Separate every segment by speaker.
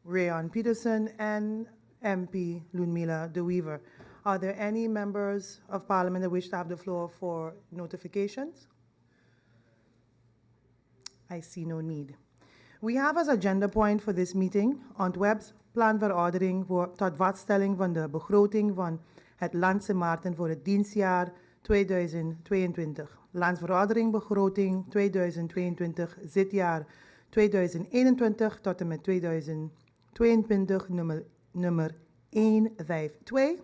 Speaker 1: Rayon Peterson, and MP Ludmila De Weaver. Are there any members of Parliament that wish to have the floor for notifications? I see no need. We have als agendapunt voor this meeting Ontwerplandsverordening tot vaststelling van de begroting van het Landse Maarten voor het dienstjaar 2022. Landsverordening begroting 2022 zitjaar 2021 tot en met 2022 nummer 152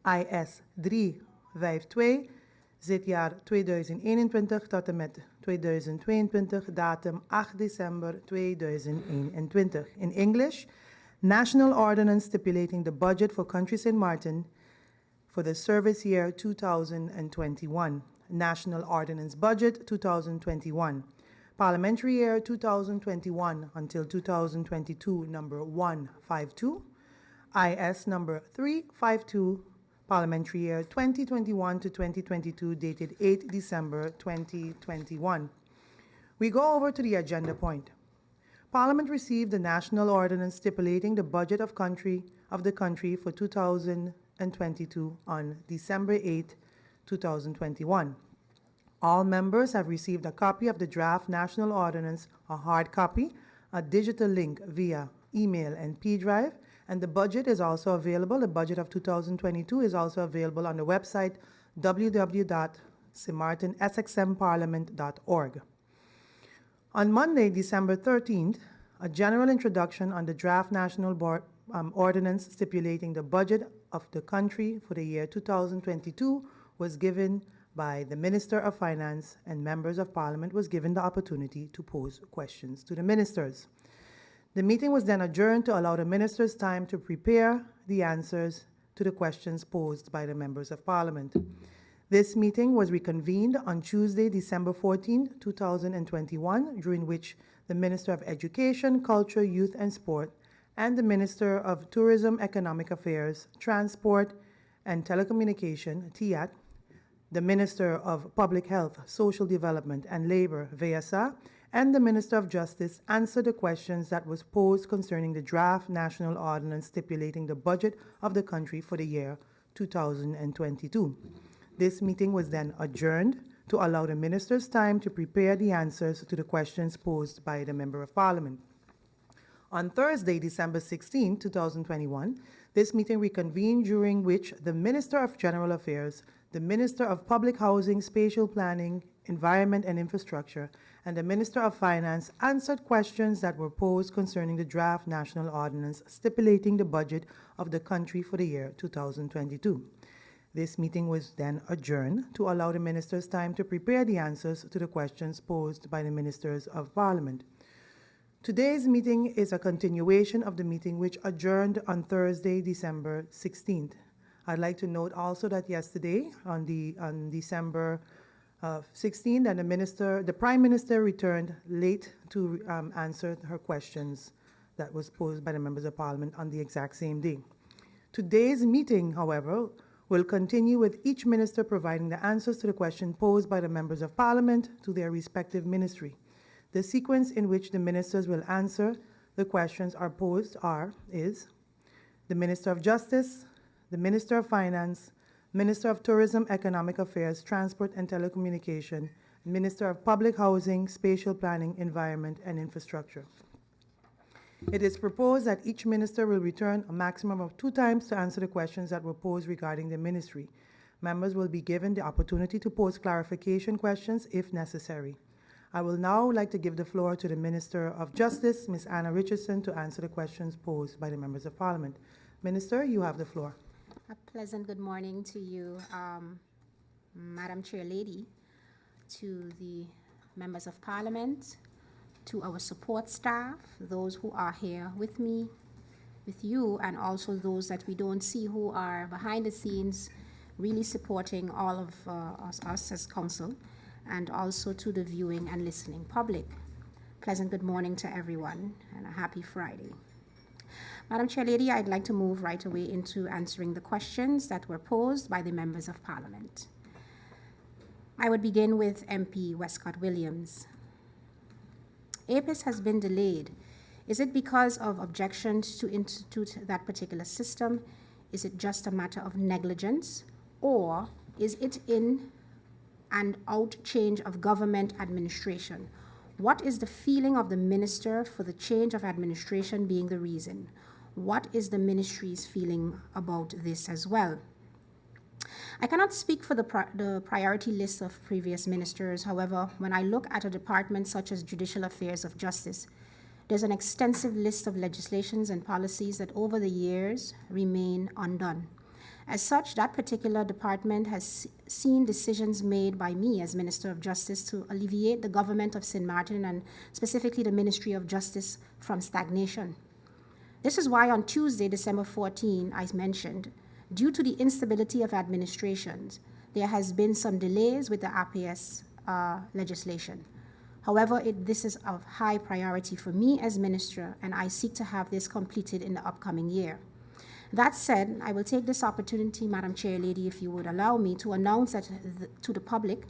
Speaker 1: IS 352 zitjaar 2021 tot en met 2022 datum 8 december 2021. In English, National Ordinance stipulating the budget for Country St. Martin for the service year 2021. National Ordinance Budget 2021. Parliamentary year 2021 until 2022, number 152. IS number 352. Parliamentary year 2021 to 2022, dated 8 December 2021. We go over to the agenda point. Parliament received the National Ordinance stipulating the budget of the country for 2022 on December 8, 2021. All members have received a copy of the draft National Ordinance, a hard copy, a digital link via email and P-Drive, and the budget is also available. The budget of 2022 is also available on the website www.stmartinsxmparliament.org. On Monday, December 13th, a general introduction on the draft National Ordinance stipulating the budget of the country for the year 2022 was given by the Minister of Finance, and members of Parliament was given the opportunity to pose questions to the ministers. The meeting was then adjourned to allow the ministers time to prepare the answers to the questions posed by the members of Parliament. This meeting was reconvened on Tuesday, December 14, 2021, during which the Minister of Education, Culture, Youth and Sport and the Minister of Tourism, Economic Affairs, Transport and Telecommunication, TIAT, the Minister of Public Health, Social Development and Labor, VESA, and the Minister of Justice answered the questions that was posed concerning the draft National Ordinance stipulating the budget of the country for the year 2022. This meeting was then adjourned to allow the ministers time to prepare the answers to the questions posed by the Member of Parliament. On Thursday, December 16, 2021, this meeting reconvened, during which the Minister of General Affairs, the Minister of Public Housing, Spatial Planning, Environment and Infrastructure, and the Minister of Finance answered questions that were posed concerning the draft National Ordinance stipulating the budget of the country for the year 2022. This meeting was then adjourned to allow the ministers time to prepare the answers to the questions posed by the ministers of Parliament. Today's meeting is a continuation of the meeting which adjourned on Thursday, December 16th. I'd like to note also that yesterday, on December 16th, that the Prime Minister returned late to answer her questions that was posed by the members of Parliament on the exact same day. Today's meeting, however, will continue with each minister providing the answers to the question posed by the members of Parliament to their respective ministry. The sequence in which the ministers will answer the questions is the Minister of Justice, the Minister of Finance, Minister of Tourism, Economic Affairs, Transport and Telecommunication, Minister of Public Housing, Spatial Planning, Environment and Infrastructure. It is proposed that each minister will return a maximum of 2 times to answer the questions that were posed regarding the ministry. Members will be given the opportunity to pose clarification questions if necessary. I will now like to give the floor to the Minister of Justice, Ms. Anna Richardson, to answer the questions posed by the members of Parliament. Minister, you have the floor.
Speaker 2: A pleasant good morning to you, Madam Chair Lady, to the members of Parliament, to our support staff, those who are here with me, with you, and also those that we don't see who are behind the scenes really supporting all of us as Council, and also to the viewing and listening public. Pleasant good morning to everyone and a happy Friday. Madam Chair Lady, I'd like to move right away into answering the questions that were posed by the members of Parliament. I would begin with MP Westcott Williams. APIS has been delayed Is it because of objections to institute that particular system? Is it just a matter of negligence? Or is it in and out change of government administration? What is the feeling of the minister for the change of administration being the reason? What is the ministry's feeling about this as well? I cannot speak for the priority list of previous ministers. However, when I look at a department such as Judicial Affairs of Justice, there's an extensive list of legislations and policies that over the years remain undone. As such, that particular department has seen decisions made by me as Minister of Justice to alleviate the government of St. Martin and specifically the Ministry of Justice from stagnation. This is why on Tuesday, December 14, I mentioned, due to the instability of administrations, there has been some delays with the APS legislation. However, this is of high priority for me as minister, and I seek to have this completed in the upcoming year. That said, I will take this opportunity, Madam Chair Lady, if you would allow me, to announce that to the public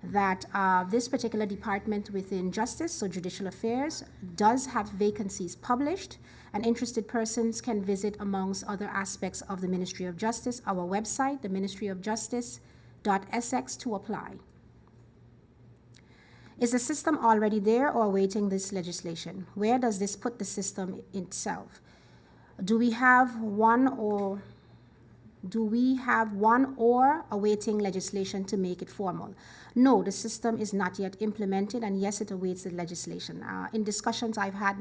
Speaker 2: that this particular department within Justice, so Judicial Affairs, does have vacancies published, and interested persons can visit, amongst other aspects of the Ministry of Justice, our website, the ministryofjustice.sx, to apply. Is the system already there or awaiting this legislation? Where does this put the system itself? Do we have one or awaiting legislation to make it formal? No, the system is not yet implemented, and yes, it awaits the legislation. In discussions I've had,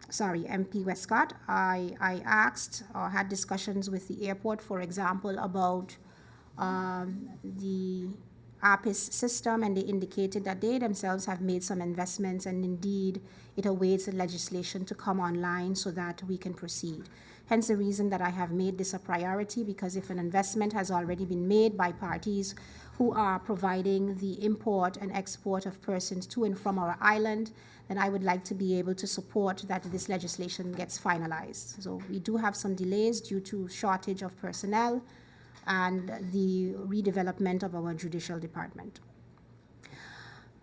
Speaker 2: MP Westcott, I asked or had discussions with the airport, for example, about the APIS system, and they indicated that they themselves have made some investments, and indeed it awaits the legislation to come online so that we can proceed. Hence the reason that I have made this a priority, because if an investment has already been made by parties who are providing the import and export of persons to and from our island, then I would like to be able to support that this legislation gets finalized. So we do have some delays due to shortage of personnel and the redevelopment of our judicial department.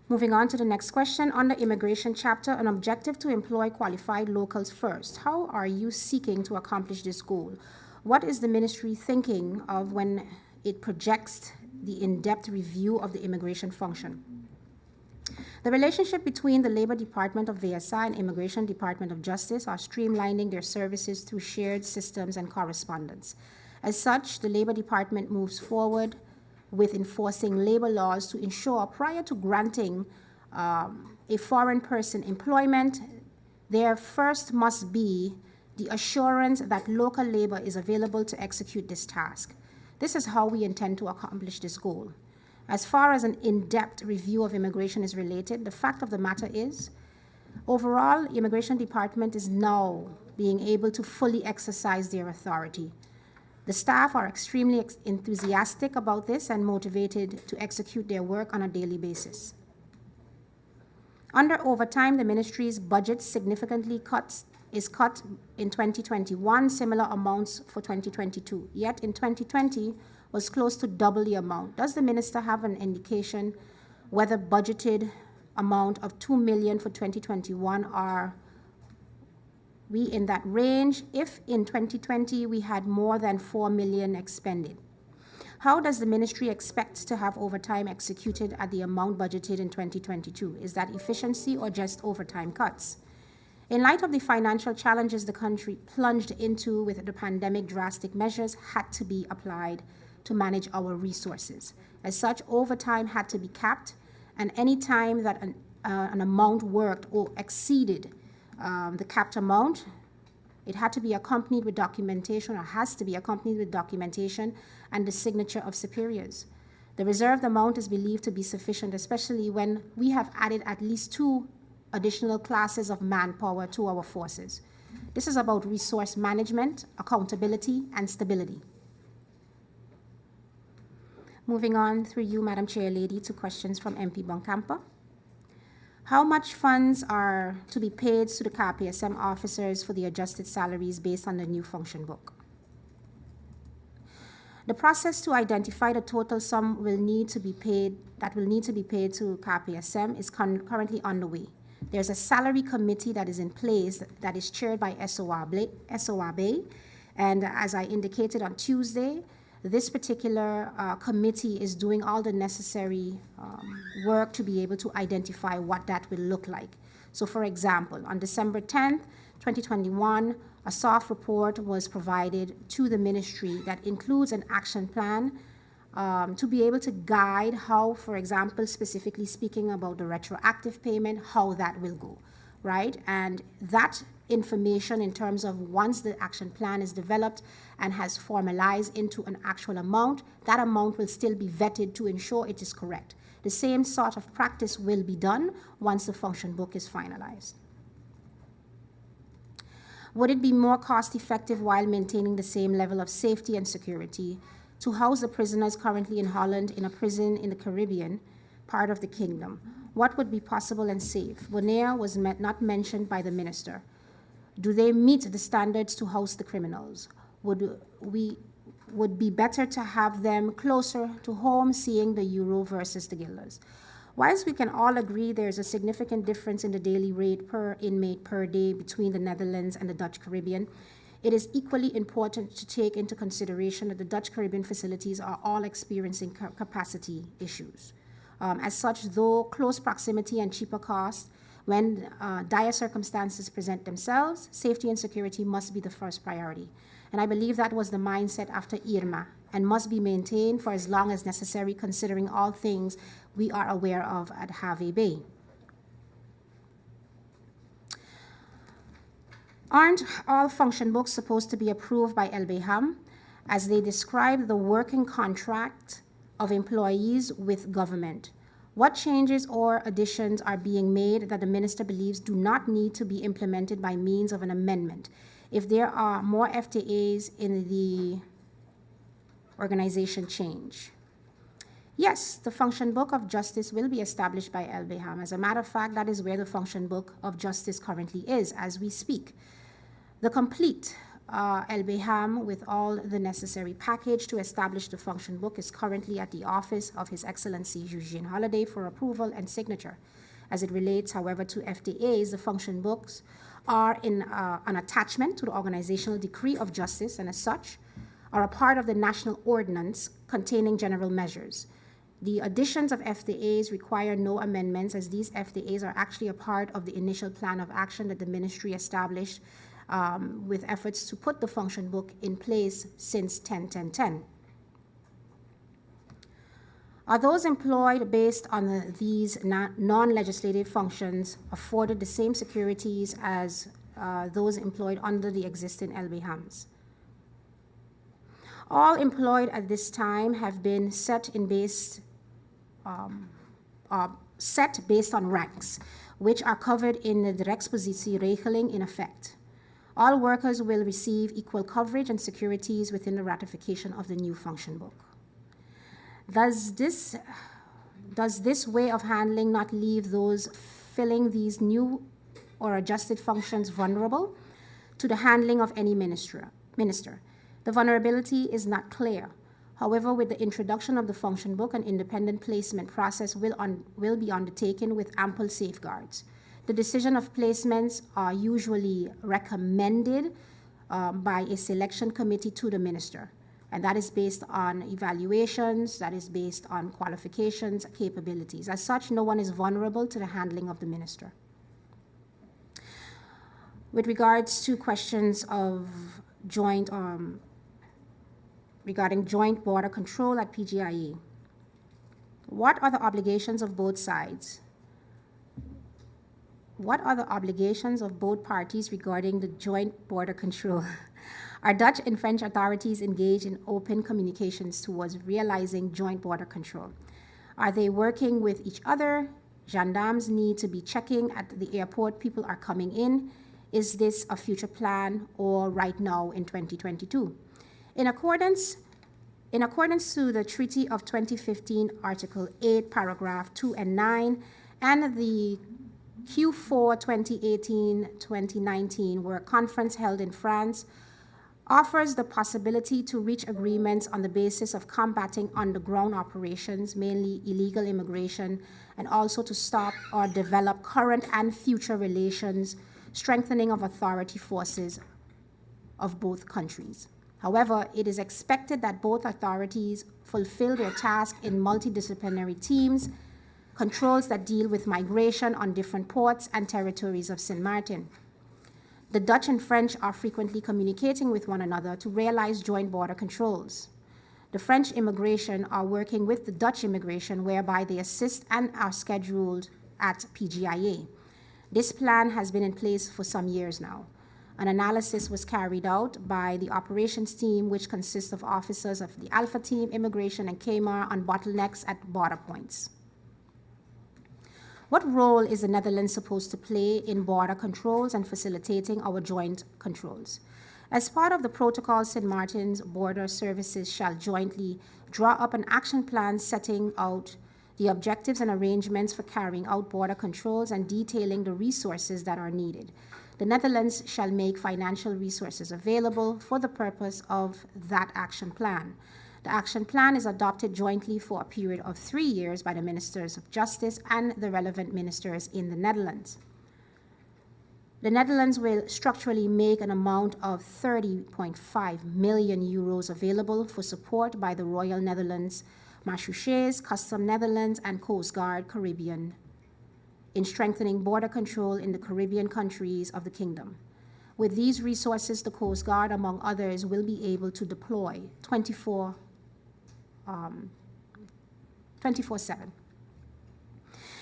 Speaker 2: Moving on to the next question. On the immigration chapter, an objective to employ qualified locals first. How are you seeking to accomplish this goal? What is the ministry thinking of when it projects the in-depth review of the immigration function? The relationship between the Labor Department of VSI and Immigration Department of Justice are streamlining their services through shared systems and correspondence. As such, the Labor Department moves forward with enforcing labor laws to ensure, prior to granting a foreign person employment, there first must be the assurance that local labor is available to execute this task. This is how we intend to accomplish this goal. As far as an in-depth review of immigration is related, the fact of the matter is, overall, the Immigration Department is now being able to fully exercise their authority. The staff are extremely enthusiastic about this and motivated to execute their work on a daily basis. Under overtime, the ministry's budget significantly is cut in 2021, similar amounts for 2022. Yet in 2020 was close to double the amount. Does the minister have an indication whether budgeted amount of $2 million for 2021 are we in that range if in 2020 we had more than $4 million expended? How does the ministry expect to have overtime executed at the amount budgeted in 2022? Is that efficiency or just overtime cuts? In light of the financial challenges the country plunged into with the pandemic, drastic measures had to be applied to manage our resources. As such, overtime had to be capped, and any time that an amount worked or exceeded the capped amount, it had to be accompanied with documentation, or has to be accompanied with documentation and the signature of superiors. The reserved amount is believed to be sufficient, especially when we have added at least 2 additional classes of manpower to our forces. This is about resource management, accountability, and stability. Moving on through you, Madam Chair Lady, to questions from MP Bonkampa. How much funds are to be paid to the KPSM officers for the adjusted salaries based on the new function book? The process to identify the total sum that will need to be paid to KPSM is currently underway. There's a salary committee that is in place that is chaired by SOAB. And as I indicated on Tuesday, this particular committee is doing all the necessary work to be able to identify what that will look like. So for example, on December 10th, 2021, a soft report was provided to the ministry that includes an action plan to be able to guide how, for example, specifically speaking about the retroactive payment, how that will go, right? And that information in terms of once the action plan is developed and has formalized into an actual amount, that amount will still be vetted to ensure it is correct. The same sort of practice will be done once the function book is finalized. Would it be more cost effective while maintaining the same level of safety and security to house the prisoners currently in Holland in a prison in the Caribbean, part of the kingdom? What would be possible and safe? Bonaire was not mentioned by the minister. Do they meet the standards to house the criminals? Would be better to have them closer to home, seeing the euro versus the guilders. Whilst we can all agree there's a significant difference in the daily rate per inmate per day between the Netherlands and the Dutch Caribbean, it is equally important to take into consideration that the Dutch Caribbean facilities are all experiencing capacity issues. As such, though close proximity and cheaper costs, when dire circumstances present themselves, safety and security must be the first priority. And I believe that was the mindset after Irma and must be maintained for as long as necessary, considering all things we are aware of at Hervey Bay. Aren't all function books supposed to be approved by LBHAM as they describe the working contract of employees with government? What changes or additions are being made that the minister believes do not need to be implemented by means of an amendment? If there are more FTAs in the organization change? Yes, the function book of justice will be established by LBHAM. As a matter of fact, that is where the function book of justice currently is as we speak. The complete LBHAM with all the necessary package to establish the function book is currently at the office of His Excellency Eugene Holliday for approval and signature. As it relates, however, to FTAs, the function books are in an attachment to the organizational decree of justice and as such are a part of the national ordinance containing general measures. The additions of FTAs require no amendments as these FTAs are actually a part of the initial plan of action that the ministry established with efforts to put the function book in place since 10-10-10. Are those employed based on these non-legislative functions afforded the same securities as those employed under the existing LBHAMs? All employed at this time have been set based on ranks, which are covered in the Rechtspositieregeling in effect. All workers will receive equal coverage and securities within the ratification of the new function book. Does this way of handling not leave those filling these new or adjusted functions vulnerable to the handling of any minister? The vulnerability is not clear. However, with the introduction of the function book, an independent placement process will be undertaken with ample safeguards. The decision of placements are usually recommended by a selection committee to the minister. And that is based on evaluations, that is based on qualifications, capabilities. As such, no one is vulnerable to the handling of the minister. With regards to questions of regarding joint border control at PGIE, what are the obligations of both sides? What are the obligations of both parties regarding the joint border control? Are Dutch and French authorities engaged in open communications towards realizing joint border control? Are they working with each other? Gendarmes need to be checking at the airport people are coming in. Is this a future plan or right now in 2022? In accordance to the Treaty of 2015, Article 8, Paragraph 2 and 9, and the Q4 2018-2019 were a conference held in France offers the possibility to reach agreements on the basis of combating underground operations, mainly illegal immigration, and also to stop or develop current and future relations, strengthening of authority forces of both countries. However, it is expected that both authorities fulfill their task in multidisciplinary teams, controls that deal with migration on different ports and territories of St. Martin. The Dutch and French are frequently communicating with one another to realize joint border controls. The French immigration are working with the Dutch immigration, whereby they assist and are scheduled at PGIA. This plan has been in place for some years now. An analysis was carried out by the operations team, which consists of officers of the Alpha Team, Immigration, and KMAR on bottlenecks at border points. What role is the Netherlands supposed to play in border controls and facilitating our joint controls? As part of the protocol, St. Martin's Border Services shall jointly draw up an action plan setting out the objectives and arrangements for carrying out border controls and detailing the resources that are needed. The Netherlands shall make financial resources available for the purpose of that action plan. The action plan is adopted jointly for a period of 3 years by the Ministers of Justice and the relevant ministers in the Netherlands. The Netherlands will structurally make an amount of 30.5 million euros available for support by the Royal Netherlands, Marschallays, Custom Netherlands, and Coast Guard Caribbean in strengthening border control in the Caribbean countries of the Kingdom. With these resources, the Coast Guard, among others, will be able to deploy 24/7.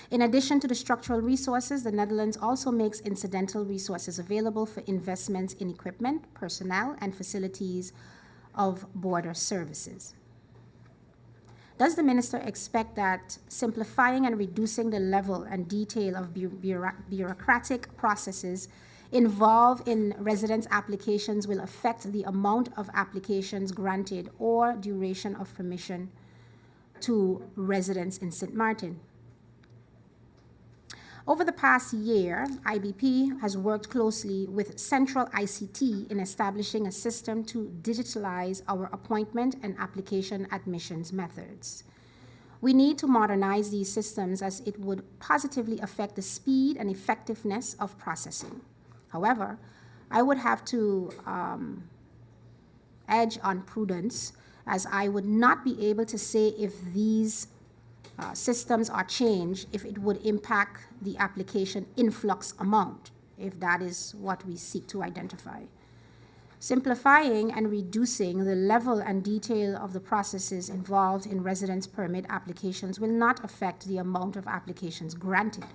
Speaker 2: In addition to the structural resources, the Netherlands also makes incidental resources available for investments in equipment, personnel, and facilities of border services. Does the minister expect that simplifying and reducing the level and detail of bureaucratic processes involved in residence applications will affect the amount of applications granted or duration of permission to residents in St. Martin? Over the past year, IBP has worked closely with Central ICT in establishing a system to digitalize our appointment and application admissions methods. We need to modernize these systems as it would positively affect the speed and effectiveness of processing. However, I would have to edge on prudence, as I would not be able to say if these systems are changed, if it would impact the application influx amount, if that is what we seek to identify. Simplifying and reducing the level and detail of the processes involved in residence permit applications will not affect the amount of applications granted.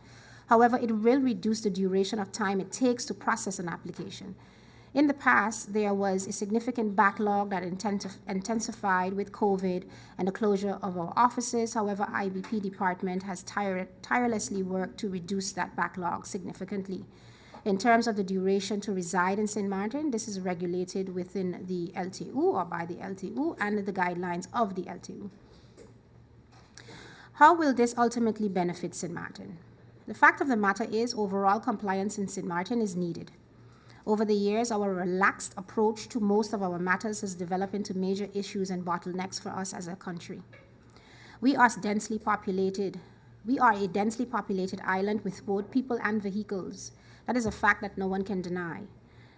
Speaker 2: However, it will reduce the duration of time it takes to process an application. In the past, there was a significant backlog that intensified with COVID and the closure of our offices. However, IBP department has tirelessly worked to reduce that backlog significantly. In terms of the duration to reside in St. Martin, this is regulated within the LTU or by the LTU and the guidelines of the LTU. How will this ultimately benefit St. Martin? The fact of the matter is, overall compliance in St. Martin is needed. Over the years, our relaxed approach to most of our matters has developed into major issues and bottlenecks for us as a country. We are a densely populated island with both people and vehicles. That is a fact that no one can deny.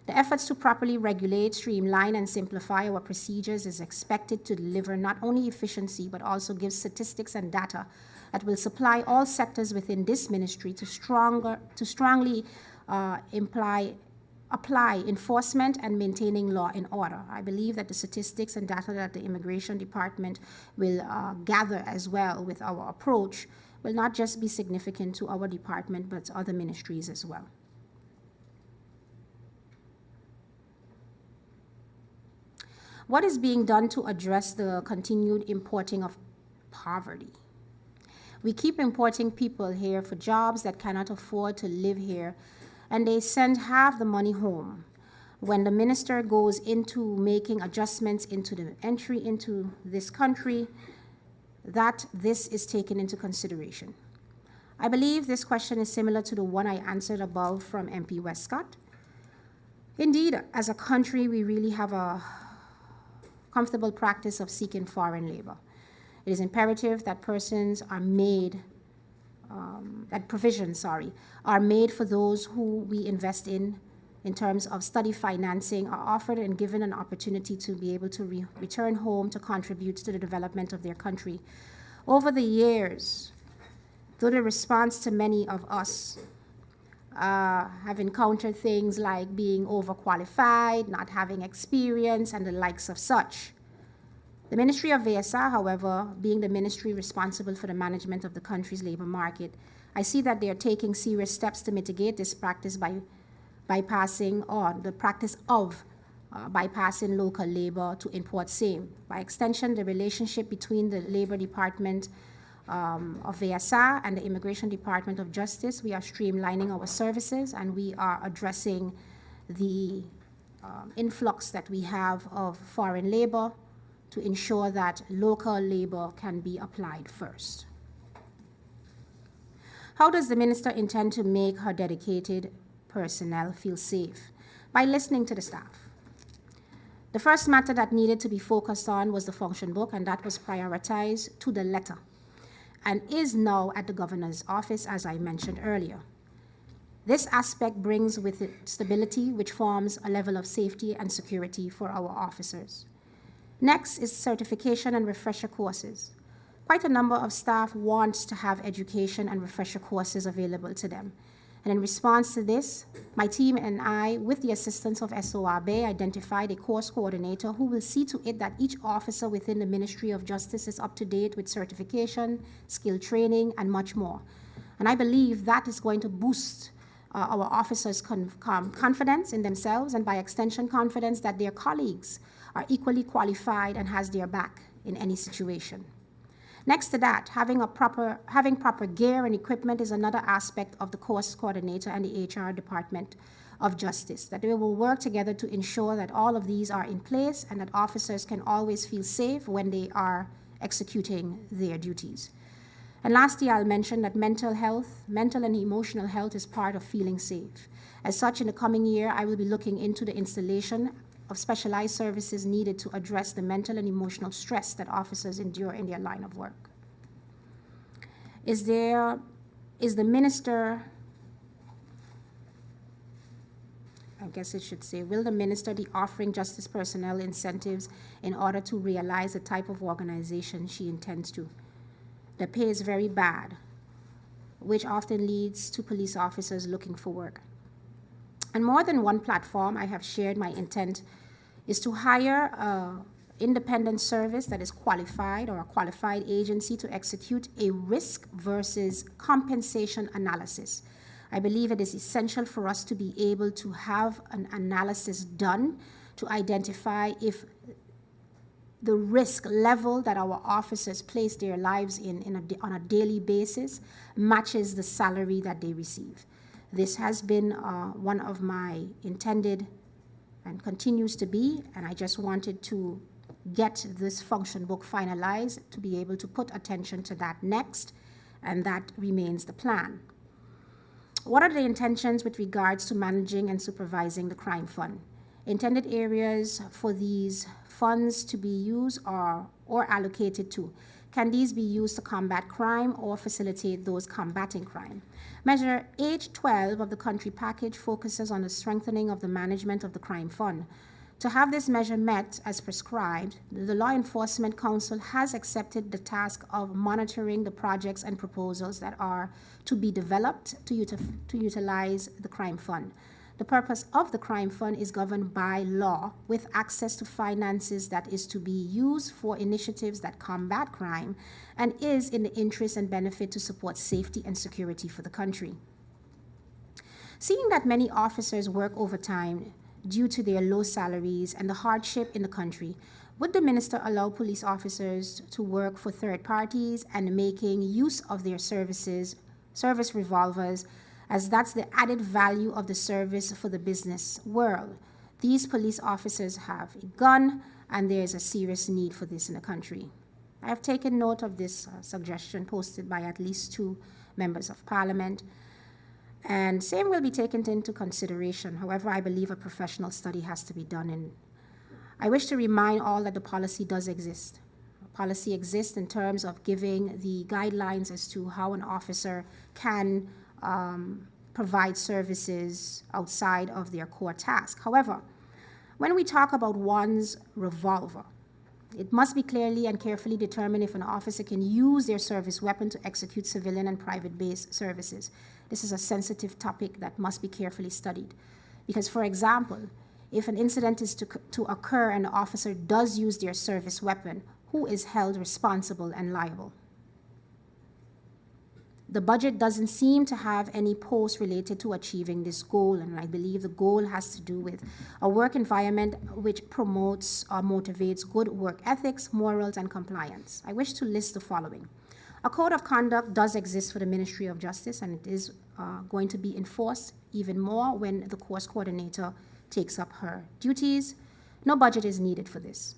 Speaker 2: The efforts to properly regulate, streamline, and simplify our procedures is expected to deliver not only efficiency, but also give statistics and data that will supply all sectors within this ministry to strongly apply enforcement and maintaining law and order. I believe that the statistics and data that the Immigration Department will gather as well with our approach will not just be significant to our department, but to other ministries as well. What is being done to address the continued importing of poverty? We keep importing people here for jobs that cannot afford to live here, and they send half the money home. When the minister goes into making adjustments into the entry into this country, that this is taken into consideration. I believe this question is similar to the one I answered above from MP Westcott. Indeed, as a country, we really have a comfortable practice of seeking foreign labor. It is imperative that provisions are made for those who we invest in terms of study financing, are offered and given an opportunity to be able to return home to contribute to the development of their country. Over the years, though the response to many of us have encountered things like being overqualified, not having experience, and the likes of such. The Ministry of VSA, however, being the ministry responsible for the management of the country's labor market, I see that they are taking serious steps to mitigate this practice by bypassing local labor to import same. By extension, the relationship between the Labor Department of VSA and the Immigration Department of Justice, we are streamlining our services and we are addressing the influx that we have of foreign labor to ensure that local labor can be applied first. How does the minister intend to make her dedicated personnel feel safe? By listening to the staff. The first matter that needed to be focused on was the function book, and that was prioritized to the letter and is now at the governor's office, as I mentioned earlier. This aspect brings with it stability, which forms a level of safety and security for our officers. Next is certification and refresher courses. Quite a number of staff want to have education and refresher courses available to them. And in response to this, my team and I, with the assistance of SORB, identified a course coordinator who will see to it that each officer within the Ministry of Justice is up to date with certification, skill training, and much more. And I believe that is going to boost our officers' confidence in themselves and by extension confidence that their colleagues are equally qualified and has their back in any situation. Next to that, having proper gear and equipment is another aspect of the course coordinator and the HR Department of Justice, that they will work together to ensure that all of these are in place and that officers can always feel safe when they are executing their duties. And lastly, I'll mention that mental and emotional health is part of feeling safe. As such, in the coming year, I will be looking into the installation of specialized services needed to address the mental and emotional stress that officers endure in their line of work. Is the minister, I guess it should say, will the minister be offering justice personnel incentives in order to realize the type of organization she intends to? The pay is very bad, which often leads to police officers looking for work. On more than one platform, I have shared my intent is to hire an independent service that is qualified or a qualified agency to execute a risk versus compensation analysis. I believe it is essential for us to be able to have an analysis done to identify if the risk level that our officers place their lives on a daily basis matches the salary that they receive. This has been one of my intended and continues to be, and I just wanted to get this function book finalized to be able to put attention to that next, and that remains the plan. What are the intentions with regards to managing and supervising the crime fund? Intended areas for these funds to be used or allocated to. Can these be used to combat crime or facilitate those combating crime? Measure H12 of the country package focuses on the strengthening of the management of the crime fund. To have this measure met as prescribed, the Law Enforcement Council has accepted the task of monitoring the projects and proposals that are to be developed to utilize the crime fund. The purpose of the crime fund is governed by law with access to finances that is to be used for initiatives that combat crime and is in the interest and benefit to support safety and security for the country. Seeing that many officers work overtime due to their low salaries and the hardship in the country, would the minister allow police officers to work for third parties and making use of their service revolvers, as that's the added value of the service for the business world? These police officers have a gun, and there is a serious need for this in the country. I have taken note of this suggestion posted by at least 2 members of parliament. And same will be taken into consideration. However, I believe a professional study has to be done. And I wish to remind all that the policy does exist. Policy exists in terms of giving the guidelines as to how an officer can provide services outside of their core task. However, when we talk about one's revolver, it must be clearly and carefully determined if an officer can use their service weapon to execute civilian and private base services. This is a sensitive topic that must be carefully studied. Because, for example, if an incident is to occur and the officer does use their service weapon, who is held responsible and liable? The budget doesn't seem to have any posts related to achieving this goal, and I believe the goal has to do with a work environment which promotes or motivates good work ethics, morals, and compliance. I wish to list the following. A code of conduct does exist for the Ministry of Justice, and it is going to be enforced even more when the course coordinator takes up her duties. No budget is needed for this.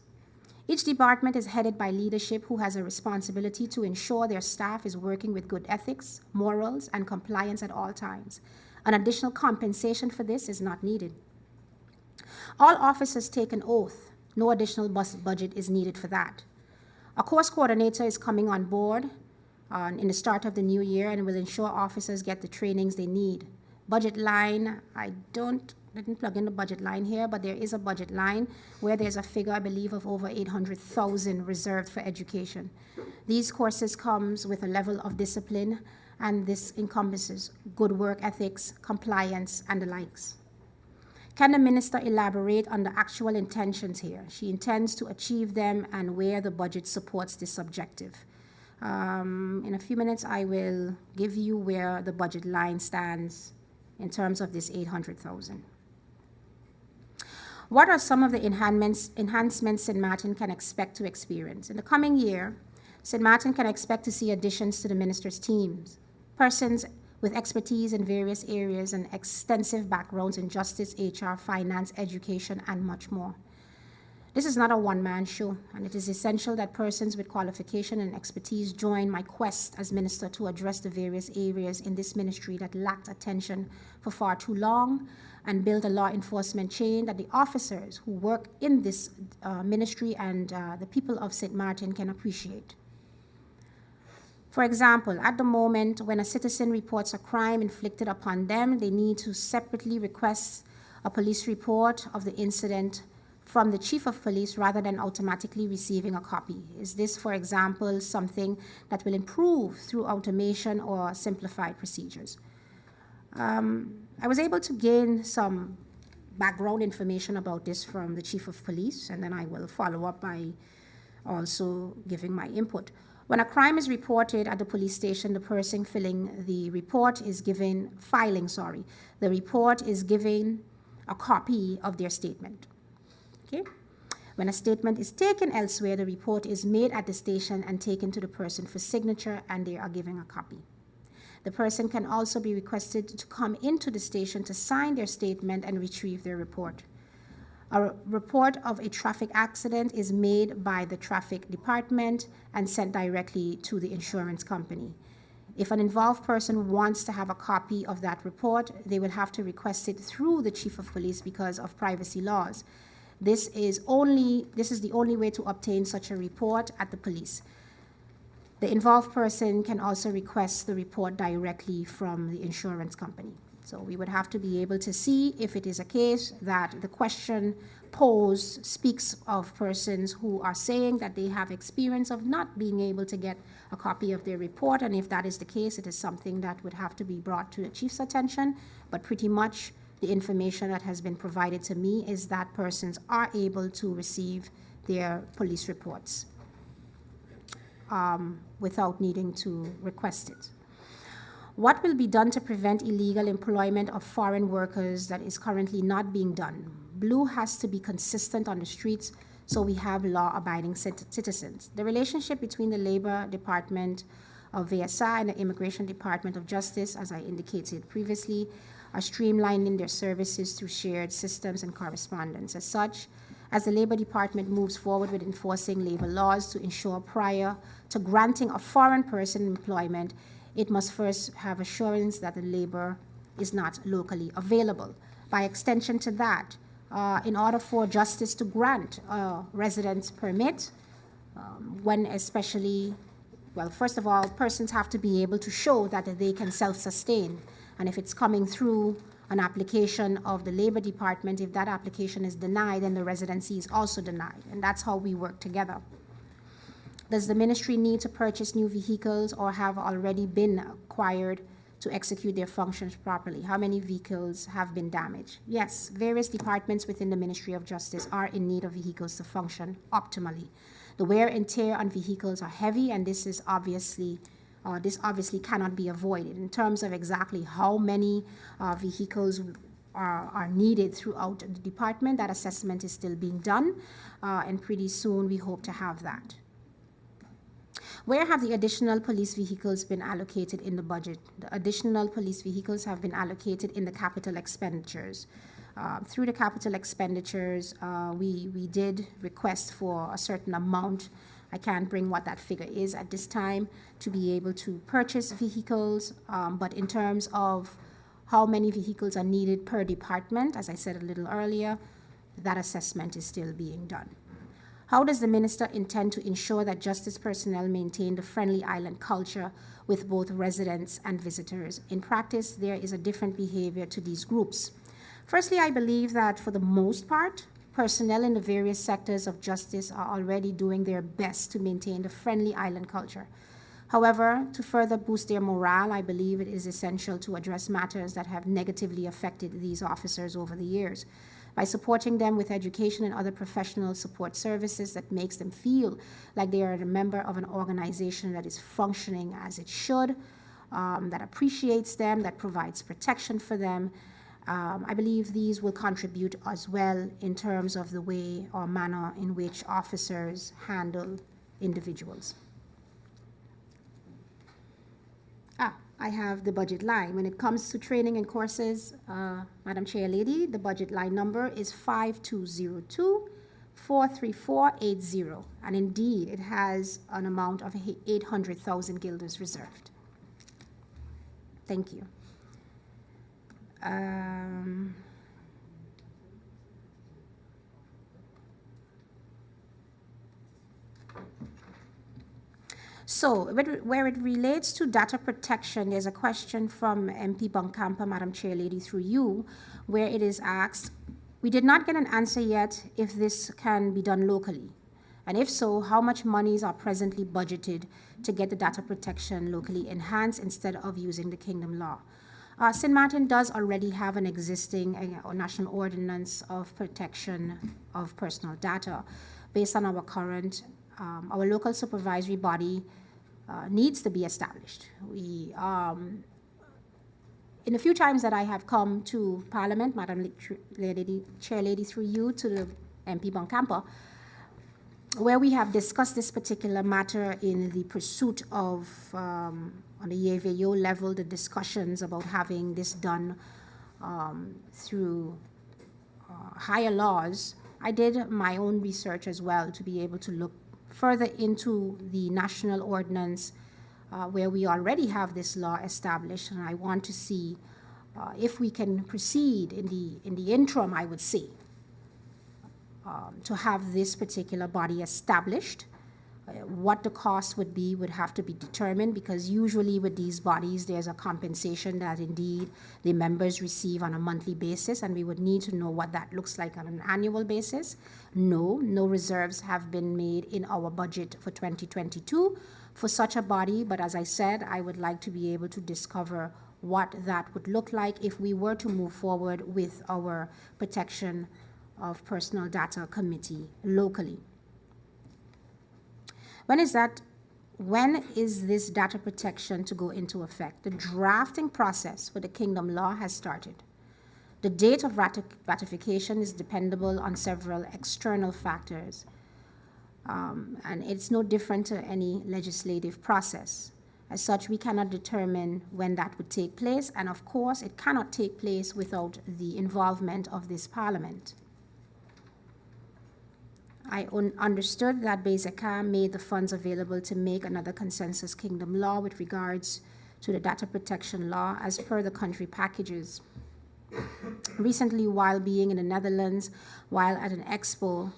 Speaker 2: Each department is headed by leadership who has a responsibility to ensure their staff is working with good ethics, morals, and compliance at all times. An additional compensation for this is not needed. All officers take an oath. No additional budget is needed for that. A course coordinator is coming on board in the start of the new year and will ensure officers get the trainings they need. Budget line, I didn't plug in the budget line here, but there is a budget line where there's a figure, I believe, of over 800,000 reserved for education. These courses comes with a level of discipline, and this encompasses good work ethics, compliance, and the likes. Can the minister elaborate on the actual intentions here? She intends to achieve them and where the budget supports this objective. In a few minutes, I will give you where the budget line stands in terms of this 800,000. What are some of the enhancements St. Martin can expect to experience? In the coming year, St. Martin can expect to see additions to the minister's teams, persons with expertise in various areas and extensive backgrounds in justice, HR, finance, education, and much more. This is not a one-man show, and it is essential that persons with qualification and expertise join my quest as minister to address the various areas in this ministry that lacked attention for far too long, and build a law enforcement chain that the officers who work in this ministry and the people of St. Martin can appreciate. For example, at the moment, when a citizen reports a crime inflicted upon them, they need to separately request a police report of the incident from the chief of police rather than automatically receiving a copy. Is this, for example, something that will improve through automation or simplified procedures? I was able to gain some background information about this from the chief of police, and then I will follow up by also giving my input. When a crime is reported at the police station, the person filing the report is given a copy of their statement. Okay? When a statement is taken elsewhere, the report is made at the station and taken to the person for signature, and they are given a copy. The person can also be requested to come into the station to sign their statement and retrieve their report. A report of a traffic accident is made by the traffic department and sent directly to the insurance company. If an involved person wants to have a copy of that report, they will have to request it through the chief of police because of privacy laws. This is the only way to obtain such a report at the police. The involved person can also request the report directly from the insurance company. So we would have to be able to see if it is a case that the question posed speaks of persons who are saying that they have experience of not being able to get a copy of their report. And if that is the case, it is something that would have to be brought to the chief's attention. But pretty much the information that has been provided to me is that persons are able to receive their police reports without needing to request it. What will be done to prevent illegal employment of foreign workers that is currently not being done? Blue has to be consistent on the streets so we have law-abiding citizens. The relationship between the Labor Department of VSI and the Immigration Department of Justice, as I indicated previously, are streamlining their services through shared systems and correspondence. As such, as the Labor Department moves forward with enforcing labor laws to ensure prior to granting a foreign person employment, it must first have assurance that the labor is not locally available. By extension to that, in order for justice to grant a residence permit, when especially, well, first of all, persons have to be able to show that they can self-sustain. And if it's coming through an application of the Labor Department, if that application is denied, then the residency is also denied. And that's how we work together. Does the ministry need to purchase new vehicles or have already been acquired to execute their functions properly? How many vehicles have been damaged? Yes, various departments within the Ministry of Justice are in need of vehicles to function optimally. The wear and tear on vehicles are heavy, and this obviously cannot be avoided. In terms of exactly how many vehicles are needed throughout the department, that assessment is still being done, and pretty soon we hope to have that. Where have the additional police vehicles been allocated in the budget? The additional police vehicles have been allocated in the capital expenditures. Through the capital expenditures, we did request for a certain amount. I can't bring what that figure is at this time to be able to purchase vehicles, but in terms of how many vehicles are needed per department, as I said a little earlier, that assessment is still being done. How does the minister intend to ensure that justice personnel maintain the friendly island culture with both residents and visitors? In practice, there is a different behavior to these groups. Firstly, I believe that for the most part, personnel in the various sectors of justice are already doing their best to maintain the friendly island culture. However, to further boost their morale, I believe it is essential to address matters that have negatively affected these officers over the years. By supporting them with education and other professional support services that makes them feel like they are a member of an organization that is functioning as it should, that appreciates them, that provides protection for them, I believe these will contribute as well in terms of the way or manner in which officers handle individuals. I have the budget line. When it comes to training and courses, Madam Chair Lady, the budget line number is 5202-43480. And indeed, it has an amount of 800,000 guilders reserved. Thank you. So, where it relates to data protection, there's a question from MP Bonkampa, Madam Chair Lady, through you, where it is asked, we did not get an answer yet if this can be done locally. And if so, how much monies are presently budgeted to get the data protection locally enhanced instead of using the Kingdom law? St. Martin does already have an existing national ordinance of protection of personal data. Based on our current, our local supervisory body needs to be established. We, in the few times that I have come to Parliament, Madam Chair Lady, through you to the MP Bonkampa, where we have discussed this particular matter in the pursuit of, on the EAVO level, the discussions about having this done through higher laws, I did my own research as well to be able to look further into the national ordinance where we already have this law established, and I want to see if we can proceed in the interim, I would say, to have this particular body established. What the cost would be would have to be determined, because usually with these bodies there's a compensation that indeed the members receive on a monthly basis, and we would need to know what that looks like on an annual basis. No reserves have been made in our budget for 2022 for such a body, but as I said, I would like to be able to discover what that would look like if we were to move forward with our protection of personal data committee locally. When is this data protection to go into effect? The drafting process for the Kingdom law has started. The date of ratification is dependable on several external factors, and it's no different to any legislative process. As such, we cannot determine when that would take place, and of course, it cannot take place without the involvement of this Parliament. I understood that Bezeka made the funds available to make another consensus Kingdom law with regards to the data protection law as per the country packages. Recently, while being in the Netherlands, while at an expo,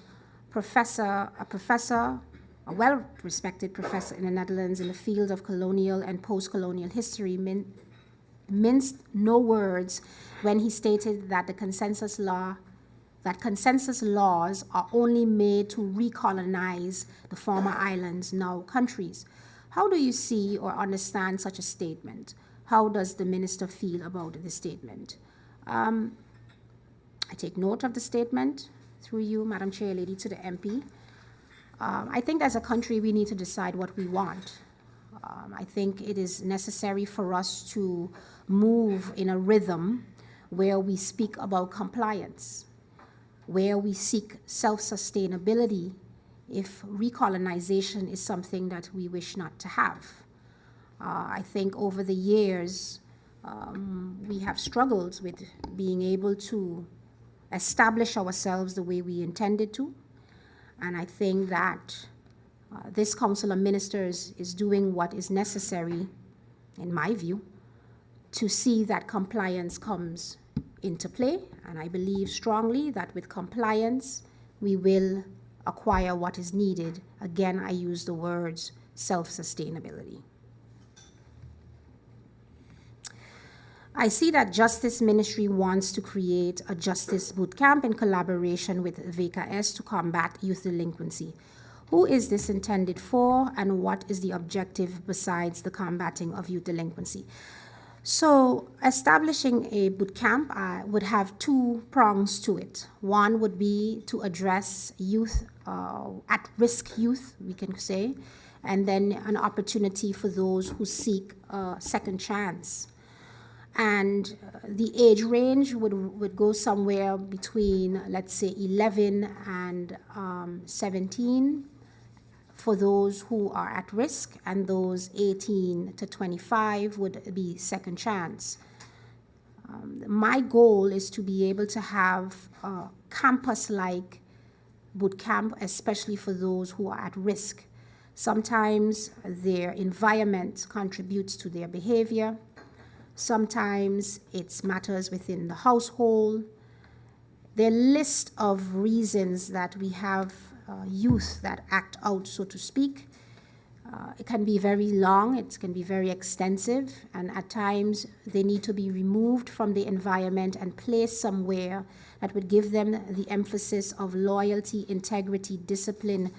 Speaker 2: a well-respected professor in the Netherlands in the field of colonial and post-colonial history minced no words when he stated that consensus laws are only made to recolonize the former islands, now countries. How do you see or understand such a statement? How does the minister feel about this statement? I take note of the statement through you, Madam Chair Lady, to the MP. I think as a country we need to decide what we want. I think it is necessary for us to move in a rhythm where we speak about compliance, where we seek self-sustainability if recolonization is something that we wish not to have. I think over the years we have struggled with being able to establish ourselves the way we intended to. And I think that this Council of Ministers is doing what is necessary, in my view, to see that compliance comes into play. And I believe strongly that with compliance, we will acquire what is needed. Again, I use the words self-sustainability. I see that Justice Ministry wants to create a justice bootcamp in collaboration with VKS to combat youth delinquency. Who is this intended for, and what is the objective besides the combating of youth delinquency? So establishing a bootcamp would have two prongs to it. One would be to address youth, at-risk youth, we can say, and then an opportunity for those who seek a second chance. And the age range would go somewhere between, let's say, 11 and 17 for those who are at risk, and those 18 to 25 would be second chance. My goal is to be able to have a campus-like boot camp, especially for those who are at risk. Sometimes their environment contributes to their behavior. Sometimes it's matters within the household. There are a list of reasons that we have youth that act out, so to speak. It can be very long, it can be very extensive, and at times they need to be removed from the environment and placed somewhere that would give them the emphasis of loyalty, integrity, discipline,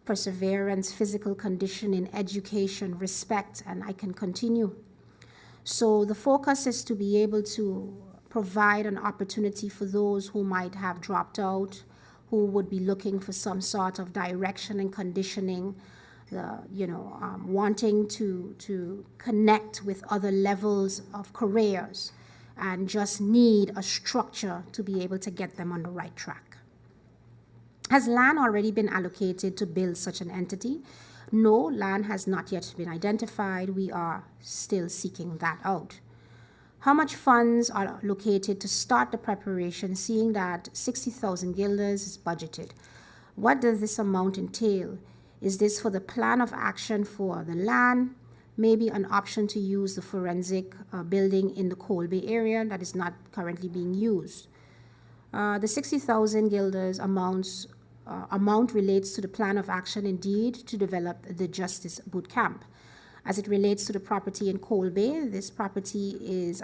Speaker 2: perseverance, physical conditioning, education, respect, and I can continue. So the focus is to be able to provide an opportunity for those who might have dropped out, who would be looking for some sort of direction and conditioning, wanting to connect with other levels of careers and just need a structure to be able to get them on the right track. Has land already been allocated to build such an entity? No, land has not yet been identified. We are still seeking that out. How much funds are allocated to start the preparation, seeing that 60,000 guilders is budgeted? What does this amount entail? Is this for the plan of action for the land? Maybe an option to use the forensic building in the Coal Bay area that is not currently being used. The 60,000 guilders amount relates to the plan of action indeed to develop the Justice Boot Camp. As it relates to the property in Coal Bay, this property is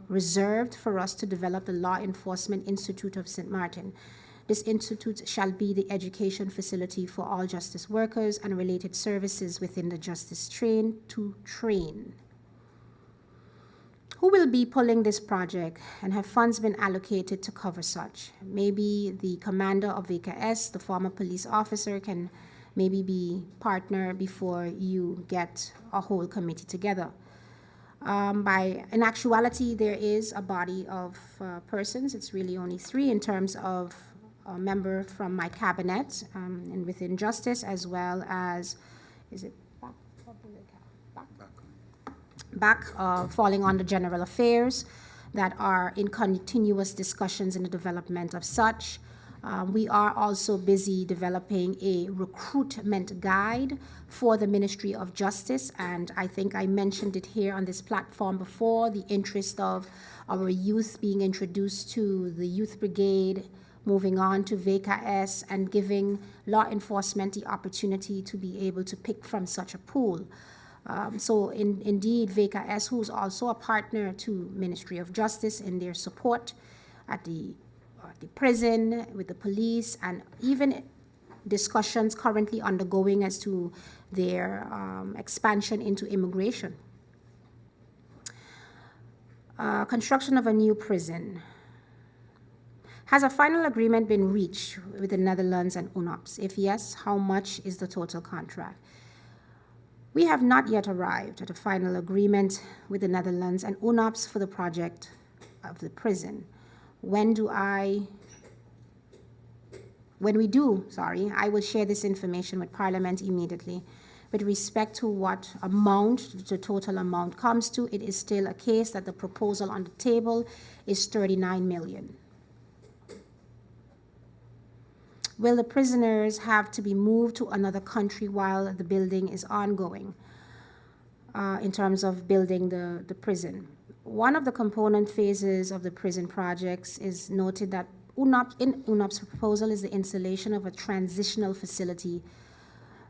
Speaker 2: reserved for us to develop the Law Enforcement Institute of St. Martin. This institute shall be the education facility for all justice workers and related services within the Justice Train to train. Who will be pulling this project, and have funds been allocated to cover such? Maybe the commander of VKS, the former police officer, can maybe be partner before you get a whole committee together. In actuality, there is a body of persons. It's really only 3 in terms of a member from my cabinet and within justice, as well as, falling under general affairs, that are in continuous discussions in the development of such. We are also busy developing a recruitment guide for the Ministry of Justice, and I think I mentioned it here on this platform before, the interest of our youth being introduced to the Youth Brigade, moving on to VKS, and giving law enforcement the opportunity to be able to pick from such a pool. Indeed, VKS, who's also a partner to Ministry of Justice in their support at the prison, with the police, and even discussions currently undergoing as to their expansion into immigration. Construction of a new prison. Has a final agreement been reached with the Netherlands and UNOPS? If yes, how much is the total contract? We have not yet arrived at a final agreement with the Netherlands and UNOPS for the project of the prison. When we do, I will share this information with Parliament immediately. With respect to what amount, the total amount comes to, it is still a case that the proposal on the table is 39 million. Will the prisoners have to be moved to another country while the building is ongoing in terms of building the prison? One of the component phases of the prison projects is noted that in UNOP's proposal is the installation of a transitional facility,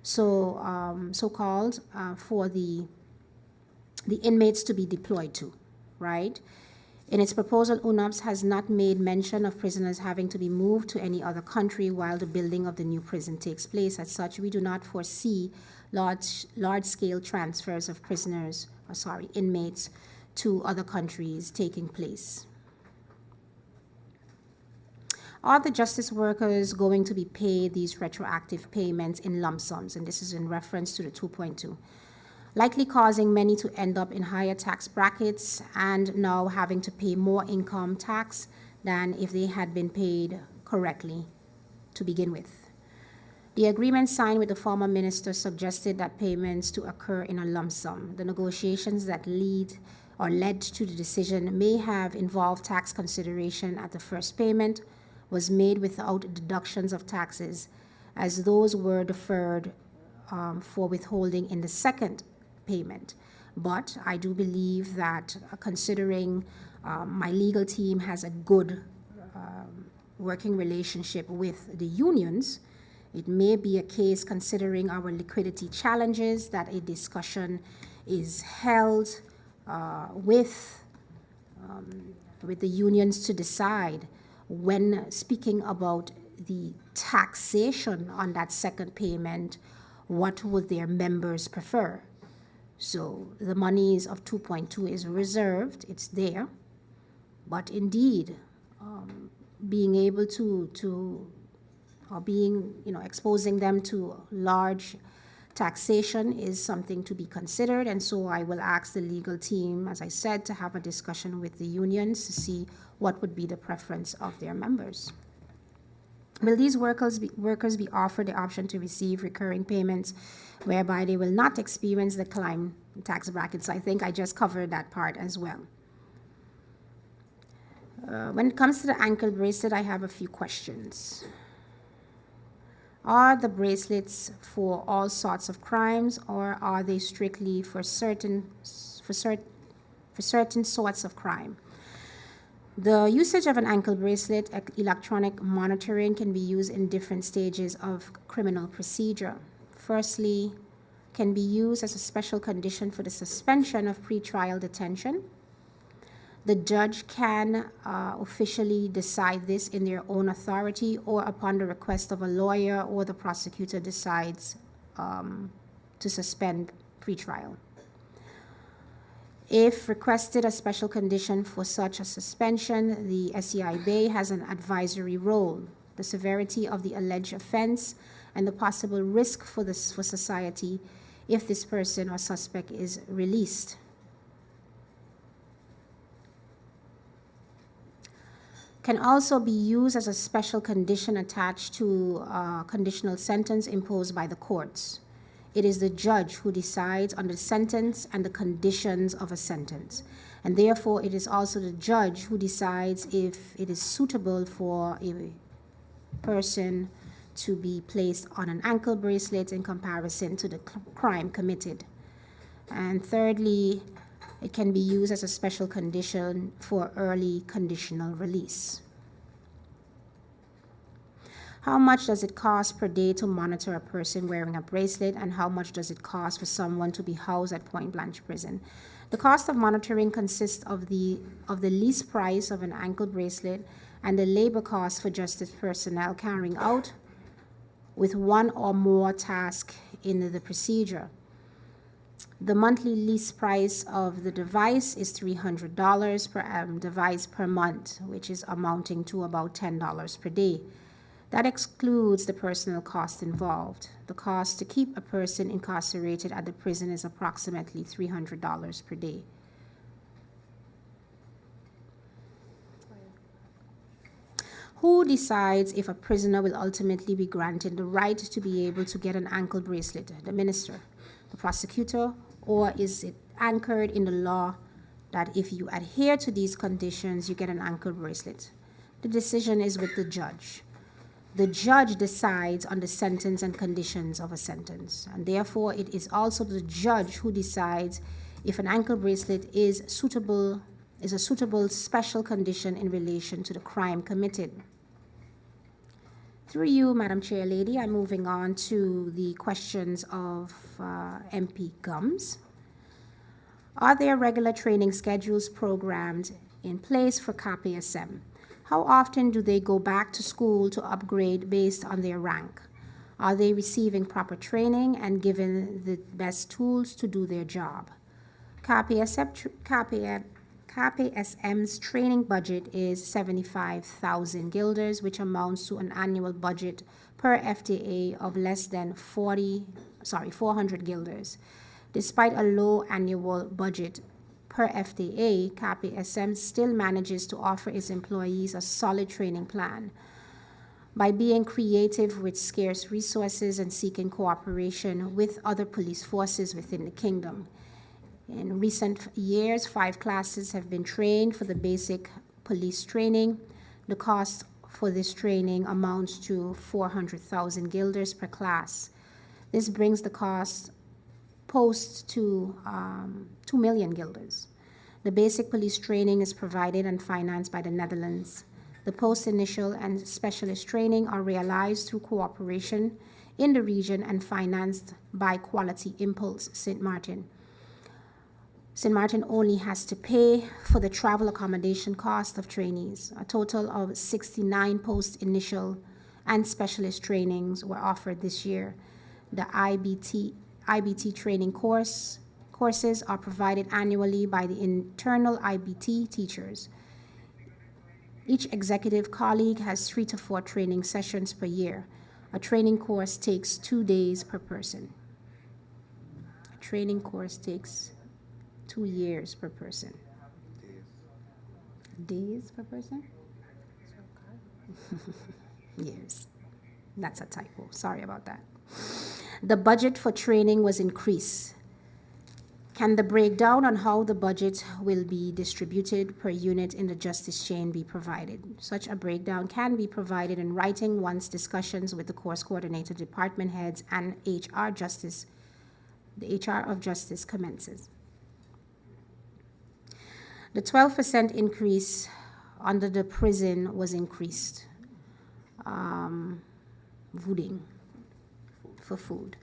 Speaker 2: so-called, for the inmates to be deployed to, right? In its proposal, UNOPS has not made mention of prisoners having to be moved to any other country while the building of the new prison takes place. As such, we do not foresee large-scale transfers of inmates to other countries taking place. Are the justice workers going to be paid these retroactive payments in lump sums? And this is in reference to the 2.2. Likely causing many to end up in higher tax brackets and now having to pay more income tax than if they had been paid correctly to begin with. The agreement signed with the former minister suggested that payments to occur in a lump sum. The negotiations that led to the decision may have involved tax consideration at the first payment was made without deductions of taxes, as those were deferred for withholding in the second payment. But I do believe that considering my legal team has a good working relationship with the unions, it may be a case, considering our liquidity challenges, that a discussion is held with the unions to decide, when speaking about the taxation on that second payment, what would their members prefer. So the monies of 2.2 is reserved, it's there, but indeed, being able exposing them to large taxation is something to be considered, and so I will ask the legal team, as I said, to have a discussion with the unions to see what would be the preference of their members. Will these workers be offered the option to receive recurring payments whereby they will not experience the climb tax brackets? I think I just covered that part as well. When it comes to the ankle bracelet, I have a few questions. Are the bracelets for all sorts of crimes, or are they strictly for certain sorts of crime? The usage of an ankle bracelet, electronic monitoring, can be used in different stages of criminal procedure. Firstly, can be used as a special condition for the suspension of pretrial detention. The judge can officially decide this in their own authority, or upon the request of a lawyer, or the prosecutor decides to suspend pretrial. If requested a special condition for such a suspension, the SEIB has an advisory role. The severity of the alleged offense and the possible risk for society if this person or suspect is released. Can also be used as a special condition attached to a conditional sentence imposed by the courts. It is the judge who decides on the sentence and the conditions of a sentence. And therefore, it is also the judge who decides if it is suitable for person to be placed on an ankle bracelet in comparison to the crime committed. And thirdly, it can be used as a special condition for early conditional release. How much does it cost per day to monitor a person wearing a bracelet, and how much does it cost for someone to be housed at Point Blanche Prison? The cost of monitoring consists of the lease price of an ankle bracelet and the labor cost for justice personnel carrying out with one or more tasks in the procedure. The monthly lease price of the device is $300 per device per month, which is amounting to about $10 per day. That excludes the personal cost involved. The cost to keep a person incarcerated at the prison is approximately $300 per day. Who decides if a prisoner will ultimately be granted the right to be able to get an ankle bracelet? The minister, the prosecutor, or is it anchored in the law that if you adhere to these conditions, you get an ankle bracelet? The decision is with the judge. The judge decides on the sentence and conditions of a sentence, and therefore it is also the judge who decides if an ankle bracelet is a suitable special condition in relation to the crime committed. Through you, Madam Chair Lady, I'm moving on to the questions of MP Gums. Are there regular training schedules programmed in place for KPSM? How often do they go back to school to upgrade based on their rank? Are they receiving proper training and given the best tools to do their job? KPSM's training budget is 75,000 guilders, which amounts to an annual budget per FTA of less than 400 guilders. Despite a low annual budget per FTA, KPSM still manages to offer its employees a solid training plan. By being creative with scarce resources and seeking cooperation with other police forces within the kingdom. In recent years, 5 classes have been trained for the basic police training. The cost for this training amounts to 400,000 guilders per class. This brings the cost post to 2 million guilders. The basic police training is provided and financed by the Netherlands. The post-initial and specialist training are realized through cooperation in the region and financed by Quality Impulse St. Martin. St. Martin only has to pay for the travel accommodation cost of trainees. A total of 69 post-initial and specialist trainings were offered this year. The IBT training courses are provided annually by the internal IBT teachers. Each executive colleague has 3 to 4 training sessions per year. A training course takes 2 days per person. A training course takes 2 years per person. Days per person? Years. That's a typo. Sorry about that. The budget for training was increased. Can the breakdown on how the budget will be distributed per unit in the justice chain be provided? Such a breakdown can be provided in writing once discussions with the course coordinator, department heads, and the HR of Justice commences. The 12% increase under the prison was increased. Vooding for food.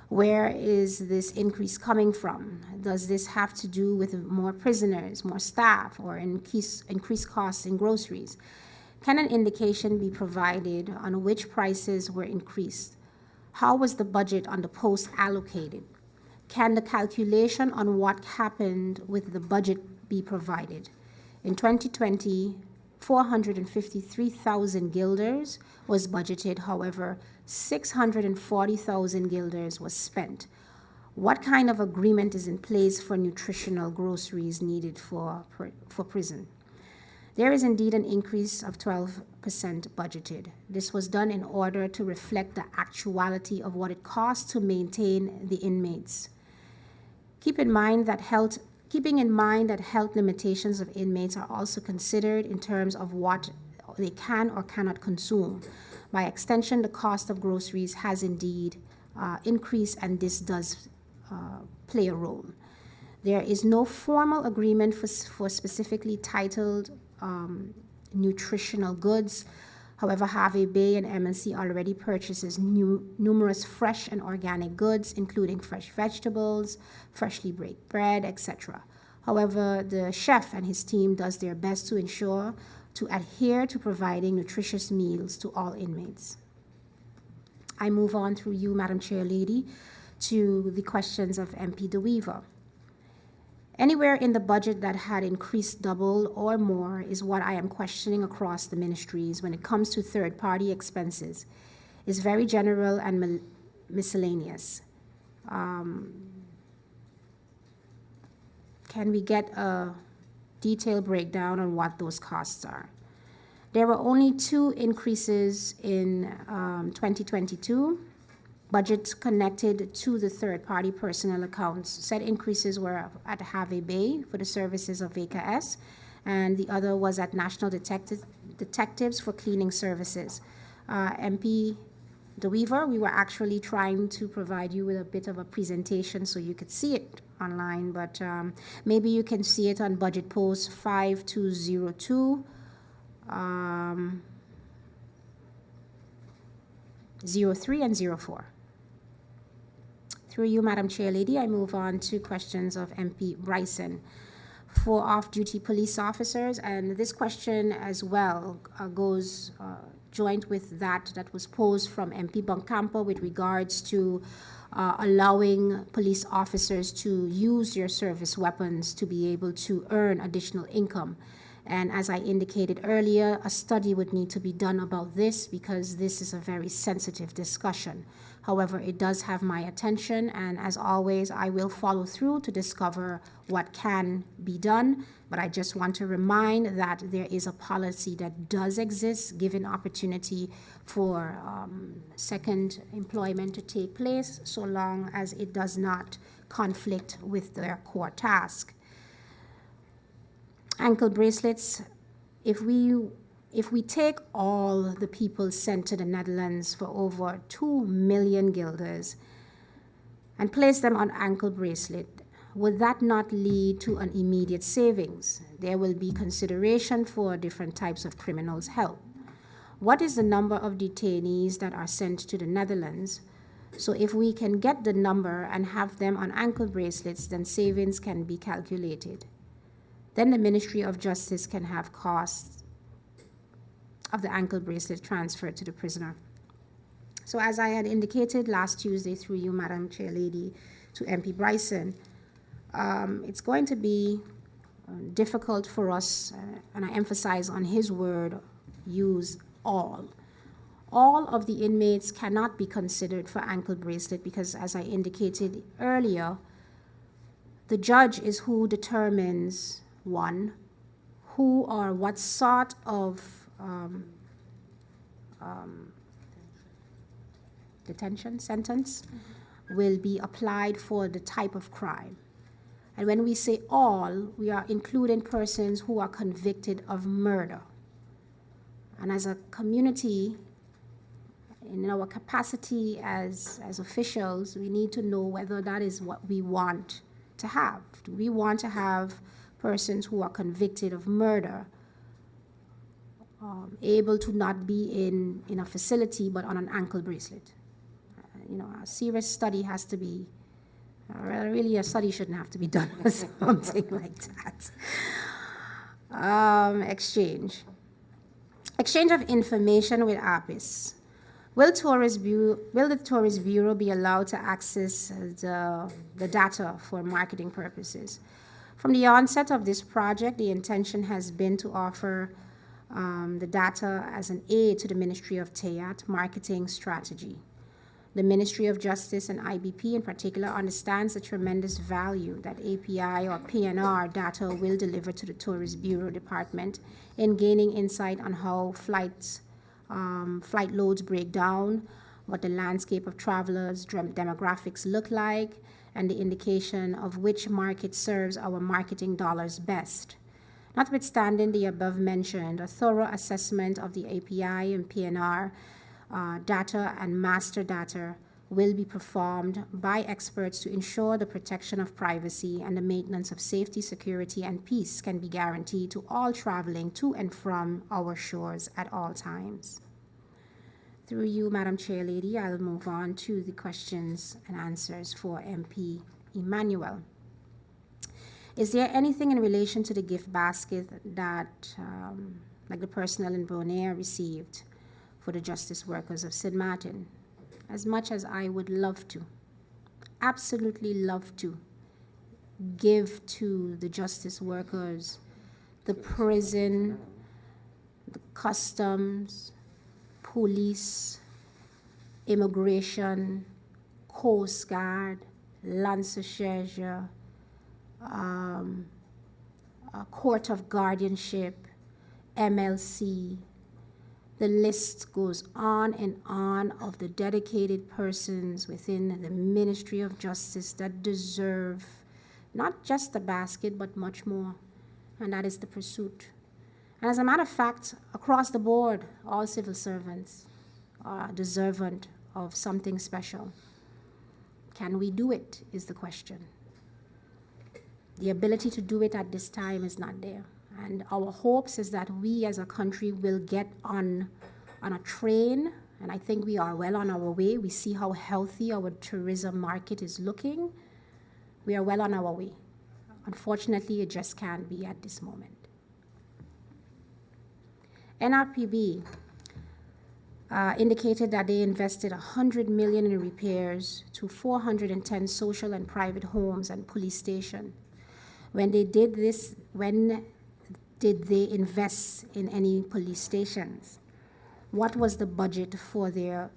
Speaker 2: Where is this increase coming from? Does this have to do with more prisoners, more staff, or increased costs in groceries? Can an indication be provided on which prices were increased? How was the budget on the post allocated? Can the calculation on what happened with the budget be provided? In 2020, 453,000 guilders was budgeted. However, 640,000 guilders was spent. What kind of agreement is in place for nutritional groceries needed for prison? There is indeed an increase of 12% budgeted. This was done in order to reflect the actuality of what it costs to maintain the inmates. Keeping in mind that health limitations of inmates are also considered in terms of what they can or cannot consume. By extension, the cost of groceries has indeed increased, and this does play a role. There is no formal agreement for specifically titled nutritional goods. However, Harvey Bay and M&C already purchases numerous fresh and organic goods, including fresh vegetables, freshly baked bread, etc. However, the chef and his team does their best to ensure to adhere to providing nutritious meals to all inmates. I move on through you, Madam Chair Lady, to the questions of MP DeWeaver. Anywhere in the budget that had increased double or more is what I am questioning across the ministries when it comes to third-party expenses. It's very general and miscellaneous. Can we get a detailed breakdown on what those costs are? There were only 2 increases in 2022. Budgets connected to the third-party personnel accounts. Said increases were at Harvey Bay for the services of VKS, and the other was at National Detectives for cleaning services. MP DeWeaver, we were actually trying to provide you with a bit of a presentation so you could see it online, but maybe you can see it on budget post 5202. 03 and 04. Through you, Madam Chair Lady, I move on to questions of MP Bryson for off-duty police officers, and this question as well goes joint with that was posed from MP Boncampo with regards to allowing police officers to use their service weapons to be able to earn additional income. And as I indicated earlier, a study would need to be done about this because this is a very sensitive discussion. However, it does have my attention, and as always, I will follow through to discover what can be done. But I just want to remind that there is a policy that does exist, given opportunity for second employment to take place, so long as it does not conflict with their core task. Ankle bracelets, if we take all the people sent to the Netherlands for over 2 million guilders and place them on ankle bracelet, would that not lead to an immediate savings? There will be consideration for different types of criminals' help. What is the number of detainees that are sent to the Netherlands? So if we can get the number and have them on ankle bracelets, then savings can be calculated. Then the Ministry of Justice can have costs of the ankle bracelet transferred to the prisoner. So as I had indicated last Tuesday through you, Madam Chair Lady, to MP Bryson, it's going to be difficult for us, and I emphasize on his word, use all. All of the inmates cannot be considered for ankle bracelet because, as I indicated earlier, the judge is who determines, one, who or what sort of detention sentence will be applied for the type of crime. And when we say all, we are including persons who are convicted of murder. And as a community, in our capacity as officials, we need to know whether that is what we want to have. Do we want to have persons who are convicted of murder able to not be in a facility but on an ankle bracelet? A serious study has to be, really a study shouldn't have to be done or something like that. Exchange of information with APIS. Will the Tourist Bureau be allowed to access the data for marketing purposes? From the onset of this project, the intention has been to offer the data as an aid to the Ministry of TEAT marketing strategy. The Ministry of Justice and IBP in particular understands the tremendous value that API or PNR data will deliver to the Tourist Bureau Department in gaining insight on how flight loads break down, what the landscape of travelers' demographics look like, and the indication of which market serves our marketing dollars best. Notwithstanding the above mentioned, a thorough assessment of the API and PNR data and master data will be performed by experts to ensure the protection of privacy and the maintenance of safety, security, and peace can be guaranteed to all traveling to and from our shores at all times. Through you, Madam Chair Lady, I'll move on to the questions and answers for MP Emmanuel. Is there anything in relation to the gift basket that, like the personnel in Bonaire received for the justice workers of St. Martin? As much as I would love to, absolutely love to, give to the justice workers, the prison, the customs, police, immigration, Coast Guard, Lanceserge, Court of Guardianship, MLC. The list goes on and on of the dedicated persons within the Ministry of Justice that deserve not just the basket, but much more, and that is the pursuit. And as a matter of fact, across the board, all civil servants are deserving of something special. Can we do it, is the question. The ability to do it at this time is not there. And our hopes is that we as a country will get on a train, and I think we are well on our way. We see how healthy our tourism market is looking. We are well on our way. Unfortunately, it just can't be at this moment. NRPB indicated that they invested $100 million in repairs to 410 social and private homes and police stations. When they did this, when did they invest in any police stations? What was the budget for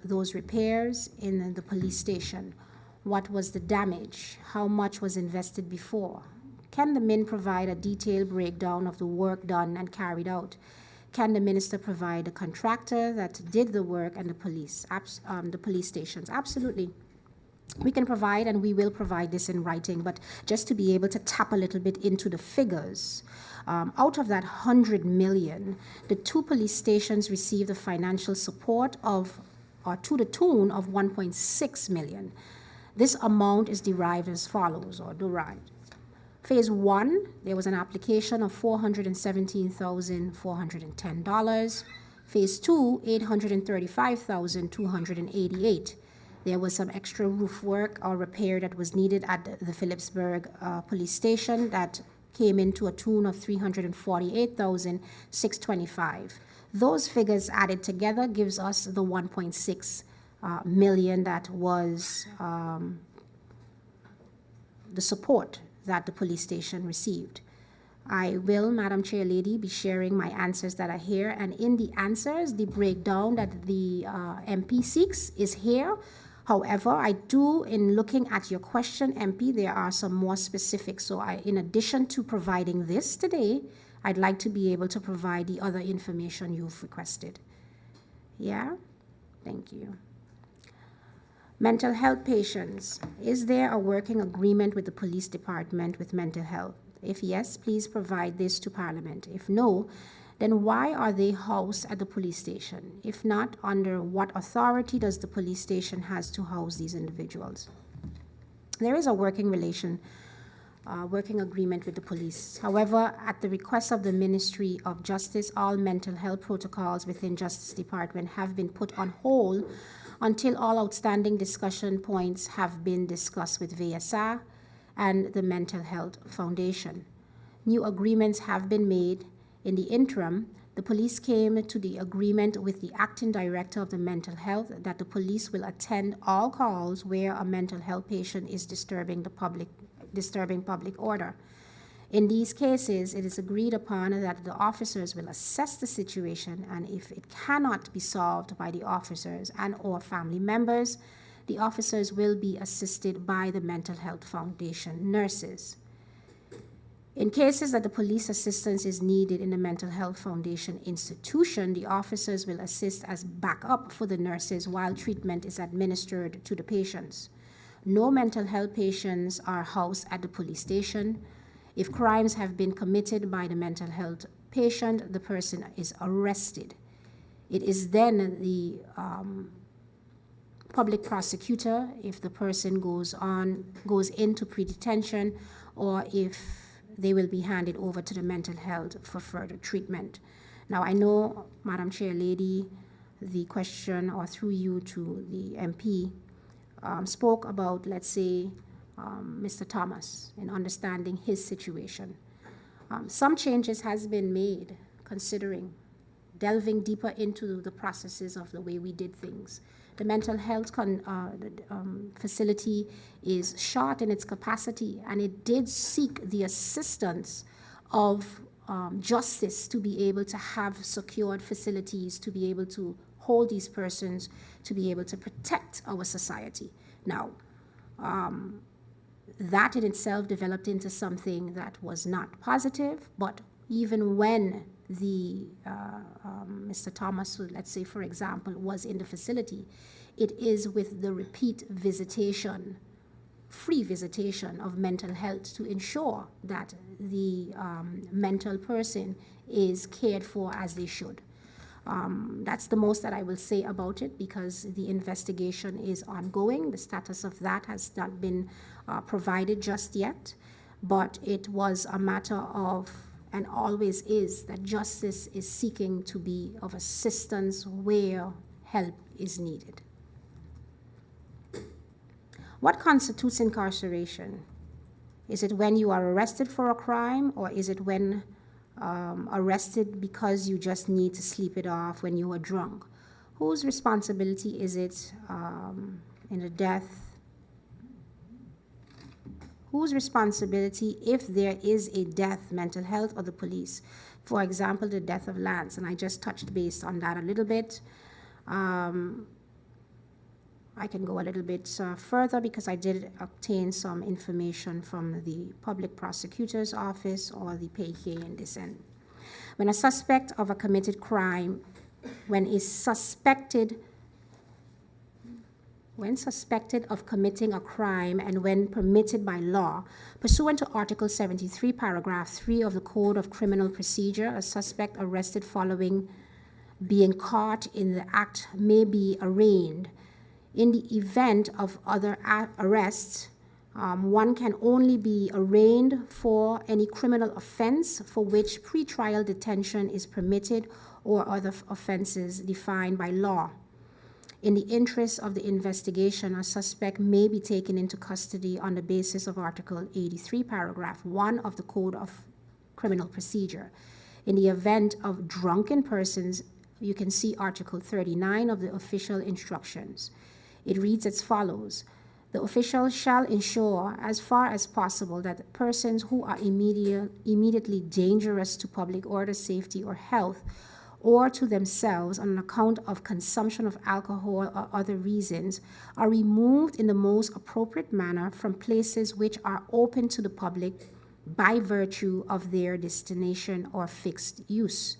Speaker 2: those repairs in the police station? What was the damage? How much was invested before? Can the MIN provide a detailed breakdown of the work done and carried out? Can the minister provide a contractor that did the work and the police stations? Absolutely. We can provide, and we will provide this in writing, but just to be able to tap a little bit into the figures, out of that $100 million, the 2 police stations received a financial support to the tune of $1.6 million. This amount is derived as follows, or derived. Phase 1, there was an application of $417,410. Phase 2, $835,288. There was some extra roof work or repair that was needed at the Phillipsburg police station that came into a tune of $348,625. Those figures added together gives us the $1.6 million that was the support that the police station received. I will, Madam Chair Lady, be sharing my answers that are here, and in the answers, the breakdown that the MP seeks is here. However, I do, in looking at your question, MP, there are some more specifics. So in addition to providing this today, I'd like to be able to provide the other information you've requested. Yeah? Thank you. Mental health patients. Is there a working agreement with the police department with mental health? If yes, please provide this to Parliament. If no, then why are they housed at the police station? If not, under what authority does the police station has to house these individuals? There is a working agreement with the police. However, at the request of the Ministry of Justice, all mental health protocols within Justice Department have been put on hold until all outstanding discussion points have been discussed with VSA and the Mental Health Foundation. New agreements have been made. In the interim, the police came to the agreement with the acting director of the mental health that the police will attend all calls where a mental health patient is disturbing public order. In these cases, it is agreed upon that the officers will assess the situation, and if it cannot be solved by the officers and/or family members, the officers will be assisted by the Mental Health Foundation nurses. In cases that the police assistance is needed in the Mental Health Foundation institution, the officers will assist as backup for the nurses while treatment is administered to the patients. No mental health patients are housed at the police station. If crimes have been committed by the mental health patient, the person is arrested. It is then the public prosecutor, if the person goes into pre-detention, or if they will be handed over to the mental health for further treatment. Now, I know, Madam Chair Lady, the question, or through you to the MP, spoke about, let's say, Mr. Thomas, in understanding his situation. Some changes has been made, considering delving deeper into the processes of the way we did things. The mental health facility is short in its capacity, and it did seek the assistance of justice to be able to have secured facilities, to be able to hold these persons, to be able to protect our society. Now, that in itself developed into something that was not positive, but even when the Mr. Thomas, let's say, for example, was in the facility, it is with the repeat visitation, free visitation of mental health to ensure that the mental person is cared for as they should. That's the most that I will say about it, because the investigation is ongoing. The status of that has not been provided just yet, but it was a matter of, and always is, that justice is seeking to be of assistance where help is needed. What constitutes incarceration? Is it when you are arrested for a crime, or is it when arrested because you just need to sleep it off when you are drunk? Whose responsibility is it in the death? Whose responsibility, if there is a death, mental health or the police? For example, the death of Lance, and I just touched base on that a little bit. I can go a little bit further, because I did obtain some information from the public prosecutor's office or the PK in this end. When a suspect of a committed crime, when suspected of committing a crime, and when permitted by law, pursuant to Article 73, Paragraph 3 of the Code of Criminal Procedure, a suspect arrested following being caught in the act may be arraigned. In the event of other arrests, one can only be arraigned for any criminal offense for which pretrial detention is permitted, or other offenses defined by law. In the interest of the investigation, a suspect may be taken into custody on the basis of Article 83, Paragraph 1 of the Code of Criminal Procedure. In the event of drunken persons, you can see Article 39 of the official instructions. It reads as follows: the official shall ensure, as far as possible, that persons who are immediately dangerous to public order, safety, or health, or to themselves on account of consumption of alcohol or other reasons, are removed in the most appropriate manner from places which are open to the public by virtue of their destination or fixed use.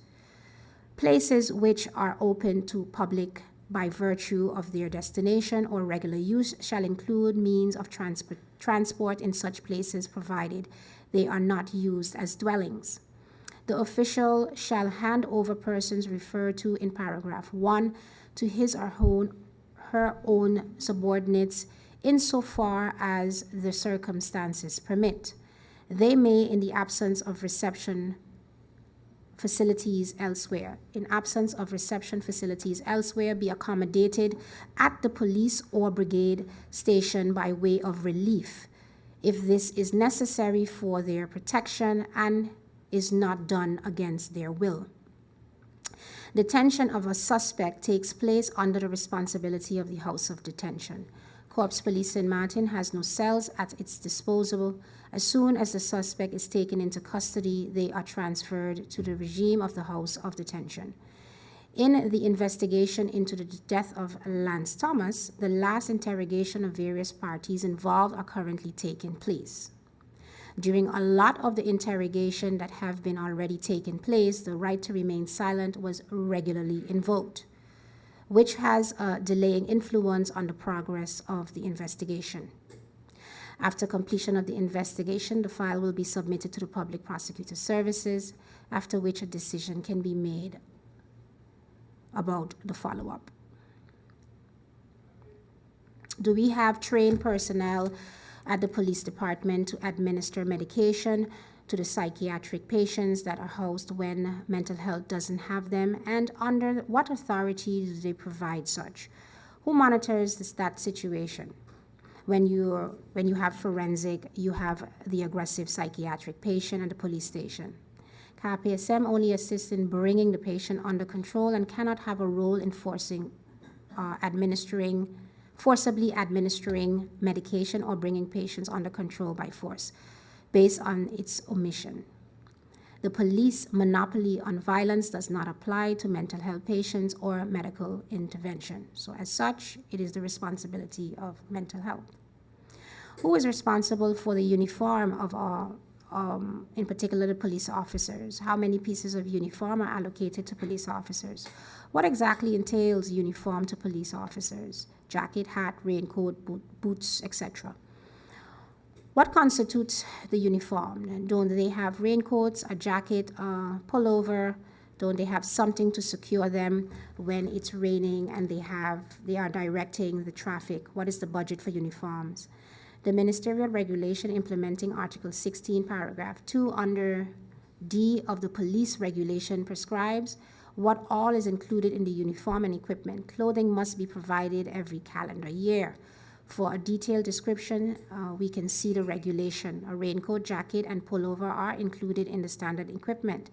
Speaker 2: Places which are open to public by virtue of their destination or regular use shall include means of transport in such places, provided they are not used as dwellings. The official shall hand over persons referred to in Paragraph 1 to his or her own subordinates insofar as the circumstances permit. They may, in the absence of reception facilities elsewhere, be accommodated at the police or brigade station by way of relief, if this is necessary for their protection and is not done against their will. Detention of a suspect takes place under the responsibility of the House of Detention. Corps Police St. Martin has no cells at its disposal. As soon as the suspect is taken into custody, they are transferred to the regime of the House of Detention. In the investigation into the death of Lance Thomas, the last interrogation of various parties involved are currently taking place. During a lot of the interrogation that have been already taken place, the right to remain silent was regularly invoked, which has a delaying influence on the progress of the investigation. After completion of the investigation, the file will be submitted to the Public Prosecutor Services, after which a decision can be made about the follow-up. Do we have trained personnel at the police department to administer medication to the psychiatric patients that are housed when mental health doesn't have them? And under what authority do they provide such? Who monitors that situation? When you have forensic, you have the aggressive psychiatric patient at the police station. KPSM only assists in bringing the patient under control and cannot have a role in forcibly administering medication or bringing patients under control by force, based on its omission. The police monopoly on violence does not apply to mental health patients or medical intervention. So as such, it is the responsibility of mental health. Who is responsible for the uniform of our, in particular the police officers? How many pieces of uniform are allocated to police officers? What exactly entails uniform to police officers? Jacket, hat, raincoat, boots, etc. What constitutes the uniform? Don't they have raincoats, a jacket, a pullover? Don't they have something to secure them when it's raining and they are directing the traffic? What is the budget for uniforms? The ministerial regulation implementing Article 16, paragraph 2 under D of the police regulation prescribes what all is included in the uniform and equipment. Clothing must be provided every calendar year. For a detailed description, we can see the regulation. A raincoat, jacket, and pullover are included in the standard equipment.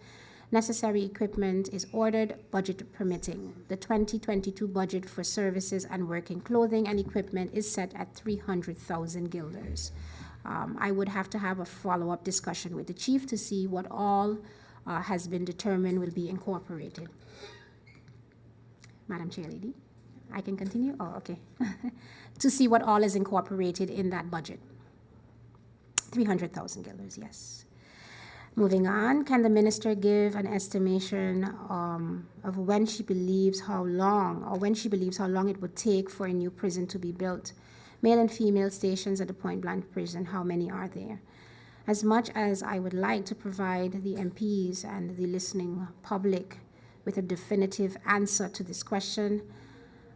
Speaker 2: Necessary equipment is ordered, budget permitting. The 2022 budget for services and working clothing and equipment is set at 300,000 guilders. I would have to have a follow-up discussion with the chief to see what all has been determined will be incorporated. Madam Chair Lady, I can continue? Oh, okay. To see what all is incorporated in that budget. 300,000 guilders, yes. Moving on, can the minister give an estimation of when she believes how long it would take for a new prison to be built? Male and female stations at the Point Blank prison, how many are there? As much as I would like to provide the MPs and the listening public with a definitive answer to this question,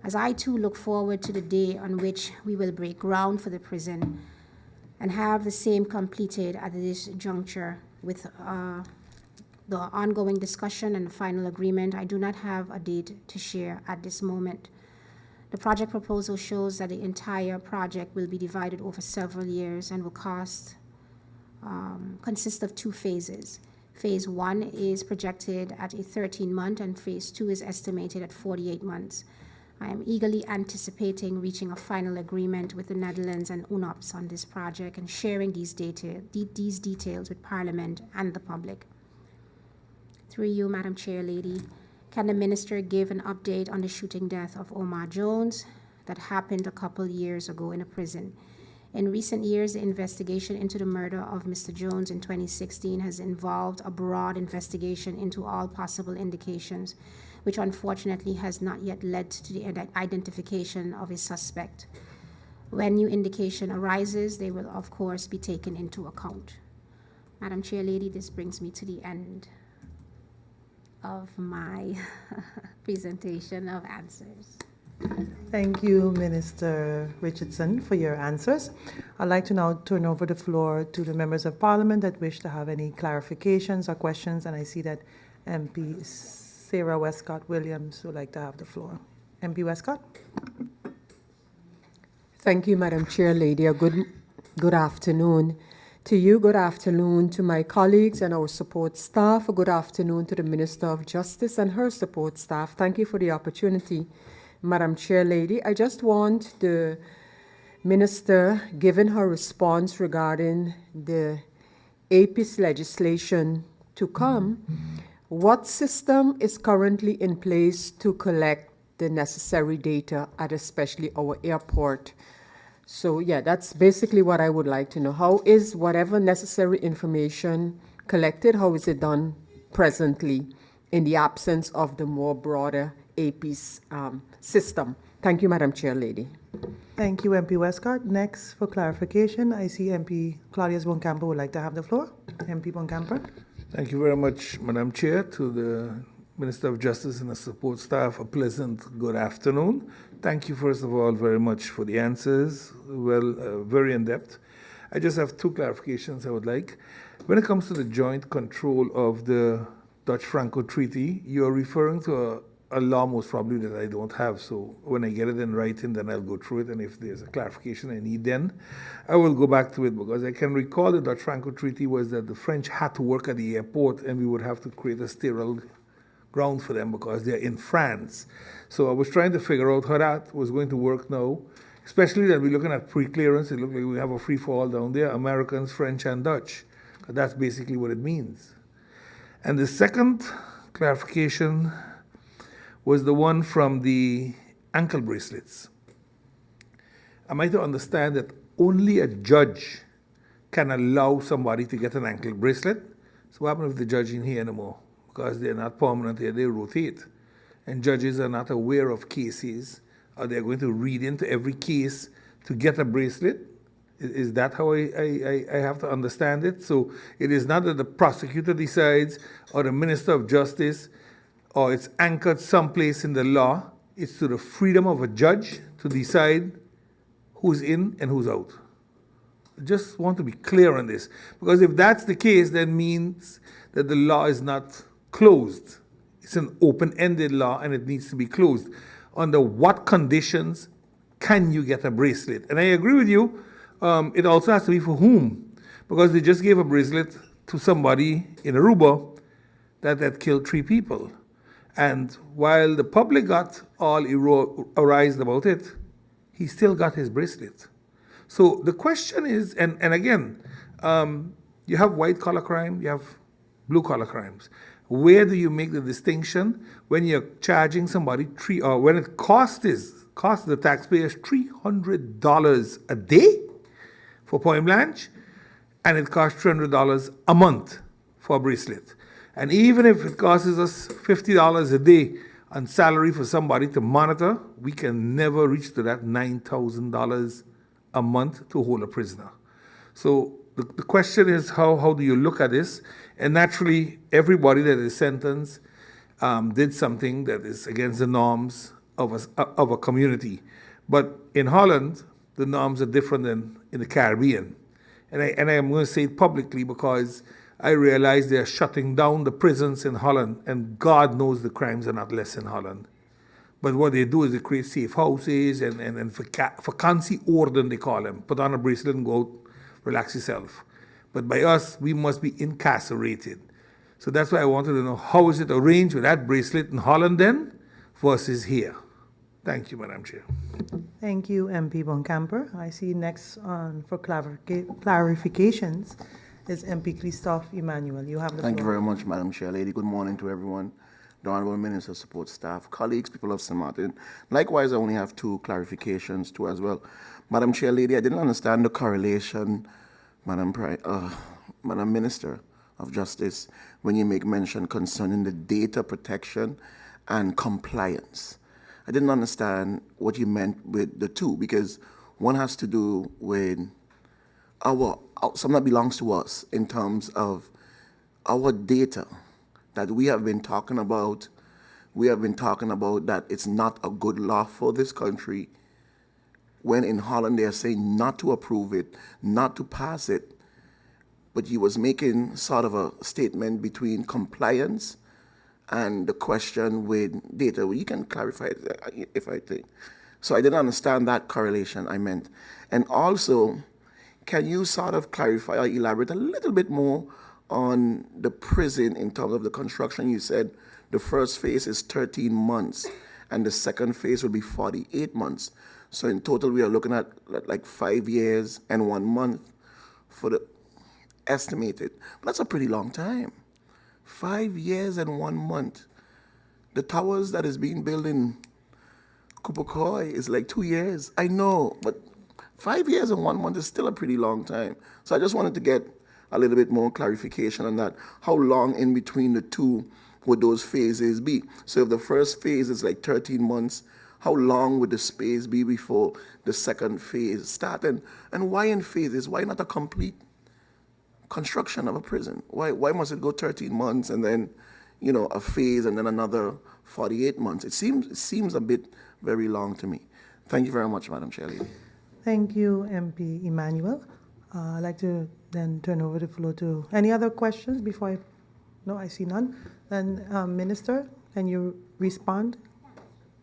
Speaker 2: as I too look forward to the day on which we will break ground for the prison and have the same completed at this juncture with the ongoing discussion and final agreement, I do not have a date to share at this moment. The project proposal shows that the entire project will be divided over several years and will consist of 2 phases. Phase 1 is projected at a 13-month and phase 2 is estimated at 48 months. I am eagerly anticipating reaching a final agreement with the Netherlands and UNOPS on this project and sharing these details with Parliament and the public. Through you, Madam Chair Lady, can the minister give an update on the shooting death of Omar Jones that happened a couple years ago in a prison? In recent years, the investigation into the murder of Mr. Jones in 2016 has involved a broad investigation into all possible indications, which unfortunately has not yet led to the identification of a suspect. When new indication arises, they will of course be taken into account. Madam Chair Lady, this brings me to the end of my presentation of answers.
Speaker 1: Thank you, Minister Richardson, for your answers. I'd like to now turn over the floor to the members of Parliament that wish to have any clarifications or questions, and I see that MP Sarah Westcott Williams would like to have the floor. MP Westcott.
Speaker 3: Thank you, Madam Chair Lady. Good afternoon to you. Good afternoon to my colleagues and our support staff. Good afternoon to the Minister of Justice and her support staff. Thank you for the opportunity, Madam Chair Lady. I just want the Minister, given her response regarding the APIS legislation to come, what system is currently in place to collect the necessary data at especially our airport? So yeah, that's basically what I would like to know. How is whatever necessary information collected, how is it done presently in the absence of the more broader APIS system? Thank you, Madam Chair Lady.
Speaker 1: Thank you, MP Westcott. Next, for clarification, I see MP Claudius Boncamper would like to have the floor. MP Boncamper.
Speaker 4: Thank you very much, Madam Chair. To the Minister of Justice and the support staff, a pleasant good afternoon. Thank you, first of all, very much for the answers. Well, very in-depth. I just have two clarifications I would like. When it comes to the joint control of the Dutch-Franco Treaty, you are referring to a law most probably that I don't have. So when I get it in writing, then I'll go through it. And if there's a clarification I need, then I will go back to it, because I can recall the Dutch-Franco Treaty was that the French had to work at the airport and we would have to create a sterile ground for them because they're in France. So I was trying to figure out how that was going to work now, especially that we're looking at pre-clearance. It looks like we have a free-for-all down there, Americans, French, and Dutch. That's basically what it means. And the second clarification was the one from the ankle bracelets. Am I to understand that only a judge can allow somebody to get an ankle bracelet? So what happens if the judge isn't here anymore? Because they're not permanent here, they rotate. And judges are not aware of cases, or they're going to read into every case to get a bracelet. Is that how I have to understand it? So it is not that the prosecutor decides, or the Minister of Justice, or it's anchored someplace in the law. It's to the freedom of a judge to decide who's in and who's out. I just want to be clear on this, because if that's the case, that means that the law is not closed. It's an open-ended law and it needs to be closed. Under what conditions can you get a bracelet? And I agree with you, it also has to be for whom, because they just gave a bracelet to somebody in Aruba that had killed 3 people. And while the public got all aroused about it, he still got his bracelet. So the question is, and again, you have white-collar crime, you have blue-collar crimes. Where do you make the distinction when you're charging somebody or when it costs the taxpayers $300 a day for point blanche, and it costs $300 a month for a bracelet? And even if it costs us $50 a day on salary for somebody to monitor, we can never reach to that $9,000 a month to hold a prisoner. So the question is, how do you look at this? And naturally, everybody that is sentenced did something that is against the norms of a community. But in Holland, the norms are different than in the Caribbean. And I am going to say it publicly because I realize they are shutting down the prisons in Holland, and God knows the crimes are not less in Holland. But what they do is they create safe houses and vakantieorden, they call them. Put on a bracelet and go out, relax yourself. But by us, we must be incarcerated. So that's why I wanted to know, how is it arranged with that bracelet in Holland then versus here? Thank you, Madam Chair.
Speaker 1: Thank you, MP Boncamper. I see next for clarifications is MP Christophe Emmanuel. You have the floor.
Speaker 5: Thank you very much, Madam Chair Lady. Good morning to everyone. The Honorable Minister, support staff, colleagues, people of St. Martin. Likewise, I only have 2 clarifications too as well. Madam Chair Lady, I didn't understand the correlation, Madam Minister of Justice, when you make mention concerning the data protection and compliance. I didn't understand what you meant with the 2, because one has to do with something that belongs to us in terms of our data that we have been talking about. We have been talking about that it's not a good law for this country, when in Holland they are saying not to approve it, not to pass it. But he was making sort of a statement between compliance and the question with data. Well, you can clarify it if I think. So I didn't understand that correlation I meant. And also, can you sort of clarify or elaborate a little bit more on the prison in terms of the construction? You said the first phase is 13 months and the second phase will be 48 months. So in total, we are looking at like 5 years and 1 month for the estimated. But that's a pretty long time. 5 years and 1 month. The towers that is being built in Kupakoi is like 2 years. I know, but 5 years and 1 month is still a pretty long time. So I just wanted to get a little bit more clarification on that. How long in between the 2 would those phases be? So if the first phase is like 13 months, how long would the space be before the second phase start? And why in phases? Why not a complete construction of a prison? Why must it go 13 months and then, a phase and then another 48 months? It seems a bit very long to me. Thank you very much, Madam Chair Lady.
Speaker 1: Thank you, MP Emmanuel. I'd like to then turn over the floor to any other questions before I... No, I see none. Then, Minister, can you respond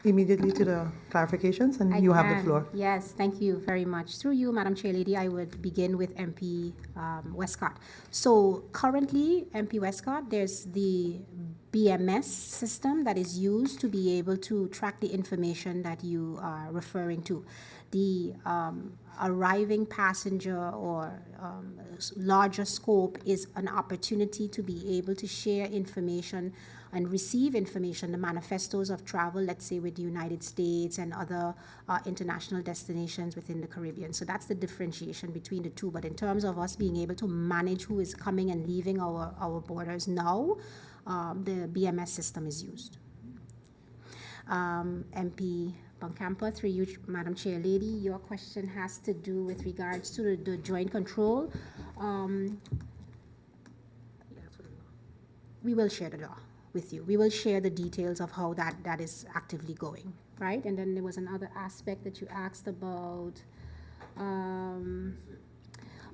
Speaker 1: immediately to the clarifications? And you have the floor.
Speaker 2: Yes, thank you very much. Through you, Madam Chair Lady, I would begin with MP Westcott. So currently, MP Westcott, there's the BMS system that is used to be able to track the information that you are referring to. The arriving passenger or larger scope is an opportunity to be able to share information and receive information, the manifestos of travel, let's say with the United States and other international destinations within the Caribbean. So that's the differentiation between the two. But in terms of us being able to manage who is coming and leaving our borders now, the BMS system is used. MP Boncampo, through you, Madam Chair Lady, your question has to do with regards to the joint control. We will share the law with you. We will share the details of how that is actively going, right? And then there was another aspect that you asked about.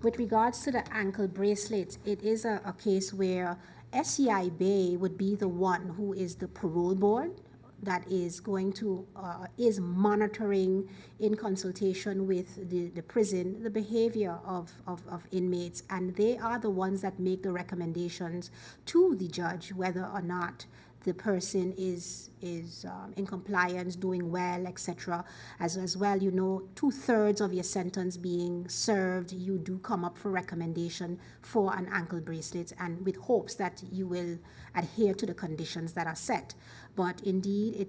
Speaker 2: With regards to the ankle bracelets, it is a case where SEI Bay would be the one who is the parole board that is going to, is monitoring in consultation with the prison, the behavior of inmates, and they are the ones that make the recommendations to the judge whether or not the person is in compliance, doing well, etc. As well, 2/3 of your sentence being served, you do come up for recommendation for an ankle bracelet, and with hopes that you will adhere to the conditions that are set. But indeed,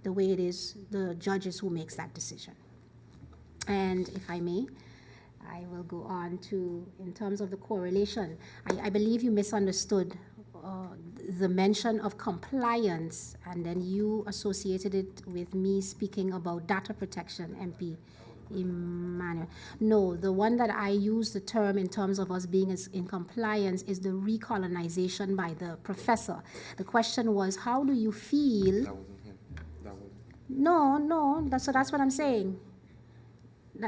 Speaker 2: the way it is, the judge is who makes that decision. And if I may, I will go on to, in terms of the correlation, I believe you misunderstood the mention of compliance, and then you associated it with me speaking about data protection, MP Emmanuel. No, the one that I use the term in terms of us being in compliance is the recolonization by the professor. The question was, how do you feel?
Speaker 6: That wasn't him. That was...
Speaker 2: No, that's what I'm saying.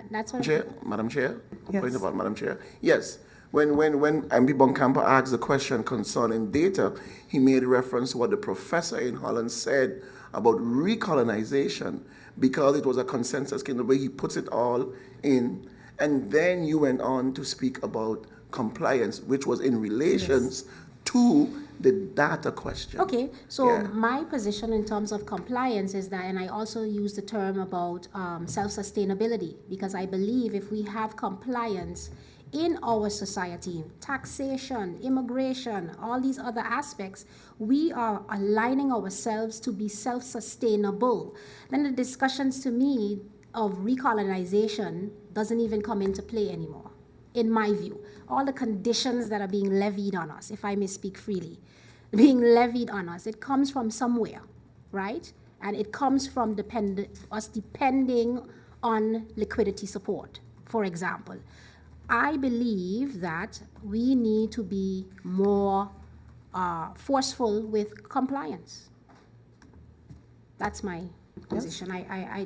Speaker 2: That's what
Speaker 5: Madam Chair?
Speaker 1: Yes.
Speaker 5: Point about Madam Chair. Yes. When MP Boncampo asked the question concerning data, he made reference to what the professor in Holland said about recolonization, because it was a consensus in the way he puts it all in. And then you went on to speak about compliance, which was in relations to the data question.
Speaker 2: Okay, so my position in terms of compliance is that, and I also use the term about self-sustainability, because I believe if we have compliance in our society, taxation, immigration, all these other aspects, we are aligning ourselves to be self-sustainable. Then the discussions to me of recolonization doesn't even come into play anymore, in my view. All the conditions that are being levied on us, if I may speak freely, being levied on us, it comes from somewhere, right? And it comes from us depending on liquidity support, for example. I believe that we need to be more forceful with compliance. That's my position.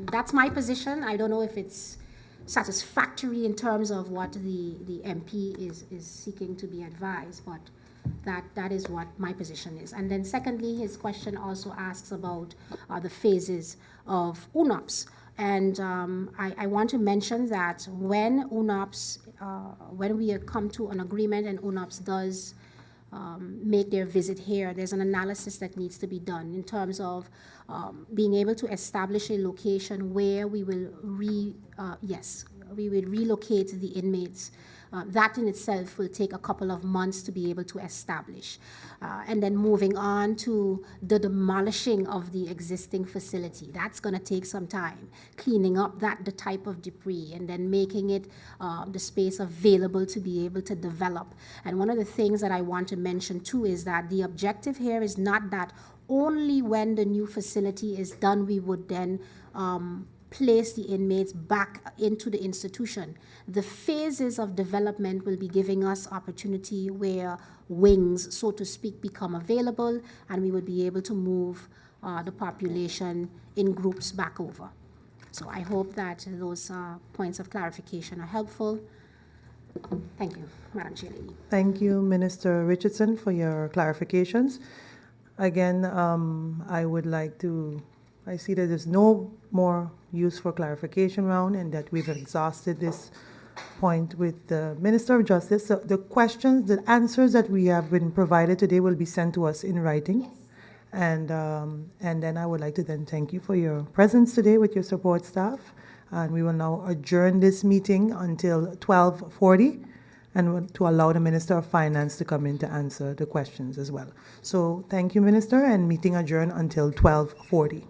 Speaker 2: That's my position. I don't know if it's satisfactory in terms of what the MP is seeking to be advised, but that is what my position is. And then secondly, his question also asks about the phases of UNOPS. And I want to mention that when UNOPS, when we come to an agreement and UNOPS does make their visit here, there's an analysis that needs to be done in terms of being able to establish a location where we will relocate the inmates. That in itself will take a couple of months to be able to establish. And then moving on to the demolishing of the existing facility. That's going to take some time. Cleaning up the type of debris and then making it the space available to be able to develop. And one of the things that I want to mention too is that the objective here is not that only when the new facility is done, we would then place the inmates back into the institution. The phases of development will be giving us opportunity where wings, so to speak, become available, and we would be able to move the population in groups back over. So I hope that those points of clarification are helpful. Thank you, Madam Chair Lady.
Speaker 1: Thank you, Minister Richardson, for your clarifications. Again, I would like to, I see that there's no more use for clarification round and that we've exhausted this point with the Minister of Justice. So the questions, the answers that we have been provided today will be sent to us in writing.
Speaker 2: Yes.
Speaker 1: And then I would like to then thank you for your presence today with your support staff. And we will now adjourn this meeting until 12:40 and to allow the Minister of Finance to come in to answer the questions as well. So thank you, Minister, and meeting adjourned until 12:40.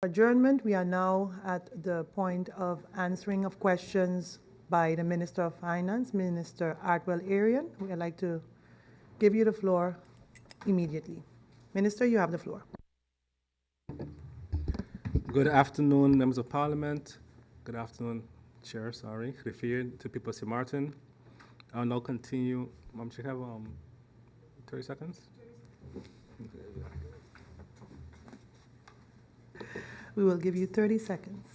Speaker 1: Adjournment, we are now at the point of answering of questions by the Minister of Finance, Minister Artwell Arian. We'd like to give you the floor immediately. Minister, you have the floor.
Speaker 6: Good afternoon, members of parliament. Good afternoon, chair, referred to people, Sir Martin. I'll now continue. Ma'am, should I have 30 seconds?
Speaker 1: We will give you 30 seconds.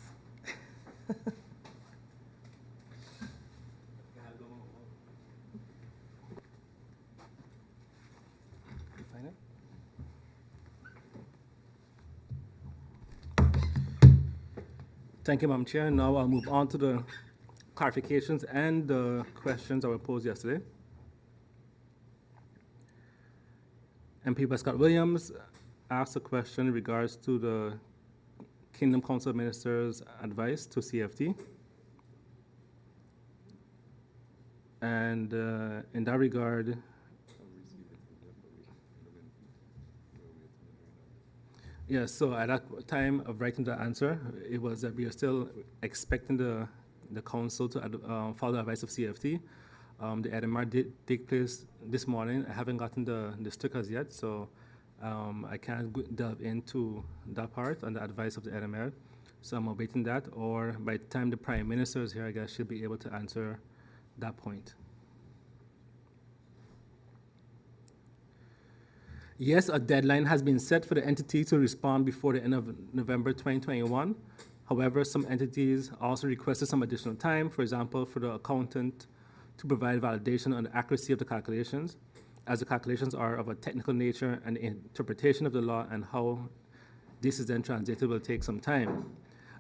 Speaker 6: Thank you, Madam Chair. Now I'll move on to the clarifications and the questions that were posed yesterday. MP Scott Williams asked a question in regards to the Kingdom Council Minister's advice to CFT. And in that regard, yes, so at that time of writing the answer, it was that we are still expecting the council to follow the advice of CFT. The NMR did take place this morning. I haven't gotten the stickers yet, so I can't delve into that part on the advice of the NMR. So I'm awaiting that, or by the time the Prime Minister is here, I guess she'll be able to answer that point. Yes, a deadline has been set for the entity to respond before the end of November 2021. However, some entities also requested some additional time, for example, for the accountant to provide validation on the accuracy of the calculations, as the calculations are of a technical nature and the interpretation of the law and how this is then translated will take some time.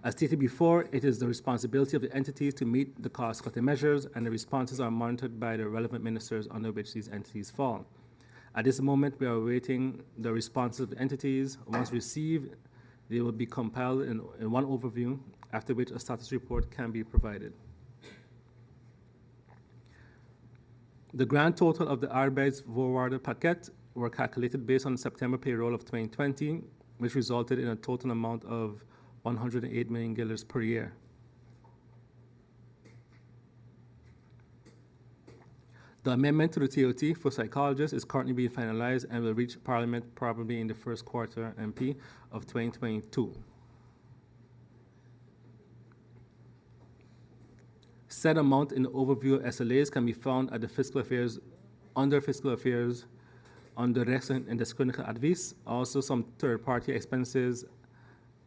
Speaker 6: As stated before, it is the responsibility of the entities to meet the cost-cutting measures, and the responses are monitored by the relevant ministers under which these entities fall. At this moment, we are awaiting the responses of the entities. Once received, they will be compiled in one overview, after which a status report can be provided. The grand total of the Arbeidsvoorwaarden packet were calculated based on the September payroll of 2020, which resulted in a total amount of 108 million guilders per year. The amendment to the TOT for psychologists is currently being finalized and will reach Parliament probably in the first quarter MP of 2022. Said amount in the overview of SLAs can be found at the fiscal affairs, under fiscal affairs, under rechts en deskundige advies. Also, some third-party expenses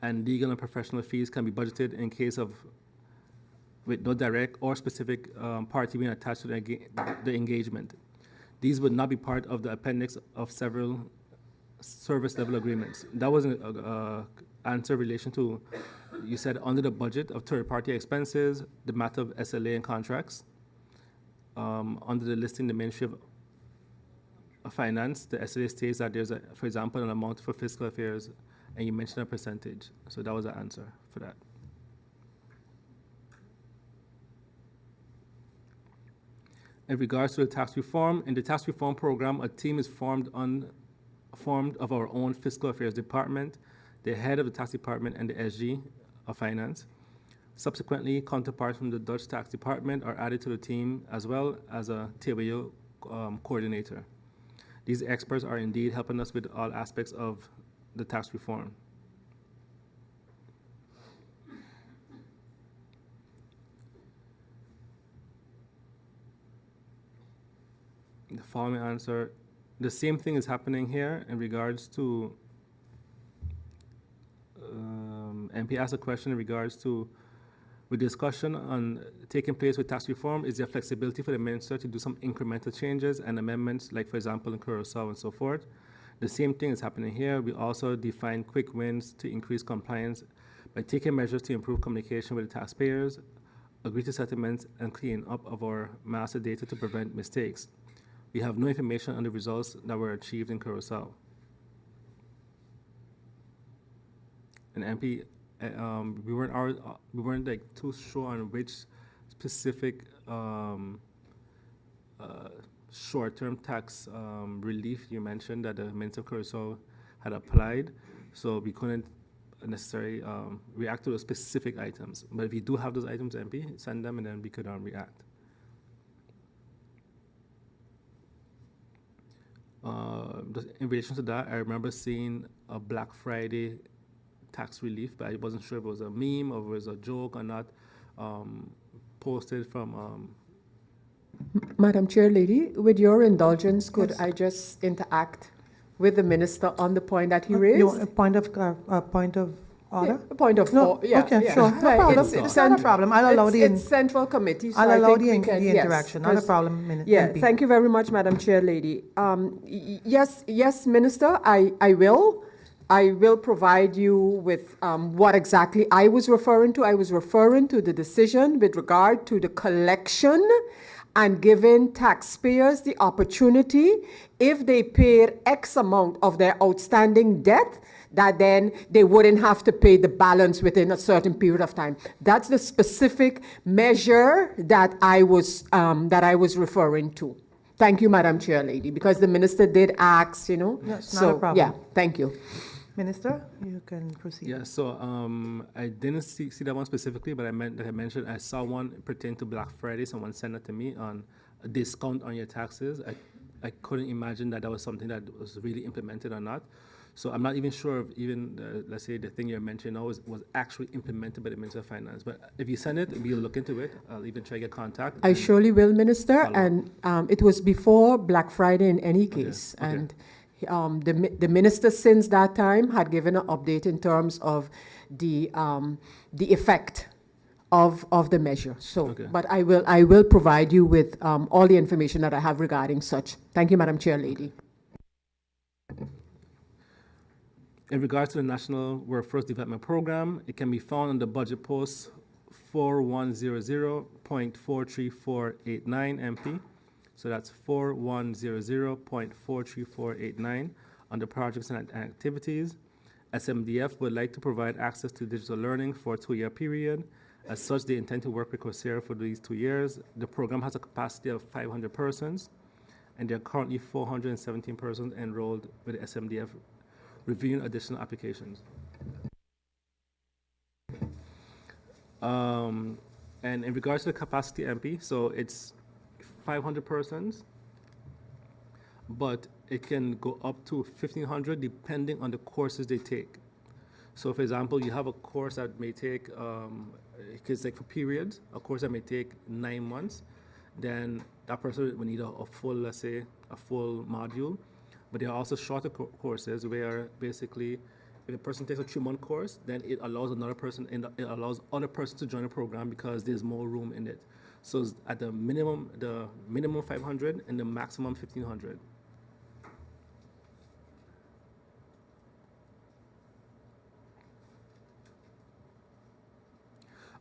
Speaker 6: and legal and professional fees can be budgeted in case of with no direct or specific party being attached to the engagement. These would not be part of the appendix of several service level agreements. That was an answer in relation to, you said under the budget of third-party expenses, the matter of SLA and contracts. Under the listing, the Ministry of Finance, the SLA states that there's, for example, an amount for fiscal affairs, and you mentioned a percentage. So that was the answer for that. In regards to the tax reform, in the tax reform program, a team is formed of our own fiscal affairs department, the head of the tax department, and the SG of finance. Subsequently, counterparts from the Dutch tax department are added to the team, as well as a TWO coordinator. These experts are indeed helping us with all aspects of the tax reform. The following answer, the same thing is happening here in regards to, MP asked a question in regards to, with discussion on taking place with tax reform, is there flexibility for the minister to do some incremental changes and amendments, like for example in Curaçao and so forth? The same thing is happening here. We also define quick wins to increase compliance by taking measures to improve communication with the taxpayers, agree to settlements, and clean up of our master data to prevent mistakes. We have no information on the results that were achieved in Curaçao. And MP, we weren't like too sure on which specific short-term tax relief you mentioned that the Minister of Curaçao had applied, so we couldn't necessarily react to those specific items. But if you do have those items, MP, send them and then we could react. Just in relation to that, I remember seeing a Black Friday tax relief, but I wasn't sure if it was a meme or if it was a joke or not, posted from
Speaker 3: Madam Chair Lady, with your indulgence, could I just interact with the minister on the point that he raised?
Speaker 1: You want a point of order?
Speaker 3: Yeah, a point of
Speaker 1: No,
Speaker 3: order. Yeah,
Speaker 1: okay,
Speaker 3: yeah.
Speaker 1: sure. No problem.
Speaker 3: It's
Speaker 1: It's not a
Speaker 3: central.
Speaker 1: problem. I'll allow the
Speaker 3: It's central committee. So
Speaker 1: I'll
Speaker 3: I
Speaker 1: allow
Speaker 3: think
Speaker 1: the
Speaker 3: we can, yes,
Speaker 1: interaction. Not a problem,
Speaker 3: Yeah,
Speaker 1: MP.
Speaker 3: thank you very much, Madam Chair Lady. Yes, Minister, I will. I will provide you with what exactly I was referring to. I was referring to the decision with regard to the collection and giving taxpayers the opportunity, if they paid X amount of their outstanding debt, that then they wouldn't have to pay the balance within a certain period of time. That's the specific measure that I was referring to. Thank you, Madam Chair Lady, because the minister did ask,
Speaker 1: Yes, not a problem.
Speaker 3: Yeah, thank you.
Speaker 1: Minister, you can proceed.
Speaker 6: Yeah, so I didn't see that one specifically, but I mentioned I saw one pertaining to Black Friday. Someone sent it to me on a discount on your taxes. I couldn't imagine that was something that was really implemented or not. So I'm not even sure if even, let's say, the thing you're mentioning now was actually implemented by the Minister of Finance. But if you send it, we'll look into it. I'll even try to get contact.
Speaker 3: I surely will, Minister.
Speaker 6: Follow.
Speaker 3: And it was before Black Friday in any case.
Speaker 6: Okay.
Speaker 3: And the minister since that time had given an update in terms of the effect of the measure. So,
Speaker 6: Okay.
Speaker 3: but I will provide you with all the information that I have regarding such. Thank you, Madam Chair Lady.
Speaker 6: In regards to the National Workforce Development Program, it can be found on the budget post 4100.43489 MP. So that's 4100.43489 under projects and activities. SMDF would like to provide access to digital learning for a 2-year period. As such, they intend to work with Coursera for these 2 years. The program has a capacity of 500 persons, and there are currently 417 persons enrolled with the SMDF reviewing additional applications. And in regards to the capacity MP, so it's 500 persons, but it can go up to 1,500 depending on the courses they take. So for example, you have a course that may take, it's like for periods, a course that may take 9 months, then that person will need a full, let's say, a full module. But there are also shorter courses where basically, if a person takes a 3-month course, then it allows another person, it allows other persons to join the program because there's more room in it. So it's at the minimum 500 and the maximum 1,500.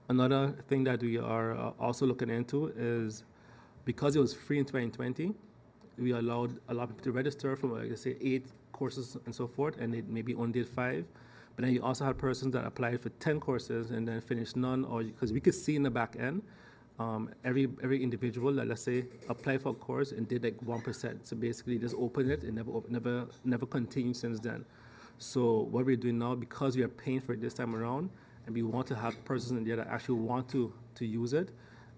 Speaker 6: Another thing that we are also looking into is, because it was free in 2020, we allowed a lot of people to register from, like, let's say, 8 courses and so forth, and they maybe only did 5. But then you also had persons that applied for 10 courses and then finished none, or because we could see in the back end, every individual that, let's say, applied for a course and did like 1%. So basically, just opened it and never continued since then. So what we're doing now, because we are paying for it this time around, and we want to have persons in there that actually want to use it,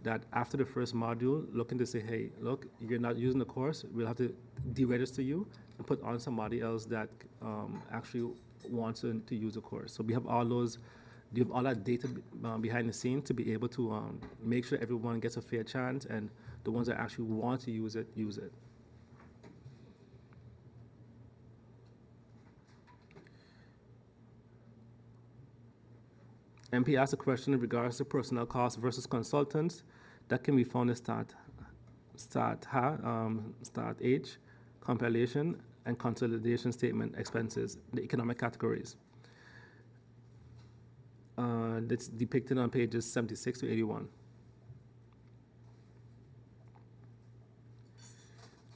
Speaker 6: that after the first module, looking to say, hey, look, you're not using the course, we'll have to deregister you and put on somebody else that actually wants to use the course. So we have all that data behind the scenes to be able to make sure everyone gets a fair chance, and the ones that actually want to use it, use it. MP asked a question in regards to personnel costs versus consultants. That can be found in Stat H, compilation, and consolidation statement expenses, the economic categories. That's depicted on pages 76 to 81.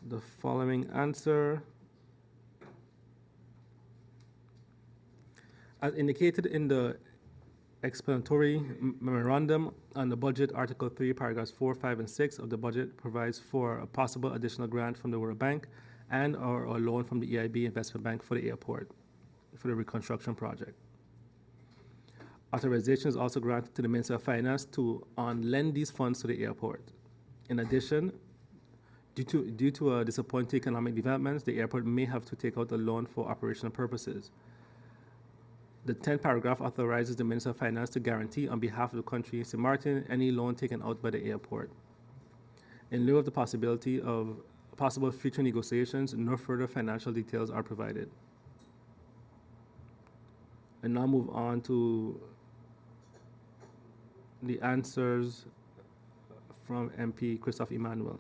Speaker 6: The following answer. As indicated in the explanatory memorandum on the budget, Article 3, paragraphs 4, 5, and 6 of the budget provides for a possible additional grant from the World Bank and/or a loan from the EIB Investment Bank for the airport, for the reconstruction project. Authorization is also granted to the Minister of Finance to lend these funds to the airport. In addition, due to disappointing economic developments, the airport may have to take out a loan for operational purposes. The 10th paragraph authorizes the Minister of Finance to guarantee on behalf of the country, St. Martin, any loan taken out by the airport. In lieu of the possibility of possible future negotiations, no further financial details are provided. And now move on to the answers from MP Christophe Emmanuel.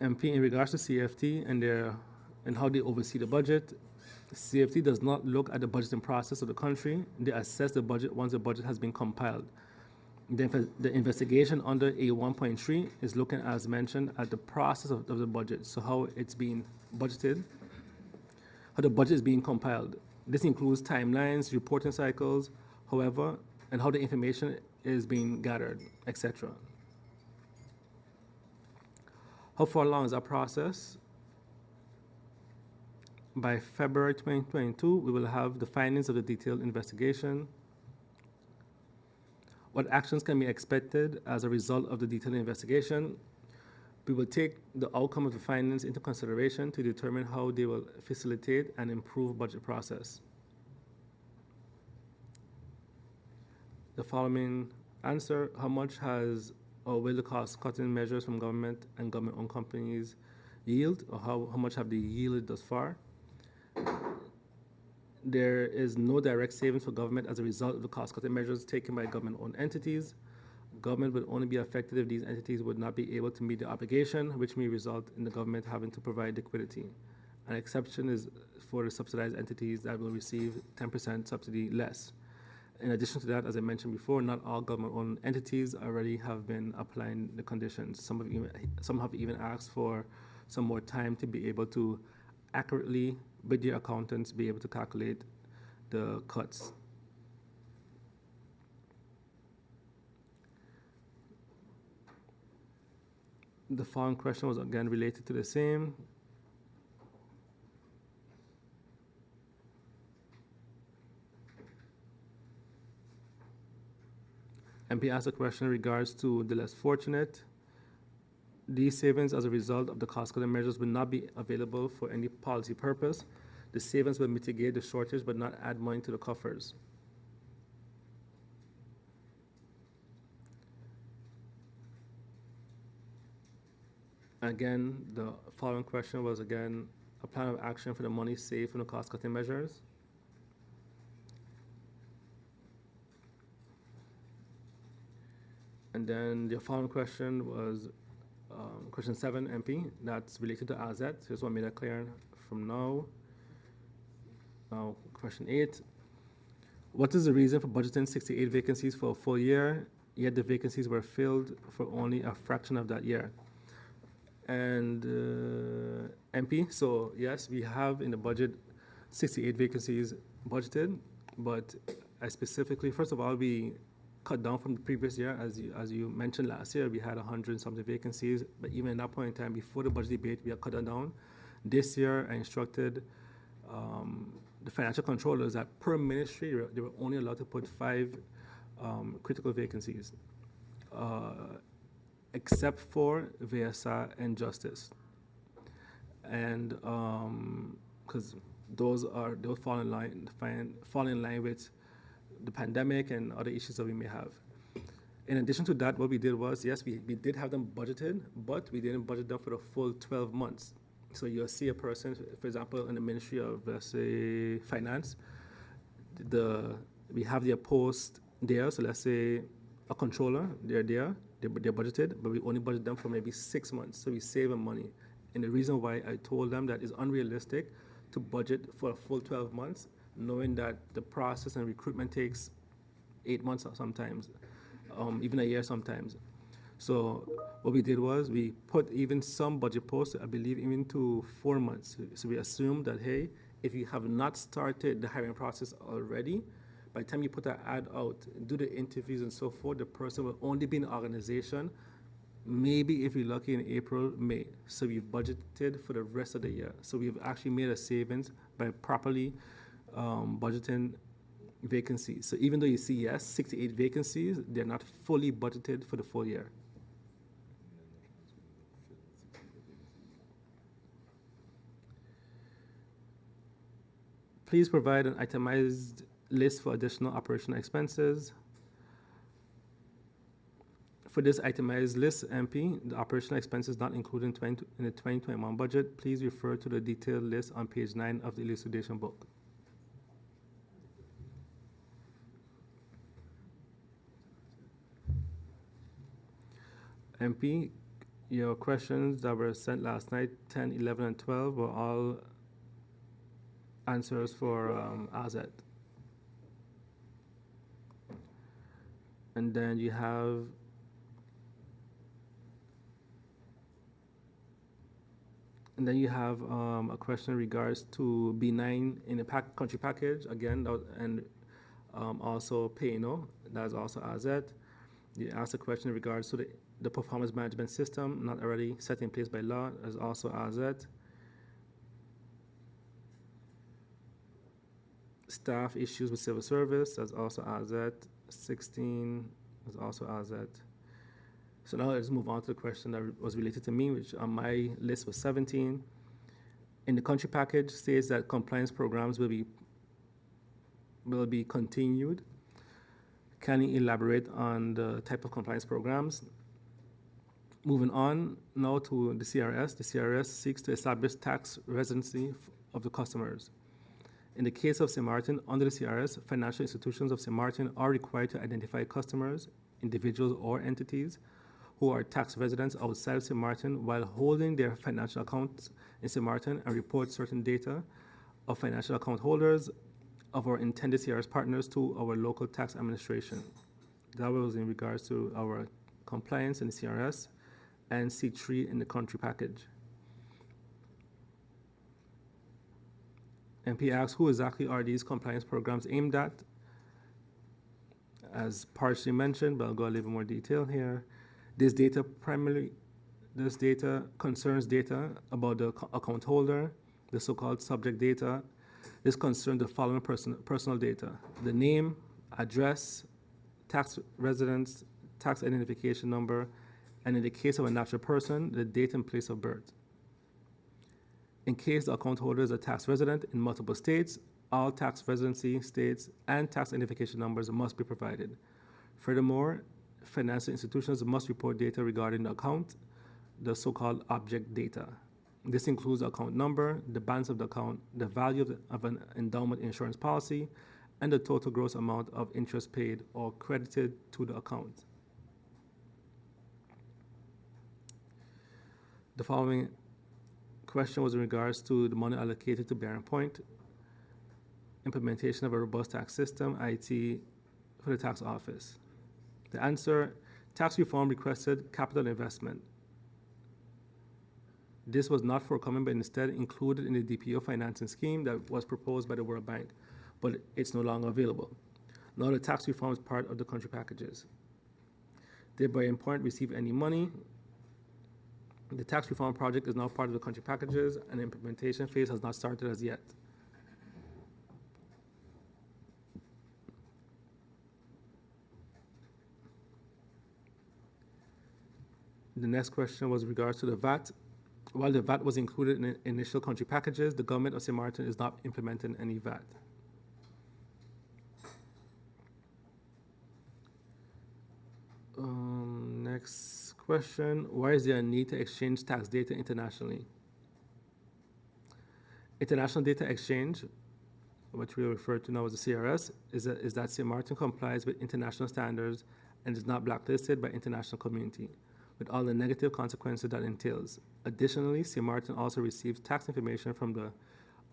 Speaker 6: MP, in regards to CFT and how they oversee the budget, CFT does not look at the budgeting process of the country. They assess the budget once the budget has been compiled. The investigation under A 1.3 is looking, as mentioned, at the process of the budget, so how it's being budgeted, how the budget is being compiled. This includes timelines, reporting cycles, however, and how the information is being gathered, etc. How far along is our process? By February 2022, we will have the findings of the detailed investigation. What actions can be expected as a result of the detailed investigation? We will take the outcome of the findings into consideration to determine how they will facilitate and improve budget process. The following answer: how much has or will the cost-cutting measures from government and government-owned companies yield, or how much have they yielded thus far? There is no direct savings for government as a result of the cost-cutting measures taken by government-owned entities. Government would only be affected if these entities would not be able to meet the obligation, which may result in the government having to provide liquidity. An exception is for the subsidized entities that will receive 10% subsidy less. In addition to that, as I mentioned before, not all government-owned entities already have been applying the conditions. Some have even asked for some more time to be able to accurately, with their accountants, be able to calculate the cuts. The following question was again related to the same. MP asked a question in regards to the less fortunate. These savings as a result of the cost-cutting measures will not be available for any policy purpose. The savings will mitigate the shortage but not add money to the coffers. Again, the following question was again a plan of action for the money saved from the cost-cutting measures. And then the following question was question 7, MP, that's related to AZET. Just want to make that clear from now. Now, question 8. What is the reason for budgeting 68 vacancies for a full year, yet the vacancies were filled for only a fraction of that year? And MP, so yes, we have in the budget 68 vacancies budgeted, but I specifically, first of all, we cut down from the previous year. As you mentioned, last year we had 100-something vacancies, but even at that point in time, before the budget debate, we had cut them down. This year, I instructed the financial controllers that per ministry, they were only allowed to put 5 critical vacancies, except for VSA and Justice. And because those fall in line with the pandemic and other issues that we may have. In addition to that, what we did was, yes, we did have them budgeted, but we didn't budget them for the full 12 months. So you'll see a person, for example, in the Ministry of, let's say, Finance, we have their post there, so let's say a controller, they're there, they're budgeted, but we only budget them for maybe 6 months, so we save them money. And the reason why I told them that is unrealistic to budget for a full 12 months, knowing that the process and recruitment takes 8 months sometimes, even a year sometimes. So what we did was we put even some budget posts, I believe even to 4 months. So we assumed that, hey, if you have not started the hiring process already, by the time you put that ad out, do the interviews and so forth, the person will only be in the organization maybe if you're lucky in April, May. So we've budgeted for the rest of the year. So we've actually made a savings by properly budgeting vacancies. So even though you see, yes, 68 vacancies, they're not fully budgeted for the full year. Please provide an itemized list for additional operational expenses. For this itemized list, MP, the operational expenses not included in the 2021 budget, please refer to the detailed list on page 9 of the elucidation book. MP, your questions that were sent last night, 10, 11, and 12, were all answers for AZ. And then you have a question in regards to B9 in the country package, again, and also Payno, that's also AZ. You asked a question in regards to the performance management system, not already set in place by law, as also AZ. Staff issues with civil service, that's also AZ. 16 is also AZ. So now let's move on to the question that was related to me, which on my list was 17. In the country package states that compliance programs will be continued. Can you elaborate on the type of compliance programs? Moving on now to the CRS. The CRS seeks to establish tax residency of the customers. In the case of St. Martin, under the CRS, financial institutions of St. Martin are required to identify customers, individuals or entities, who are tax residents outside of St. Martin while holding their financial accounts in St. Martin and report certain data of financial account holders of our intended CRS partners to our local tax administration. That was in regards to our compliance in the CRS and C3 in the country package. MP asks, who exactly are these compliance programs aimed at? As partially mentioned, but I'll go a little more detail here. This data concerns data about the account holder, the so-called subject data. This concerns the following personal data: the name, address, tax residence, tax identification number, and in the case of a natural person, the date and place of birth. In case the account holder is a tax resident in multiple states, all tax residency states and tax identification numbers must be provided. Furthermore, financial institutions must report data regarding the account, the so-called object data. This includes the account number, the balance of the account, the value of an endowment insurance policy, and the total gross amount of interest paid or credited to the account. The following question was in regards to the money allocated to Bearing Point, implementation of a robust tax system, IT, for the tax office. The answer, tax reform requested capital investment. This was not forthcoming, but instead included in the DPO financing scheme that was proposed by the World Bank, but it's no longer available. Now the tax reform is part of the country packages. Did Bearing Point receive any money? The tax reform project is now part of the country packages, and the implementation phase has not started as yet. The next question was in regards to the VAT. While the VAT was included in the initial country packages, the government of St. Martin is not implementing any VAT. Next question, why is there a need to exchange tax data internationally? International data exchange, which we refer to now as the CRS, is that St. Martin complies with international standards and is not blacklisted by international community, with all the negative consequences that entails. Additionally, St. Martin also receives tax information from the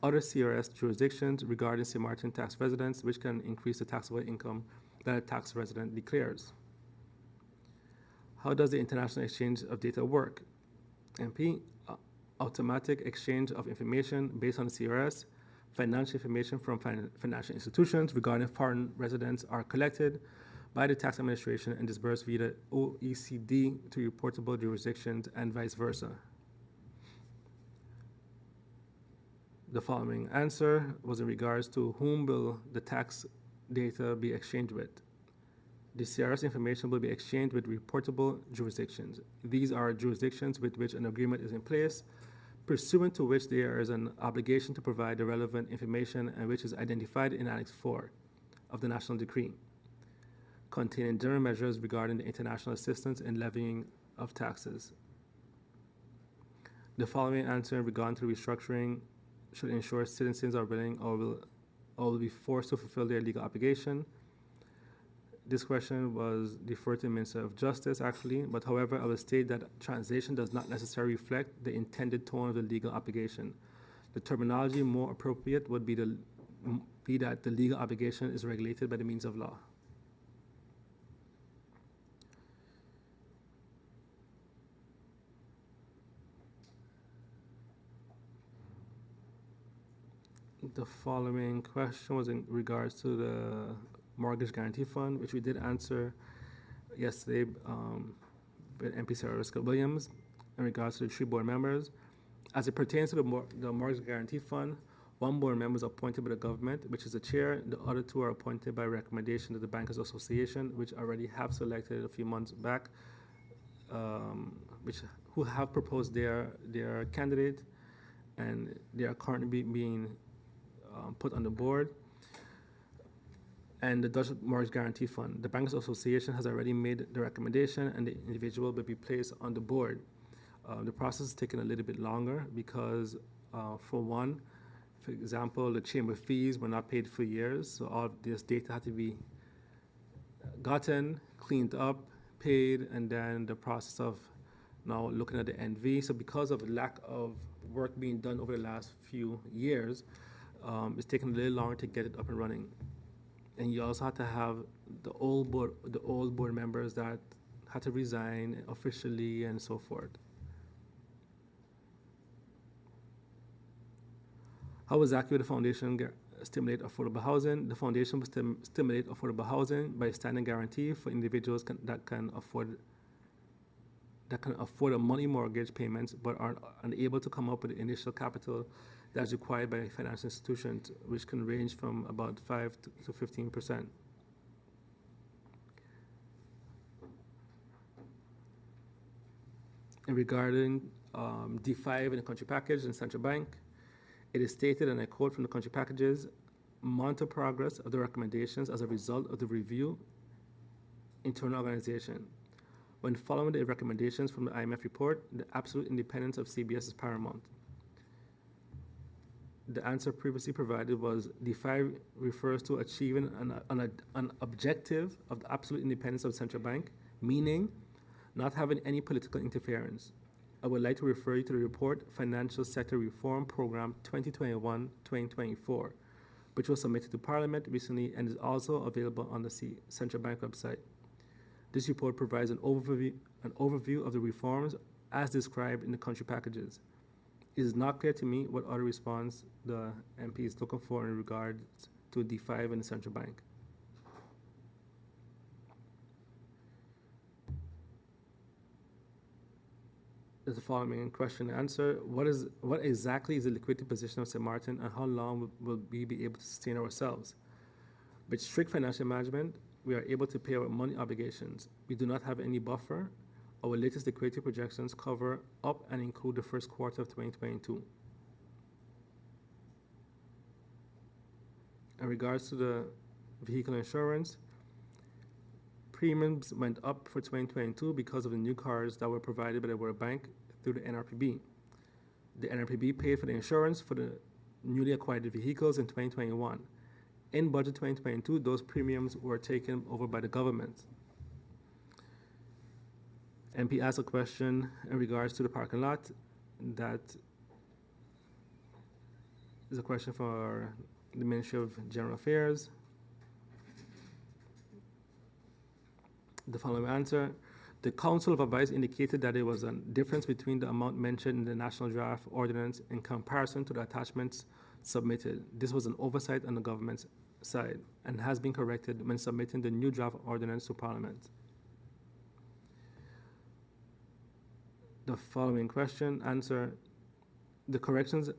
Speaker 6: other CRS jurisdictions regarding St. Martin tax residents, which can increase the taxable income that a tax resident declares. How does the international exchange of data work? MP, automatic exchange of information based on the CRS. Financial information from financial institutions regarding foreign residents are collected, by the tax administration and disbursed via the OECD to reportable jurisdictions and vice versa. The following answer was in regards to whom will the tax data be exchanged with. The CRS information will be exchanged with reportable jurisdictions. These are jurisdictions with which an agreement is in place, pursuant to which there is an obligation to provide the relevant information and which is identified in Annex 4 of the National Decree, containing general measures regarding the international assistance in levying of taxes. The following answer in regard to restructuring should ensure citizens are willing or will be forced to fulfill their legal obligation. This question was deferred to the Minister of Justice, actually, but however, I will state that translation does not necessarily reflect the intended tone of the legal obligation. The terminology more appropriate would be that the legal obligation is regulated by the means of law. The following question was in regards to the Mortgage Guarantee Fund, which we did answer yesterday with MP Sarah Williams in regards to the 3 board members. As it pertains to the Mortgage Guarantee Fund, 1 board member is appointed by the government, which is the chair. The other 2 are appointed by recommendation of the Bankers Association, which already have selected a few months back, who have proposed their candidate, and they are currently being put on the board. And the Dutch Mortgage Guarantee Fund. The Bankers Association has already made the recommendation, and the individual will be placed on the board. The process is taking a little bit longer because, for one, for example, the chamber fees were not paid for years, so all of this data had to be gotten, cleaned up, paid, and then the process of now looking at the NV. So because of the lack of work being done over the last few years, it's taken a little longer to get it up and running. And you also had to have the old board members that had to resign officially and so forth. How exactly will the foundation stimulate affordable housing? The foundation will stimulate affordable housing by standing guarantee for individuals that can afford a money mortgage payments but are unable to come up with the initial capital that's required by financial institutions, which can range from about 5 to 15%. And regarding D5 in the country package and central bank, it is stated, and I quote from the country packages, monitor progress of the recommendations as a result of the review internal organization. When following the recommendations from the IMF report, the absolute independence of CBS is paramount. The answer previously provided was D5 refers to achieving an objective of the absolute independence of the central bank, meaning not having any political interference. I would like to refer you to the report Financial Sector Reform Program 2021-2024, which was submitted to Parliament recently and is also available on the Central Bank website. This report provides an overview of the reforms as described in the country packages. It is not clear to me what other response the MP is looking for in regards to D5 in the central bank. Is the following question and answer. What exactly is the liquidity position of St. Martin, and how long will we be able to sustain ourselves? With strict financial management, we are able to pay our money obligations. We do not have any buffer. Our latest liquidity projections cover up and include the first quarter of 2022. In regards to the vehicle insurance, premiums went up for 2022 because of the new cars that were provided by the World Bank through the NRPB. The NRPB paid for the insurance for the newly acquired vehicles in 2021. In budget 2022, those premiums were taken over by the government. MP asked a question in regards to the parking lot. That is a question for the Ministry of General Affairs. The following answer. The Council of Advice indicated that there was a difference between the amount mentioned in the National Draft Ordinance in comparison to the attachments submitted. This was an oversight on the government's side and has been corrected when submitting the new draft ordinance to Parliament. The following question, answer. The corrections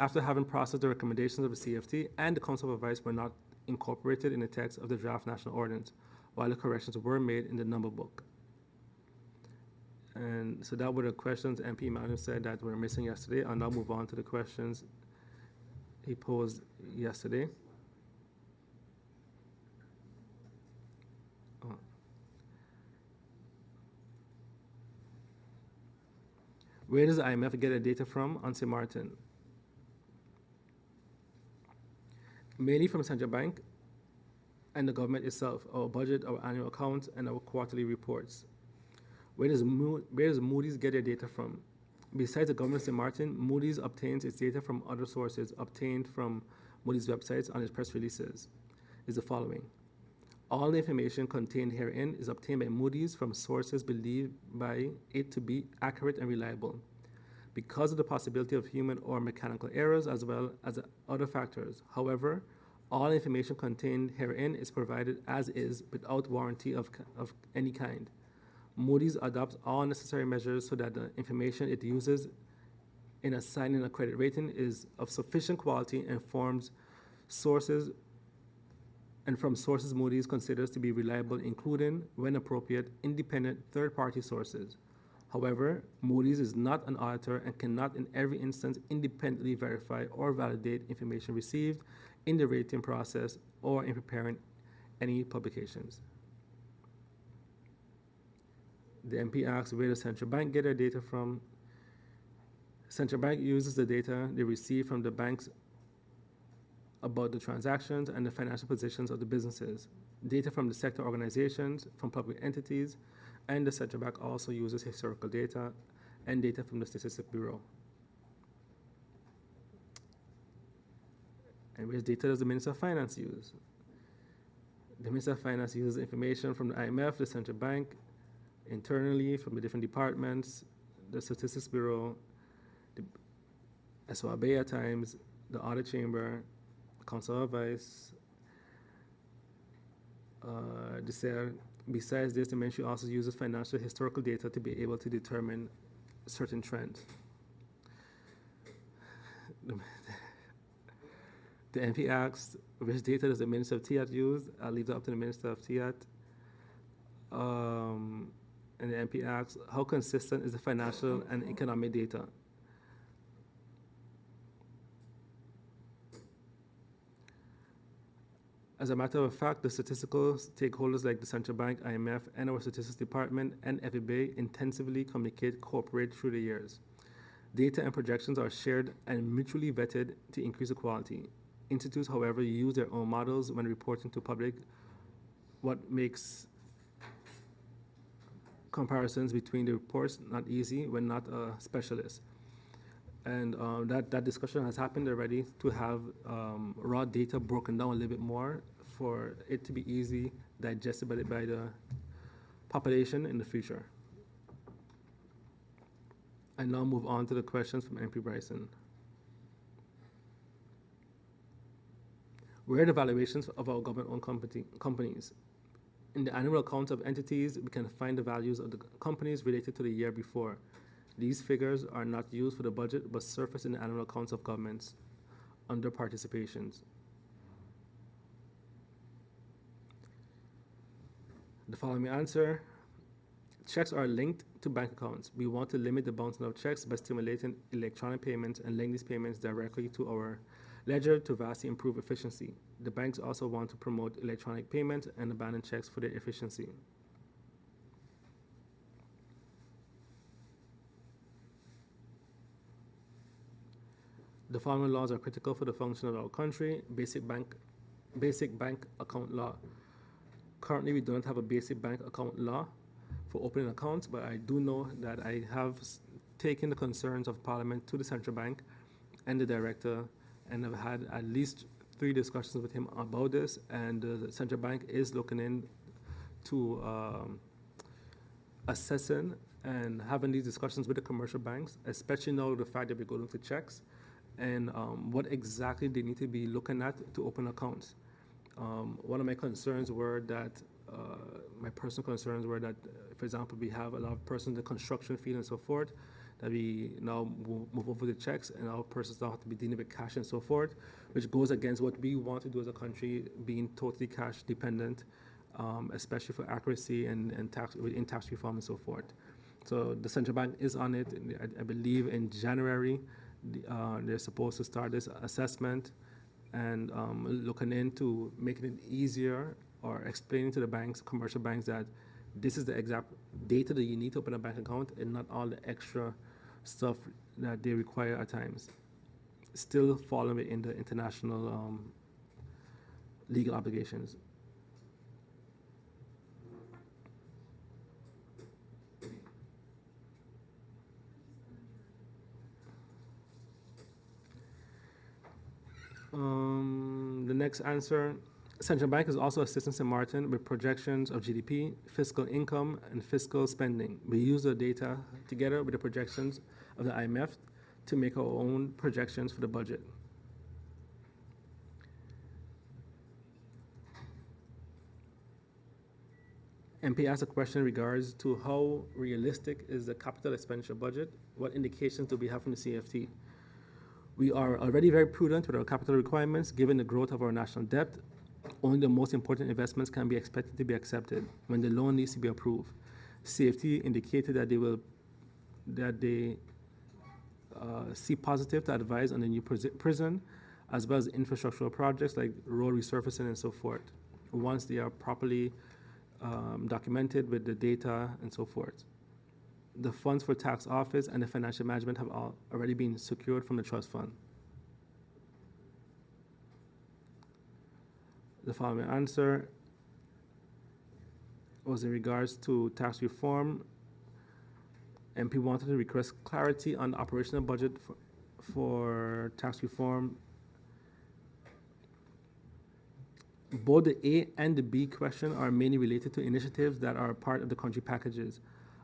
Speaker 6: after having processed the recommendations of the CFT and the Council of Advice were not incorporated in the text of the draft national ordinance, while the corrections were made in the number book. And so that were the questions MP Emmanuel said that were missing yesterday. I'll now move on to the questions he posed yesterday. Where does the IMF get their data from on St. Martin? Mainly from Central Bank and the government itself, our budget, our annual accounts, and our quarterly reports. Where does Moody's get their data from? Besides the government of St. Martin, Moody's obtains its data from other sources obtained from Moody's websites on its press releases. Is the following. All the information contained herein is obtained by Moody's from sources believed by it to be accurate and reliable. Because of the possibility of human or mechanical errors as well as other factors. However, all information contained herein is provided as is without warranty of any kind. Moody's adopts all necessary measures so that the information it uses in assigning a credit rating is of sufficient quality and from sources Moody's considers to be reliable, including, when appropriate, independent third-party sources. However, Moody's is not an auditor and cannot in every instance independently verify or validate information received in the rating process or in preparing any publications. The MP asks, where does Central Bank get their data from? Central Bank uses the data they receive from the banks about the transactions and the financial positions of the businesses, data from the sector organizations, from public entities, and the Central Bank also uses historical data and data from the Statistics Bureau. And which data does the Minister of Finance use? The Minister of Finance uses information from the IMF, the Central Bank, internally from the different departments, the Statistics Bureau, the SOAB at times, the Audit Chamber, Council of Advice, the CER. Besides this, the ministry also uses financial historical data to be able to determine certain trends. The MP asks, which data does the Minister of TIAT use? I'll leave that up to the Minister of TIAT. And the MP asks, how consistent is the financial and economic data? As a matter of fact, the statistical stakeholders like the Central Bank, IMF, and our Statistics Department and FEB intensively communicate, cooperate through the years. Data and projections are shared and mutually vetted to increase the quality. Institutes, however, use their own models when reporting to public, what makes comparisons between the reports not easy when not a specialist. And that discussion has happened already to have raw data broken down a little bit more for it to be easy digestible by the population in the future. I now move on to the questions from MP Bryson. Where are the valuations of our government-owned companies? In the annual accounts of entities, we can find the values of the companies related to the year before. These figures are not used for the budget, but surface in the annual accounts of governments under participations. The following answer, checks are linked to bank accounts. We want to limit the bouncing of checks by stimulating electronic payments and linking these payments directly to our ledger to vastly improve efficiency. The banks also want to promote electronic payments and abandon checks for their efficiency. The following laws are critical for the function of our country. Basic bank account law. Currently, we do not have a basic bank account law for opening accounts, but I do know that I have taken the concerns of Parliament to the Central Bank and the Director, and I've had at least 3 discussions with him about this, and the Central Bank is looking into assessing and having these discussions with the commercial banks, especially now the fact that we're going to checks. and what exactly they need to be looking at to open accounts. One of my concerns were that, my personal concerns were that, for example, we have a lot of persons in the construction field and so forth, that we now move over the checks, and our persons now have to be dealing with cash and so forth, which goes against what we want to do as a country, being totally cash dependent, especially for accuracy and tax within tax reform and so forth. So the central bank is on it. I believe in January, they're supposed to start this assessment and looking into making it easier or explaining to the banks, commercial banks, that this is the exact data that you need to open a bank account and not all the extra stuff that they require at times. Still falling within the international legal obligations. The next answer, Central Bank is also assisting St. Martin with projections of GDP, fiscal income, and fiscal spending. We use the data together with the projections of the IMF to make our own projections for the budget. MP asked a question in regards to how realistic is the capital expenditure budget? What indications do we have from the CFT? We are already very prudent with our capital requirements given the growth of our national debt. Only the most important investments can be expected to be accepted when the loan needs to be approved. CFT indicated that they see positive to advise on the new prison, as well as infrastructural projects like road resurfacing and so forth, once they are properly documented with the data and so forth. The funds for tax office and the financial management have already been secured from the trust fund. The following answer was in regards to tax reform. MP wanted to request clarity on the operational budget for tax reform. Both the A and the B question are mainly related to initiatives that are part of the country packages.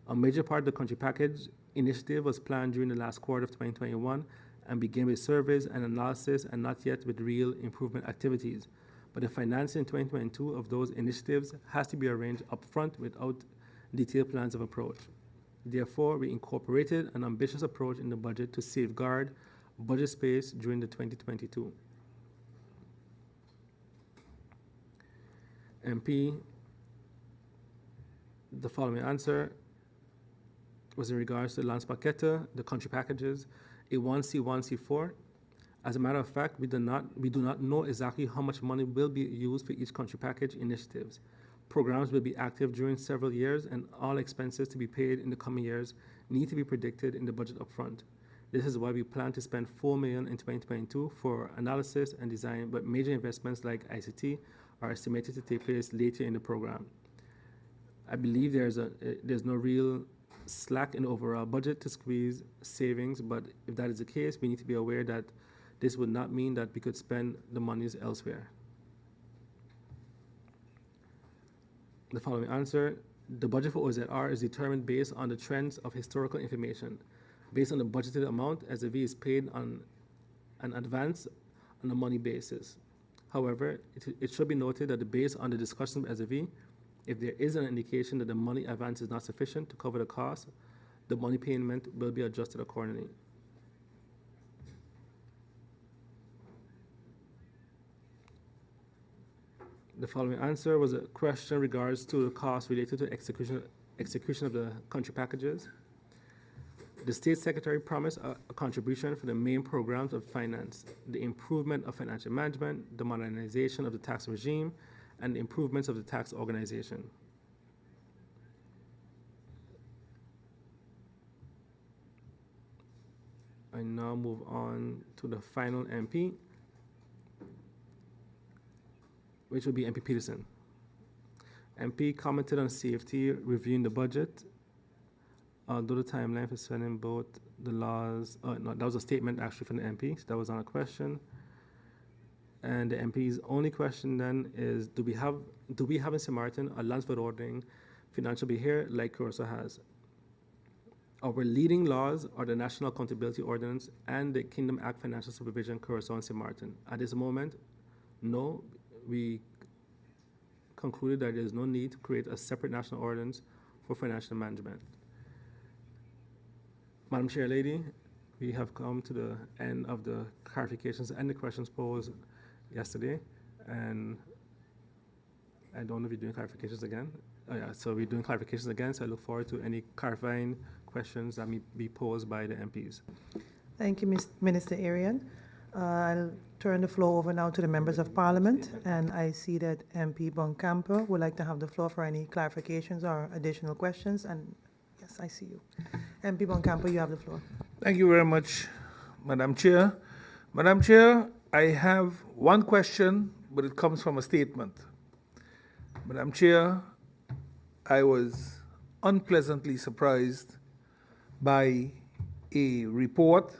Speaker 6: A major part of the country package initiative was planned during the last quarter of 2021 and began with surveys and analysis and not yet with real improvement activities. But the financing in 2022 of those initiatives has to be arranged upfront without detailed plans of approach. Therefore, we incorporated an ambitious approach in the budget to safeguard budget space during the 2022. MP, the following answer was in regards to Lance Paqueta, the country packages, A1, C1, C4. As a matter of fact, we do not know exactly how much money will be used for each country package initiatives. Programs will be active during several years, and all expenses to be paid in the coming years need to be predicted in the budget upfront. This is why we plan to spend $4 million in 2022 for analysis and design, but major investments like ICT are estimated to take place later in the program. I believe there's no real slack in the overall budget to squeeze savings, but if that is the case, we need to be aware that this would not mean that we could spend the monies elsewhere. The following answer, the budget for OZR is determined based on the trends of historical information. Based on the budgeted amount, SAV is paid on an advance on a money basis. However, it should be noted that based on the discussion with SAV, if there is an indication that the money advance is not sufficient to cover the cost, the money payment will be adjusted accordingly. The following answer was a question in regards to the cost related to execution of the country packages. The State Secretary promised a contribution for the main programs of finance, the improvement of financial management, the modernization of the tax regime, and the improvements of the tax organization. I now move on to the final MP, which will be MP Peterson. MP commented on CFT reviewing the budget. Although the timeline for spending both the laws, no, that was a statement actually from the MP, so that was not a question. And the MP's only question then is, do we have in St. Martin a Landsverordening financial behavior like Curacao has? Our leading laws are the National Accountability Ordinance and the Kingdom Act Financial Supervision, Curacao and St. Martin. At this moment, no, we concluded that there is no need to create a separate national ordinance for financial management. Madam Chair Lady, we have come to the end of the clarifications and the questions posed yesterday, and I don't know if you're doing clarifications again. Oh yeah, so we're doing clarifications again, so I look forward to any clarifying questions that may be posed by the MPs.
Speaker 1: Thank you, Minister Arian. I'll turn the floor over now to the members of Parliament, and I see that MP Boncampo would like to have the floor for any clarifications or additional questions, and yes, I see you. MP Boncampo, you have the floor.
Speaker 4: Thank you very much, Madam Chair. Madam Chair, I have one question, but it comes from a statement. Madam Chair, I was unpleasantly surprised by a report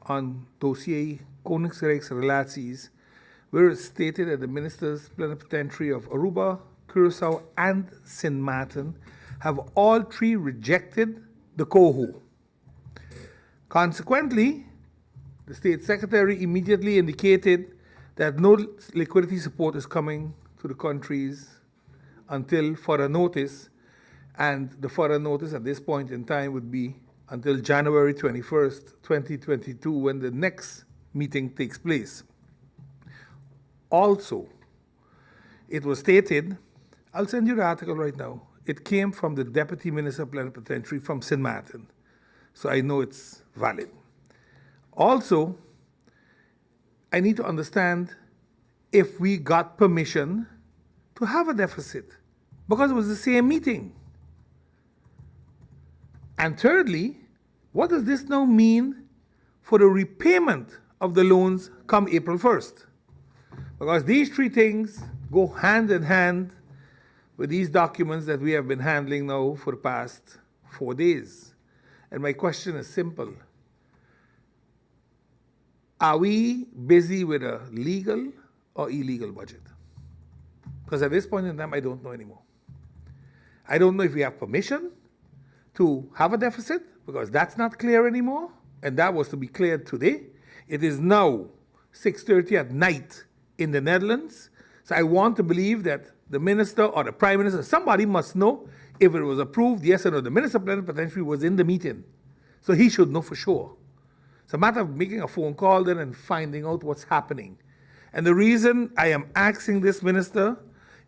Speaker 4: on dossier Koninkrijksrelaties, where it stated that the ministers plenipotentiary of Aruba, Curacao, and St. Martin have all three rejected the COHO. Consequently, the State Secretary immediately indicated that no liquidity support is coming to the countries until further notice, and the further notice at this point in time would be until January 21st, 2022, when the next meeting takes place. Also, it was stated, I'll send you the article right now, it came from the Deputy Minister Plenipotentiary from St. Martin, so I know it's valid. Also, I need to understand if we got permission to have a deficit, because it was the same meeting. And thirdly, what does this now mean for the repayment of the loans come April 1st? Because these three things go hand in hand with these documents that we have been handling now for the past 4 days. And my question is simple. Are we busy with a legal or illegal budget? Because at this point in time, I don't know anymore. I don't know if we have permission to have a deficit, because that's not clear anymore, and that was to be cleared today. It is now 6:30 at night in the Netherlands, so I want to believe that the minister or the prime minister, somebody must know if it was approved, yes or no. The minister plenipotentiary was in the meeting, so he should know for sure. It's a matter of making a phone call then and finding out what's happening. And the reason I am asking this minister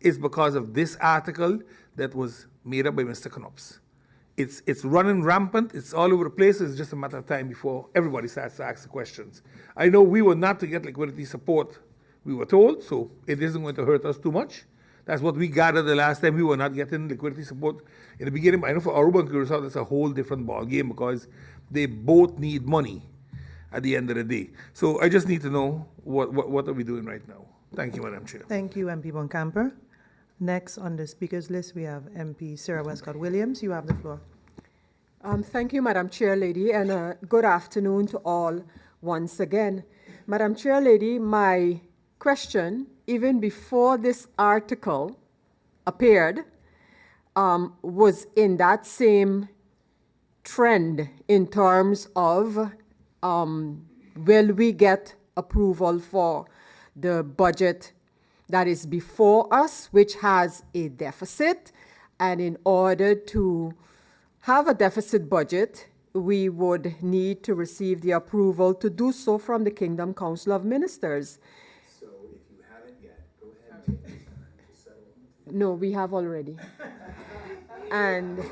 Speaker 4: is because of this article that was made up by Mr. Knops. It's running rampant. It's all over the place. It's just a matter of time before everybody starts to ask the questions. I know we were not to get liquidity support, we were told, so it isn't going to hurt us too much. That's what we gathered the last time. We were not getting liquidity support in the beginning. I know for Aruba and Curacao, that's a whole different ballgame because they both need money at the end of the day. So I just need to know what are we doing right now. Thank you, Madam Chair.
Speaker 1: Thank you, MP Boncampo. Next on the speakers list, we have MP Sarah Westcott-Williams. You have the floor.
Speaker 3: Thank you, Madam Chair Lady, and good afternoon to all once again. Madam Chair Lady, my question, even before this article appeared, was in that same trend in terms of will we get approval for the budget that is before us, which has a deficit, and in order to have a deficit budget, we would need to receive the approval to do so from the Kingdom Council of Ministers.
Speaker 7: So if you haven't yet, go ahead and take this to settle.
Speaker 3: No, we have already. And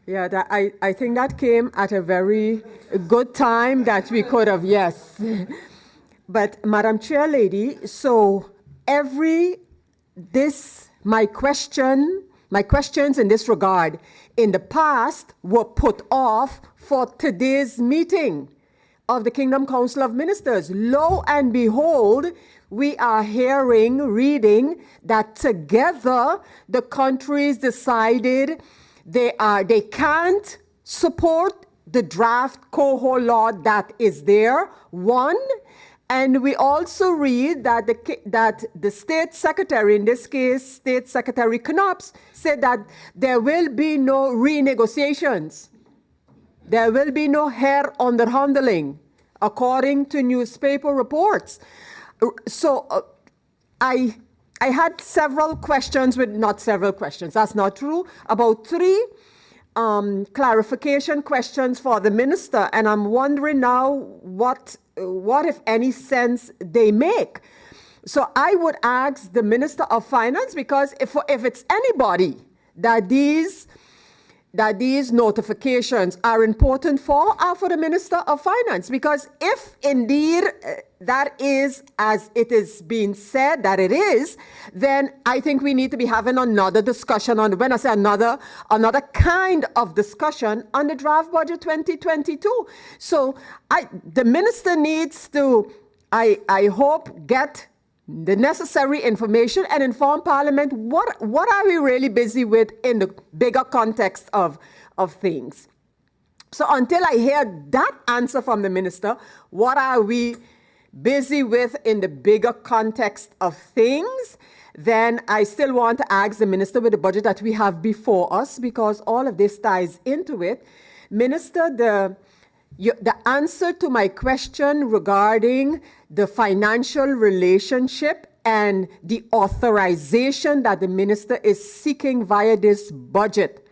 Speaker 3: yeah, that, I think that came at a very good time that we could have, yes. But Madam Chair Lady, so my questions in this regard in the past were put off for today's meeting of the Kingdom Council of Ministers. Lo and behold, we are reading that together the countries decided they can't support the draft COHO law that is there, one, And we also read that the state secretary, in this case, State Secretary Knops, said that there will be no renegotiations. There will be no hair underhandling, according to newspaper reports. So I had several questions not several questions, that's not true, about 3 clarification questions for the minister, and I'm wondering now what if any sense they make. So I would ask the Minister of Finance, because if it's anybody that these notifications are important for the Minister of Finance, because if indeed that is as it is being said that it is, then I think we need to be having another discussion on, when I say another kind of discussion on the draft budget 2022. So the minister needs to, I hope, get the necessary information and inform Parliament what are we really busy with in the bigger context of things. So until I hear that answer from the minister, what are we busy with in the bigger context of things, then I still want to ask the minister with the budget that we have before us, because all of this ties into it. Minister, the answer to my question regarding the financial relationship and the authorization that the minister is seeking via this budget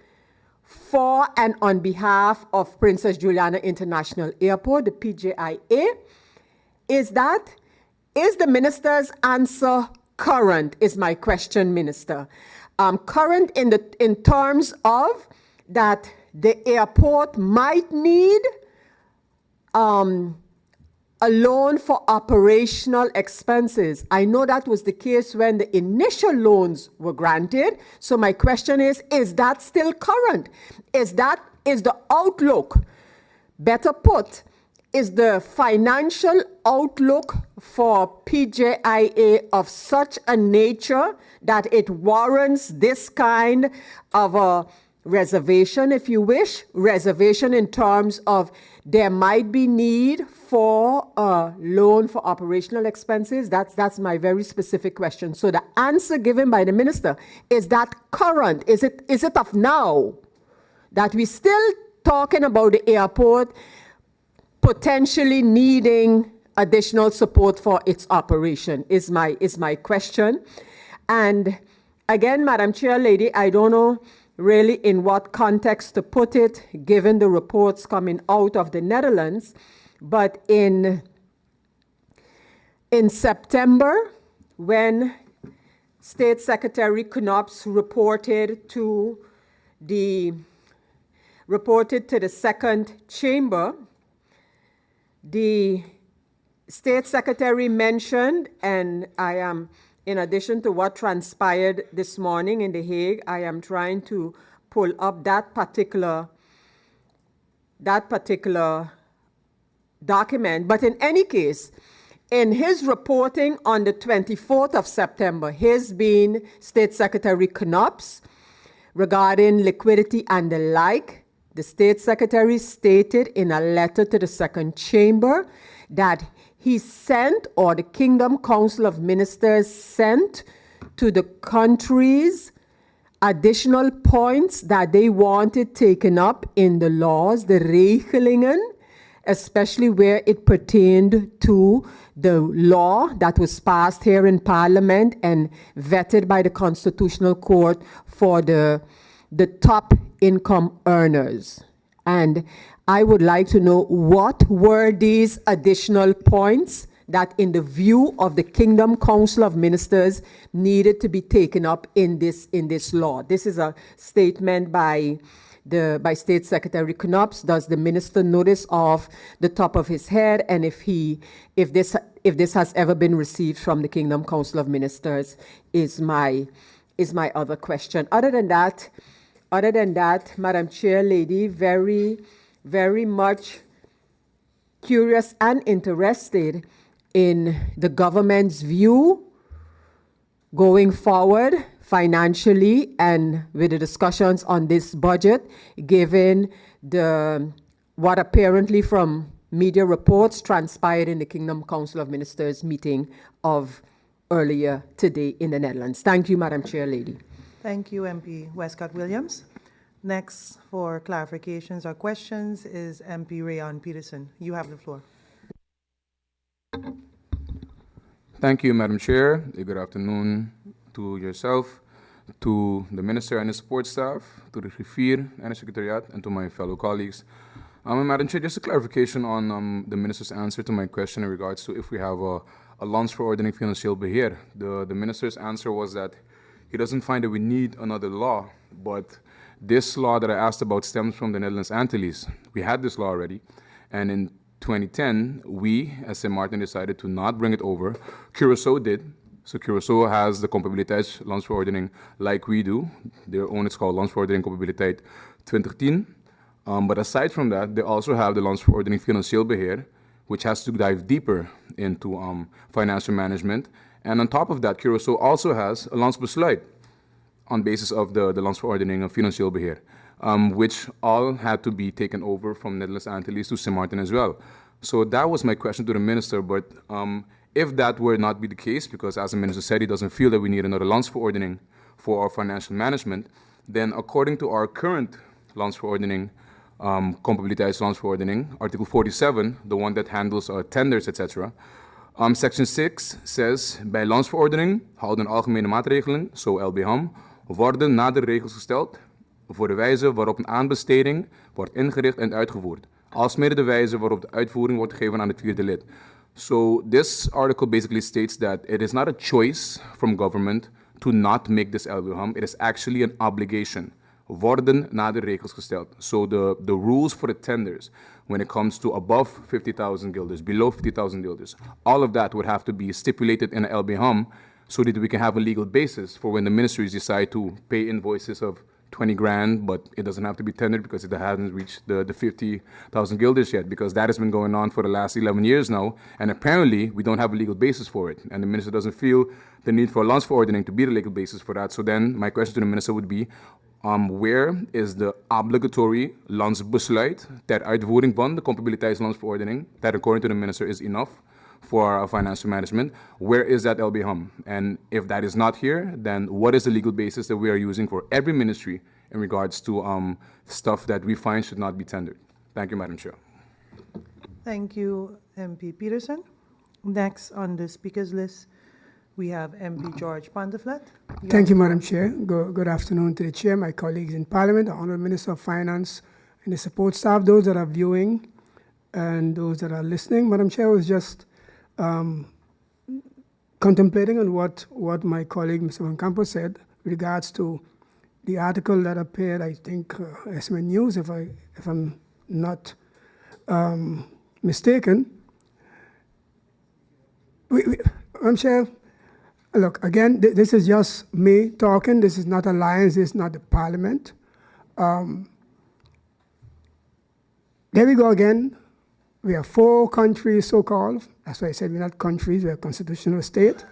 Speaker 3: for and on behalf of Princess Juliana International Airport, the PJIA, is the minister's answer current, is my question, Minister. Current in terms of that the airport might need a loan for operational expenses. I know that was the case when the initial loans were granted. So my question is that still current? Is the outlook, better put, is the financial outlook for PJIA of such a nature that it warrants this kind of a reservation, if you wish, reservation in terms of there might be need for a loan for operational expenses? That's my very specific question. So the answer given by the minister, is that current? Is it of now that we're still talking about the airport potentially needing additional support for its operation, is my question. And again, Madam Chair Lady, I don't know really in what context to put it, given the reports coming out of the Netherlands, but in September, when State Secretary Knops reported to the second chamber, the State Secretary mentioned, and I am, in addition to what transpired this morning in The Hague, I am trying to pull up that particular document. But in any case, in his reporting on the 24th of September, his being State Secretary Knops, regarding liquidity and the like, the State Secretary stated in a letter to the second chamber that he sent, or the Kingdom Council of Ministers sent to the countries additional points that they wanted taken up in the laws, the regelingen, especially where it pertained to the law that was passed here in Parliament and vetted by the Constitutional Court for the top income earners. And I would like to know what were these additional points that in the view of the Kingdom Council of Ministers needed to be taken up in this law. This is a statement by State Secretary Knops. Does the minister notice off the top of his head, and if this has ever been received from the Kingdom Council of Ministers is my other question. Other than that, Madam Chair Lady, very, very much curious and interested in the government's view going forward financially and with the discussions on this budget, given what apparently from media reports transpired in the Kingdom Council of Ministers meeting of earlier today in the Netherlands. Thank you, Madam Chair Lady.
Speaker 1: Thank you, MP Westcott Williams. Next for clarifications or questions is MP Rayon Peterson. You have the floor.
Speaker 8: Thank you, Madam Chair. Good afternoon to yourself, to the Minister and the support staff, to the griffier and the Secretariat, and to my fellow colleagues. Madam Chair, just a clarification on the Minister's answer to my question in regards to if we have a Landsverordening Financieel Beheer. The Minister's answer was that he doesn't find that we need another law, but this law that I asked about stems from the Netherlands Antilles. We had this law already, and in 2010, we, as St. Martin, decided to not bring it over. Curaçao did. So Curaçao has the Compatibiliteitslandsverordening like we do. Their own, it's called Landsverordening Compatibiliteit 2010. But aside from that, they also have the Landsverordening Financieel Beheer, which has to dive deeper into financial management. And on top of that, Curaçao also has a Landsbesluit on basis of the Landsverordening of Financieel Beheer, which all had to be taken over from Netherlands Antilles to St. Martin as well. So that was my question to the Minister, but if that were not be the case, because as the Minister said, he doesn't feel that we need another Landsverordening for our financial management, then according to our current Landsverordening, Compatibiliteitslandsverordening, Article 47, the one that handles tenders, etc., Section 6 says, bij Landsverordening houden algemene maatregelen, zo LBHAM, worden nadere regels gesteld voor de wijze waarop een aanbesteding wordt ingericht en uitgevoerd, alsmede de wijze waarop de uitvoering wordt gegeven aan het vierde lid. So this article basically states that it is not a choice from government to not make this LBHAM. It is actually an obligation. Worden nadere regels gesteld. So the rules for the tenders, when it comes to above 50,000 guilders, below 50,000 guilders, all of that would have to be stipulated in an LBHAM so that we can have a legal basis for when the ministries decide to pay invoices of 20 grand, but it doesn't have to be tendered because it hasn't reached the 50,000 guilders yet, because that has been going on for the last 11 years now, and apparently we don't have a legal basis for it, and the minister doesn't feel the need for a Landsverordening to be the legal basis for that. So then my question to the minister would be, where is the obligatory Landsbesluit ter uitvoering van de Compatibiliteitslandsverordening, that according to the minister is enough for our financial management? Where is that LBHAM? And if that is not here, then what is the legal basis that we are using for every ministry in regards to stuff that we find should not be tendered? Thank you, Madam Chair.
Speaker 1: Thank you, MP Peterson. Next on the speakers list, we have MP George Pandeflet.
Speaker 9: Thank you, Madam Chair. Good afternoon to the Chair, my colleagues in Parliament, the Honourable Minister of Finance, and the support staff, those that are viewing and those that are listening. Madam Chair, I was just contemplating on what my colleague, Mr. Van Campo, said with regards to the article that appeared, I think, SMN News, if I'm not mistaken. Madam Chair, look, again, this is just me talking. This is not alliance. This is not the Parliament. There we go again. We are 4 countries, so-called. That's why I said we're not countries. We're a constitutional state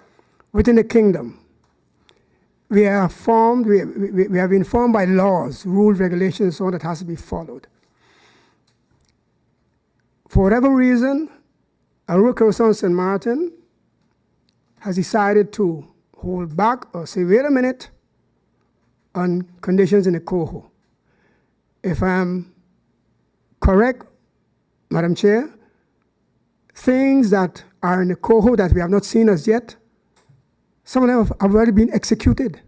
Speaker 9: within the kingdom. We are formed. We have been formed by laws, rules, regulations, and so on that has to be followed. For whatever reason, Aruba, Curaçao, and St. Martin has decided to hold back or say, wait a minute, on conditions in the coho. If I'm correct, Madam Chair, things that are in the coho that we have not seen as yet, some of them have already been executed.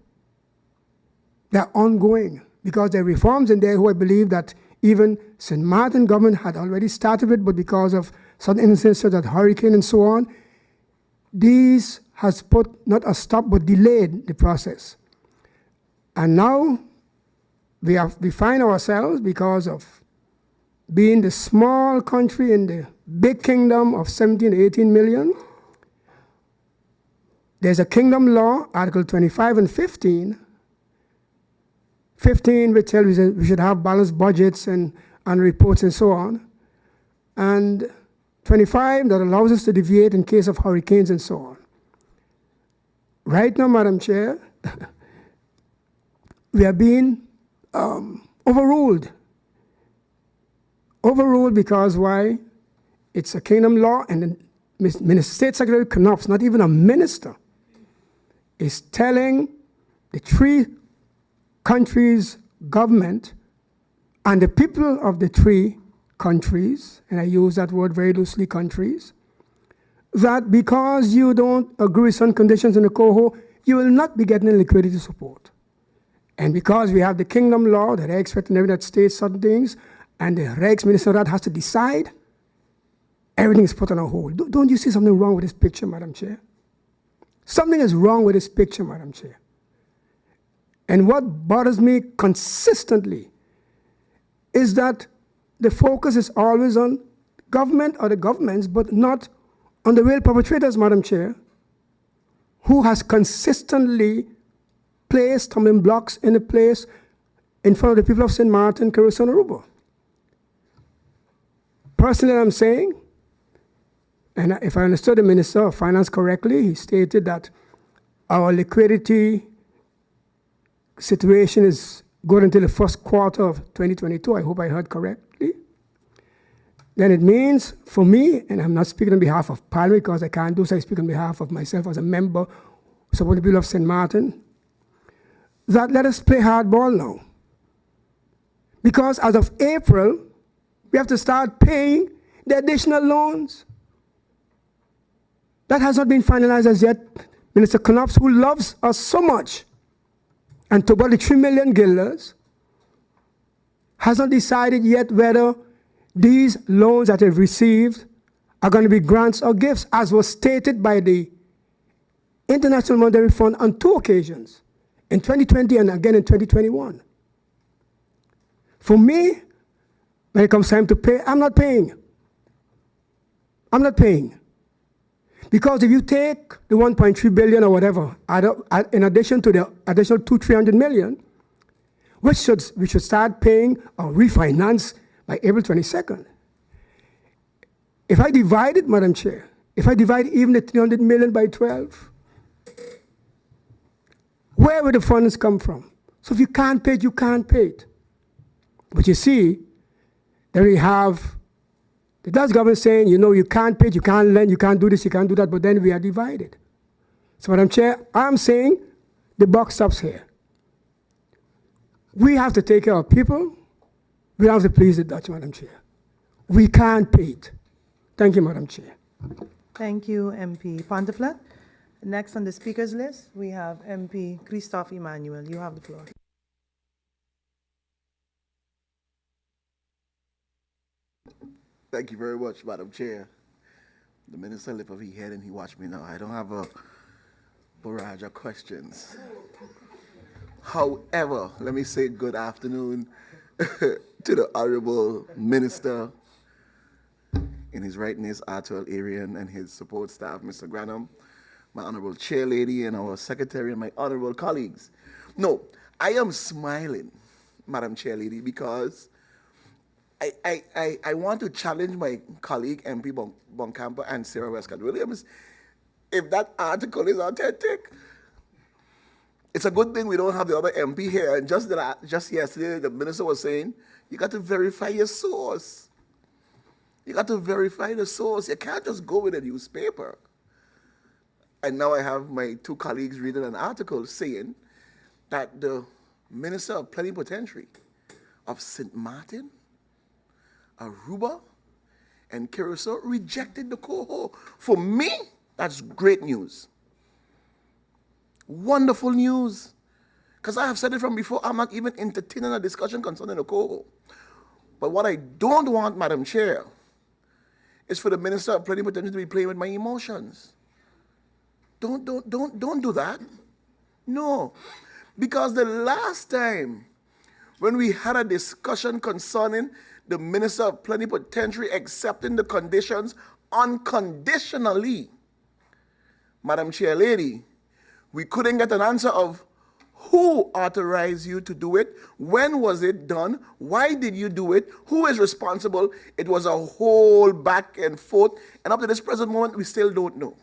Speaker 9: They're ongoing because there are reforms in there who I believe that even St. Martin government had already started with, but because of some instances such as hurricane and so on, these has put not a stop but delayed the process. And now we find ourselves, because of being the small country in the big kingdom of 17, 18 million, there's a kingdom law, Article 25 and 15. 15, which tells us we should have balanced budgets and reports and so on. And 25, that allows us to deviate in case of hurricanes and so on. Right now, Madam Chair, we are being overruled. Overruled because why? it's a kingdom law, and the State Secretary Knopf, not even a minister, is telling the three countries' government and the people of the three countries, and I use that word very loosely, countries, that because you don't agree with some conditions in the coho, you will not be getting liquidity support. And because we have the kingdom law that I expect in every that states certain things, and the Regs Minister that has to decide, everything is put on a hold. Don't you see something wrong with this picture, Madam Chair? Something is wrong with this picture, Madam Chair. And what bothers me consistently is that the focus is always on government or the governments, but not on the real perpetrators, Madam Chair, who has consistently placed stumbling blocks in the place in front of the people of St. Martin, Curacao, and Aruba. Personally, I'm saying, and if I understood the Minister of Finance correctly, he stated that our liquidity situation is good until the first quarter of 2022. I hope I heard correctly. Then it means, for me, and I'm not speaking on behalf of Parliament because I can't do so, I speak on behalf of myself as a member supporting the people of St. Martin, that let us play hardball now. Because as of April, we have to start paying the additional loans. That has not been finalized as yet. Minister Knopf, who loves us so much, and to about the 3 million guilders, has not decided yet whether these loans that they've received are going to be grants or gifts, as was stated by the International Monetary Fund on 2 occasions, in 2020 and again in 2021. For me, when it comes time to pay, I'm not paying. I'm not paying. Because if you take the 1.3 billion or whatever, in addition to the additional 300 million, we should start paying or refinance by April 22nd. If I divide it, Madam Chair, if I divide even the 300 million by 12, where will the funds come from? So if you can't pay it, you can't pay it. But you see, then we have the Dutch government saying, you know, you can't pay it, you can't lend, you can't do this, you can't do that, but then we are divided. So Madam Chair, I'm saying the buck stops here. We have to take care of people. We have to please the Dutch, Madam Chair. We can't pay it. Thank you, Madam Chair.
Speaker 1: Thank you, MP Pontefract. Next on the speakers list, we have MP Christophe Emmanuel. You have the floor.
Speaker 5: Thank you very much, Madam Chair. The minister lift up his head and he watched me now. I don't have a barrage of questions. However, let me say good afternoon to the Honorable Minister in his rightness, Arthur Arian, and his support staff, Mr. Granham, my Honorable Chair Lady, and our Secretary, and my honorable colleagues. No, I am smiling, Madam Chair Lady, because I want to challenge my colleague, MP Boncampo and Sarah Westcott-Williams, if that article is authentic. It's a good thing we don't have the other MP here. And just yesterday, the minister was saying, you got to verify your source. You got to verify the source. You can't just go with a newspaper. And now I have my 2 colleagues reading an article saying that the Minister of Plenipotentiary of St. Martin, Aruba, and Curacao rejected the coho. For me, that's great news. Wonderful news. Because I have said it from before, I'm not even entertaining a discussion concerning the coho. But what I don't want, Madam Chair, is for the Minister of Plenipotentiary to be playing with my emotions. Don't do that. No. Because the last time when we had a discussion concerning the Minister of Plenipotentiary accepting the conditions unconditionally, Madam Chair Lady, we couldn't get an answer of who authorized you to do it, when was it done, why did you do it, who is responsible. It was a whole back and forth, and up to this present moment, we still don't know.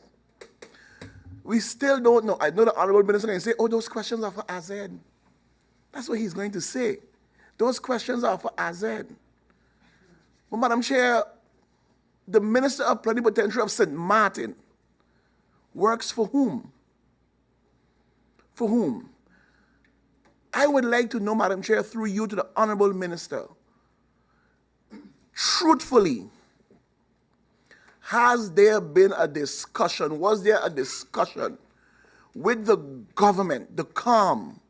Speaker 5: We still don't know. I know the Honorable Minister can say, oh, those questions are for AZ. That's what he's going to say. Those questions are for AZ. But Madam Chair, the Minister of Plenipotentiary of St. Martin works for whom? For whom? I would like to know, Madam Chair, through you to the Honorable Minister, truthfully, has there been a discussion, was there a discussion with the government, the COM,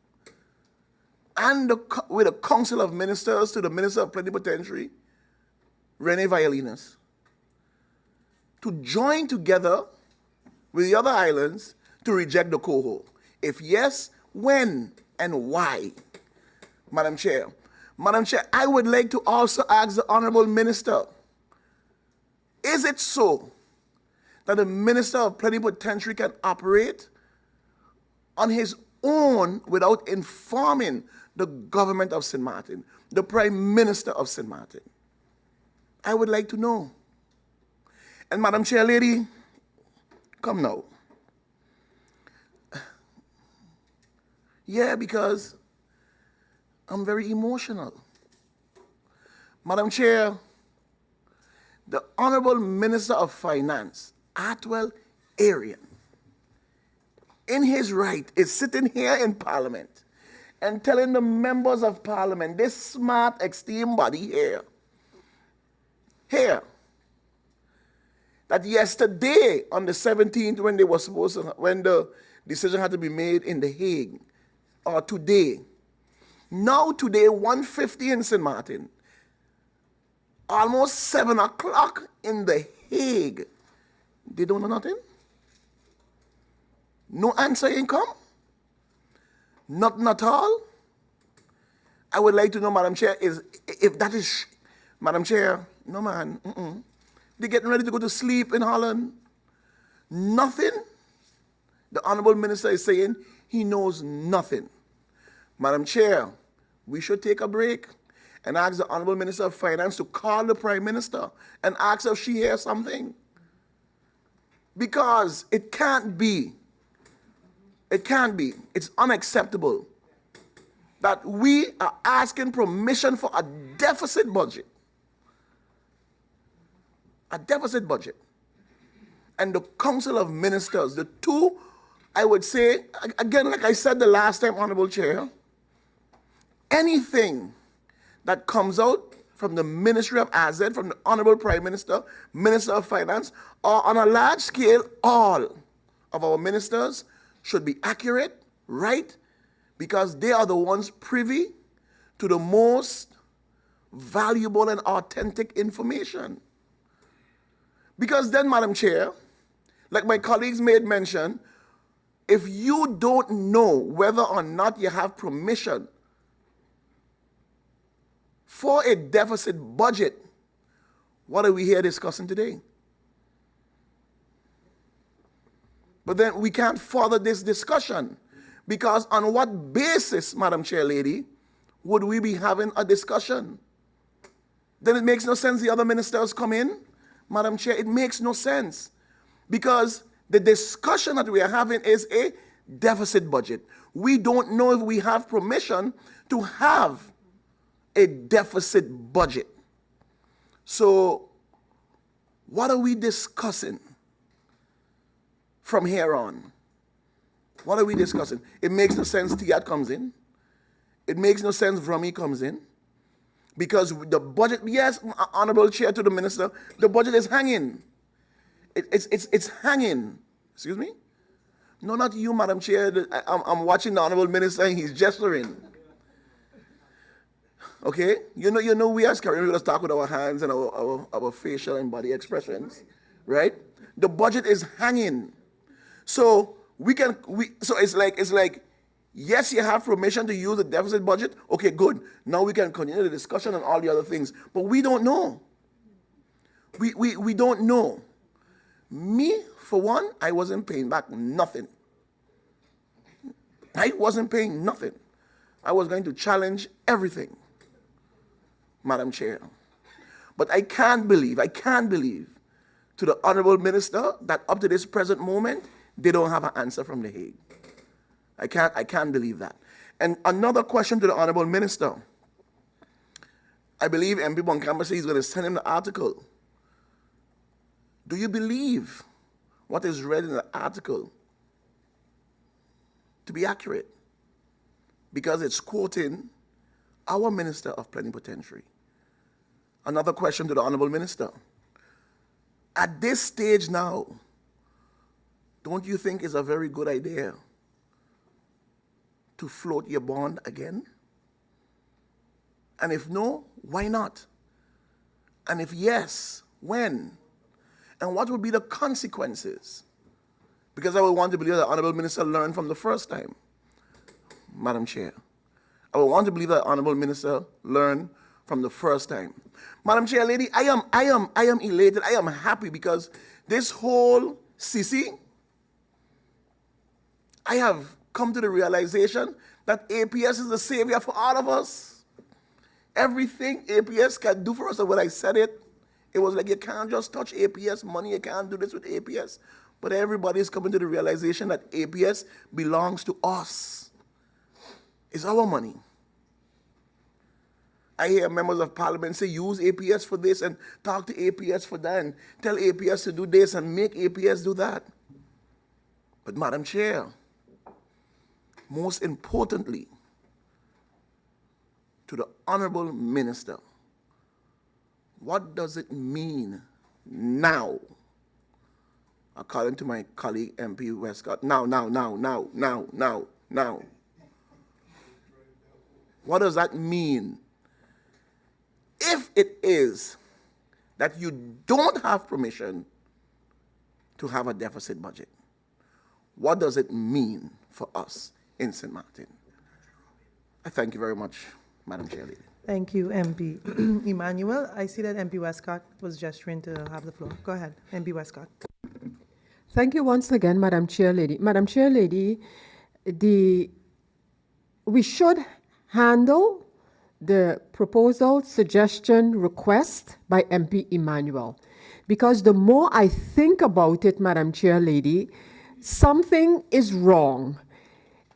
Speaker 5: and with the Council of Ministers to the Minister of Plenipotentiary, Rene Violinas, to join together with the other islands to reject the coho? If yes, when and why? Madam Chair, I would like to also ask the Honorable Minister, is it so that the Minister of Plenipotentiary can operate on his own without informing the government of St. Martin, the Prime Minister of St. Martin? I would like to know. And Madam Chair Lady, come now. Yeah, because I'm very emotional. Madam Chair, the Honorable Minister of Finance, Atwell Arian, in his right, is sitting here in Parliament and telling the members of Parliament, this smart, esteemed body here, that yesterday on the 17th, when the decision had to be made in The Hague, or today, 1:50 in St. Martin, almost 7 o'clock in The Hague, they don't know nothing? No answer ain't come? Nothing at all? I would like to know, Madam Chair, if that is, Madam Chair, no man, They're getting ready to go to sleep in Holland. Nothing. The Honorable Minister is saying he knows nothing. Madam Chair, we should take a break and ask the Honorable Minister of Finance to call the Prime Minister and ask if she hears something. Because it can't be, it's unacceptable that we are asking permission for a deficit budget. A deficit budget. And the Council of Ministers, the two, I would say, again, like I said the last time, Honorable Chair, anything that comes out from the Ministry of AZ, from the Honorable Prime Minister, Minister of Finance, or on a large scale, all of our ministers should be accurate, right, because they are the ones privy to the most valuable and authentic information. Because then, Madam Chair, like my colleagues made mention, if you don't know whether or not you have permission for a deficit budget, what are we here discussing today? But then we can't further this discussion, because on what basis, Madam Chair Lady, would we be having a discussion? Then it makes no sense the other ministers come in. Madam Chair, it makes no sense, because the discussion that we are having is a deficit budget. We don't know if we have permission to have a deficit budget. So what are we discussing from here on? What are we discussing? It makes no sense Tiat comes in. It makes no sense Vrami comes in. Because the budget, yes, Honorable Chair to the Minister, the budget is hanging. It's hanging. Excuse me? No, not you, Madam Chair. I'm watching the Honorable Minister and he's gesturing. Okay? You know we as Caribbeans talk with our hands and our facial and body expressions, right? The budget is hanging. So so it's like, yes, you have permission to use the deficit budget. Okay, good. Now we can continue the discussion on all the other things. But we don't know. We don't know. Me, for one, I wasn't paying back nothing. I wasn't paying nothing. I was going to challenge everything, Madam Chair. But I can't believe to the Honorable Minister that up to this present moment, they don't have an answer from The Hague. I can't believe that. And another question to the Honorable Minister. I believe MP Bonkamba says he's going to send him the article Do you believe what is read in the article to be accurate? Because it's quoting our Minister of Plenipotentiary. Another question to the Honorable Minister. At this stage now, don't you think it's a very good idea to float your bond again? And if no, why not? And if yes, when? And what would be the consequences? Because I would want to believe that the Honorable Minister learned from the first time, Madam Chair. I would want to believe that the Honorable Minister learned from the first time. Madam Chair, lady, I am elated, I am happy because this whole CC, I have come to the realization that APS is the savior for all of us. Everything APS can do for us, and when I said it, it was like you can't just touch APS money, you can't do this with APS. But everybody is coming to the realization that APS belongs to us. It's our money. I hear members of parliament say use APS for this and talk to APS for that and tell APS to do this and make APS do that. But Madam Chair, most importantly, to the Honorable Minister, what does it mean now? According to my colleague MP Westcott, now. What does that mean? If it is that you don't have permission to have a deficit budget, what does it mean for us in St. Martin? I thank you very much, Madam Chair Lady.
Speaker 1: Thank you, MP Emmanuel. I see that MP Westcott was gesturing to have the floor. Go ahead, MP Westcott.
Speaker 3: Thank you once again, Madam Chair Lady. Madam Chair Lady, we should handle the proposal, suggestion, request by MP Emmanuel. Because the more I think about it, Madam Chair Lady, something is wrong.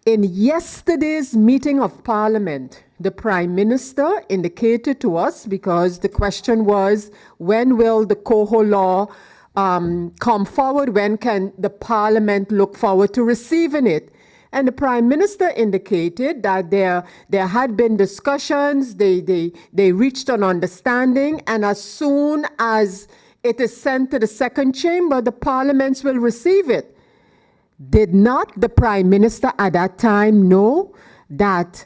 Speaker 3: In yesterday's meeting of Parliament, the Prime Minister indicated to us, because the question was, when will the COHO law come forward? When can the Parliament look forward to receiving it? And the Prime Minister indicated that there had been discussions, they reached an understanding, and as soon as it is sent to the second chamber, the parliaments will receive it. Did not the Prime Minister at that time know that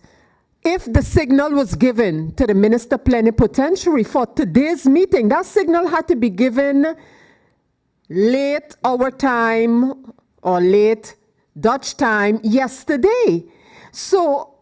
Speaker 3: if the signal was given to the Minister Plenipotentiary for today's meeting, that signal had to be given late our time or late Dutch time yesterday? So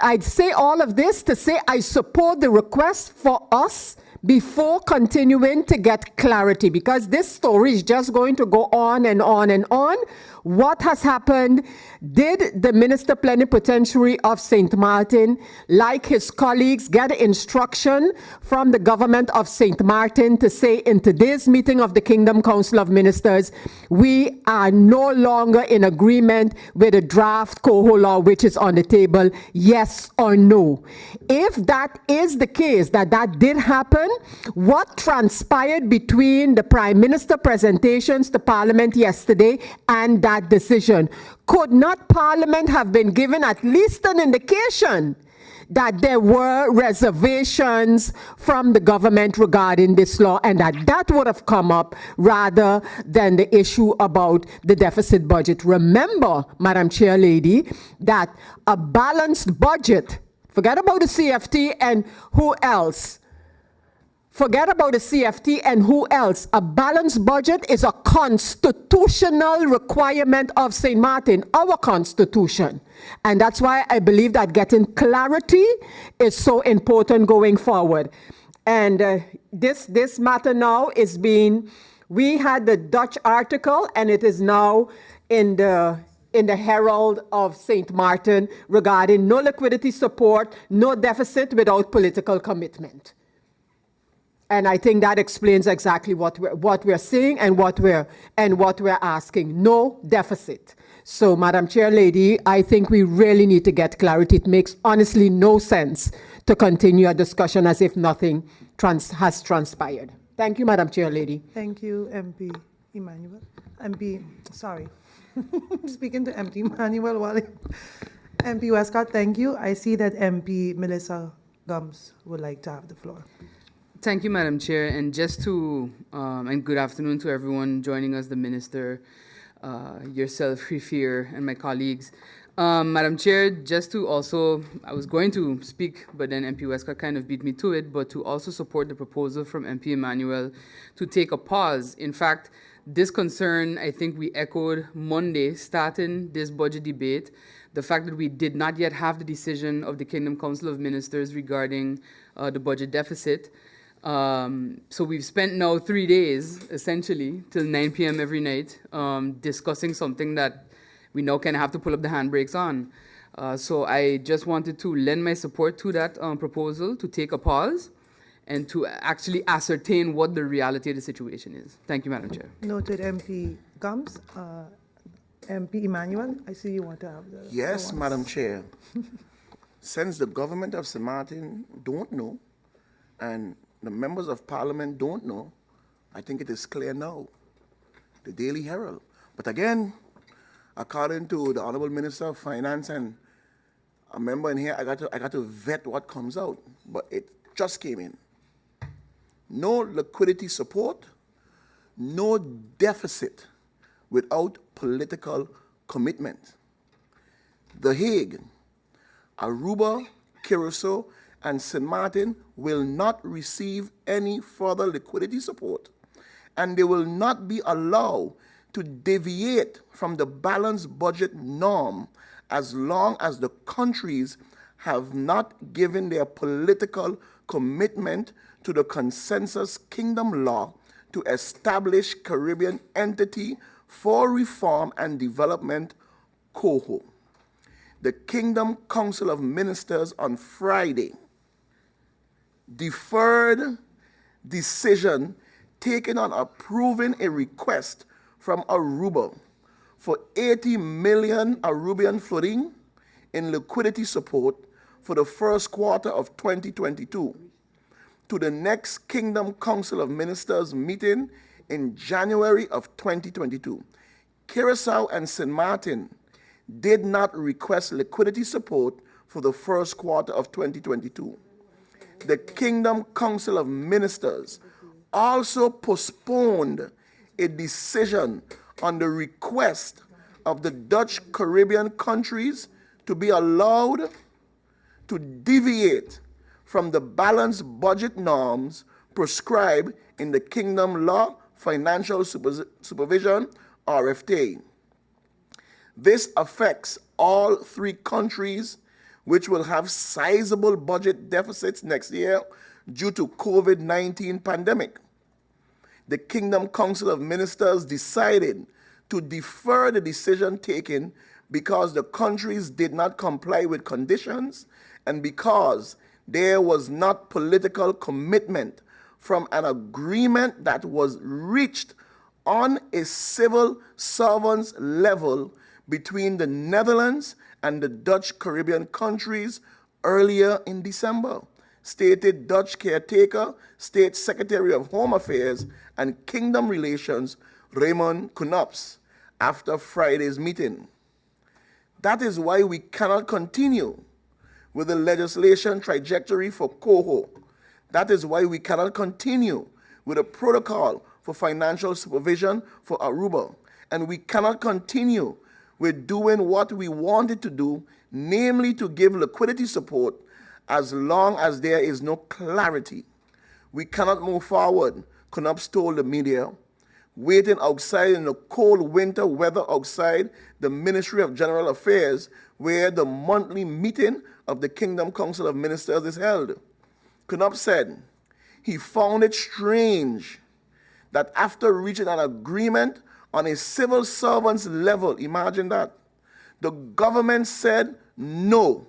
Speaker 3: I'd say all of this to say I support the request for us before continuing to get clarity, because this story is just going to go on and on and on. What has happened? Did the Minister Plenipotentiary of St. Martin, like his colleagues, get instruction from the government of St. Martin to say in today's meeting of the Kingdom Council of Ministers, we are no longer in agreement with the draft COHO law which is on the table, yes or no? If that is the case, that did happen, what transpired between the Prime Minister presentations to Parliament yesterday and that decision? Could not Parliament have been given at least an indication that there were reservations from the government regarding this law, and that would have come up rather than the issue about the deficit budget? Remember, Madam Chair Lady, that a balanced budget, forget about the CFT and who else, forget about the CFT and who else. A balanced budget is a constitutional requirement of St. Martin, our constitution. And that's why I believe that getting clarity is so important going forward. And this matter now is being, we had the Dutch article and it is now in the Herald of St. Martin regarding no liquidity support, no deficit without political commitment. And I think that explains exactly what we're seeing and what we're asking. No deficit. So, Madam Chair Lady, I think we really need to get clarity. It makes honestly no sense to continue a discussion as if nothing has transpired. Thank you, Madam Chair Lady.
Speaker 1: Thank you, MP Emmanuel. Sorry. Speaking to MP Emmanuel Wally. MP Westcott, thank you. I see that MP Melissa Gums would like to have the floor.
Speaker 10: Thank you, Madam Chair. And just to, and good afternoon to everyone joining us, the Minister, yourself, Rifir, and my colleagues. Madam Chair, just to also, I was going to speak, but then MP Westcott kind of beat me to it, but to also support the proposal from MP Emmanuel to take a pause. In fact, this concern, I think we echoed Monday, starting this budget debate, the fact that we did not yet have the decision of the Kingdom Council of Ministers regarding the budget deficit. So we've spent now 3 days, essentially, till 9 p.m. every night, discussing something that we now kind of have to pull up the handbrakes on. So I just wanted to lend my support to that proposal to take a pause and to actually ascertain what the reality of the situation is. Thank you, Madam Chair.
Speaker 1: Noted, MP Gums. MP Emmanuel, I see you want to have the
Speaker 5: Yes,
Speaker 1: floor.
Speaker 5: Madam Chair. Since the government of St. Martin don't know, and the members of Parliament don't know, I think it is clear now. The Daily Herald. But again, according to the Honorable Minister of Finance and a member in here, I got to vet what comes out. But it just came in. No liquidity support, no deficit without political commitment. The Hague, Aruba, Curacao, and St. Martin will not receive any further liquidity support, and they will not be allowed to deviate from the balanced budget norm as long as the countries have not given their political commitment to the consensus kingdom law to establish Caribbean Entity for Reform and Development, COHO. The Kingdom Council of Ministers on Friday deferred decision taken on approving a request from Aruba for 80 million Arubian florin in liquidity support for the first quarter of 2022 to the next Kingdom Council of Ministers meeting in January of 2022. Curacao and St. Martin did not request liquidity support for the first quarter of 2022. The Kingdom Council of Ministers also postponed a decision on the request of the Dutch Caribbean countries to be allowed to deviate from the balanced budget norms prescribed in the Kingdom Law Financial Supervision, RFTA. This affects all three countries, which will have sizable budget deficits next year due to COVID-19 pandemic. The Kingdom Council of Ministers decided to defer the decision taken because the countries did not comply with conditions and because there was not political commitment from an agreement that was reached on a civil servants level between the Netherlands and the Dutch Caribbean countries earlier in December, stated Dutch caretaker, State Secretary of Home Affairs and Kingdom Relations, Raymond Knops, after Friday's meeting. That is why we cannot continue with the legislation trajectory for COHO. That is why we cannot continue with a protocol for financial supervision for Aruba. And we cannot continue with doing what we wanted to do, namely to give liquidity support as long as there is no clarity. We cannot move forward, Knops told the media, waiting outside in the cold winter weather outside the Ministry of General Affairs, where the monthly meeting of the Kingdom Council of Ministers is held. Knops said he found it strange that after reaching an agreement on a civil servants level, imagine that, the government said, no,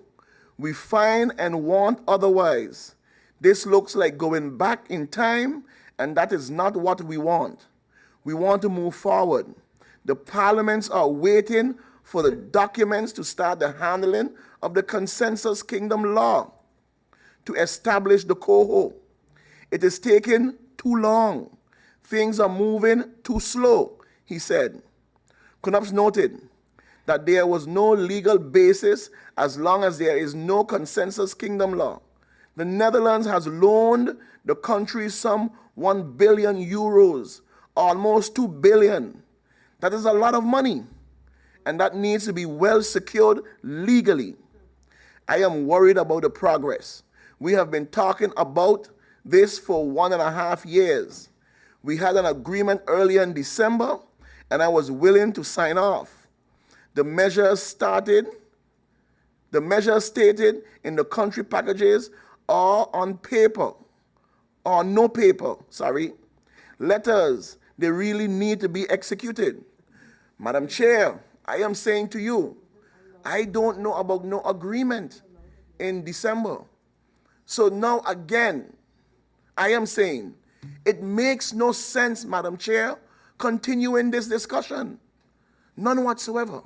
Speaker 5: we find and want otherwise. This looks like going back in time, and that is not what we want. We want to move forward. The parliaments are waiting for the documents to start the handling of the consensus kingdom law to establish the COHO. It is taking too too long. Things are moving too slow, he said. Knaps noted that there was no legal basis as long as there is no consensus kingdom law. The Netherlands has loaned the country some 1 billion euros, almost 2 billion. That is a lot of money, and that needs to be well secured legally. I am worried about the progress. We have been talking about this for 1.5 years. We had an agreement earlier in December, and I was willing to sign off. The measures stated in the country packages are on paper, or no paper, letters. They really need to be executed. Madam Chair, I am saying to you, I don't know about no agreement in December. So now again, I am saying, it makes no sense, Madam Chair, continuing this discussion. None whatsoever.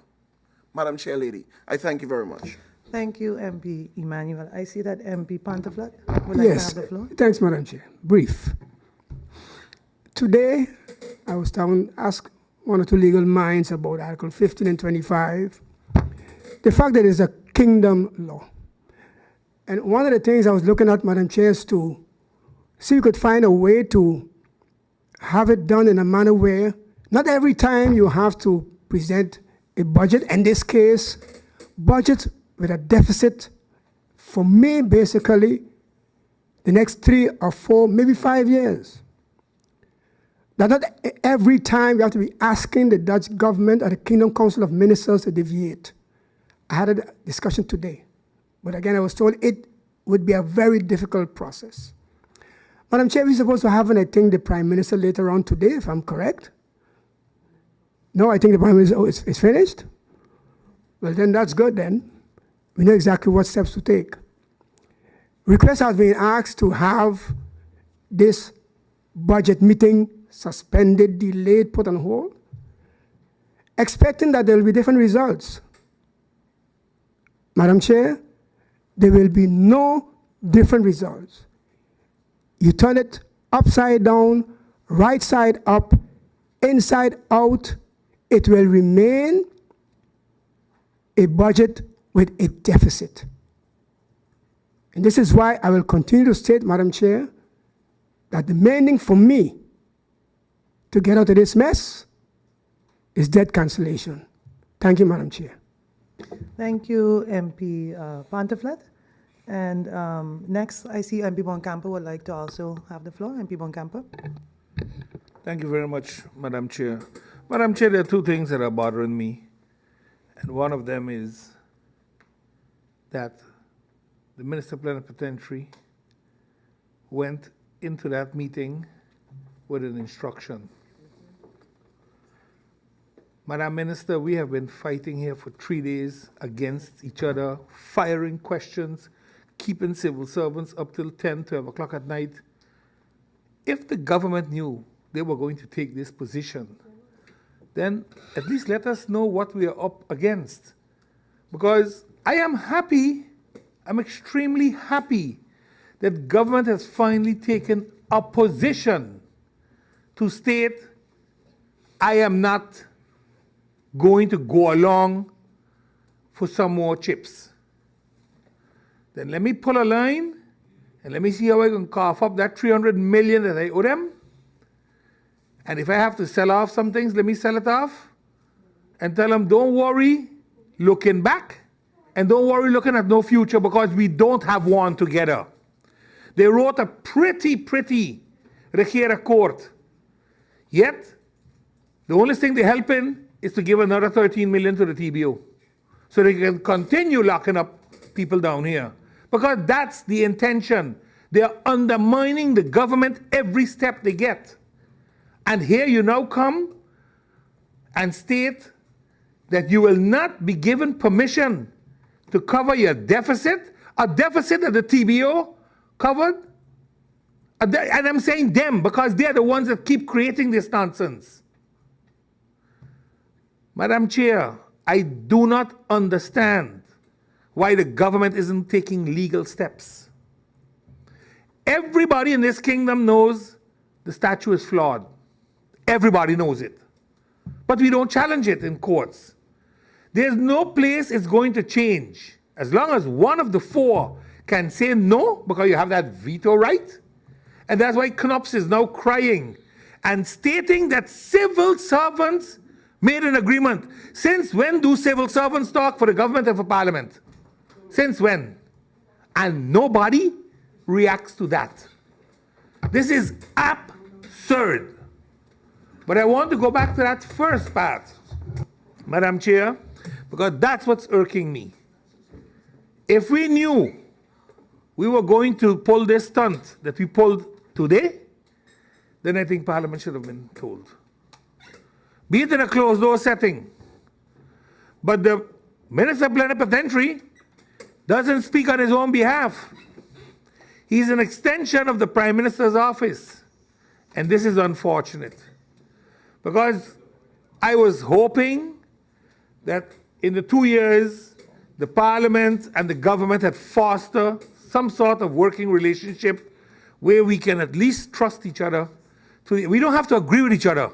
Speaker 5: Madam Chair Lady, I thank you very much.
Speaker 1: Thank you, MP Emmanuel. I see that MP Pantaflat would like to
Speaker 9: Yes,
Speaker 1: have the floor.
Speaker 9: thanks, Madam Chair. Brief. Today, I was down ask one or two legal minds about Article 15 and 25. The fact that it's a kingdom law. And one of the things I was looking at, Madam Chair, is to see if we could find a way to have it done in a manner where not every time you have to present a budget, in this case, budget with a deficit for me, basically, the next 3 or 4, maybe 5 years. Now, not every time you have to be asking the Dutch government or the Kingdom Council of Ministers to deviate. I had a discussion today, but again, I was told it would be a very difficult process. Madam Chair, we're supposed to have, I think, the Prime Minister later on today, if I'm correct. No, I think the Prime Minister is finished. Well, then that's good then. We know exactly what steps to take. Requests have been asked to have this budget meeting suspended, delayed, put on hold, expecting that there will be different results. Madam Chair, there will be no different results. You turn it upside down, right side up, inside out, it will remain a budget with a deficit. And this is why I will continue to state, Madam Chair, that the main thing for me to get out of this mess is debt cancellation. Thank you, Madam Chair.
Speaker 1: Thank you, MP Pantaflat. And next, I see MP Boncampo would like to also have the floor. MP Boncampo.
Speaker 4: Thank you very much, Madam Chair. Madam Chair, there are two things that are bothering me. And one of them is that the Minister Plenipotentiary went into that meeting with an instruction. Madam Minister, we have been fighting here for 3 days against each other, firing questions, keeping civil servants up till 10, 12 o'clock at night. If the government knew they were going to take this position, then at least let us know what we are up against. Because I am happy, I'm extremely happy that government has finally taken a position to state, I am not going to go along for some more chips. Then let me pull a line and let me see how I can cough up that 300 million that I owe them. And if I have to sell off some things, let me sell it off and tell them, don't worry, looking back, and don't worry looking at no future, because we don't have one together. They wrote a pretty regeerakkoord. Yet, the only thing they're helping is to give another 13 million to the TBO so they can continue locking up people down here. Because that's the intention. They are undermining the government every step they get. And here you now come and state that you will not be given permission to cover your deficit, a deficit that the TBO covered. And I'm saying them because they're the ones that keep creating this nonsense. Madam Chair, I do not understand why the government isn't taking legal steps. Everybody in this kingdom knows the statute is flawed. Everybody knows it. But we don't challenge it in courts. There's no place it's going to change. As long as one of the four can say no, because you have that veto right. And that's why Knops is now crying and stating that civil servants made an agreement. Since when do civil servants talk for the government and for parliament? Since when? And nobody reacts to that. This is absurd. But I want to go back to that first part, Madam Chair, because that's what's irking me. If we knew we were going to pull this stunt that we pulled today, then I think Parliament should have been told. Be it in a closed door setting. But the Minister Plenipotentiary doesn't speak on his own behalf. He's an extension of the Prime Minister's office. And this is unfortunate. Because I was hoping that in the 2 years, the Parliament and the government had fostered some sort of working relationship where we can at least trust each other. We don't have to agree with each other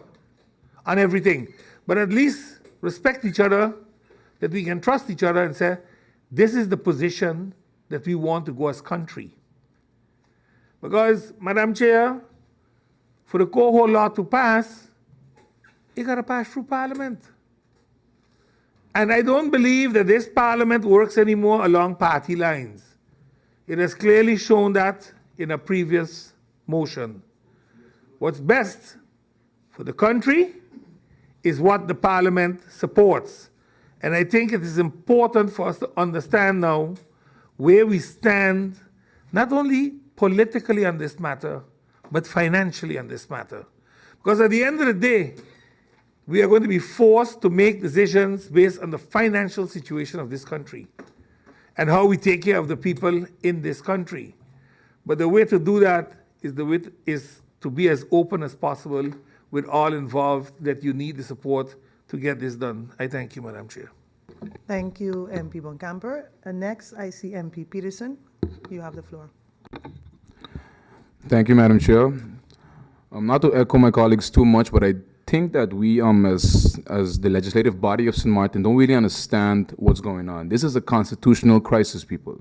Speaker 4: on everything, but at least respect each other, that we can trust each other and say, this is the position that we want to go as country. Because, Madam Chair, for the cohort law to pass, it got to pass through Parliament. And I don't believe that this Parliament works anymore along party lines. It has clearly shown that in a previous motion. What's best for the country is what the Parliament supports. And I think it is important for us to understand now where we stand, not only politically on this matter, but financially on this matter. Because at the end of the day, we are going to be forced to make decisions based on the financial situation of this country and how we take care of the people in this country. But the way to do that is to be as open as possible with all involved, that you need the support to get this done. I thank you, Madam Chair.
Speaker 1: Thank you, MP Bonkamper. And next, I see MP Peterson. You have the floor.
Speaker 8: Thank you, Madam Chair. Not to echo my colleagues too much, but I think that we, as the legislative body of St. Martin, don't really understand what's going on. This is a constitutional crisis, people.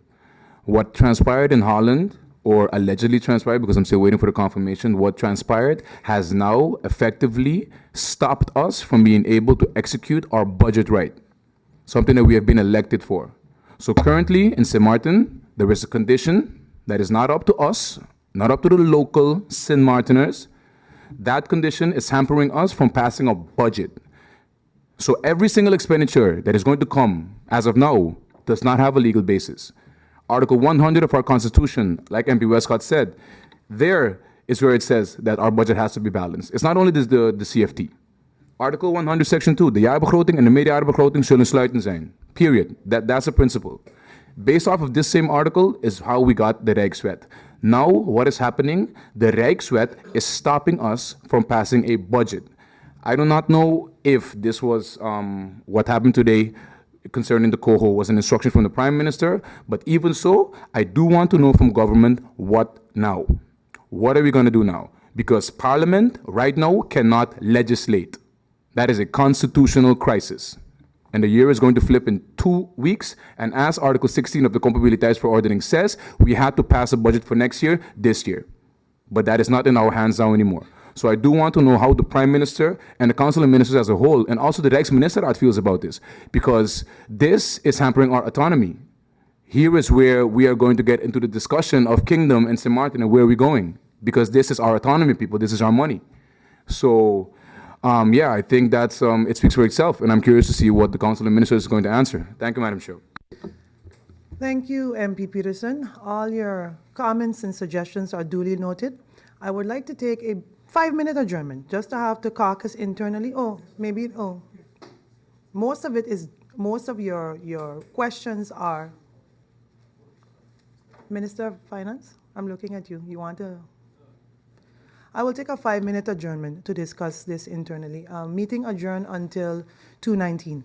Speaker 8: What transpired in Holland, or allegedly transpired, because I'm still waiting for the confirmation, what transpired has now effectively stopped us from being able to execute our budget right, something that we have been elected for. So currently in St. Martin, there is a condition that is not up to us, not up to the local St. Martiners. That condition is hampering us from passing a budget. So every single expenditure that is going to come, as of now, does not have a legal basis. Article 100 of our Constitution, like MP Westcott said, there is where it says that our budget has to be balanced. It's not only the CFT. Article 100, Section 2, de jaarbegroting en de meerjarenbegroting zullen sluitend zijn. Period. That's a principle. Based off of this same article is how we got the Rijkswet. Now, what is happening? The Rijkswet is stopping us from passing a budget. I do not know if this was what happened today concerning the cohort was an instruction from the Prime Minister, but even so, I do want to know from government what now. What are we going to do now? Because Parliament right now cannot legislate. That is a constitutional crisis. And the year is going to flip in 2 weeks. And as Article 16 of the Ontwerplandsverordening says, we had to pass a budget for next year, this year. But that is not in our hands now anymore. So I do want to know how the Prime Minister and the Council of Ministers as a whole, and also the Rijksminister feels about this, because this is hampering our autonomy. Here is where we are going to get into the discussion of Kingdom and St. Martin and where we're going, because this is our autonomy, people. This is our money. So, yeah, I think that's it speaks for itself, and I'm curious to see what the Council of Ministers is going to answer. Thank you, Madam Chair.
Speaker 1: Thank you, MP Peterson. All your comments and suggestions are duly noted. I would like to take a 5-minute adjournment, just to have the caucus internally. Most of your questions are, Minister of Finance, I'm looking at you. You want to? I will take a 5-minute adjournment to discuss this internally. Meeting adjourned until 2:19.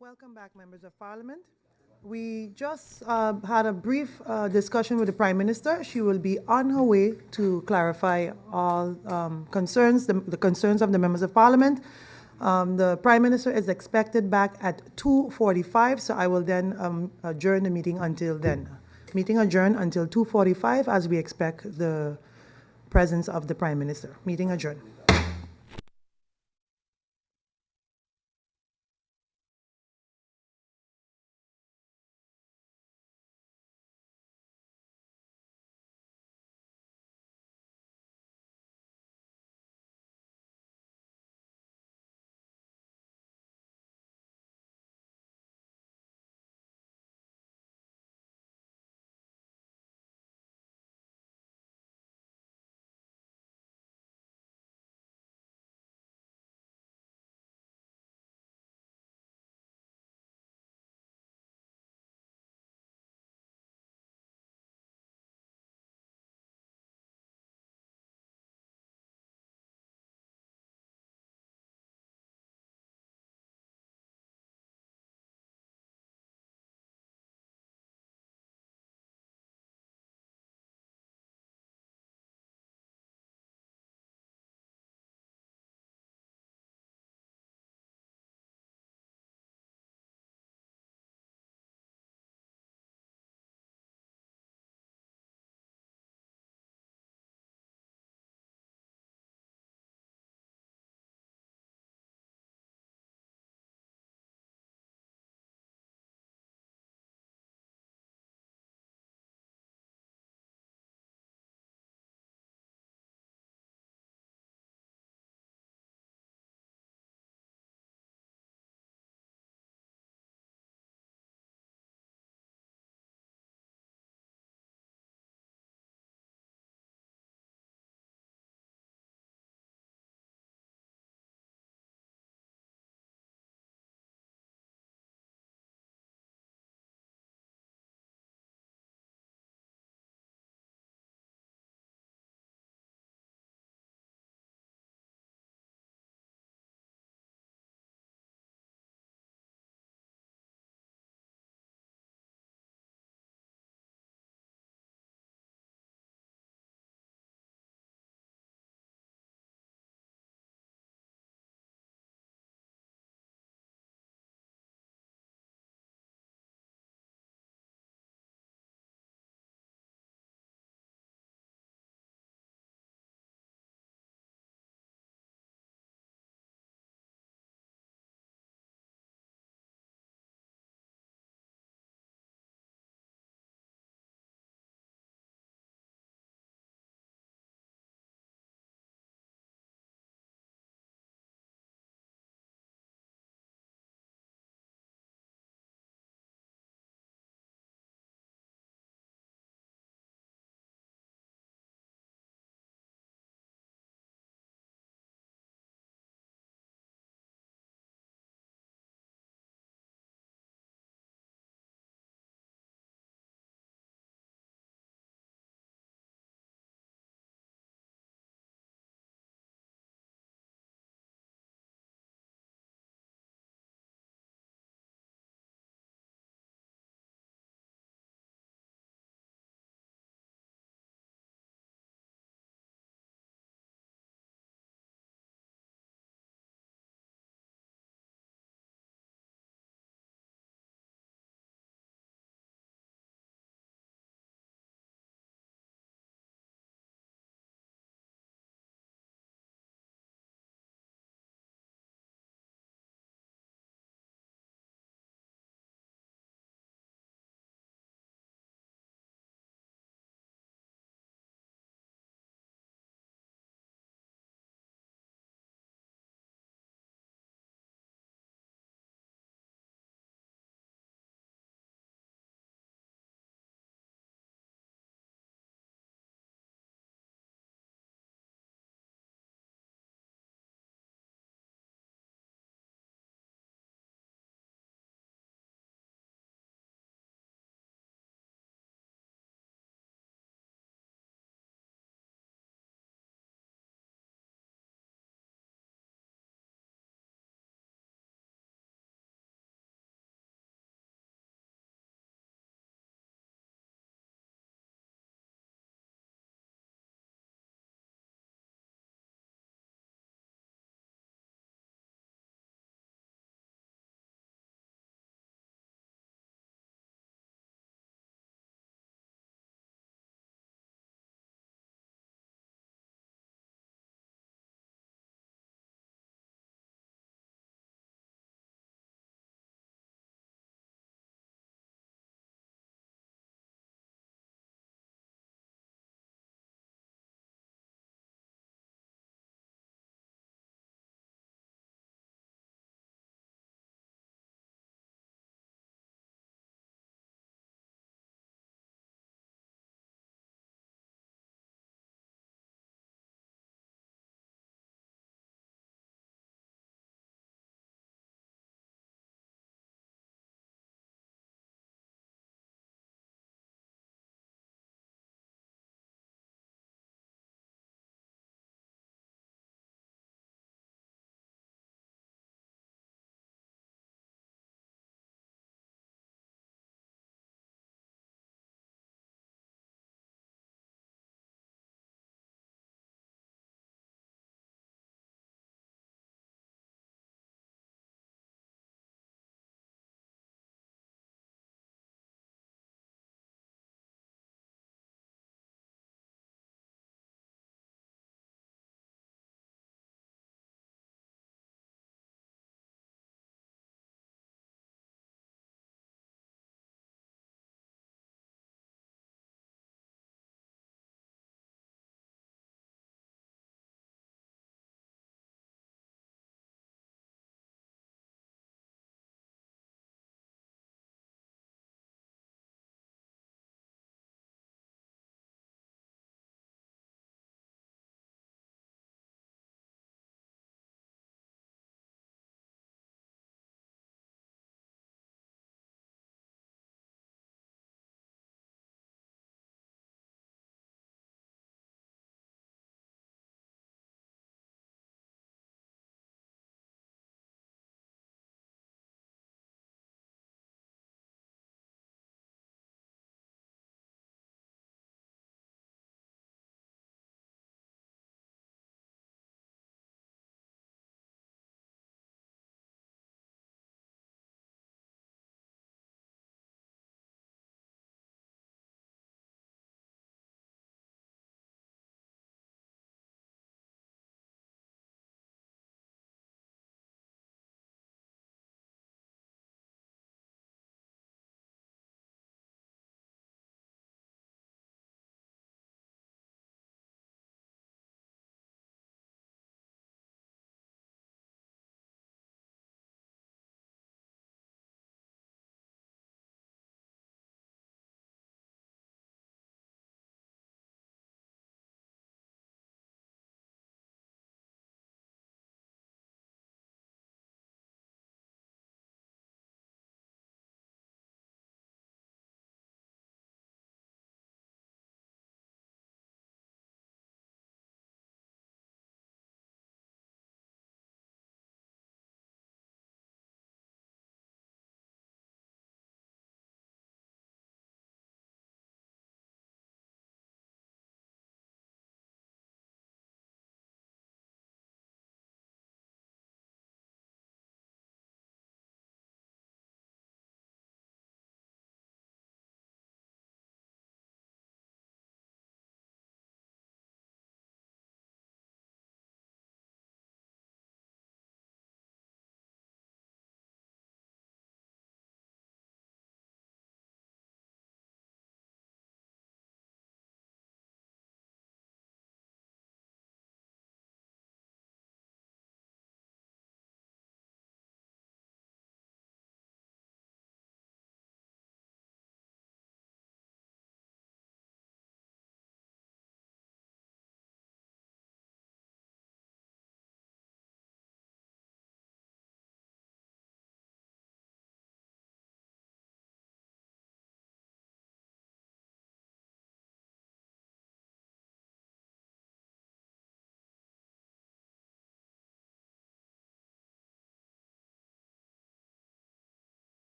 Speaker 1: Welcome back, members of parliament. We just had a brief discussion with the Prime Minister. She will be on her way to clarify all concerns, the concerns of the members of parliament. The Prime Minister is expected back at 2:45, so I will then adjourn the meeting until then. Meeting adjourned until 2:45 as we expect the presence of the Prime Minister. Meeting adjourned.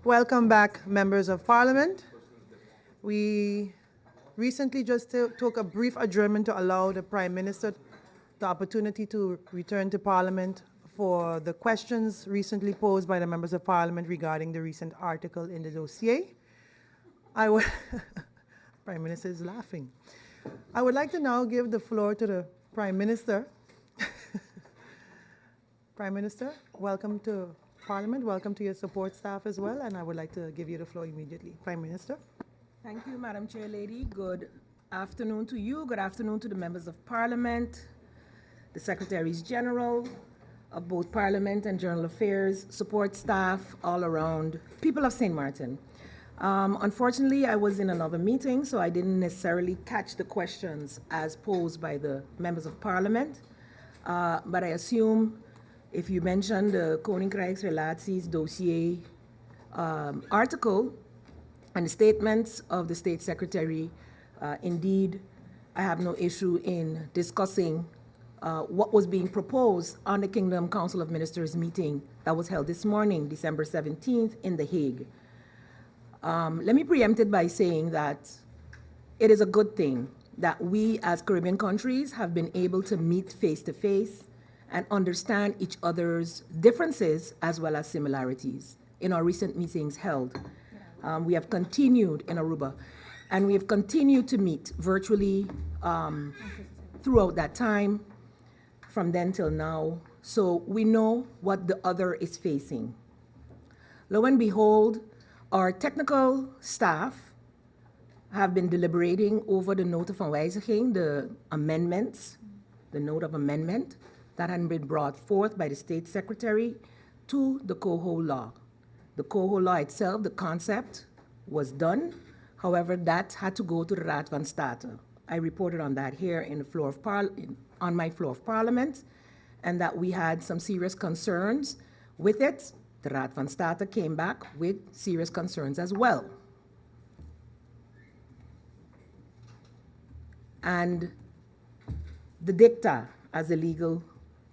Speaker 1: Welcome back, members of parliament. We recently just took a brief adjournment to allow the Prime Minister the opportunity to return to parliament for the questions recently posed by the members of parliament regarding the recent article in the dossier. Prime Minister is laughing. I would like to now give the floor to the Prime Minister. Prime Minister, welcome to Parliament. Welcome to your support staff as well, and I would like to give you the floor immediately. Prime Minister.
Speaker 11: Thank you, Madam Chair Lady. Good afternoon to you. Good afternoon to the members of Parliament, the Secretaries General of both Parliament and General Affairs, support staff all around, people of St. Martin. Unfortunately, I was in another meeting, so I didn't necessarily catch the questions as posed by the members of Parliament. But I assume if you mentioned the Koninkrijksrelaties dossier article and the statements of the State Secretary, indeed, I have no issue in discussing what was being proposed on the Kingdom Council of Ministers meeting that was held this morning, December 17th, in The Hague. Let me preempt it by saying that it is a good thing that we as Caribbean countries have been able to meet face to face and understand each other's differences as well as similarities in our recent meetings held. We have continued in Aruba, and we have continued to meet virtually throughout that time, from then till now, so we know what the other is facing. Lo and behold, our technical staff have been deliberating over the note van wijziging, the amendments, the note of amendment that had been brought forth by the State Secretary to the COHO law. The COHO law itself, the concept, was done. However, that had to go to the Raad van State. I reported on that here in the floor of on my floor of Parliament, and that we had some serious concerns with it. The Raad van State came back with serious concerns as well. And the dicta, as the legal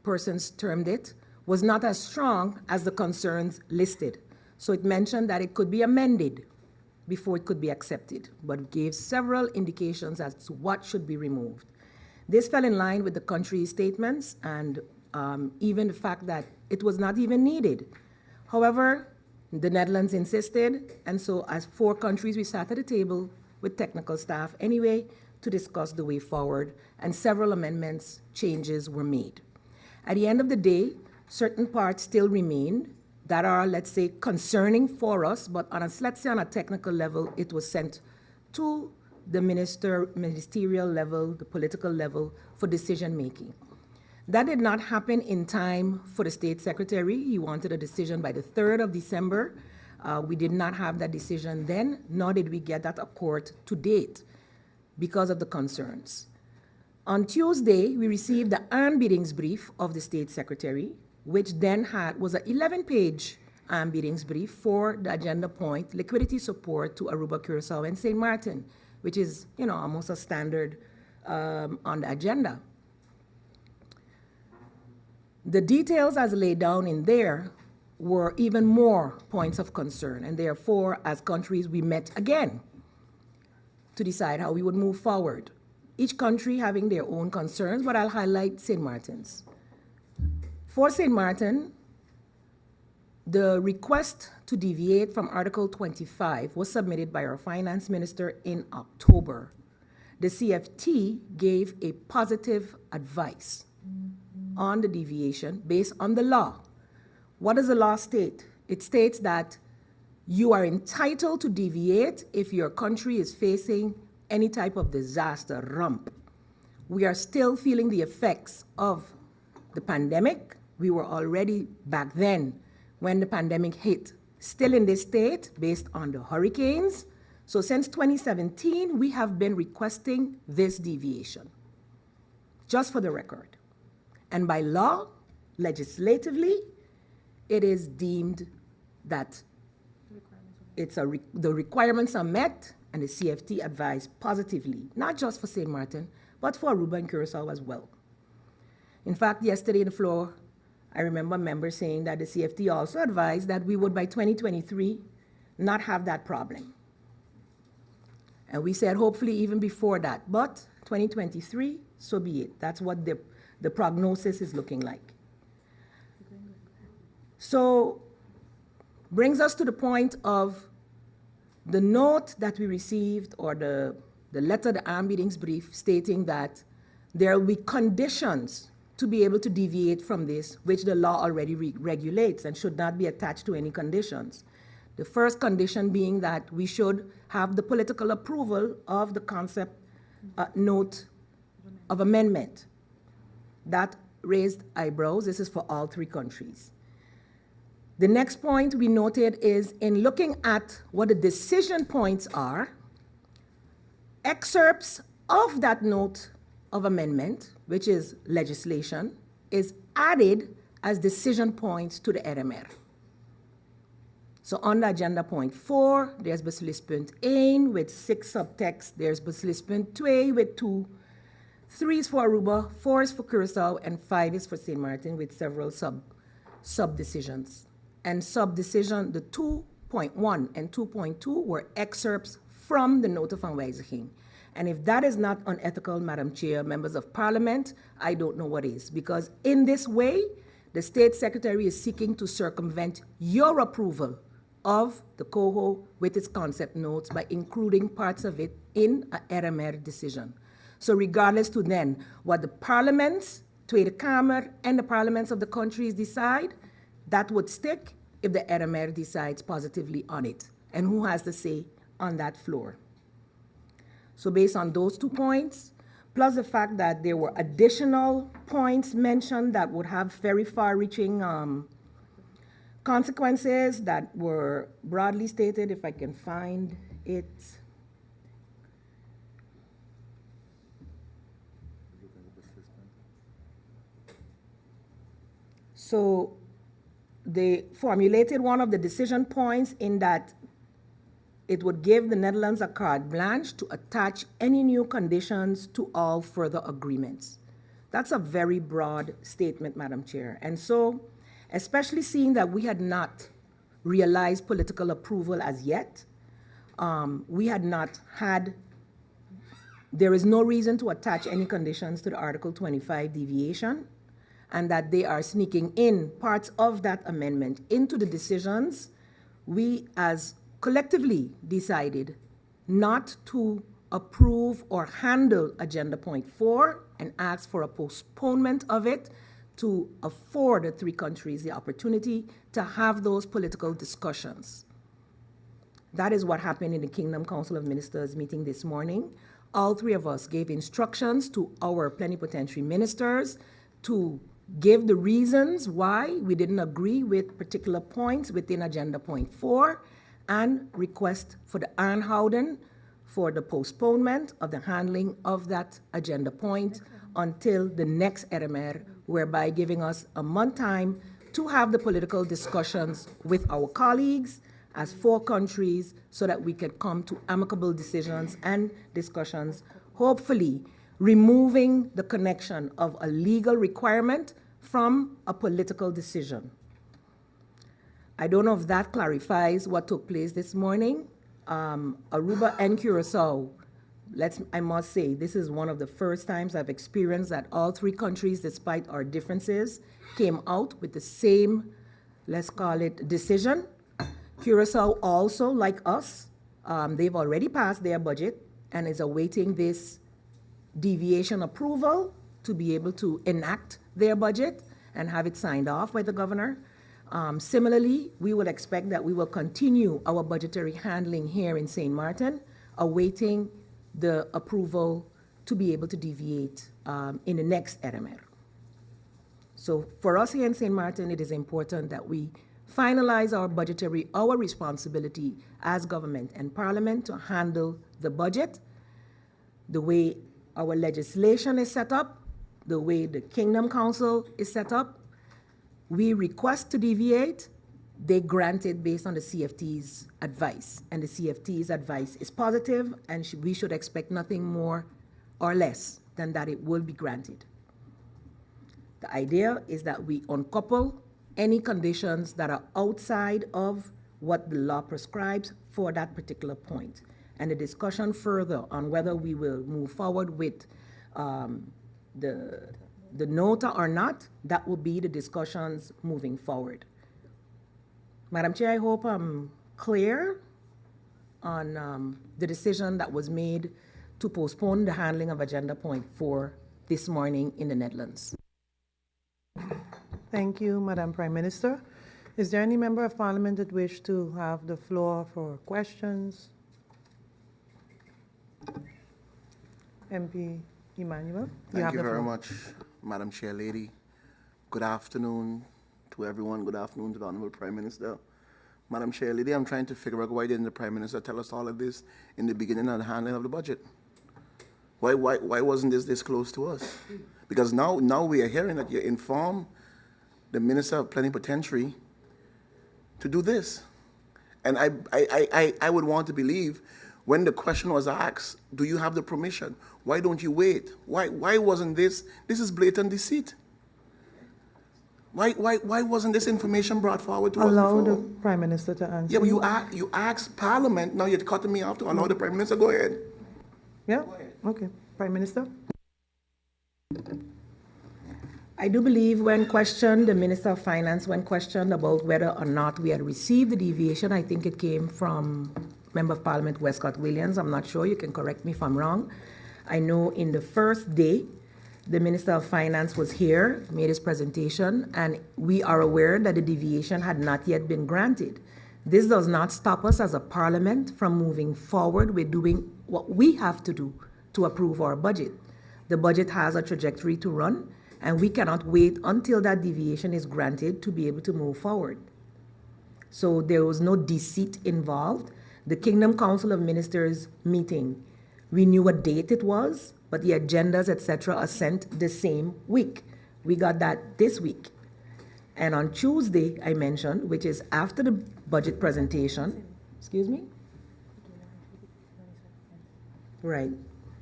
Speaker 11: persons termed it, was not as strong as the concerns listed. So it mentioned that it could be amended before it could be accepted, but it gave several indications as to what should be removed. This fell in line with the country's statements and even the fact that it was not even needed. However, the Netherlands insisted, and so as 4 countries, we sat at the table with technical staff anyway to discuss the way forward, and several amendments, changes were made. At the end of the day, certain parts still remain that are, let's say, concerning for us, but let's say on a technical level, it was sent to the ministerial level, the political level, for decision making. That did not happen in time for the State Secretary. He wanted a decision by the 3rd of December. We did not have that decision then, nor did we get that accord to date because of the concerns. On Tuesday, we received the aanbiedingsbrief of the State Secretary, which then was an 11-page aanbiedingsbrief for the agenda point, liquidity support to Aruba, Curacao, and St. Martin, which is, almost a standard on the agenda. The details as laid down in there were even more points of concern, and therefore, as countries, we met again to decide how we would move forward. Each country having their own concerns, but I'll highlight St. Martin's. For St. Martin, the request to deviate from Article 25 was submitted by our Finance Minister in October. The CFT gave a positive advice on the deviation based on the law. What does the law state? It states that you are entitled to deviate if your country is facing any type of disaster, rump. We are still feeling the effects of the pandemic. We were already back then when the pandemic hit, still in this state based on the hurricanes. So since 2017, we have been requesting this deviation, just for the record. And by law, legislatively, it is deemed that the requirements are met, and the CFT advised positively, not just for St. Martin, but for Aruba and Curacao as well. In fact, yesterday in the floor, I remember members saying that the CFT also advised that we would, by 2023, not have that problem. And we said hopefully even before that, but 2023, so be it. That's what the prognosis is looking like. So, brings us to the point of the note that we received, or the letter, the aanbiedingsbrief, stating that there will be conditions to be able to deviate from this, which the law already regulates and should not be attached to any conditions. The first condition being that we should have the political approval of the concept note of amendment. That raised eyebrows. This is for all three countries. The next point we noted is, in looking at what the decision points are, excerpts of that note of amendment, which is legislation, is added as decision points to the RMR. So on the agenda point 4, there's beslispunt 1 with 6 subtexts. There's beslispunt 2 with 2. 3 is for Aruba, 4 is for Curacao, and 5 is for St. Martin with several sub-decisions. And sub-decision, the 2.1 and 2.2 were excerpts from the Note of Aanwijziging. And if that is not unethical, Madam Chair, members of Parliament, I don't know what is. Because in this way, the State Secretary is seeking to circumvent your approval of the COHO with its concept notes by including parts of it in a RMR decision. So regardless to then what the parliaments, Tweede Kamer, and the parliaments of the countries decide, that would stick if the RMR decides positively on it. And who has the say on that floor? So based on those 2 points, plus the fact that there were additional points mentioned that would have very far-reaching consequences that were broadly stated, if I can find it. So they formulated one of the decision points in that it would give the Netherlands a carte blanche to attach any new conditions to all further agreements. That's a very broad statement, Madam Chair. And so, especially seeing that we had not realized political approval as yet, we had not had, there is no reason to attach any conditions to the Article 25 deviation, and that they are sneaking in parts of that amendment into the decisions. We as collectively decided not to approve or handle agenda point 4 and ask for a postponement of it to afford the 3 countries the opportunity to have those political discussions. That is what happened in the Kingdom Council of Ministers meeting this morning. All 3 of us gave instructions to our plenipotentiary ministers to give the reasons why we didn't agree with particular points within agenda point 4, and request for the aanhouden for the postponement of the handling of that agenda point until the next RMR, whereby giving us a month time to have the political discussions with our colleagues as 4 countries so that we can come to amicable decisions and discussions, hopefully removing the connection of a legal requirement from a political decision. I don't know if that clarifies what took place this morning. Aruba and Curacao, I must say, this is one of the first times I've experienced that all 3 countries, despite our differences, came out with the same, let's call it, decision. Curacao also, like us, they've already passed their budget and is awaiting this deviation approval to be able to enact their budget and have it signed off by the governor. Similarly, we would expect that we will continue our budgetary handling here in St. Martin, awaiting the approval to be able to deviate in the next RMR. So for us here in St. Martin, it is important that we finalize our responsibility as government and parliament to handle the budget, the way our legislation is set up, the way the Kingdom Council is set up. We request to deviate, they grant it based on the CFT's advice. And the CFT's advice is positive, and we should expect nothing more or less than that it will be granted. The idea is that we uncouple any conditions that are outside of what the law prescribes for that particular point. And the discussion further on whether we will move forward with the nota or not, that will be the discussions moving forward. Madam Chair, I hope I'm clear on the decision that was made to postpone the handling of Agenda Point 4 this morning in the Netherlands.
Speaker 1: Thank you, Madam Prime Minister. Is there any member of Parliament that wish to have the floor for questions? MP Emmanuel,
Speaker 5: Thank you very much, Madam Chair Lady. Good afternoon to everyone. Good afternoon to the Honorable Prime Minister. Madam Chair Lady, I'm trying to figure out why didn't the Prime Minister tell us all of this in the beginning of the handling of the budget? Why wasn't this close to us? Because now we are hearing that you inform the Minister of Plenipotentiary to do this. And I would want to believe when the question was asked, do you have the permission? Why don't you wait? Why wasn't this? This is blatant deceit. Why wasn't this information brought forward to us before?
Speaker 1: Allow the Prime Minister to answer.
Speaker 5: Yeah, but you asked Parliament, now you're cutting me off to allow the Prime Minister. Go ahead.
Speaker 1: Yeah? Okay. Prime Minister?
Speaker 11: I do believe when questioned, the Minister of Finance, when questioned about whether or not we had received the deviation, I think it came from Member of Parliament Westcott Williams. I'm not sure. You can correct me if I'm wrong. I know in the first day, the Minister of Finance was here, made his presentation, and we are aware that the deviation had not yet been granted. This does not stop us as a Parliament from moving forward with doing what we have to do to approve our budget. The budget has a trajectory to run, and we cannot wait until that deviation is granted to be able to move forward. So there was no deceit involved. The Kingdom Council of Ministers meeting, we knew what date it was, but the agendas, etc., are sent the same week. We got that this week. And on Tuesday, I mentioned, which is after the budget presentation, excuse me? Right.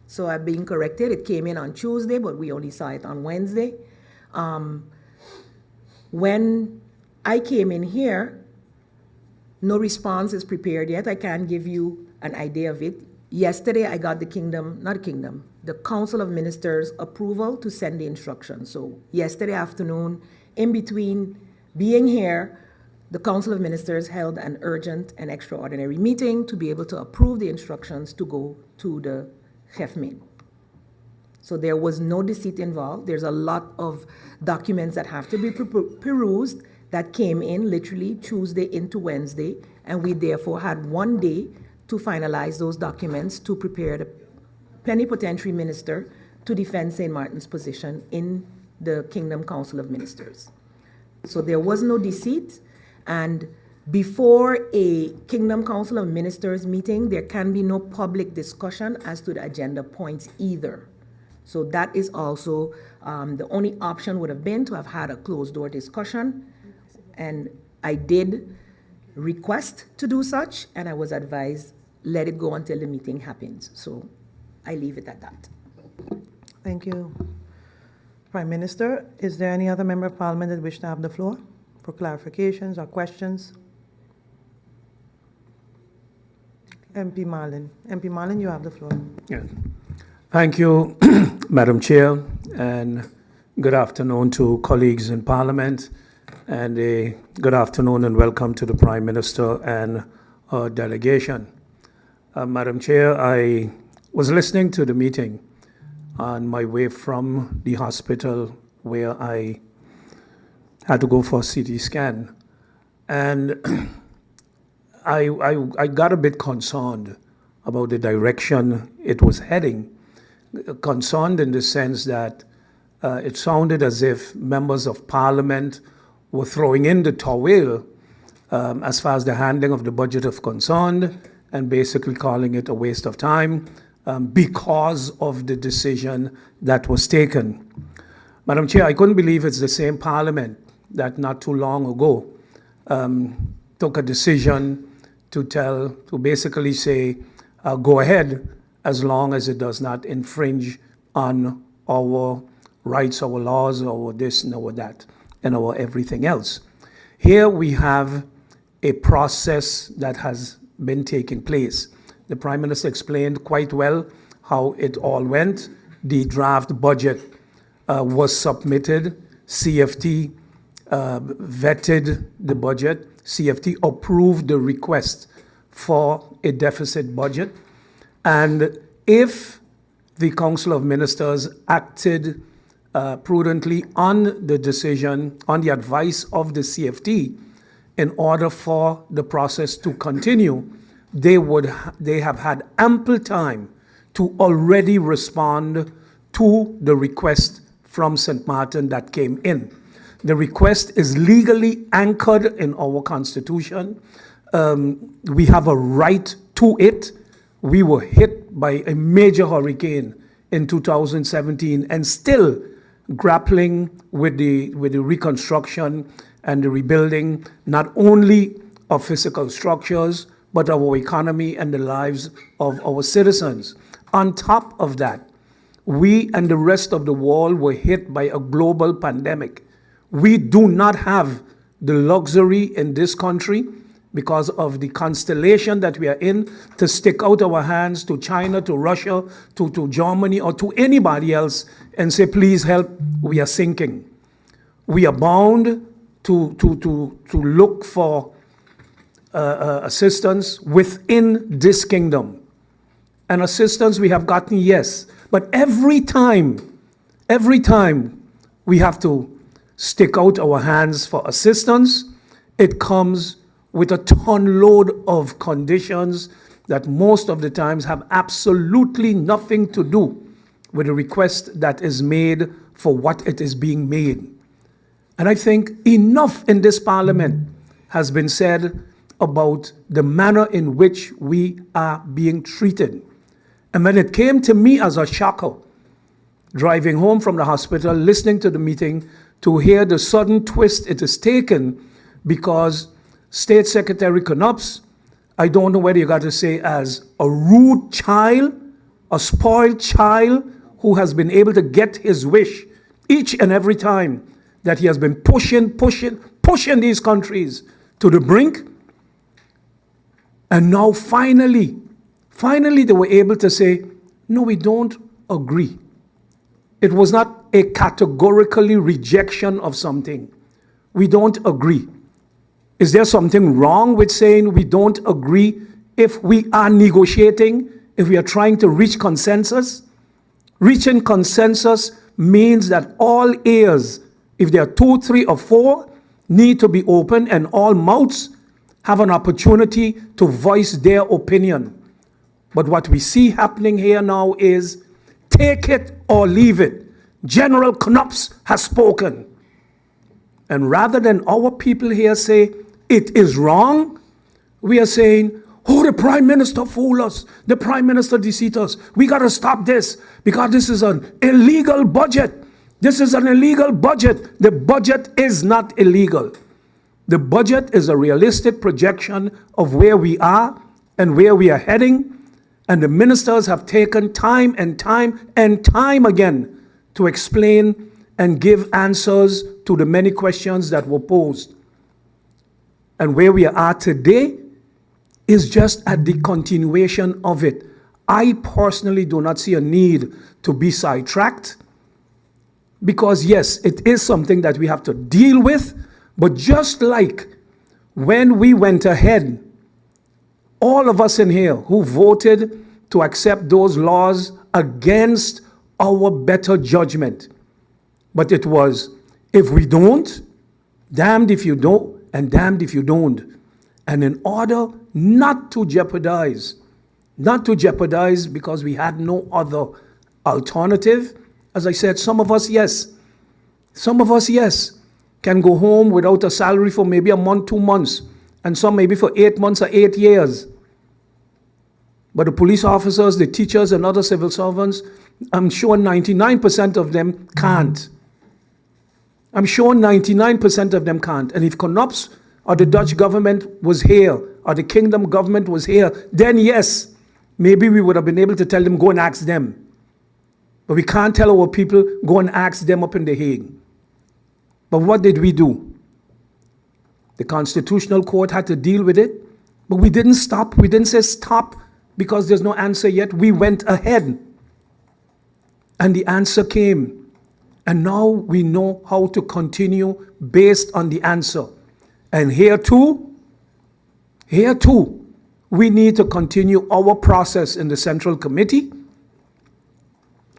Speaker 11: So I'm being corrected. It came in on Tuesday, but we only saw it on Wednesday. When I came in here, no response is prepared yet. I can't give you an idea of it. Yesterday, I got the Council of Ministers approval to send the instructions. So yesterday afternoon, in between being here, the Council of Ministers held an urgent and extraordinary meeting to be able to approve the instructions to go to the GEFMIN. So there was no deceit involved. There's a lot of documents that have to be perused that came in literally Tuesday into Wednesday, and we therefore had 1 day to finalize those documents to prepare the plenipotentiary minister to defend St. Martin's position in the Kingdom Council of Ministers. So there was no deceit, and before a Kingdom Council of Ministers meeting, there can be no public discussion as to the agenda points either. So that is also, the only option would have been to have had a closed door discussion, and I did request to do such, and I was advised, let it go until the meeting happens. So I leave it at that.
Speaker 1: Thank you. Prime Minister, is there any other member of Parliament that wish to have the floor for clarifications or questions? MP Marlin. MP Marlin, you have the floor.
Speaker 12: Yeah. Thank you, Madam Chair, and good afternoon to colleagues in Parliament, and a good afternoon and welcome to the Prime Minister and our delegation. Madam Chair, I was listening to the meeting on my way from the hospital where I had to go for a CT scan, and I got a bit concerned about the direction it was heading. Concerned in the sense that it sounded as if members of Parliament were throwing in the towel as far as the handling of the budget is concerned, and basically calling it a waste of time because of the decision that was taken. Madam Chair, I couldn't believe it's the same Parliament that not too long ago took a decision to basically say, go ahead as long as it does not infringe on our rights, our laws, our this and our that, and our everything else. Here we have a process that has been taking place. The Prime Minister explained quite well how it all went. The draft budget was submitted. CFT vetted the budget. CFT approved the request for a deficit budget. And if the Council of Ministers acted prudently on the decision, on the advice of the CFT, in order for the process to continue, they have had ample time to already respond to the request from St. Martin that came in. The request is legally anchored in our Constitution. We have a right to it. We were hit by a major hurricane in 2017 and still grappling with the reconstruction and the rebuilding, not only of physical structures, but our economy and the lives of our citizens. On top of that, we and the rest of the world were hit by a global pandemic. We do not have the luxury in this country, because of the constellation that we are in, to stick out our hands to China, to Russia, to Germany, or to anybody else and say, please help, we are sinking. We are bound to look for assistance within this kingdom. And assistance we have gotten, yes. But every time we have to stick out our hands for assistance, it comes with a ton load of conditions that most of the times have absolutely nothing to do with the request that is made for what it is being made. And I think enough in this parliament has been said about the manner in which we are being treated. And when it came to me as a shocker, driving home from the hospital, listening to the meeting, to hear the sudden twist it is taken because State Secretary Knops, I don't know whether you got to say as a rude child, a spoiled child who has been able to get his wish each and every time that he has been pushing these countries to the brink. And now finally they were able to say, no, we don't agree. It was not a categorically rejection of something. We don't agree. Is there something wrong with saying we don't agree if we are negotiating, if we are trying to reach consensus? Reaching consensus means that all ears, if there are 2, 3, or 4, need to be open and all mouths have an opportunity to voice their opinion. But what we see happening here now is take it or leave it. General Knops has spoken. And rather than our people here say, it is wrong, we are saying, oh, the Prime Minister fooled us. The Prime Minister deceived us. We got to stop this because this is an illegal budget. This is an illegal budget. The budget is not illegal. The budget is a realistic projection of where we are and where we are heading. And the ministers have taken time and time again to explain and give answers to the many questions that were posed. And where we are today is just at the continuation of it. I personally do not see a need to be sidetracked because, yes, it is something that we have to deal with. But just like when we went ahead, all of us in here who voted to accept those laws against our better judgment. But it was, if we don't, damned if you don't, and damned if you don't. And in order not to jeopardize because we had no other alternative, as I said, some of us, yes, can go home without a salary for maybe a month, 2 months, and some maybe for 8 months or 8 years. But the police officers, the teachers, and other civil servants, I'm sure 99% of them can't. I'm sure 99% of them can't. And if Knops or the Dutch government was here, or the kingdom government was here, then yes, maybe we would have been able to tell them, go and ask them. But we can't tell our people, go and ask them up in The Hague. But what did we do? The Constitutional Court had to deal with it, but we didn't stop. We didn't say stop because there's no answer yet. We went ahead, and the answer came. And now we know how to continue based on the answer. And here too, we need to continue our process in the Central Committee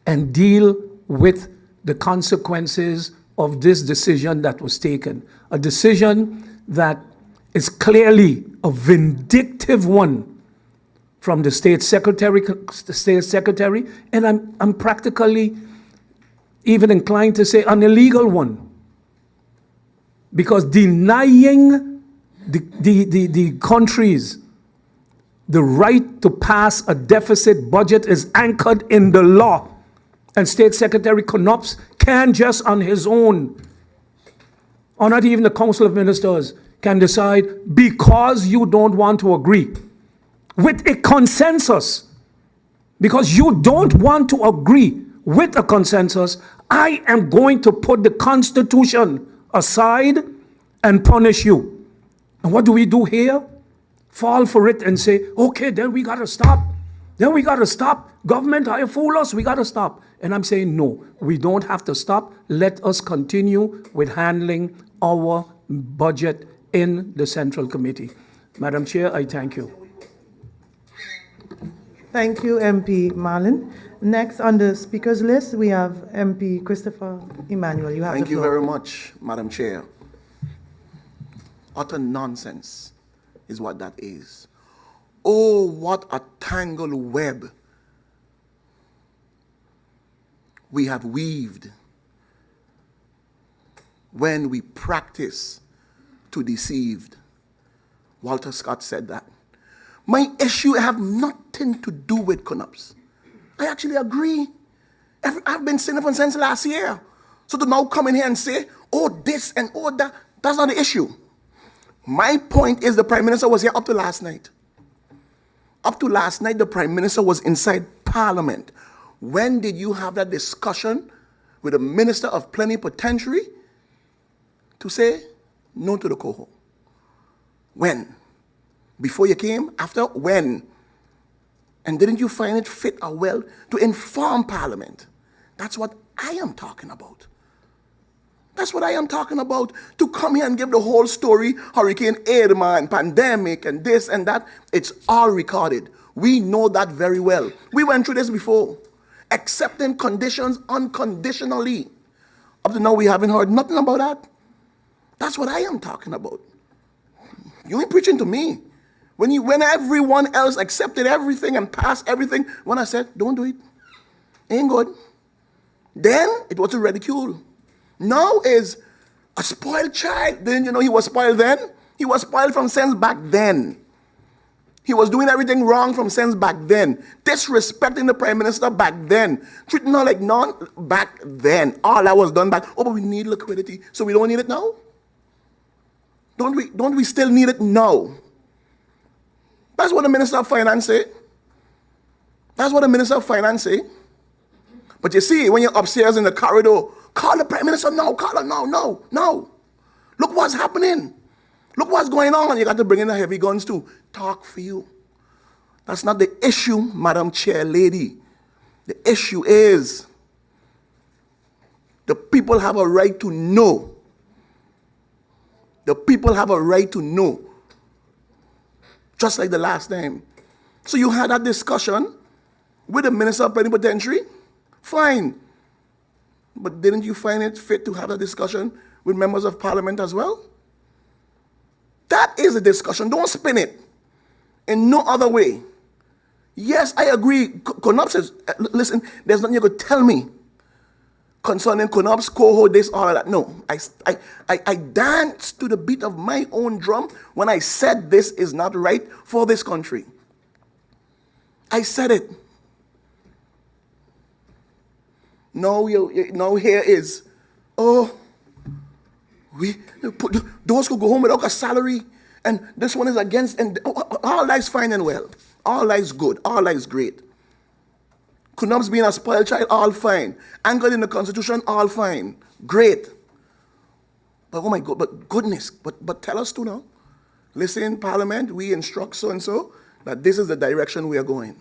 Speaker 12: and deal with the consequences of this decision that was taken. A decision that is clearly a vindictive one from the state secretary, and I'm practically even inclined to say an illegal one. Because denying the countries the right to pass a deficit budget is anchored in the law. And State Secretary Knops can just on his own, or not even the Council of Ministers, can decide because you don't want to agree with a consensus, because you don't want to agree with a consensus, I am going to put the Constitution aside and punish you. And what do we do here? Fall for it and say, okay, then we gotta stop. Then we gotta stop. Government, I fool us, we gotta stop. And I'm saying, no, we don't have to stop. Let us continue with handling our budget in the Central Committee. Madam Chair, I thank you.
Speaker 1: Thank you, MP Marlin. Next on the speakers list, we have MP Christopher Emmanuel. You have
Speaker 5: Thank
Speaker 1: the
Speaker 5: you
Speaker 1: floor.
Speaker 5: very much, Madam Chair. Utter nonsense is what that is. Oh, what a tangled web we have weaved when we practice to deceive. Walter Scott said that. My issue have nothing to do with Knops. I actually agree. I've been saying it since last year. So to now come in here and say, oh, this and oh, that, that's not the issue. My point is the Prime Minister was here up to last night. Up to last night, the Prime Minister was inside Parliament. When did you have that discussion with the Minister of Plenipotentiary to say no to the cohort? When? Before you came? After? When? And didn't you find it fit or well to inform Parliament? That's what I am talking about. That's what I am talking about. To come here and give the whole story, Hurricane Irma and pandemic and this and that, it's all recorded. We know that very well. We went through this before. Accepting conditions unconditionally. Up to now, we haven't heard nothing about that. That's what I am talking about. You ain't preaching to me. When everyone else accepted everything and passed everything, when I said, don't do it, ain't good. Then it was a ridicule. Now is a spoiled child. Didn't you know he was spoiled then? He was spoiled from since back then. He was doing everything wrong from since back then. Disrespecting the Prime Minister back then. Treating her like none back then. All that was done back. Oh, but we need liquidity, so we don't need it now? Don't we still need it now? That's what the Minister of Finance say. That's what the Minister of Finance say. But you see, when you're upstairs in the corridor, call the Prime Minister now, call her now, no. Look what's happening. Look what's going on. You got to bring in the heavy guns too. Talk for you. That's not the issue, Madam Chair Lady. The issue is the people have a right to know. The people have a right to know. Just like the last time. So you had that discussion with the Minister of Plenipotentiary? Fine. But didn't you find it fit to have a discussion with members of Parliament as well? That is a discussion. Don't spin it in no other way. Yes, I agree. Knops says, listen, there's nothing you could tell me concerning Knops, cohort, this, all of that. No, I danced to the beat of my own drum when I said this is not right for this country. I said it. Now here is, those could go home without a salary, and this one is against, and all that's fine and well. All that's good. All that's great. Knops being a spoiled child, all fine. Anchored in the Constitution, all fine. Great. But oh my God, but goodness, but tell us to now. Listen, Parliament, we instruct so-and-so that this is the direction we are going.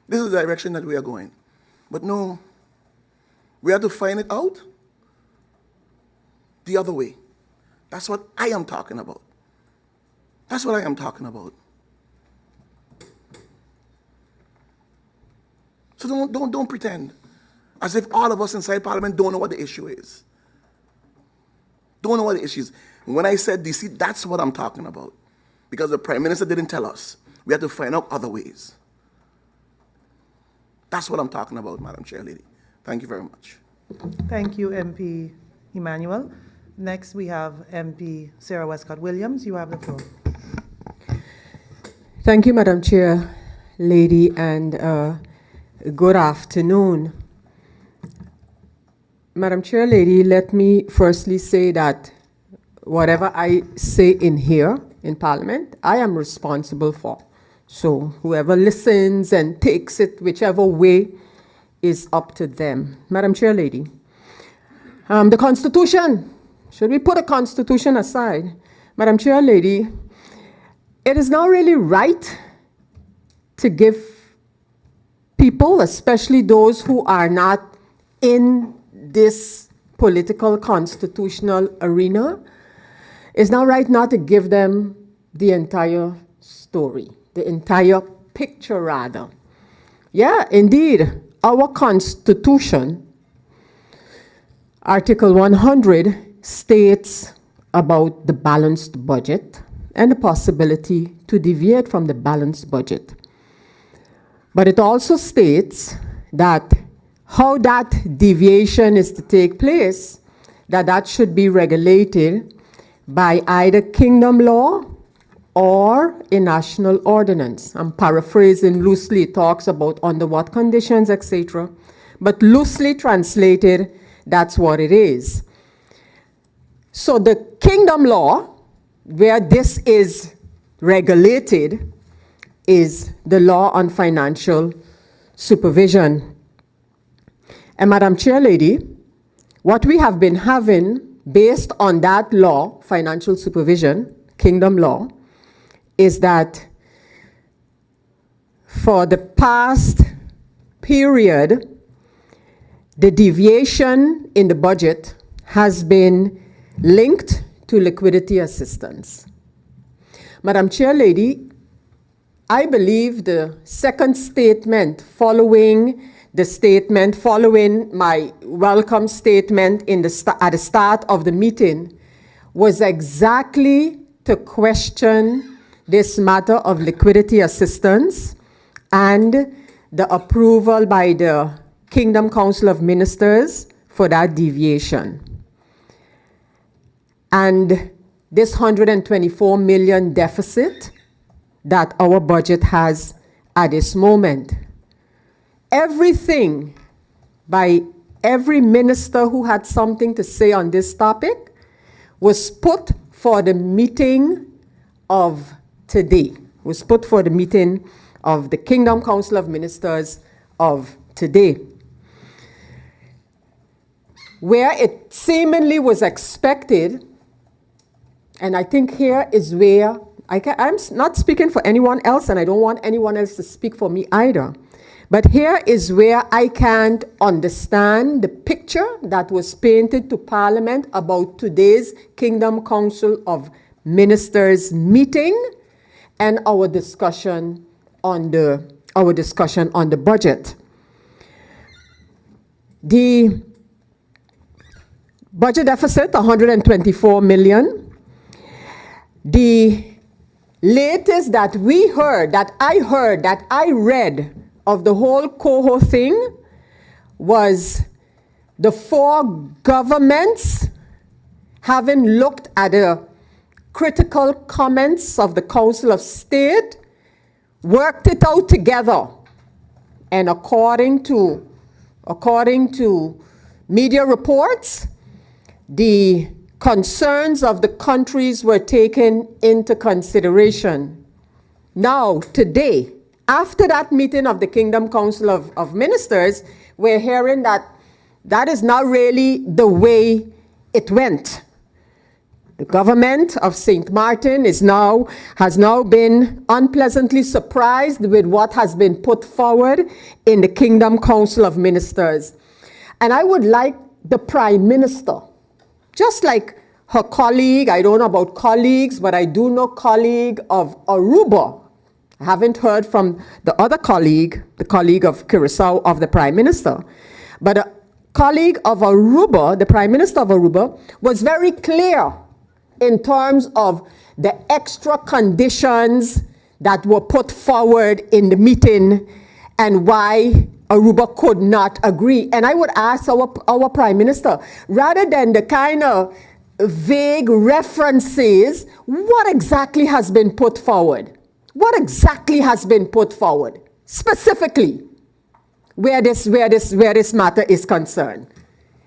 Speaker 5: This is the direction that we are going. But no, we have to find it out the other way. That's what I am talking about. That's what I am talking about. So don't pretend as if all of us inside Parliament don't know what the issue is. Don't know what the issue is. When I said DC, that's what I'm talking about. Because the Prime Minister didn't tell us. We had to find out other ways. That's what I'm talking about, Madam Chair Lady. Thank you very much.
Speaker 1: Thank you, MP Emmanuel. Next, we have MP Sarah Westcott Williams. You have the floor.
Speaker 3: Thank you, Madam Chair Lady, and good afternoon. Madam Chair Lady, let me firstly say that whatever I say in here in Parliament, I am responsible for. So whoever listens and takes it whichever way is up to them. Madam Chair Lady, the Constitution, should we put the Constitution aside? Madam Chair Lady, it is not really right to give people, especially those who are not in this political constitutional arena, it's not right not to give them the entire story, the entire picture rather. Yeah, indeed, our Constitution, Article 100, states about the balanced budget and the possibility to deviate from the balanced budget. But it also states that how that deviation is to take place, that should be regulated by either kingdom law or a national ordinance. I'm paraphrasing loosely, it talks about under what conditions, etc. But loosely translated, that's what it is. So the kingdom law, where this is regulated, is the law on financial supervision. And Madam Chair Lady, what we have been having based on that law, financial supervision, kingdom law, is that for the past period, the deviation in the budget has been linked to liquidity assistance. Madam Chair Lady, I believe the second statement following my welcome statement at the start of the meeting was exactly to question this matter of liquidity assistance and the approval by the Kingdom Council of Ministers for that deviation. And this 124 million deficit that our budget has at this moment. Everything by every minister who had something to say on this topic was put for the meeting of today, was put for the meeting of the Kingdom Council of Ministers of today, where it seemingly was expected, and I think here is where I'm not speaking for anyone else, and I don't want anyone else to speak for me either. But here is where I can't understand the picture that was painted to Parliament about today's Kingdom Council of Ministers meeting and our discussion on the budget. The budget deficit, 124 million. The latest that we heard, that I read of the whole coho thing was the four governments having looked at the critical comments of the Council of State, worked it out together. And according to media reports, the concerns of the countries were taken into consideration. Now, today, after that meeting of the Kingdom Council of Ministers, we're hearing that That is not really the way it went. The government of St. Martin has now been unpleasantly surprised with what has been put forward in the Kingdom Council of Ministers. And I would like the Prime Minister, just like her colleague, I don't know about colleagues, but I do know colleague of Aruba. I haven't heard from the other colleague, the colleague of Curacao, of the Prime Minister. But a colleague of Aruba, the Prime Minister of Aruba, was very clear in terms of the extra conditions that were put forward in the meeting and why Aruba could not agree. And I would ask our Prime Minister, rather than the kind of vague references, what exactly has been put forward? What exactly has been put forward, specifically, where this matter is concerned?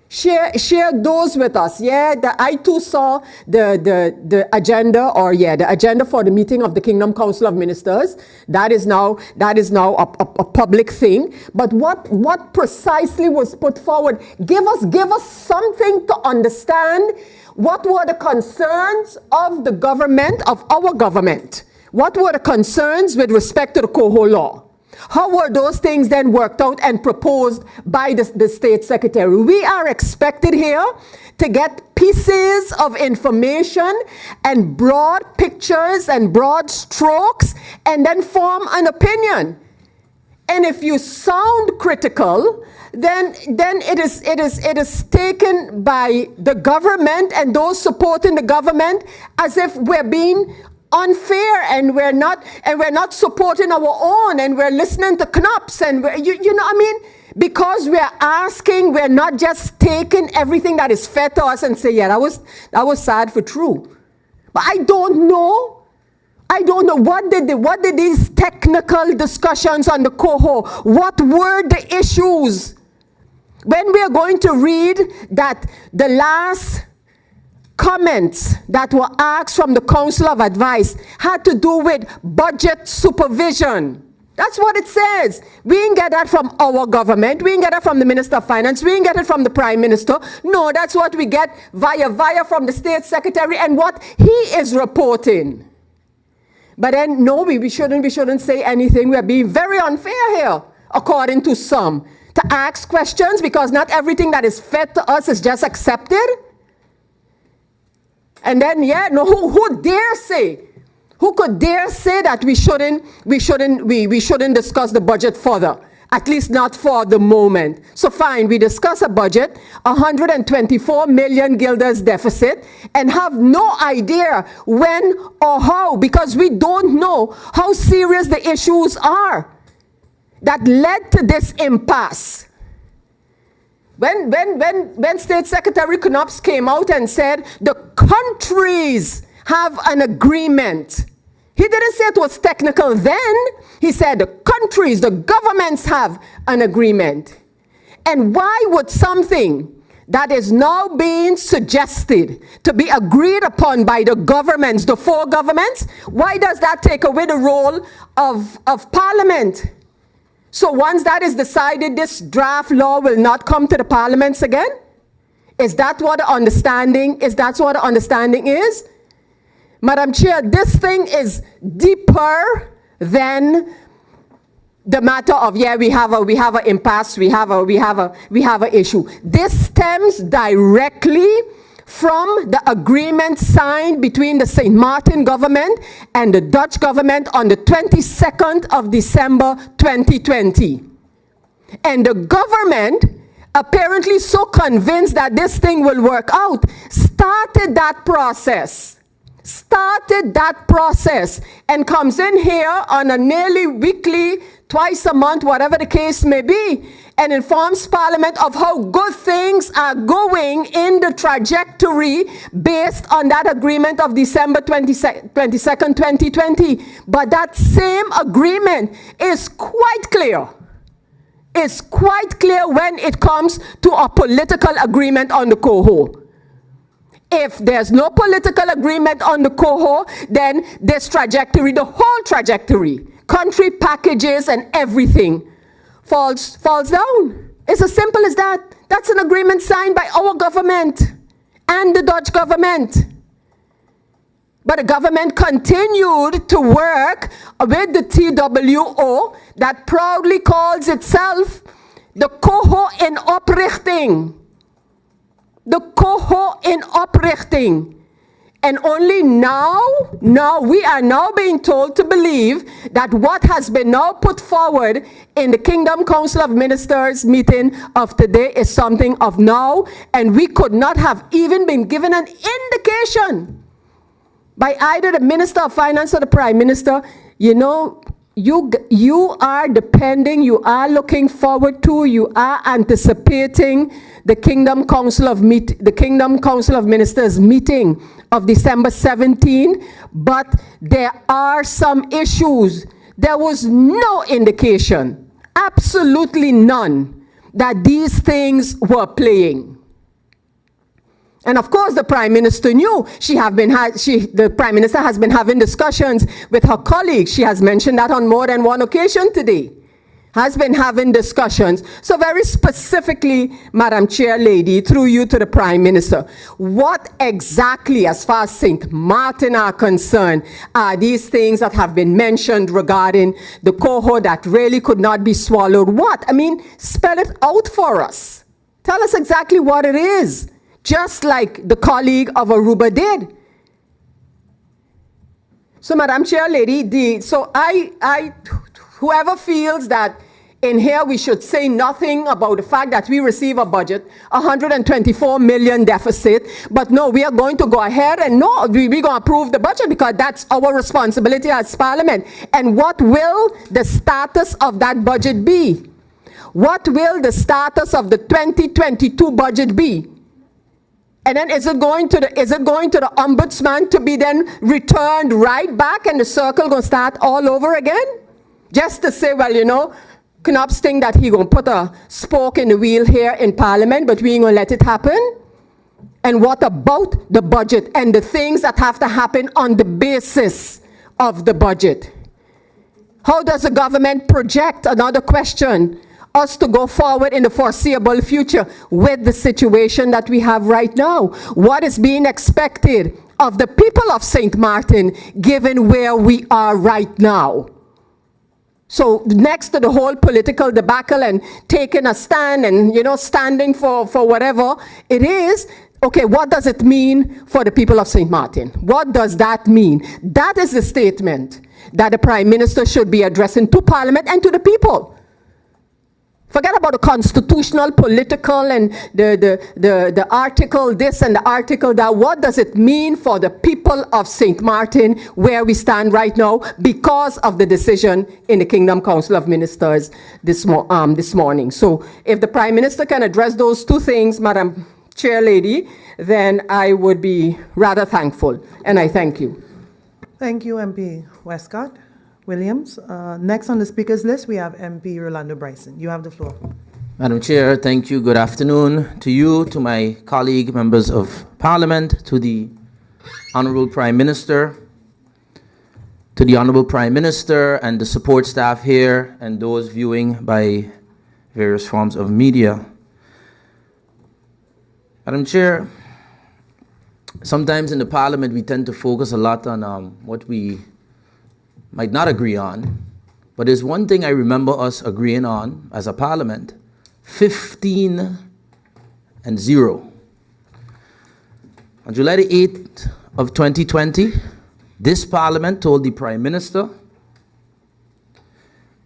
Speaker 3: Share those with us. I too saw the agenda, the agenda for the meeting of the Kingdom Council of Ministers. That is now a public thing. But what precisely was put forward? Give us something to understand. What were the concerns of the government, of our government? What were the concerns with respect to the COHO law? How were those things then worked out and proposed by the State Secretary? We are expected here to get pieces of information and broad pictures and broad strokes and then form an opinion. And if you sound critical, then it is taken by the government and those supporting the government as if we're being unfair and we're not supporting our own and we're listening to Knops and you know what I mean? Because we're asking, we're not just taking everything that is fed to us and say, yeah, that was sad for true. But I don't know what did these technical discussions on the COHO, what were the issues? When we are going to read that the last comments that were asked from the Council of Advice had to do with budget supervision. That's what it says. We didn't get that from our government. We didn't get that from the Minister of Finance. We didn't get it from the Prime Minister. No, that's what we get via from the State Secretary and what he is reporting. But then, no, we shouldn't say anything. We're being very unfair here, according to some, to ask questions because not everything that is fed to us is just accepted. And then, who dare say? Who could dare say that we shouldn't discuss the budget further? At least not for the moment. So fine, we discuss a budget, 124 million guilders deficit, and have no idea when or how, because we don't know how serious the issues are that led to this impasse. When State Secretary Knops came out and said the countries have an agreement, he didn't say it was technical then. He said the countries, the governments have an agreement. And why would something that is now being suggested to be agreed upon by the governments, the four governments, why does that take away the role of Parliament? So once that is decided, this draft law will not come to the parliaments again? Is that what the understanding is? Madam Chair, this thing is deeper than the matter of, we have an impasse, we have an issue. This stems directly from the agreement signed between the St. Martin government and the Dutch government on the 22nd of December 2020. And the government, apparently so convinced that this thing will work out, started that process and comes in here on a nearly weekly, twice a month, whatever the case may be, and informs Parliament of how good things are going in the trajectory based on that agreement of December 22nd, 2020. But that same agreement is quite clear. It's quite clear when it comes to a political agreement on the COHO. If there's no political agreement on the COHO, then this trajectory, the whole trajectory, country packages and everything, falls down. It's as simple as that. That's an agreement signed by our government and the Dutch government. But the government continued to work with the TWO that proudly calls itself the Coho in Oprichting. The Coho in Oprichting. And only now we are now being told to believe that what has been now put forward in the Kingdom Council of Ministers meeting of today is something of now, and we could not have even been given an indication by either the Minister of Finance or the Prime Minister. You know, you are depending, you are looking forward to, you are anticipating the Kingdom Council of Ministers meeting of December 17, but there are some issues. There was no indication, absolutely none, that these things were playing. And of course, the Prime Minister knew. The Prime Minister has been having discussions with her colleagues. She has mentioned that on more than one occasion today. Has been having discussions. So very specifically, Madam Chair Lady, through you to the Prime Minister, what exactly, as far as St. Martin are concerned, are these things that have been mentioned regarding the cohort that really could not be swallowed? What? I mean, spell it out for us. Tell us exactly what it is, just like the colleague of Aruba did. So, Madam Chair Lady, whoever feels that in here we should say nothing about the fact that we receive a budget, 124 million deficit, but no, we are going to go ahead and no, we're going to approve the budget because that's our responsibility as Parliament. And what will the status of that budget be? What will the status of the 2022 budget be? And then is it going to the ombudsman to be then returned right back and the circle going to start all over again? Just to say, well, you know, Knopf's thing that he going to put a spoke in the wheel here in Parliament, but we ain't going to let it happen. And what about the budget and the things that have to happen on the basis of the budget? How does the government project, another question, us to go forward in the foreseeable future with the situation that we have right now? What is being expected of the people of St. Martin given where we are right now? So next to the whole political debacle and taking a stand and, you know, standing for whatever it is, okay, what does it mean for the people of St. Martin? What does that mean? That is the statement that the Prime Minister should be addressing to Parliament and to the people. Forget about the constitutional, political, and the article this and the article that. What does it mean for the people of St. Martin where we stand right now because of the decision in the Kingdom Council of Ministers this morning? So if the Prime Minister can address those two things, Madam Chair Lady, then I would be rather thankful, and I thank you.
Speaker 1: Thank you, MP Westcott. Williams. Next on the speakers list, we have MP Rolando Bryson. You have the floor.
Speaker 13: Madam Chair, thank you. Good afternoon to you, to my colleague members of Parliament, to the Honorable Prime Minister, and the support staff here, and those viewing by various forms of media. Madam Chair, sometimes in the Parliament we tend to focus a lot on what we might not agree on, but there's one thing I remember us agreeing on as a Parliament: 15-0. On July the 8th of 2020, this Parliament told the Prime Minister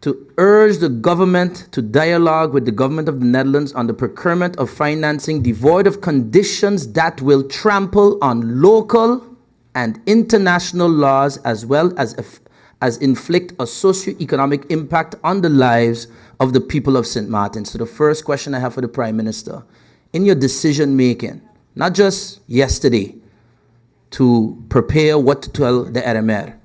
Speaker 13: to urge the government to dialogue with the government of the Netherlands on the procurement of financing devoid of conditions that will trample on local and international laws, as well as inflict a socio-economic impact on the lives of the people of St. Martin. So the first question I have for the Prime Minister, in your decision making, not just yesterday to prepare what to tell the RMR,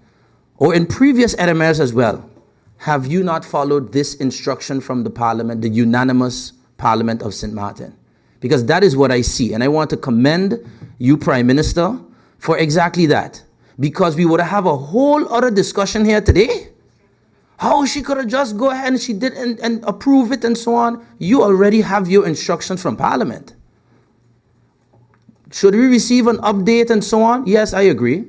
Speaker 13: or in previous RMRs as well, have you not followed this instruction from the Parliament, the unanimous Parliament of St. Martin? Because that is what I see, and I want to commend you, Prime Minister, for exactly that. Because we would have a whole other discussion here today. how she could have just go ahead and she did and approve it and so on. You already have your instructions from Parliament. Should we receive an update and so on? Yes, I agree.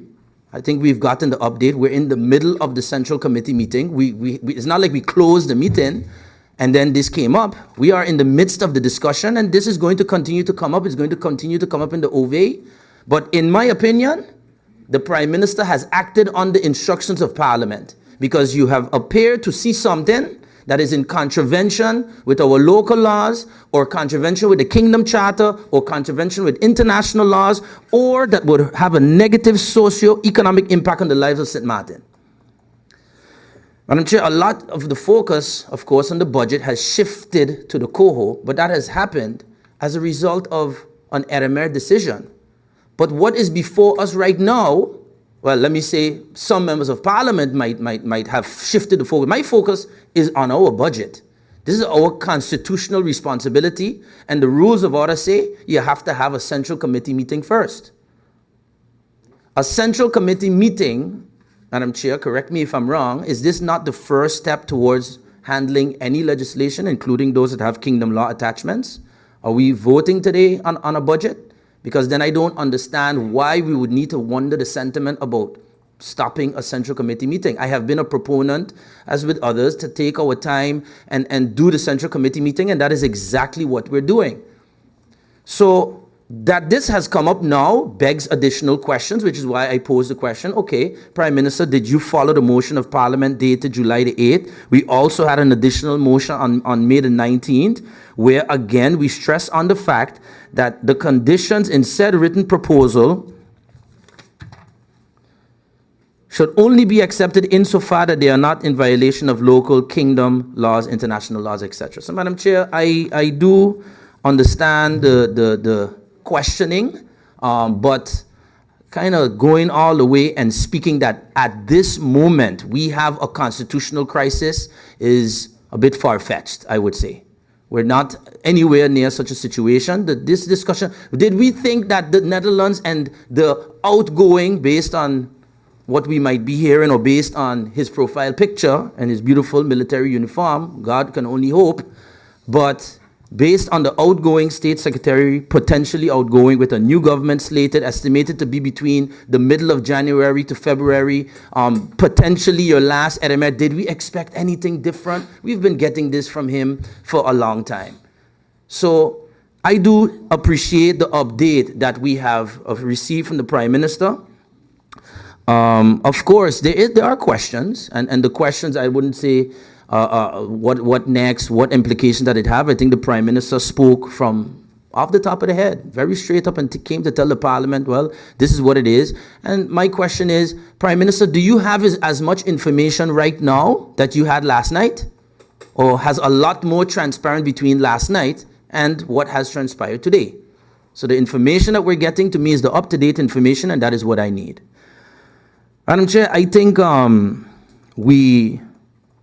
Speaker 13: I think we've gotten the update. We're in the middle of the Central Committee meeting. It's not like we closed the meeting and then this came up. We are in the midst of the discussion, and this is going to continue to come up. It's going to continue to come up in the OVA. But in my opinion, the Prime Minister has acted on the instructions of Parliament, because you have appeared to see something that is in contravention with our local laws, or contravention with the Kingdom Charter, or contravention with international laws, or that would have a negative socio-economic impact on the lives of St. Martin. Madam Chair, a lot of the focus, of course, on the budget has shifted to the coho, but that has happened as a result of an RMR decision. But what is before us right now, well, let me say some members of Parliament might have shifted the focus. My focus is on our budget. This is our constitutional responsibility, and the rules of order say you have to have a Central Committee meeting first. A Central Committee meeting, Madam Chair, correct me if I'm wrong, is this not the first step towards handling any legislation, including those that have kingdom law attachments? Are we voting today on a budget? Because then I don't understand why we would need to wonder the sentiment about stopping a Central Committee meeting. I have been a proponent, as with others, to take our time and do the Central Committee meeting, and that is exactly what we're doing. So that this has come up now begs additional questions, which is why I posed the question, okay, Prime Minister, did you follow the motion of Parliament dated July the 8th? We also had an additional motion on May the 19th, where again we stress on the fact that the conditions in said written proposal should only be accepted insofar that they are not in violation of local kingdom laws, international laws, etc. So, Madam Chair, I do understand the questioning, but kind of going all the way and speaking that at this moment we have a constitutional crisis is a bit far-fetched, I would say. We're not anywhere near such a situation. This discussion, did we think that the Netherlands and the outgoing, based on what we might be hearing or based on his profile picture and his beautiful military uniform, God can only hope, but based on the outgoing State Secretary, potentially outgoing with a new government slated, estimated to be between the middle of January to February, potentially your last RMR, did we expect anything different? We've been getting this from him for a long time. So I do appreciate the update that we have received from the Prime Minister. Of course, there are questions, and the questions, I wouldn't say what next, what implications that it have. I think the Prime Minister spoke from off the top of the head, very straight up, and came to tell the Parliament, well, this is what it is. And my question is, Prime Minister, do you have as much information right now that you had last night? Or has a lot more transparent between last night and what has transpired today? So the information that we're getting to me is the up-to-date information, and that is what I need. Madam Chair, I think we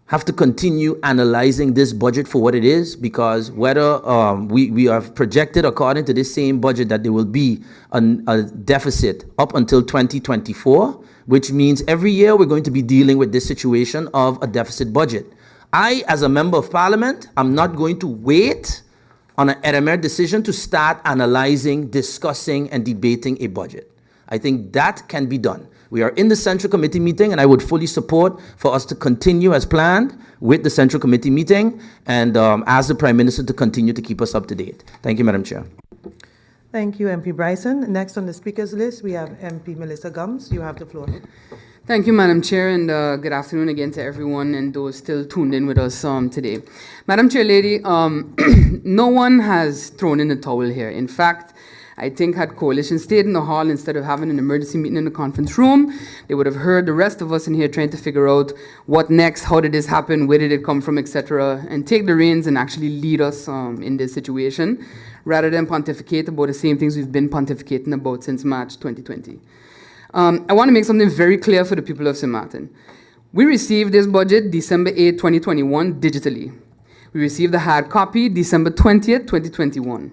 Speaker 13: have to continue analyzing this budget for what it is, because whether we have projected according to this same budget that there will be a deficit up until 2024, which means every year we're going to be dealing with this situation of a deficit budget. I, as a member of Parliament, am not going to wait on an RMR decision to start analyzing, discussing, and debating a budget. I think that can be done. We are in the Central Committee meeting, and I would fully support for us to continue as planned with the Central Committee meeting, and ask the Prime Minister to continue to keep us up to date. Thank you, Madam Chair.
Speaker 1: Thank you, MP Bryson. Next on the speakers list, we have MP Melissa Gums. You have the floor.
Speaker 10: Thank you, Madam Chair, and good afternoon again to everyone and those still tuned in with us today. Madam Chair Lady, no one has thrown in the towel here. In fact, I think had coalition stayed in the hall instead of having an emergency meeting in the conference room, they would have heard the rest of us in here trying to figure out what next, how did this happen, where did it come from, etc., and take the reins and actually lead us in this situation, rather than pontificate about the same things we've been pontificating about since March 2020. I want to make something very clear for the people of St. Martin. We received this budget December 8, 2021, digitally. We received the hard copy December 20th, 2021.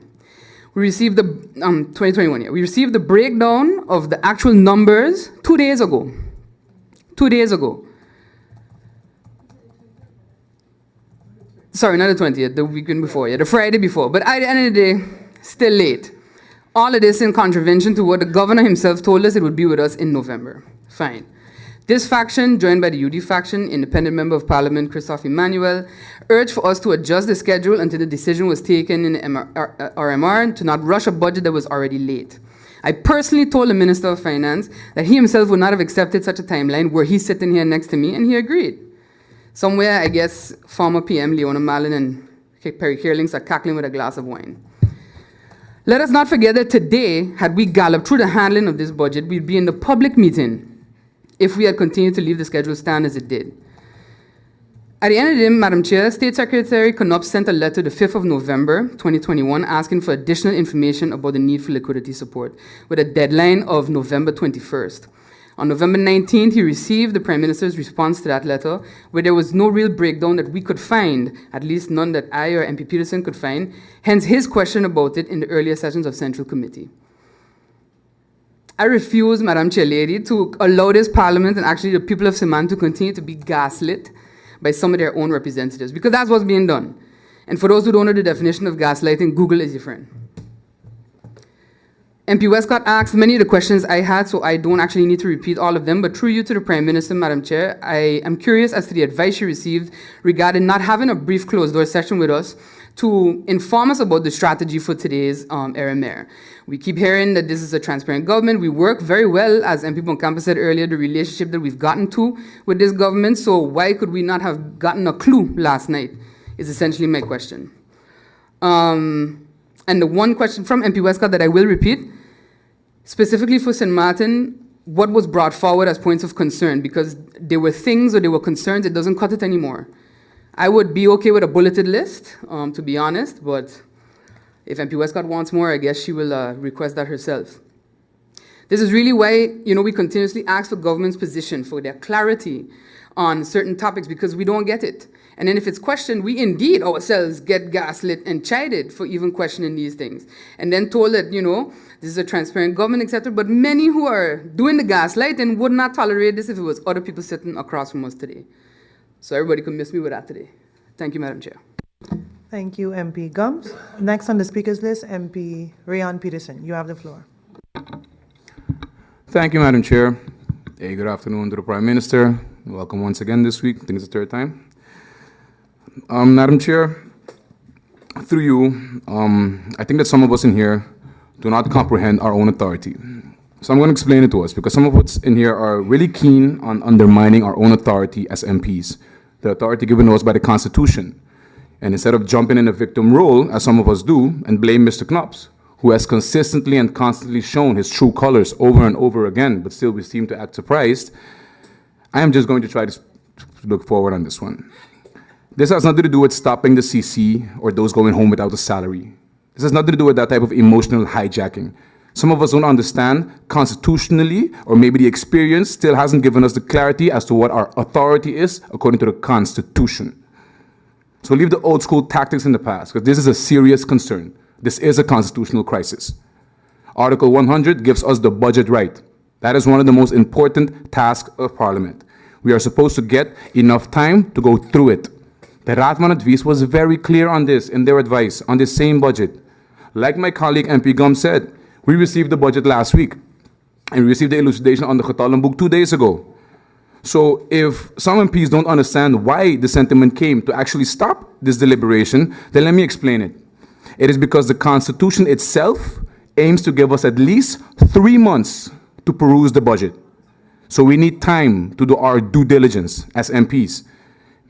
Speaker 10: We received the 2021. Yeah, we received the breakdown of the actual numbers 2 days ago. 2 days ago. Sorry, not the 20th, the weekend before, yeah, the Friday before. But at the end of the day, still late. All of this in contravention to what the governor himself told us it would be with us in November. Fine. This faction, joined by the UD faction, Independent Member of Parliament Christophe Emmanuel, urged for us to adjust the schedule until the decision was taken in the RMR to not rush a budget that was already late. I personally told the Minister of Finance that he himself would not have accepted such a timeline were he sitting here next to me, and he agreed. Somewhere, I guess, former PM Leona Mallon and Perry Kearlings are cackling with a glass of wine. Let us not forget that today, had we galloped through the handling of this budget, we'd be in the public meeting if we had continued to leave the schedule stand as it did. At the end of the day, Madam Chair, State Secretary Cont sent a letter the 5th of November, 2021, asking for additional information about the need for liquidity support, with a deadline of November 21st. On November 19th, he received the Prime Minister's response to that letter, where there was no real breakdown that we could find, at least none that I or MP Peterson could find, hence his question about it in the earlier sessions of Central Committee. I refuse, Madam Chair Lady, to allow this Parliament and actually the people of Siman to continue to be gaslit by some of their own representatives, because that's what's being done. And for those who don't know the definition of gaslighting, Google is your friend. MP Westcott asked many of the questions I had, so I don't actually need to repeat all of them, but through you to the Prime Minister, Madam Chair, I am curious as to the advice she received regarding not having a brief closed-door session with us to inform us about the strategy for today's RMR. We keep hearing that this is a transparent government. We work very well, as MP Bonkampa said earlier, the relationship that we've gotten to with this government, so why could we not have gotten a clue last night is essentially my question. And the one question from MP Westcott that I will repeat, specifically for St. Martin, what was brought forward as points of concern? Because there were things or there were concerns, it doesn't cut it anymore. I would be okay with a bulleted list, to be honest, but if MP Westcott wants more, I guess she will request that herself. This is really why, we continuously ask for government's position, for their clarity on certain topics, because we don't get it. And then if it's questioned, we indeed ourselves get gaslit and chided for even questioning these things. And then told that, this is a transparent government, etc. But many who are doing the gaslighting would not tolerate this if it was other people sitting across from us today. So everybody could miss me with that today. Thank you, Madam Chair.
Speaker 1: Thank you, MP Gums. Next on the speakers list, MP Rayon Peterson. You have the floor.
Speaker 8: Thank you, Madam Chair. Hey, good afternoon to the Prime Minister. Welcome once again this week. I think it's the third time. Madam Chair, through you, I think that some of us in here do not comprehend our own authority. So I'm going to explain it to us, because some of us in here are really keen on undermining our own authority as MPs, the authority given to us by the Constitution. And instead of jumping in a victim role, as some of us do, and blame Mr. Knops, who has consistently and constantly shown his true colors over and over again, but still we seem to act surprised, I am just going to try to look forward on this one. This has nothing to do with stopping the CC or those going home without a salary. This has nothing to do with that type of emotional hijacking. Some of us don't understand constitutionally, or maybe the experience still hasn't given us the clarity as to what our authority is according to the Constitution. So leave the old school tactics in the past, because this is a serious concern. This is a constitutional crisis. Article 100 gives us the budget right. That is one of the most important tasks of Parliament. We are supposed to get enough time to go through it. The Raad van Advies was very clear on this in their advice on this same budget. Like my colleague MP Gum said, we received the budget last week, and we received the elucidation on the Getallenboek 2 days ago. So if some MPs don't understand why the sentiment came to actually stop this deliberation, then let me explain it. It is because the Constitution itself aims to give us at least 3 months to peruse the budget. So we need time to do our due diligence as MPs.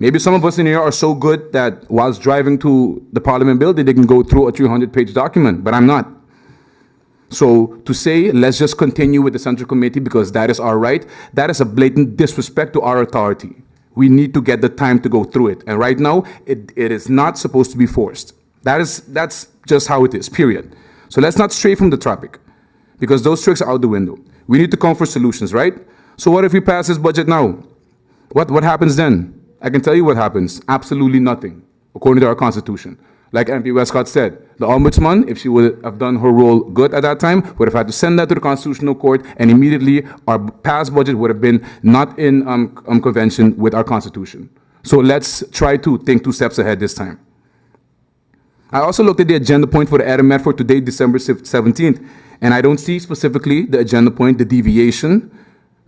Speaker 8: Maybe some of us in here are so good that whilst driving to the Parliament building, they can go through a 300-page document, but I'm not. So to say, let's just continue with the Central Committee because that is our right, that is a blatant disrespect to our authority. We need to get the time to go through it. And right now, it is not supposed to be forced. That's just how it is, period. So let's not stray from the topic, because those tricks are out the window. We need to come for solutions, right? So what if we pass this budget now? What happens then? I can tell you what happens. Absolutely nothing, according to our Constitution. Like MP Westcott said, the Ombudsman, if she would have done her role good at that time, would have had to send that to the Constitutional Court, and immediately our past budget would have been not in convention with our Constitution. So let's try to think 2 steps ahead this time. I also looked at the agenda point for the RMR for today, December 17th, and I don't see specifically the agenda point, the deviation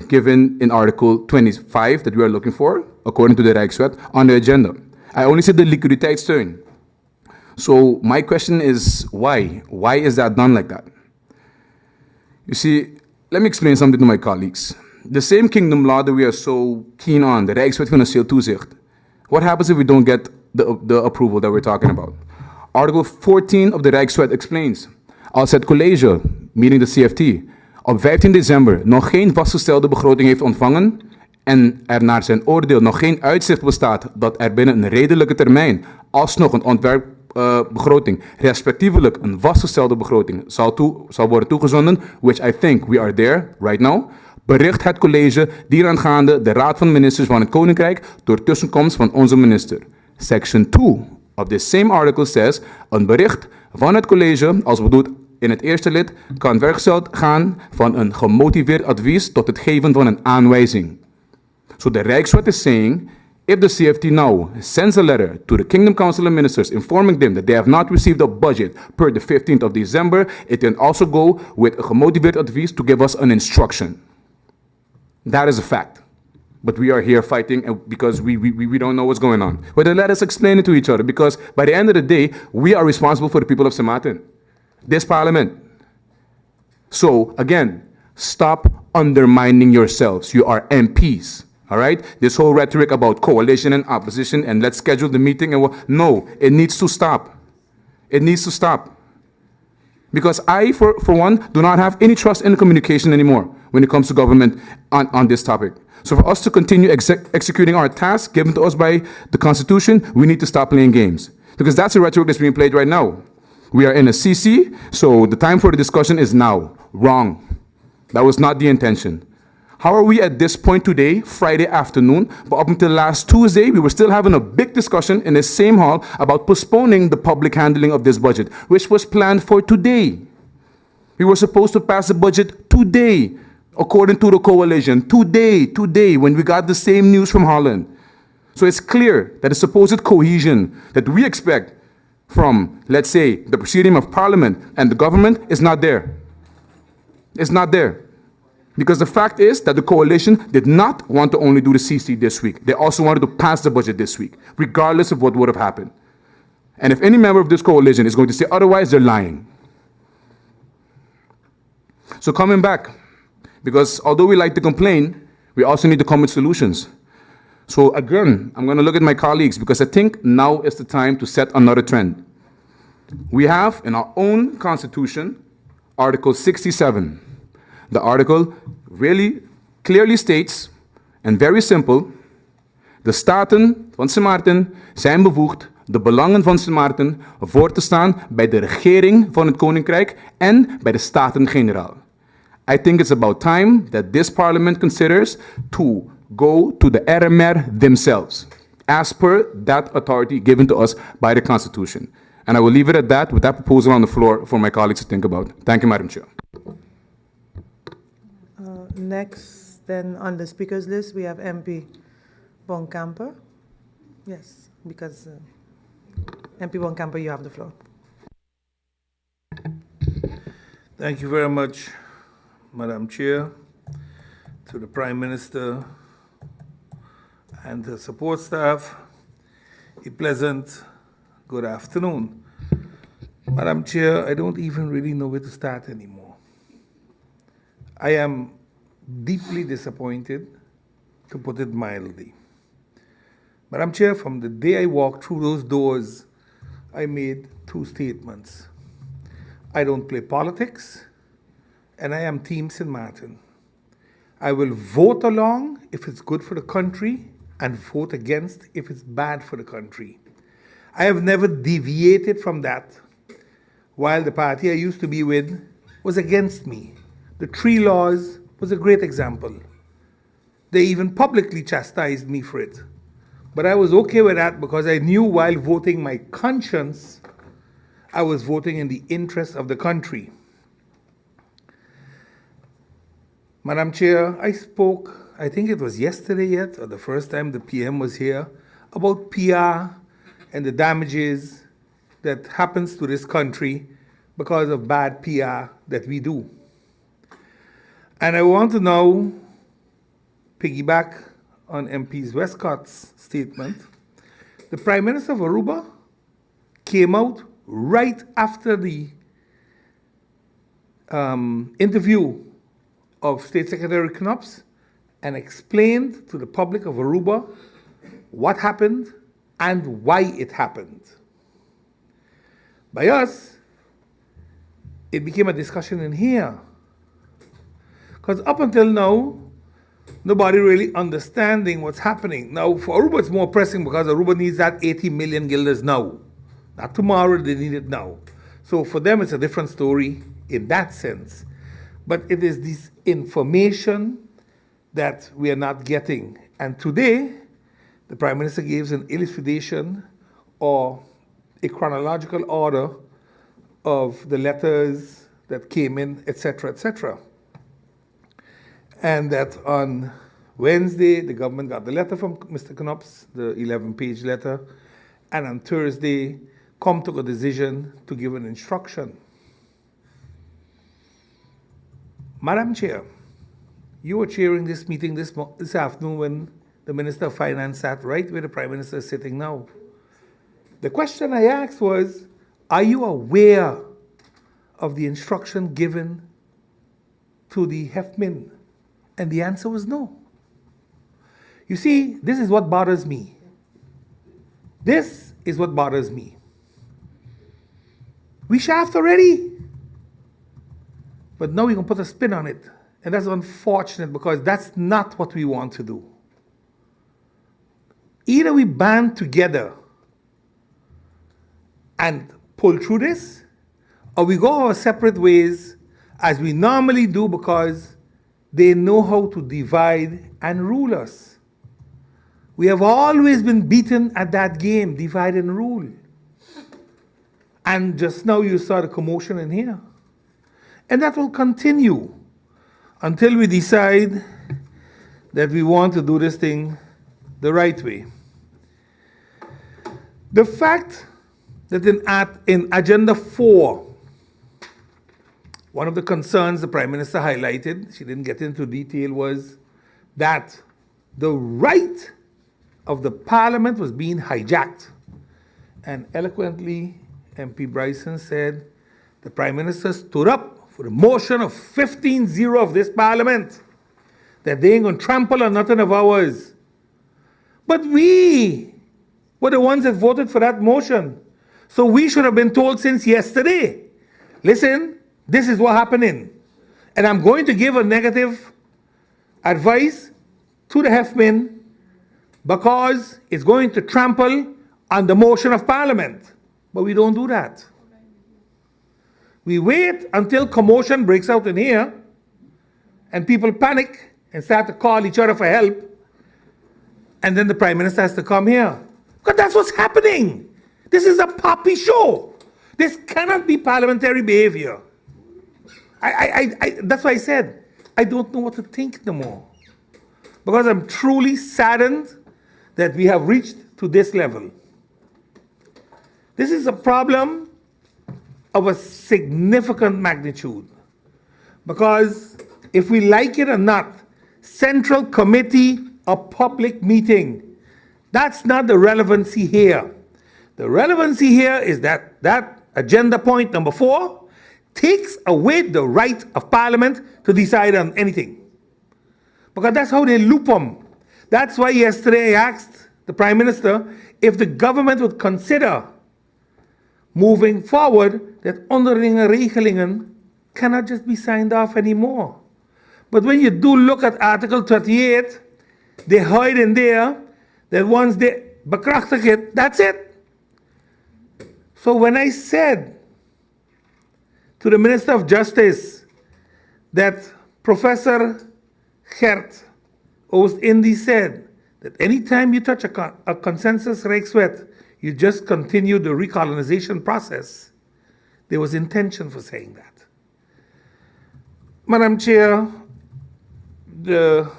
Speaker 8: given in Article 25 that we are looking for, according to the Rijkswet, on the agenda. I only see the liquiditeitssteun. So my question is, why? Why is that done like that? You see, let me explain something to my colleagues. The same kingdom law that we are so keen on, the Rijkswet Financieel Toezicht, what happens if we don't get the approval that we're talking about? Article 14 of the Rijkswet explains, als het college, meaning the CFT, op 15 december nog geen vastgestelde begroting heeft ontvangen en er naar zijn oordeel nog geen uitzicht bestaat dat er binnen een redelijke termijn alsnog een ontwerpbegroting, respectievelijk een vastgestelde begroting, zal worden toegezonden, which I think we are there right now, bericht het college dienaangaande de Raad van Ministers van het Koninkrijk door tussenkomst van onze minister. Section 2 of this same article says, een bericht van het college, als bedoeld in het eerste lid, kan vergezeld gaan van een gemotiveerd advies tot het geven van een aanwijzing. So the Rijkswet is saying, if the CFT now sends a letter to the Kingdom Council and Ministers informing them that they have not received a budget per the 15th of December, it can also go with a gemotiveerd advies to give us an instruction. That is a fact. But we are here fighting because we don't know what's going on. But then let us explain it to each other, because by the end of the day, we are responsible for the people of St. Maarten. This parliament. So, again, stop undermining yourselves. You are MPs, all right? This whole rhetoric about coalition and opposition and let's schedule the meeting and no, it needs to stop. It needs to stop. Because I, for one, do not have any trust in communication anymore when it comes to government on this topic. So for us to continue executing our tasks given to us by the Constitution, we need to stop playing games. Because that's the rhetoric that's being played right now. We are in a CC, so the time for the discussion is now. Wrong. That was not the intention. How are we at this point today, Friday afternoon, but up until last Tuesday, we were still having a big discussion in the same hall about postponing the public handling of this budget, which was planned for today. We were supposed to pass the budget today, according to the coalition. Today, when we got the same news from Holland. So it's clear that the supposed cohesion that we expect from, let's say, the proceeding of Parliament and the government is not there. It's not there. Because the fact is that the coalition did not want to only do the CC this week. They also wanted to pass the budget this week, regardless of what would have happened. And if any member of this coalition is going to say otherwise, they're lying. So coming back, because although we like to complain, we also need to come with solutions. So again, I'm going to look at my colleagues because I think now is the time to set another trend. We have in our own constitution, Article 67. The article really clearly states, and very simple, de staten van St. Maarten zijn bevoegd de belangen van St. Maarten voor te staan bij de regering van het Koninkrijk en bij de Staten-Generaal. I think it's about time that this parliament considers to go to the RMR themselves, as per that authority given to us by the Constitution. And I will leave it at that with that proposal on the floor for my colleagues to think about. Thank you, Madam Chair.
Speaker 1: Next, then, on the speakers list, we have MP Bonkamper. Yes, because MP Bonkamper, you have the floor.
Speaker 4: Thank you very much, Madam Chair, to the Prime Minister and the support staff. A pleasant good afternoon. Madam Chair, I don't even really know where to start anymore. I am deeply disappointed, to put it mildly. Madam Chair, from the day I walked through those doors, I made two statements. I don't play politics, and I am Team St. Maarten. I will vote along if it's good for the country and vote against if it's bad for the country. I have never deviated from that, while the party I used to be with was against me. The 3 laws was a great example. They even publicly chastised me for it. But I was okay with that because I knew while voting my conscience, I was voting in the interest of the country. Madam Chair, I spoke, I think it was yesterday yet, or the first time the PM was here, about PR and the damages that happens to this country because of bad PR that we do. And I want to now piggyback on MP's Westcott's statement. The Prime Minister of Aruba came out right after the interview of State Secretary Knops and explained to the public of Aruba what happened and why it happened. By us, it became a discussion in here. Because up until now, nobody really understanding what's happening. Now, for Aruba, it's more pressing because Aruba needs that 80 million guilders now. Not tomorrow, they need it now. So for them, it's a different story in that sense. But it is this information that we are not getting. And today, the Prime Minister gives an elucidation or a chronological order of the letters that came in, etc., etc. And that on Wednesday, the government got the letter from Mr. Knops, the 11-page letter, and on Thursday, Cont took a decision to give an instruction. Madam Chair, you were chairing this meeting this afternoon when the Minister of Finance sat right where the Prime Minister is sitting now. The question I asked was, are you aware of the instruction given to the HEFMIN? And the answer was no. You see, this is what bothers me. This is what bothers me. We shaft already. But now we're going to put a spin on it. And that's unfortunate because that's not what we want to do. Either we band together and pull through this, or we go our separate ways as we normally do because they know how to divide and rule us. We have always been beaten at that game, divide and rule. And just now you saw the commotion in here. And that will continue until we decide that we want to do this thing the right way. The fact that in Agenda 4, one of the concerns the Prime Minister highlighted, she didn't get into detail, was that the right of the Parliament was being hijacked. And eloquently, MP Bryson said the Prime Minister stood up for the motion of 15-0 of this Parliament, that they ain't going to trample on nothing of ours. But we were the ones that voted for that motion. So we should have been told since yesterday, listen, this is what happening. And I'm going to give a negative advice to the HEFMIN because it's going to trample on the motion of Parliament. But we don't do that. We wait until commotion breaks out in here and people panic and start to call each other for help. And then the Prime Minister has to come here. Because that's what's happening. This is a poppy show. This cannot be parliamentary behavior. That's why I said, I don't know what to think no more. Because I'm truly saddened that we have reached to this level. This is a problem of a significant magnitude. Because if we like it or not, Central Committee, a public meeting, that's not the relevancy here. The relevancy here is that agenda point number 4 takes away the right of Parliament to decide on anything. Because that's how they loop them. That's why yesterday I asked the Prime Minister if the government would consider moving forward that onderlinge regelingen cannot just be signed off anymore. But when you do look at Article 38, they hide in there that once they bekrachtig it, that's it. So when I said to the Minister of Justice that Professor Gert Oost-Indie said that anytime you touch a consensus Rijkswet, you just continue the recolonization process, there was intention for saying that. Madam Chair, the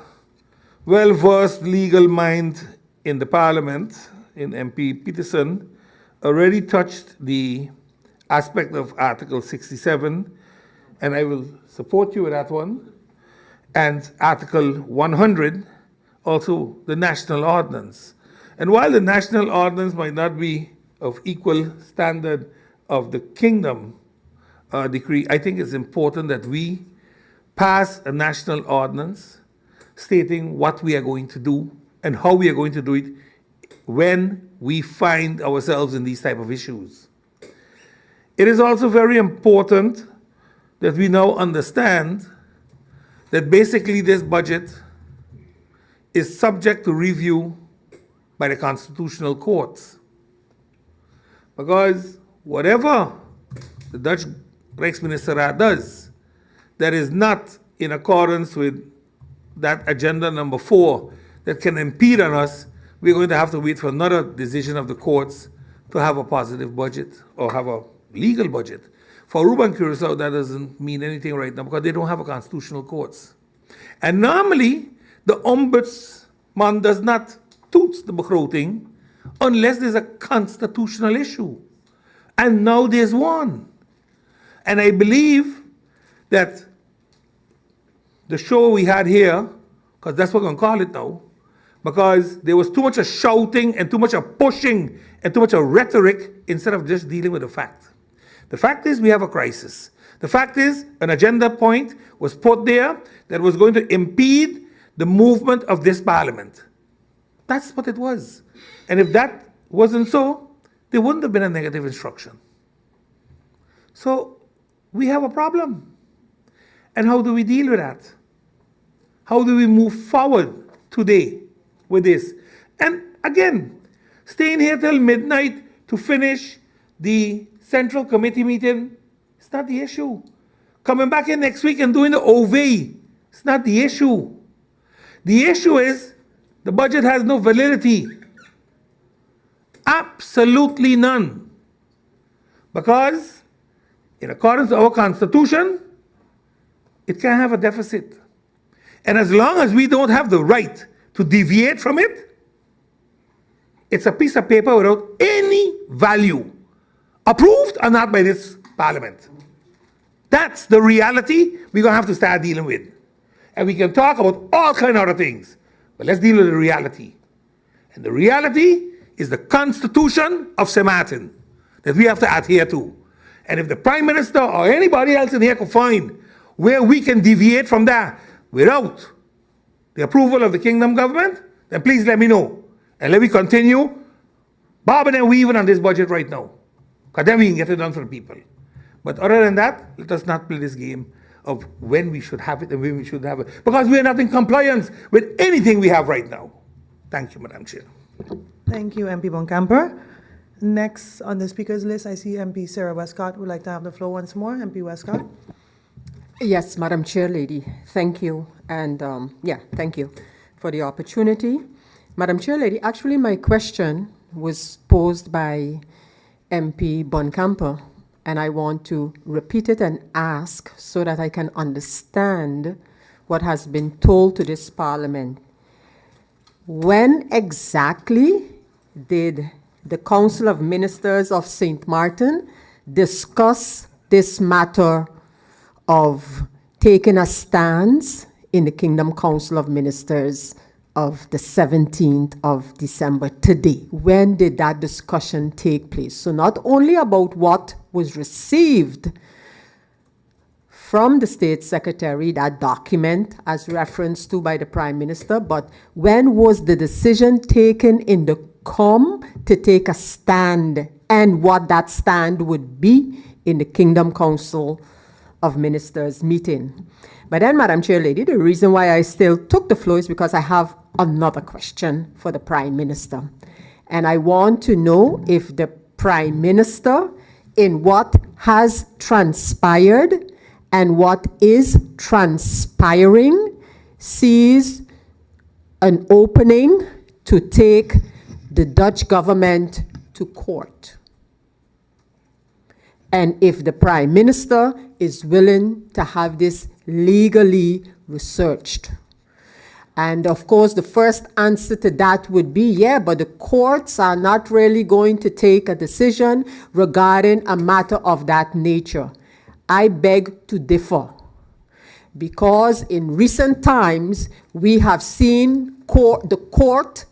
Speaker 4: well-versed legal mind in the Parliament in MP Peterson already touched the aspect of Article 67, and I will support you with that one. And Article 100, also the national ordinance. And while the national ordinance might not be of equal standard of the kingdom decree, I think it's important that we pass a national ordinance stating what we are going to do and how we are going to do it when we find ourselves in these type of issues. It is also very important that we now understand that basically this budget is subject to review by the constitutional courts. Because whatever the Dutch Rijksministeraat does that is not in accordance with that agenda number 4 that can impede on us, we're going to have to wait for another decision of the courts to have a positive budget or have a legal budget. For Aruba and Curacao, that doesn't mean anything right now because they don't have a constitutional courts. And normally, the ombudsman does not toets the begroting unless there's a constitutional issue. And now there's one. And I believe that the show we had here, because that's what we're going to call it now, because there was too much of shouting and too much of pushing and too much of rhetoric instead of just dealing with the fact. The fact is we have a crisis. The fact is an agenda point was put there that was going to impede the movement of this parliament. That's what it was. And if that wasn't so, there wouldn't have been a negative instruction. So we have a problem. And how do we deal with that? How do we move forward today with this? And again, staying here till midnight to finish the Central Committee meeting, it's not the issue. Coming back in next week and doing the OV, it's not the issue. The issue is the budget has no validity. Absolutely none. Because in accordance to our Constitution, it can have a deficit. And as long as we don't have the right to deviate from it, it's a piece of paper without any value, approved or not by this parliament. That's the reality we're going to have to start dealing with. And we can talk about all kinds of other things, but let's deal with the reality. And the reality is the Constitution of St. Martin that we have to adhere to. And if the Prime Minister or anybody else in here can find where we can deviate from that without the approval of the Kingdom government, then please let me know. And let me continue bobbing and weaving on this budget right now. Because then we can get it done for the people. But other than that, let us not play this game of when we should have it and when we should have it. Because we are not in compliance with anything we have right now. Thank you, Madam Chair.
Speaker 1: Thank you, MP Bonkamper. Next on the speakers list, I see MP Sarah Westcott would like to have the floor once more. MP Westcott.
Speaker 3: Yes, Madam Chair Lady, thank you. And thank you for the opportunity. Madam Chair Lady, actually my question was posed by MP Bonkamper, and I want to repeat it and ask so that I can understand what has been told to this Parliament. When exactly did the Council of Ministers of St. Martin discuss this matter of taking a stance in the Kingdom Council of Ministers of the 17th of December today? When did that discussion take place? So not only about what was received from the State Secretary, that document as referenced to by the Prime Minister, but when was the decision taken in the COM to take a stand and what that stand would be in the Kingdom Council of Ministers meeting? But then, Madam Chair Lady, the reason why I still took the floor is because I have another question for the Prime Minister. And I want to know if the Prime Minister, in what has transpired and what is transpiring, sees an opening to take the Dutch government to court. And if the Prime Minister is willing to have this legally researched. And of course, the first answer to that would be, yeah, but the courts are not really going to take a decision regarding a matter of that nature. I beg to differ, because in recent times, we have seen courts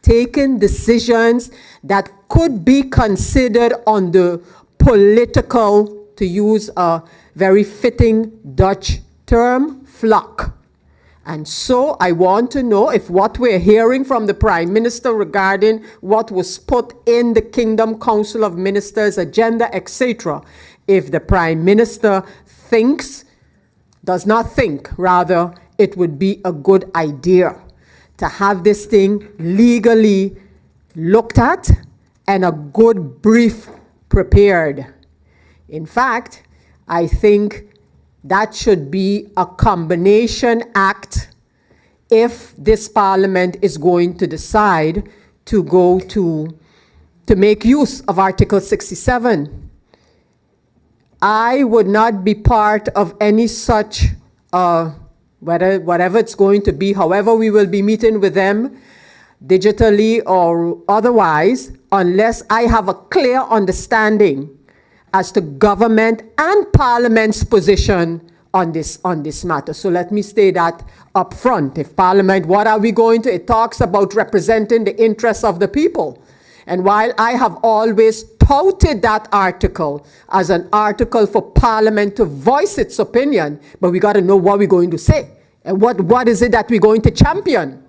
Speaker 3: taking decisions that could be considered on the political, to use a very fitting Dutch term, flock. And so I want to know if what we're hearing from the Prime Minister regarding what was put in the Kingdom Council of Ministers agenda, etc., if the Prime Minister does not think, rather, it would be a good idea to have this thing legally looked at and a good brief prepared. In fact, I think that should be a combination act if this Parliament is going to decide to make use of Article 67. I would not be part of any such, whatever it's going to be, however we will be meeting with them, digitally or otherwise, unless I have a clear understanding as to government and Parliament's position on this matter. So let me state that up front. If Parliament, what are we going to? It talks about representing the interests of the people. And while I have always touted that article as an article for Parliament to voice its opinion, but we got to know what we're going to say and what is it that we're going to champion.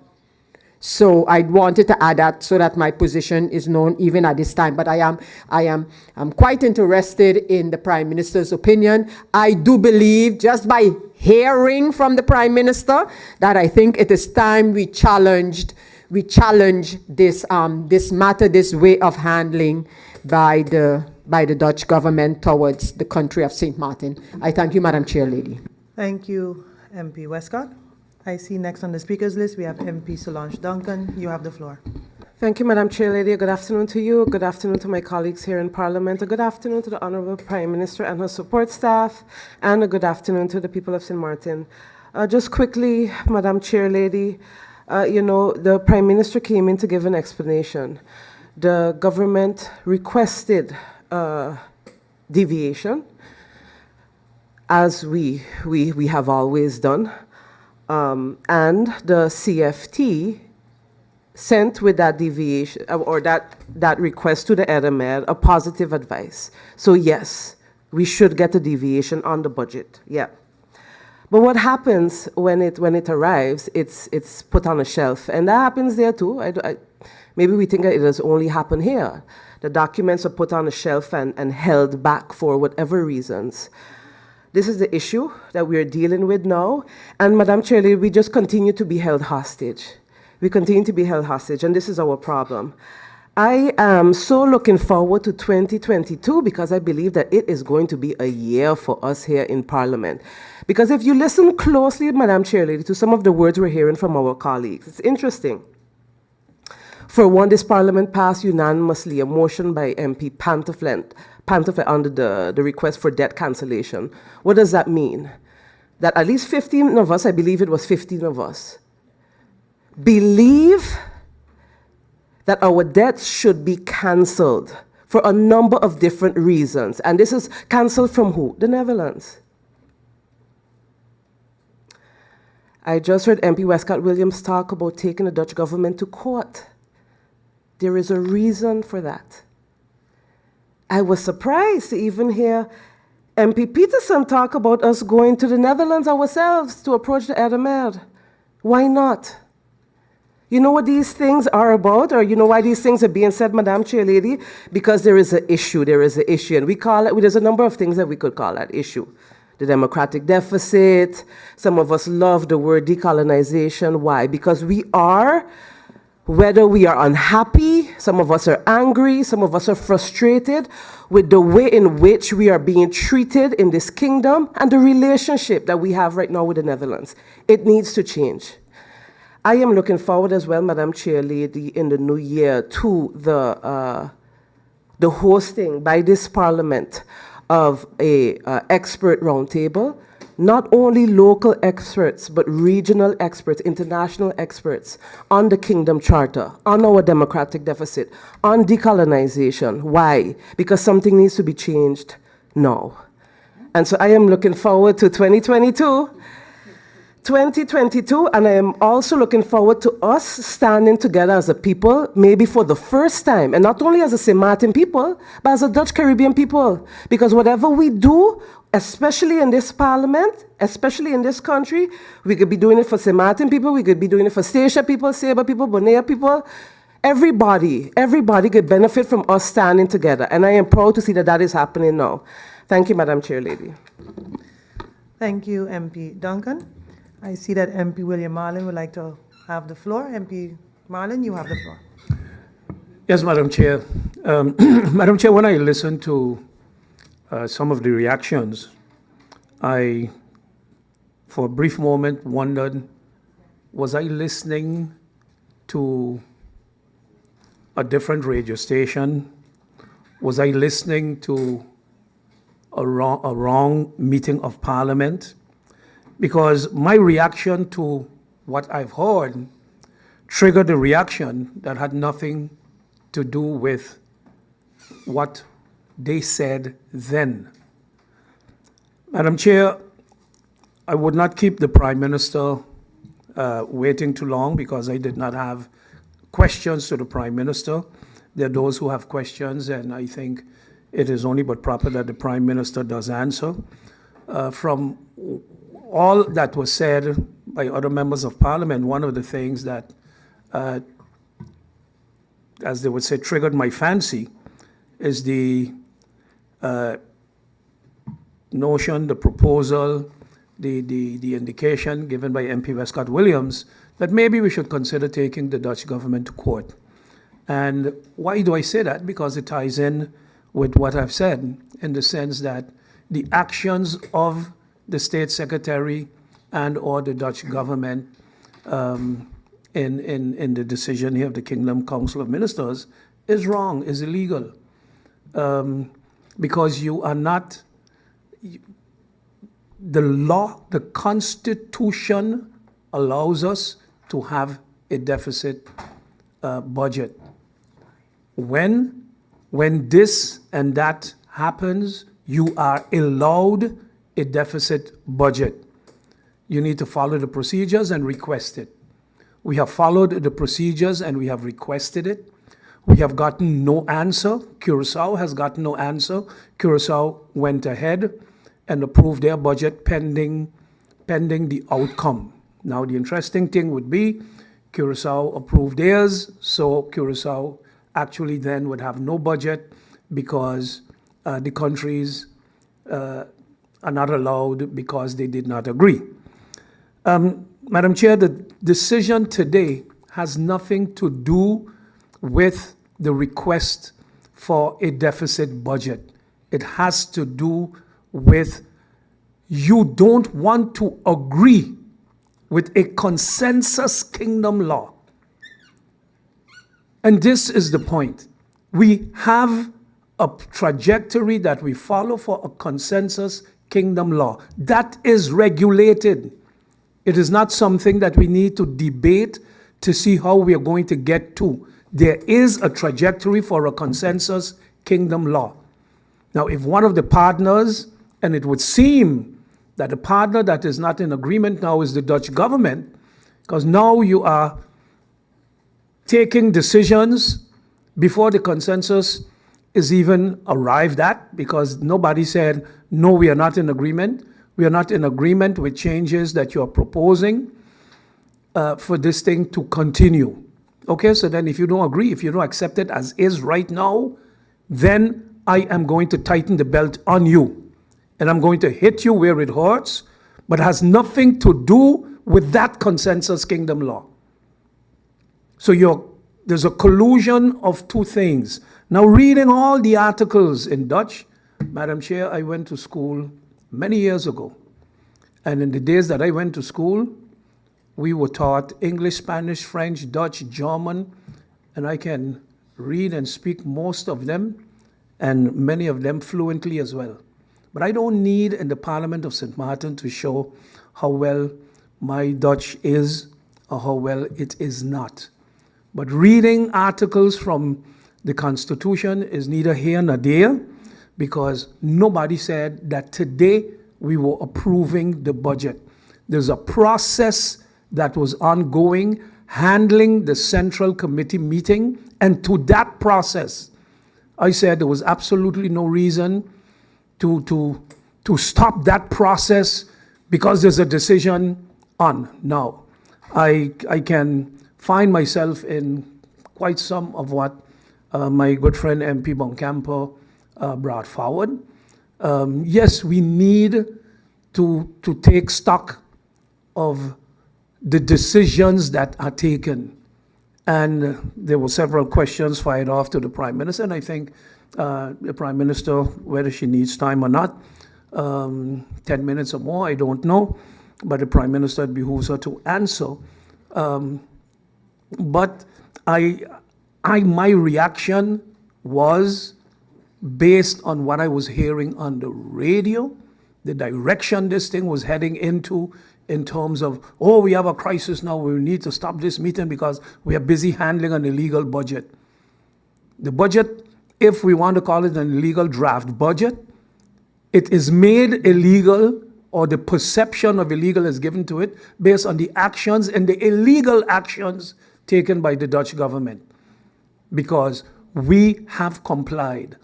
Speaker 3: So I wanted to add that so that my position is known even at this time. But I'm quite interested in the Prime Minister's opinion. I do believe, just by hearing from the Prime Minister, that I think it is time we challenge this matter, this way of handling by the Dutch government towards the country of St. Martin. I thank you, Madam Chair Lady.
Speaker 1: Thank you, MP Westcott. I see next on the speakers list we have MP Solange Duncan. You have the floor.
Speaker 14: Thank you, Madam Chair Lady. Good afternoon to you. Good afternoon to my colleagues here in Parliament. A good afternoon to the Honourable Prime Minister and her support staff. And a good afternoon to the people of St. Martin. Just quickly, Madam Chair Lady, the Prime Minister came in to give an explanation. The government requested deviation, as we have always done. And the CFT sent with that deviation or that request to the Edemere a positive advice. So yes, we should get a deviation on the budget. Yeah. But what happens when it arrives? It's put on a shelf, and that happens there too. Maybe we think that it has only happened here. The documents are put on a shelf and held back for whatever reasons. This is the issue that we are dealing with now. And Madam Chair, we just continue to be held hostage. We continue to be held hostage, and this is our problem. I am so looking forward to 2022 because I believe that it is going to be a year for us here in Parliament. Because if you listen closely, Madam Chair Lady, to some of the words we're hearing from our colleagues, it's interesting. For one, this Parliament passed unanimously a motion by MP Pantoflet under the request for debt cancellation. What does that mean? That at least 15 of us, I believe it was 15 of us, believe that our debts should be cancelled for a number of different reasons. And this is cancelled from who? The Netherlands. I just heard MP Westcott Williams talk about taking the Dutch government to court. There is a reason for that. I was surprised to even hear MP Peterson talk about us going to the Netherlands ourselves to approach the Edemere. Why not? You know what these things are about, or you know why these things are being said, Madam Chair Lady? Because there is an issue, and we call it, there's a number of things that we could call that issue. The democratic deficit, some of us love the word decolonization. Why? Because we are, whether we are unhappy, some of us are angry, some of us are frustrated with the way in which we are being treated in this kingdom and the relationship that we have right now with the Netherlands. It needs to change. I am looking forward as well, Madam Chair Lady, in the new year to the hosting by this Parliament of a expert roundtable not only local experts, but regional experts, international experts on the Kingdom Charter, on our democratic deficit, on decolonization. Why? Because something needs to be changed now. And so I am looking forward to 2022, and I am also looking forward to us standing together as a people, maybe for the first time, and not only as a St. Martin people, but as a Dutch Caribbean people. Because whatever we do, especially in this parliament, especially in this country, we could be doing it for St. Martin people, we could be doing it for Statia people, Saba people, Bonea people. Everybody could benefit from us standing together. And I am proud to see that that is happening now. Thank you, Madam Chair Lady.
Speaker 1: Thank you, MP Duncan. I see that MP William Marlin would like to have the floor. MP Marlin, you have the floor.
Speaker 12: Yes, Madam Chair. Madam Chair, when I listened to some of the reactions, I, for a brief moment, wondered, was I listening to a different radio station? Was I listening to a wrong meeting of Parliament? Because my reaction to what I've heard triggered a reaction that had nothing to do with what they said then. Madam Chair, I would not keep the Prime Minister waiting too long because I did not have questions to the Prime Minister. There are those who have questions, and I think it is only but proper that the Prime Minister does answer. From all that was said by other members of Parliament, one of the things that, as they would say, triggered my fancy is the notion, the proposal, the indication given by MP Westcott Williams that maybe we should consider taking the Dutch government to court. And why do I say that? Because it ties in with what I've said, in the sense that the actions of the State Secretary and or the Dutch government in the decision here of the Kingdom Council of Ministers is wrong, is illegal. Because you are not, the law, the Constitution allows us to have a deficit budget. When this and that happens, you are allowed a deficit budget. You need to follow the procedures and request it. We have followed the procedures and we have requested it. We have gotten no answer. Curaçao has gotten no answer. Curaçao went ahead and approved their budget pending the outcome. Now, the interesting thing would be Curaçao approved theirs, so Curaçao actually then would have no budget because the countries are not allowed because they did not agree. Madam Chair, the decision today has nothing to do with the request for a deficit budget. It has to do with you don't want to agree with a consensus kingdom law. And this is the point. We have a trajectory that we follow for a consensus kingdom law. That is regulated. It is not something that we need to debate to see how we are going to get to. There is a trajectory for a consensus kingdom law. Now, if one of the partners, and it would seem that the partner that is not in agreement now is the Dutch government, because now you are taking decisions before the consensus is even arrived at, because nobody said, no, we are not in agreement. We are not in agreement with changes that you are proposing for this thing to continue. Okay, so then if you don't agree, if you don't accept it as is right now, then I am going to tighten the belt on you. And I'm going to hit you where it hurts, but it has nothing to do with that consensus kingdom law. So there's a collusion of two things. Now, reading all the articles in Dutch, Madam Chair, I went to school many years ago. And in the days that I went to school, we were taught English, Spanish, French, Dutch, German, and I can read and speak most of them, and many of them fluently as well. But I don't need in the Parliament of St. Martin to show how well my Dutch is or how well it is not. But reading articles from the Constitution is neither here nor there, because nobody said that today we were approving the budget. There's a process that was ongoing, handling the Central Committee meeting, and to that process, I said there was absolutely no reason to stop that process because there's a decision on. Now, I can find myself in quite some of what my good friend MP Boncampo brought forward. Yes, we need to take stock of the decisions that are taken. And there were several questions fired off to the Prime Minister, and I think the Prime Minister, whether she needs time or not, 10 minutes or more, I don't know, but the Prime Minister, it behooves her to answer. But my reaction was based on what I was hearing on the radio, the direction this thing was heading into, in terms of, oh, we have a crisis now, we need to stop this meeting because we are busy handling an illegal budget. The budget, if we want to call it an illegal draft budget, it is made illegal, or the perception of illegal is given to it based on the actions and the illegal actions taken by the Dutch government, because we have complied.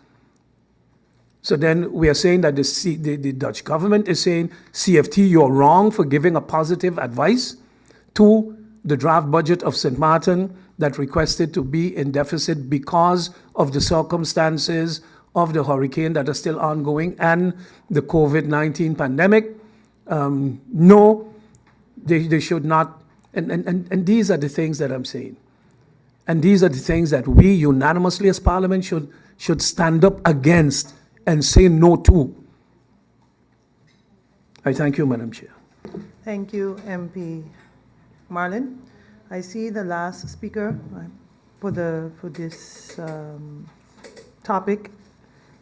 Speaker 12: So then we are saying that the Dutch government is saying, CFT, you're wrong for giving a positive advice to the draft budget of St. Martin that requested to be in deficit because of the circumstances of the hurricane that are still ongoing and the COVID-19 pandemic. No, they should not. And these are the things that I'm saying. And these are the things that we unanimously as Parliament should stand up against and say no to. I thank you, Madam Chair.
Speaker 1: Thank you, MP Marlin. I see the last speaker for this topic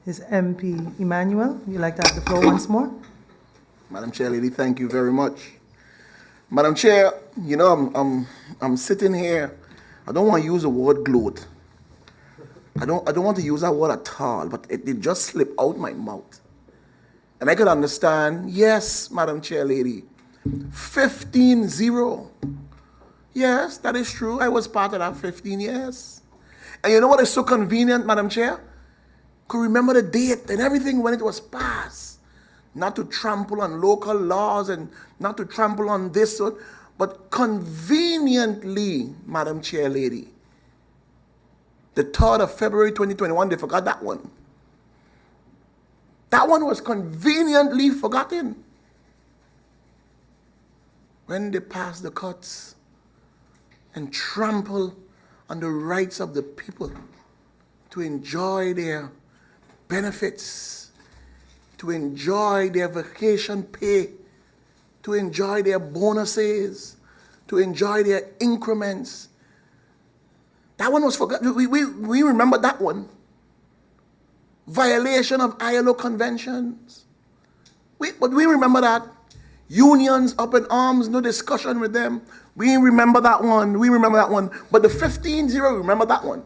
Speaker 1: is MP Emmanuel. Would you like to have the floor once more?
Speaker 5: Madam Chair, lady, thank you very much. Madam Chair, you know, I'm sitting here. I don't want to use the word gloat. I don't want to use that word at all, but it just slipped out my mouth. And I could understand, yes, Madam Chair lady, 15-0. Yes, that is true. I was part of that 15 years. And you know what is so convenient, Madam Chair? Could remember the date and everything when it was passed. Not to trample on local laws and not to trample on this, but conveniently, Madam Chair lady, the 3rd of February 2021, they forgot that one. That one was conveniently forgotten. When they passed the cuts and trample on the rights of the people to enjoy their benefits, to enjoy their vacation pay, to enjoy their bonuses, to enjoy their increments. That one was forgotten. We remember that one. Violation of ILO conventions. But we remember that. Unions up in arms, no discussion with them. We remember that one. We remember that one. But the 15-0, remember that one.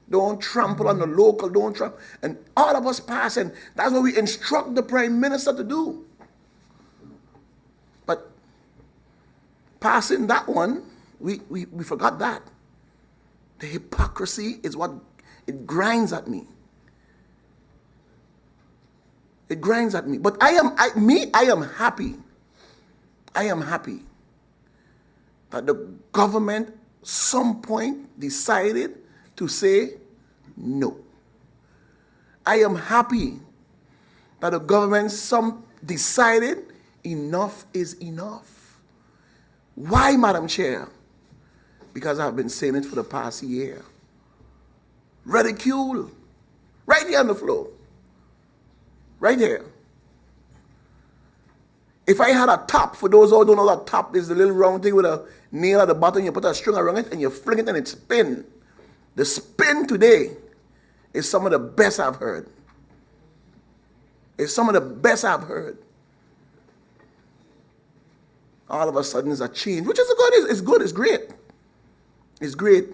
Speaker 5: Don't trample on the local, don't trample. And all of us pass, and that's what we instruct the Prime Minister to do. But passing that one, we forgot that. The hypocrisy is what, it grinds at me. It grinds at me. But I am happy. I am happy that the government some point decided to say no. I am happy that the government some decided enough is enough. Why, Madam Chair? Because I've been saying it for the past year. Ridicule. Right here on the floor. Right here. If I had a top, for those who don't know, that top is the little round thing with a nail at the bottom, you put a string around it and you fling it and it spins. The spin today is some of the best I've heard. It's some of the best I've heard. All of a sudden it's a change, which is good. It's good. It's great. It's great.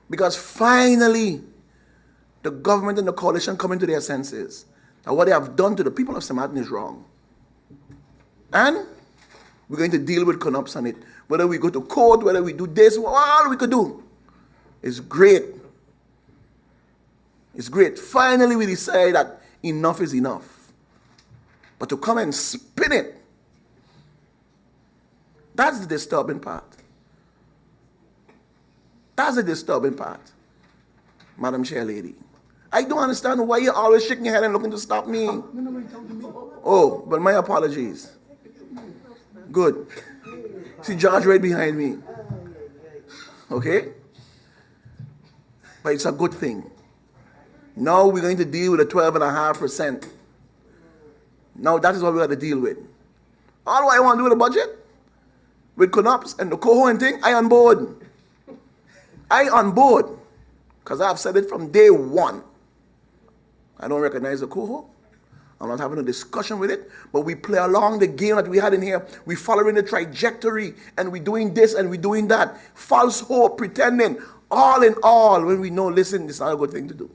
Speaker 5: Because finally, the government and the coalition come into their senses. And what they have done to the people of St. Martin is wrong. And we're going to deal with CONUPS on it. Whether we go to court, whether we do this, all we could do. It's great. It's great. Finally, we decide that enough is enough. But to come and spin it, that's the disturbing part. That's the disturbing part, Madam Chair Lady. I don't understand why you're always shaking your head and looking to stop me. Oh, but my apologies. Good. See George right behind me. Okay? But it's a good thing. Now we're going to deal with the 12.5%. Now that is what we got to deal with. All I want to do with the budget, with CONUPS and the coho and thing, I on board. I on board. Because I've said it from day one. I don't recognize the coho. I'm not having a discussion with it, but we play along the game that we had in here. We following the trajectory, and we're doing this and we're doing that. False hope, pretending, all in all, when we know, listen, this is not a good thing to do.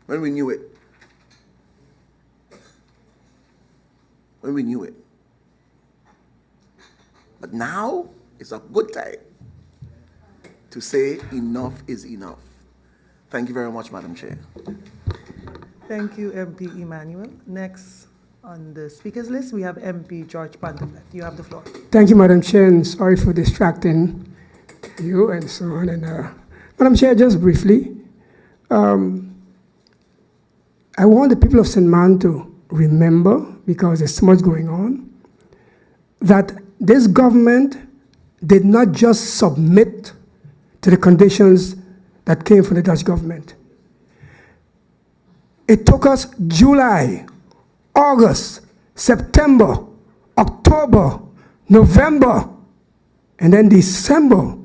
Speaker 5: When we knew it. When we knew it. But now, it's a good time to say enough is enough. Thank you very much, Madam Chair.
Speaker 1: Thank you, MP Emmanuel. Next on the speakers list, we have MP George Pantaflet. You have the floor.
Speaker 9: Thank you, Madam Chair, and sorry for distracting you and so on. And Madam Chair, just briefly, I want the people of St. Martin to remember, because there's so much going on, that this government did not just submit to the conditions that came from the Dutch government. It took us July, August, September, October, November, and then December,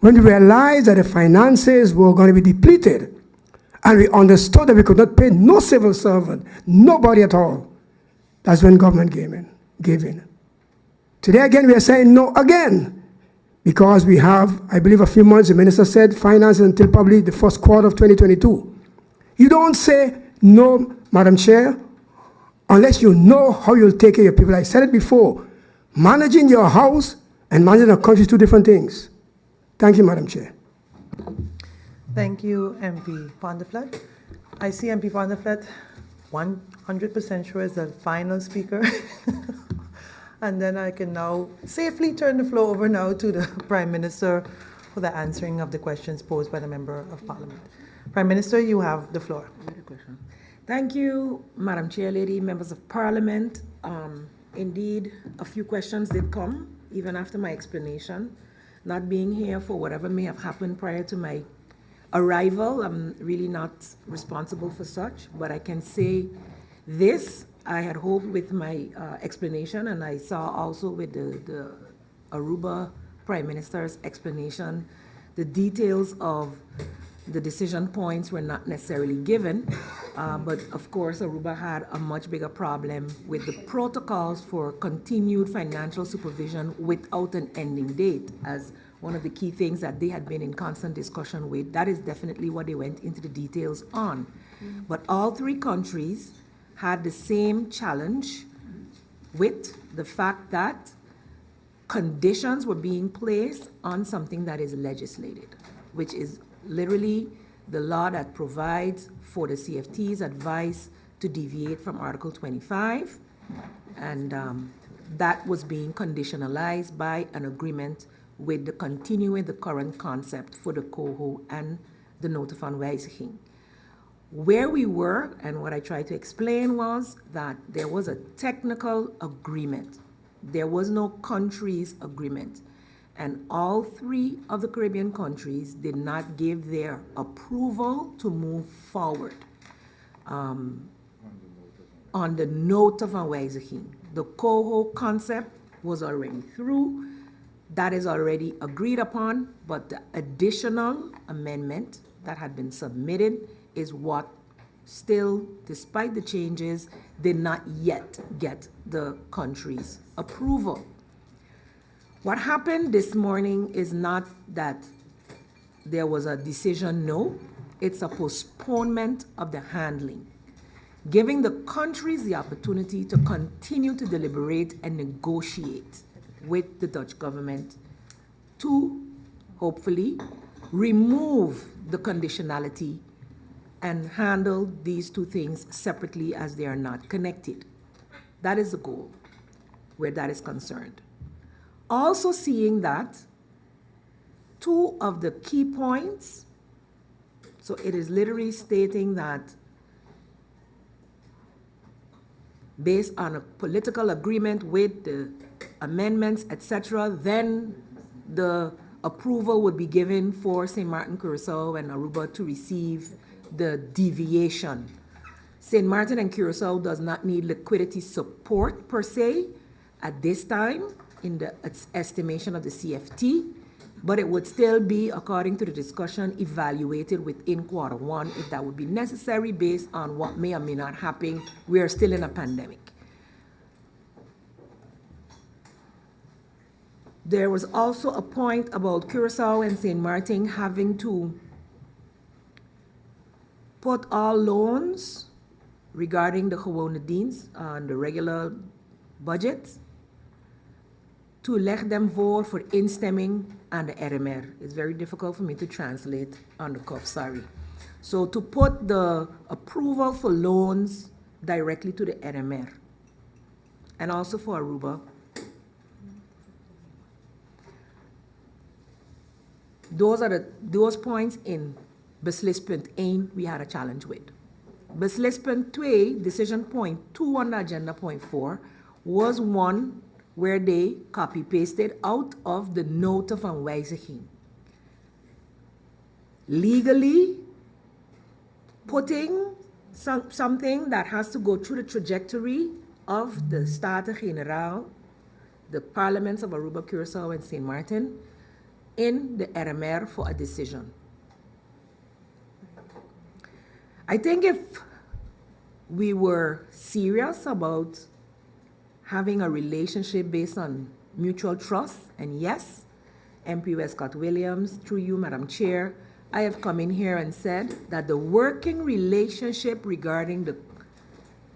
Speaker 9: when we realized that the finances were going to be depleted, and we understood that we could not pay no civil servant, nobody at all. That's when government gave in. Today again, we are saying no again, because we have, I believe a few months, the minister said, finances until probably the first quarter of 2022. You don't say no, Madam Chair, unless you know how you'll take care of your people. I said it before. Managing your house and managing a country is two different things. Thank you, Madam Chair.
Speaker 1: Thank you, MP Pantaflet. I see MP Pantaflet 100% sure is the final speaker. And then I can now safely turn the floor over now to the Prime Minister for the answering of the questions posed by the Member of Parliament. Prime Minister, you have the floor.
Speaker 11: Thank you, Madam Chair Lady, members of Parliament. Indeed, a few questions did come, even after my explanation. Not being here for whatever may have happened prior to my arrival, I'm really not responsible for such, but I can say this. I had hoped with my explanation, and I saw also with the Aruba Prime Minister's explanation, the details of the decision points were not necessarily given, but of course Aruba had a much bigger problem with the protocols for continued financial supervision without an ending date as one of the key things that they had been in constant discussion with. That is definitely what they went into the details on. But all three countries had the same challenge with the fact that conditions were being placed on something that is legislated, which is literally the law that provides for the CFT's advice to deviate from Article 25, and that was being conditionalized by an agreement with the continuing the current concept for the coho and the note van wijziging. Where we were, and what I tried to explain, was that there was a technical agreement. There was no countries agreement. And all three of the Caribbean countries did not give their approval to move forward on the note van wijziging. The coho concept was already through. That is already agreed upon, but the additional amendment that had been submitted is what still, despite the changes, did not yet get the country's approval. What happened this morning is not that there was a decision no, it's a postponement of the handling, giving the countries the opportunity to continue to deliberate and negotiate with the Dutch government to hopefully remove the conditionality and handle these two things separately as they are not connected. That is the goal where that is concerned. Also seeing that two of the key points, so it is literally stating that based on a political agreement with the amendments, etc., then the approval would be given for St. Martin, Curacao, and Aruba to receive the deviation. St. Martin and Curacao does not need liquidity support per se at this time in the estimation of the CFT, but it would still be, according to the discussion, evaluated within Q1 if that would be necessary based on what may or may not happen. We are still in a pandemic. There was also a point about Curacao and St. Martin having to put all loans regarding the Gewonedienst on the regular budget to let them vote for instemming and the RMR. It's very difficult for me to translate on the cuff, sorry. So to put the approval for loans directly to the RMR and also for Aruba. Those points in Beslispunt 1 we had a challenge with. Beslispunt 2, decision point 2 on the agenda point 4, was one where they copy-pasted out of the nota van wijziging. Legally putting something that has to go through the trajectory of the Staten-Generaal, the parliaments of Aruba, Curacao, and St. Martin, in the RMR for a decision. I think if we were serious about having a relationship based on mutual trust, and yes, MP Westcott Williams, through you, Madam Chair, I have come in here and said that the working relationship regarding the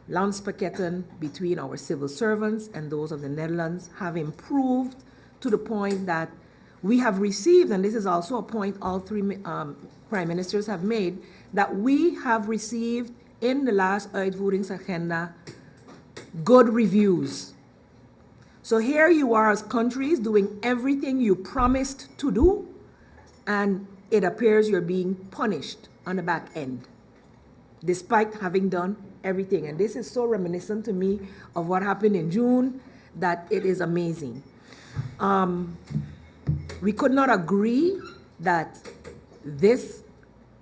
Speaker 11: landspakketten between our civil servants and those of the Netherlands have improved to the point that we have received, and this is also a point all three prime ministers have made, that we have received in the last uitvoeringsagenda good reviews. So here you are as countries doing everything you promised to do, and it appears you're being punished on the back end, despite having done everything. And this is so reminiscent to me of what happened in June that it is amazing. We could not agree that this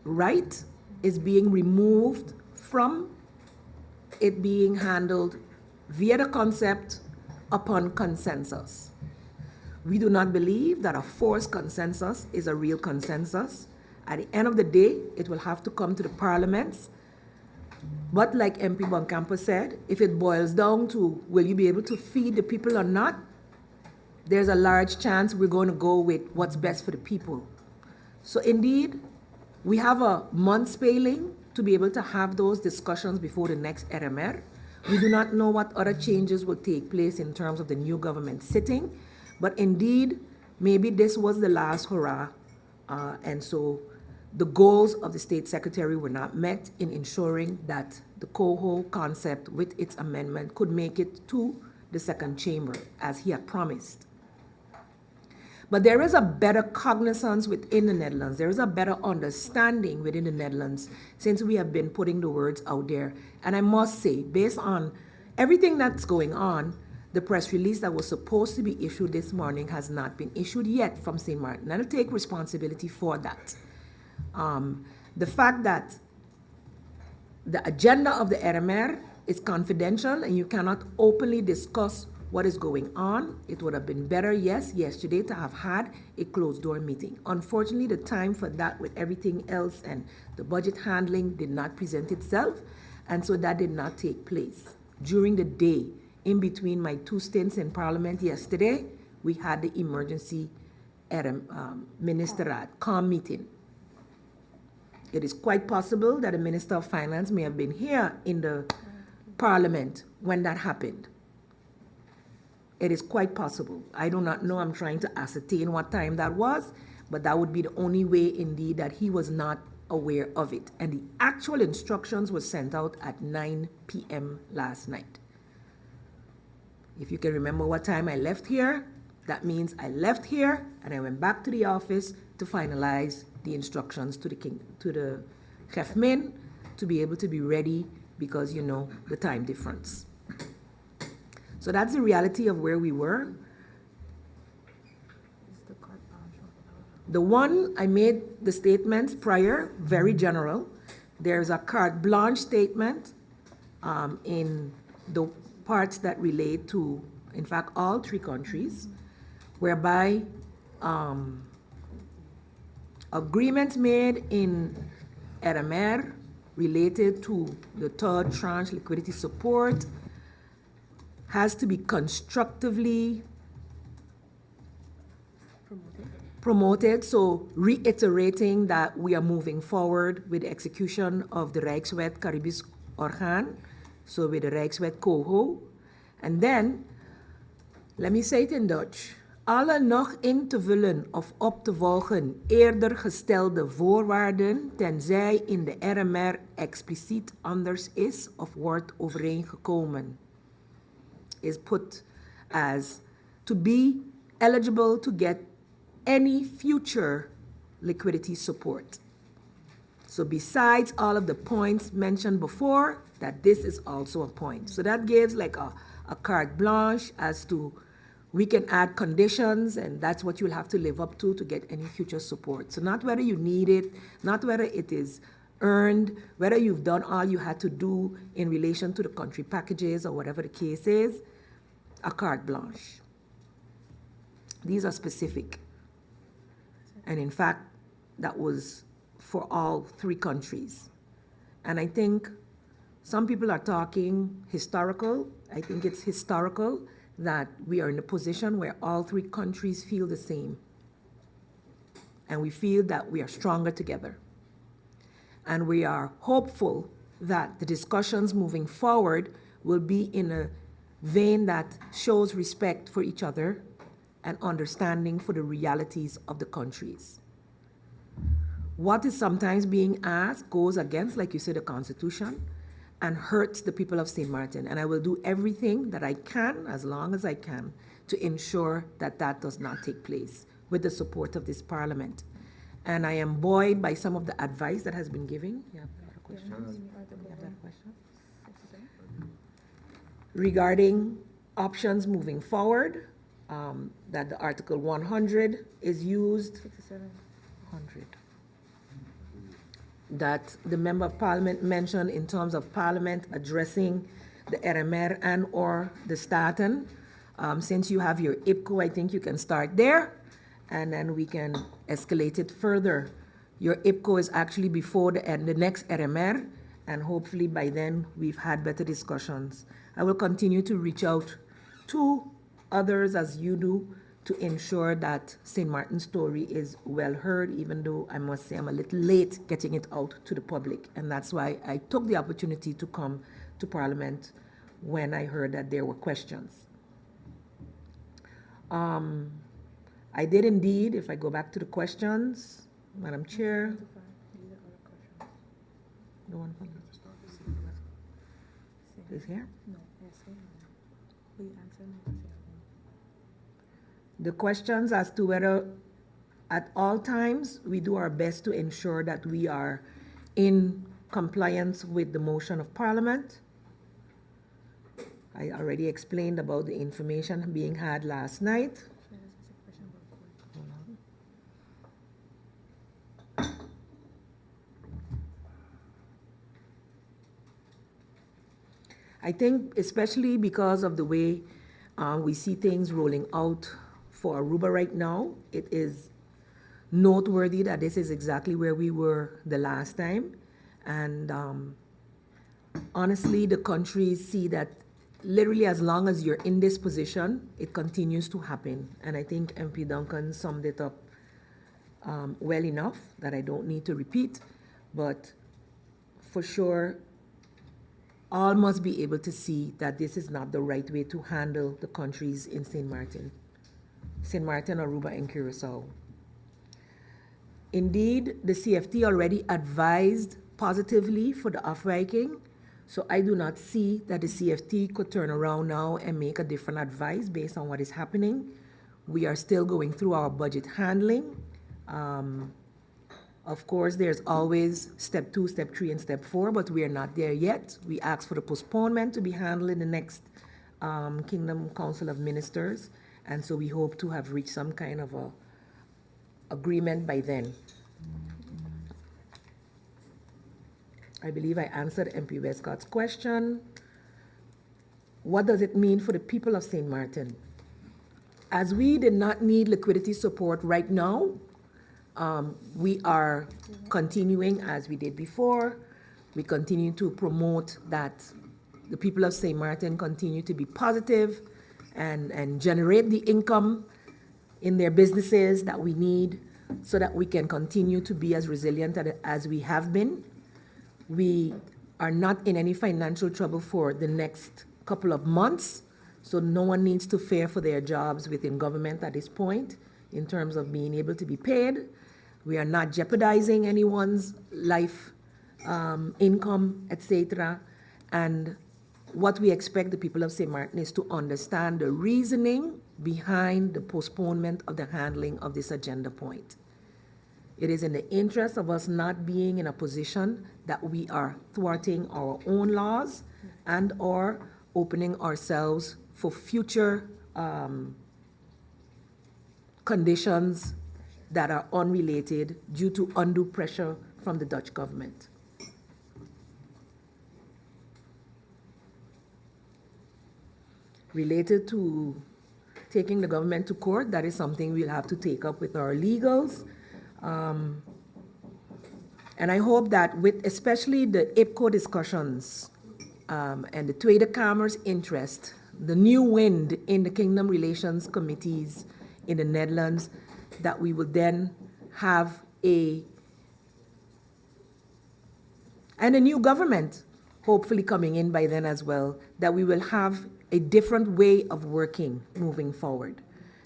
Speaker 11: right is being removed from it being handled via the concept upon consensus. We do not believe that a forced consensus is a real consensus. At the end of the day, it will have to come to the parliaments. But like MP Boncampo said, if it boils down to will you be able to feed the people or not, there's a large chance we're going to go with what's best for the people. So indeed, we have a month spailing to be able to have those discussions before the next RMR. We do not know what other changes will take place in terms of the new government sitting, but indeed, maybe this was the last hurrah, and so the goals of the State Secretary were not met in ensuring that the COHO concept with its amendment could make it to the second chamber as he had promised. But there is a better cognizance within the Netherlands. There is a better understanding within the Netherlands since we have been putting the words out there. And I must say, based on everything that's going on, the press release that was supposed to be issued this morning has not been issued yet from St. Martin. And I take responsibility for that. The fact that the agenda of the RMR is confidential and you cannot openly discuss what is going on. It would have been better, yes, yesterday to have had a closed-door meeting. Unfortunately, the time for that with everything else and the budget handling did not present itself, and so that did not take place. During the day, in between my 2 stints in Parliament yesterday, we had the emergency ministerial COM meeting. It is quite possible that the Minister of Finance may have been here in the Parliament when that happened. It is quite possible. I do not know. I'm trying to ascertain what time that was, but that would be the only way indeed that he was not aware of it. And the actual instructions were sent out at 9 p.m. last night. If you can remember what time I left here, that means I left here and I went back to the office to finalize the instructions to the chef min to be able to be ready because, you know, the time difference. So that's the reality of where we were. The one I made the statements prior, very general. There's a carte blanche statement in the parts that relate to, in fact, all 3 countries, whereby agreements made in RMR related to the 3rd tranche liquidity support has to be constructively promoted, so reiterating that we are moving forward with the execution of the Rijkswet Caribisch Orgaan, so with the Rijkswet COHO. And then, let me say it in Dutch. Alle nog in te vullen of op te volgen eerder gestelde voorwaarden, tenzij in de RMR expliciet anders is of wordt overeengekomen, is put as to be eligible to get any future liquidity support. So besides all of the points mentioned before, that this is also a point. So that gives like a carte blanche as to we can add conditions, and that's what you'll have to live up to get any future support. So not whether you need it, not whether it is earned, whether you've done all you had to do in relation to the country packages or whatever the case is, a carte blanche. These are specific. And in fact, that was for all 3 countries. And I think some people are talking historical. I think it's historical that we are in a position where all 3 countries feel the same. And we feel that we are stronger together. And we are hopeful that the discussions moving forward will be in a vein that shows respect for each other and understanding for the realities of the countries. What is sometimes being asked goes against, like you said, the Constitution, and hurts the people of St. Martin. And I will do everything that I can, as long as I can, to ensure that that does not take place with the support of this Parliament. And I am buoyed by some of the advice that has been given. You have other questions? You have that question? Regarding options moving forward, that the Article 100 is used. 100. That the Member of Parliament mentioned in terms of Parliament addressing the RMR and or the Staten. Since you have your IPCO, I think you can start there, and then we can escalate it further. Your IPCO is actually before the next RMR, and hopefully by then we've had better discussions. I will continue to reach out to others as you do to ensure that St. Martin's story is well heard, even though I must say I'm a little late getting it out to the public. And that's why I took the opportunity to come to Parliament when I heard that there were questions. I did indeed, if I go back to the questions, Madam Chair. The one from is here? No, the questions as to whether at all times we do our best to ensure that we are in compliance with the motion of Parliament. I already explained about the information being had last night. I think especially because of the way We see things rolling out for Aruba right now. It is noteworthy that this is exactly where we were the last time. And honestly, the countries see that literally as long as you're in this position, it continues to happen. And I think MP Duncan summed it up well enough that I don't need to repeat. But for sure, all must be able to see that this is not the right way to handle the countries in St. Martin, Aruba, and Curacao. Indeed, the CFT already advised positively for the off-ranking, so I do not see that the CFT could turn around now and make a different advice based on what is happening. We are still going through our budget handling. Of course, there's always step 2, step 3, and step 4, but we are not there yet. We asked for the postponement to be handled in the next Kingdom Council of Ministers, and so we hope to have reached some kind of a agreement by then. I believe I answered MP Westcott's question. What does it mean for the people of St. Martin? As we did not need liquidity support right now, we are continuing as we did before. We continue to promote that the people of St. Martin continue to be positive and generate the income in their businesses that we need so that we can continue to be as resilient as we have been. We are not in any financial trouble for the next couple of months, so no one needs to fear for their jobs within government at this point in terms of being able to be paid. We are not jeopardizing anyone's life, income, etc. And what we expect the people of St. Martin is to understand the reasoning behind the postponement of the handling of this agenda point. It is in the interest of us not being in a position that we are thwarting our own laws and or opening ourselves for future conditions that are unrelated due to undue pressure from the Dutch government. Related to taking the government to court, that is something we'll have to take up with our legals. And I hope that with especially the IPCO discussions and the Tweede Kamer's interest, the new wind in the Kingdom Relations Committees in the Netherlands, that we will then have a new government hopefully coming in by then as well, that we will have a different way of working moving forward,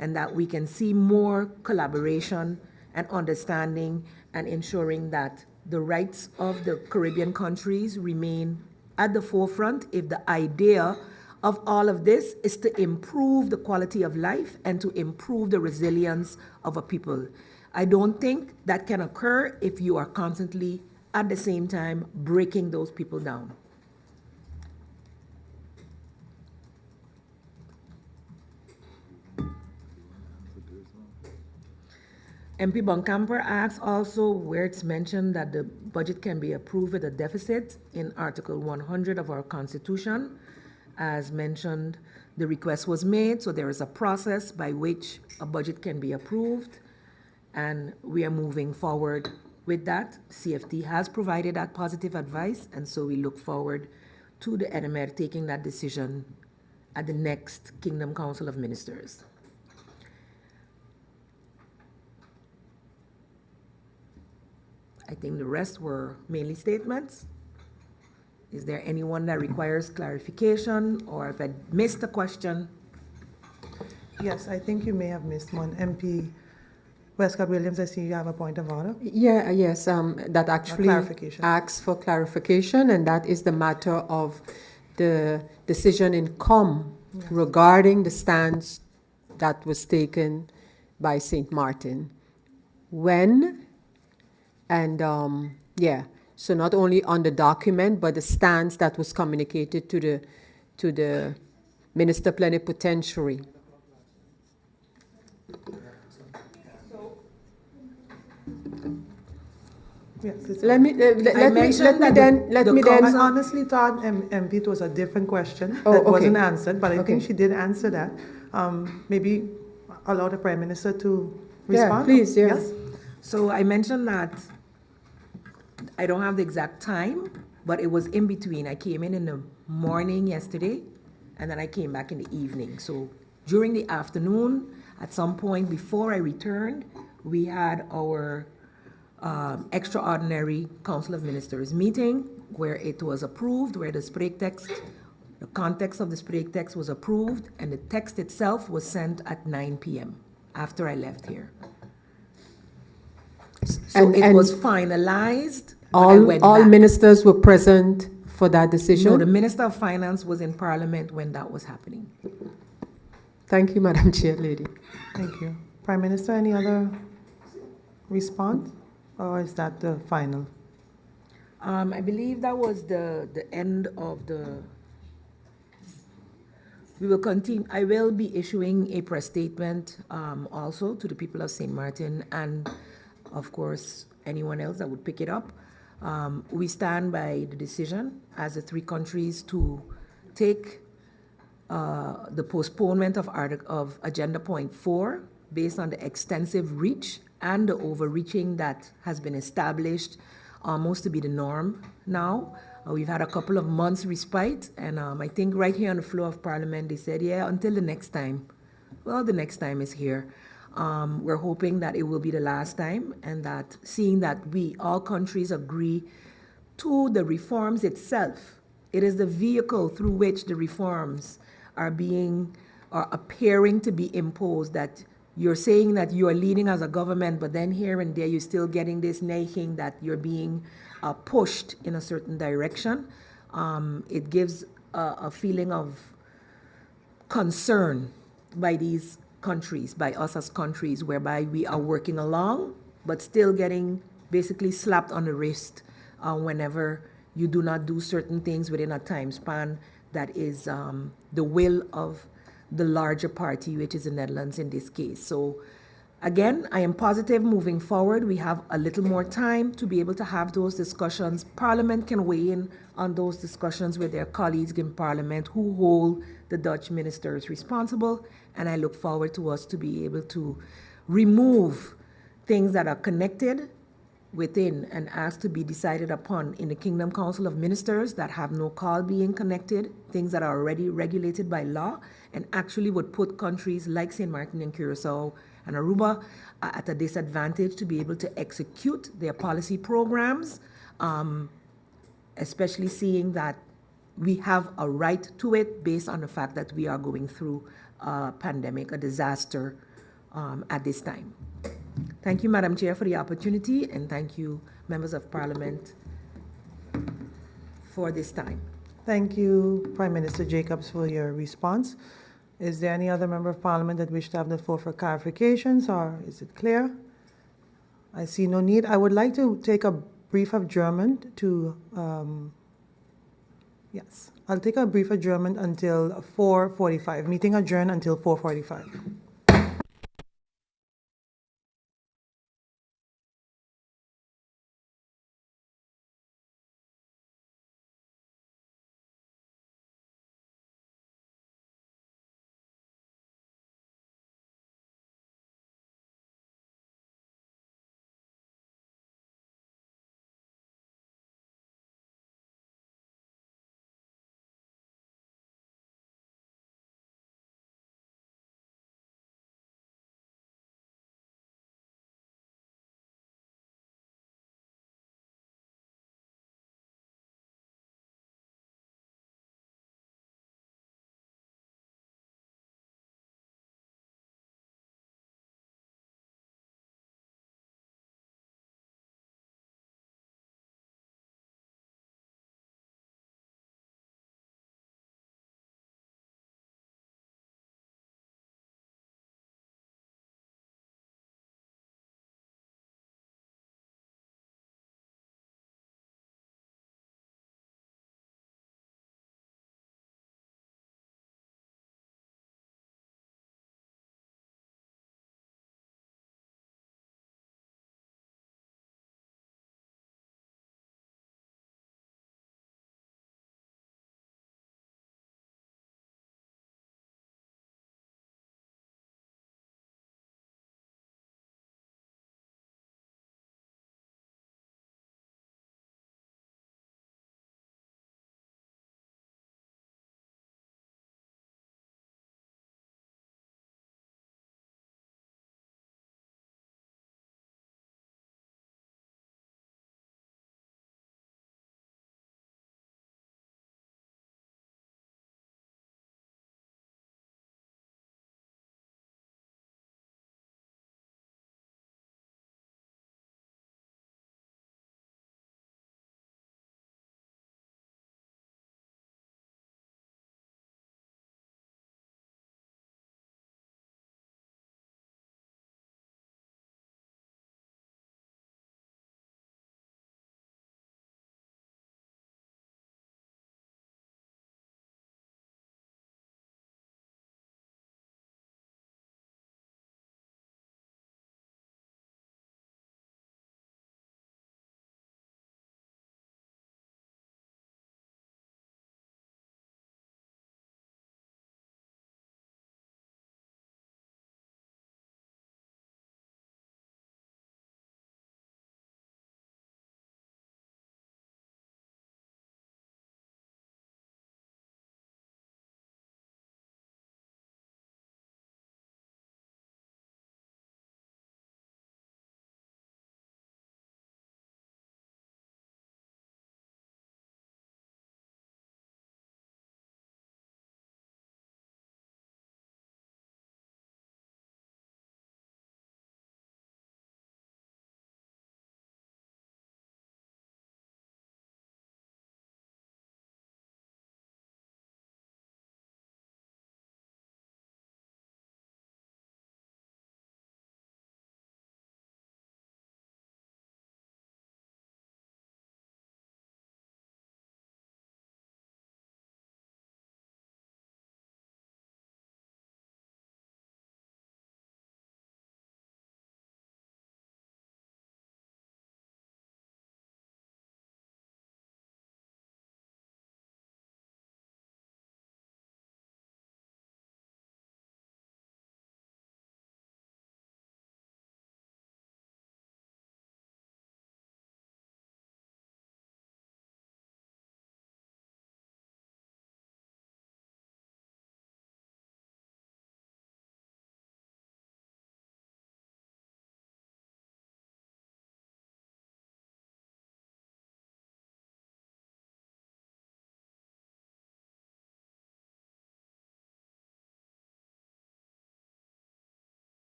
Speaker 11: and that we can see more collaboration and understanding and ensuring that the rights of the Caribbean countries remain at the forefront if the idea of all of this is to improve the quality of life and to improve the resilience of a people. I don't think that can occur if you are constantly, at the same time, breaking those people down. MP Bonkamper asks also where it's mentioned that the budget can be approved with a deficit in Article 100 of our Constitution. As mentioned, the request was made, so there is a process by which a budget can be approved, and we are moving forward with that. CFT has provided that positive advice, and so we look forward to the NMR taking that decision at the next Kingdom Council of Ministers. I think the rest were mainly statements. Is there anyone that requires clarification, or if I missed a question?
Speaker 1: Yes, I think you may have missed one. MP Westcott Williams, I see you have a point of order.
Speaker 3: Yes, that actually asks for clarification, and that is the matter of the decision in COM regarding the stance that was taken by St. Martin. When, and so not only on the document, but the stance that was communicated to the Minister Plenipotentiary.
Speaker 1: Yes, it's
Speaker 3: Let me,
Speaker 1: I honestly thought, MP, it was a different question that wasn't answered, but I think she did answer that. Maybe allow the Prime Minister to respond?
Speaker 3: Yeah, please,
Speaker 1: Yes?
Speaker 11: So I mentioned that I don't have the exact time, but it was in between. I came in the morning yesterday, and then I came back in the evening. So during the afternoon, at some point before I returned, we had our extraordinary Council of Ministers meeting where it was approved, where the spreektekst, the context of the spreektekst was approved, and the text itself was sent at 9 p.m. after I left here. So it was finalized.
Speaker 3: All ministers were present for that decision?
Speaker 11: No, the Minister of Finance was in Parliament when that was happening.
Speaker 3: Thank you, Madam Chair Lady.
Speaker 1: Thank you. Prime Minister, any other response? Or is that the final?
Speaker 11: I believe that was the end of the... We will continue. I will be issuing a press statement also to the people of St. Martin and, of course, anyone else that would pick it up. We stand by the decision as the three countries to take the postponement of Agenda Point 4 based on the extensive reach and the overreaching that has been established almost to be the norm now. We've had a couple of months respite, and I think right here on the floor of Parliament, they said, yeah, until the next time. Well, the next time is here. We're hoping that it will be the last time, and that seeing that all countries agree to the reforms itself, it is the vehicle through which the reforms are appearing to be imposed, that you're saying that you are leading as a government, but then here and there you're still getting this nagging that you're being pushed in a certain direction. It gives a feeling of concern by these countries, by us as countries, whereby we are working along, but still getting basically slapped on the wrist whenever you do not do certain things within a time span that is the will of the larger party, which is the Netherlands in this case. So again, I am positive moving forward. We have a little more time to be able to have those discussions. Parliament can weigh in on those discussions with their colleagues in Parliament who hold the Dutch ministers responsible. And I look forward to us to be able to remove things that are connected within and ask to be decided upon in the Kingdom Council of Ministers that have no call being connected, things that are already regulated by law, and actually would put countries like St. Martin and Curacao and Aruba at a disadvantage to be able to execute their policy programs, especially seeing that we have a right to it based on the fact that we are going through a pandemic, a disaster at this time. Thank you, Madam Chair, for the opportunity, and thank you, members of Parliament, for this time.
Speaker 1: Thank you, Prime Minister Jacobs, for your response. Is there any other member of Parliament that wish to have the floor for clarifications, or is it clear? I see no need. I would like to take a brief adjournment to, yes, I'll take a brief adjournment until 4:45. Meeting adjourned until 4:45.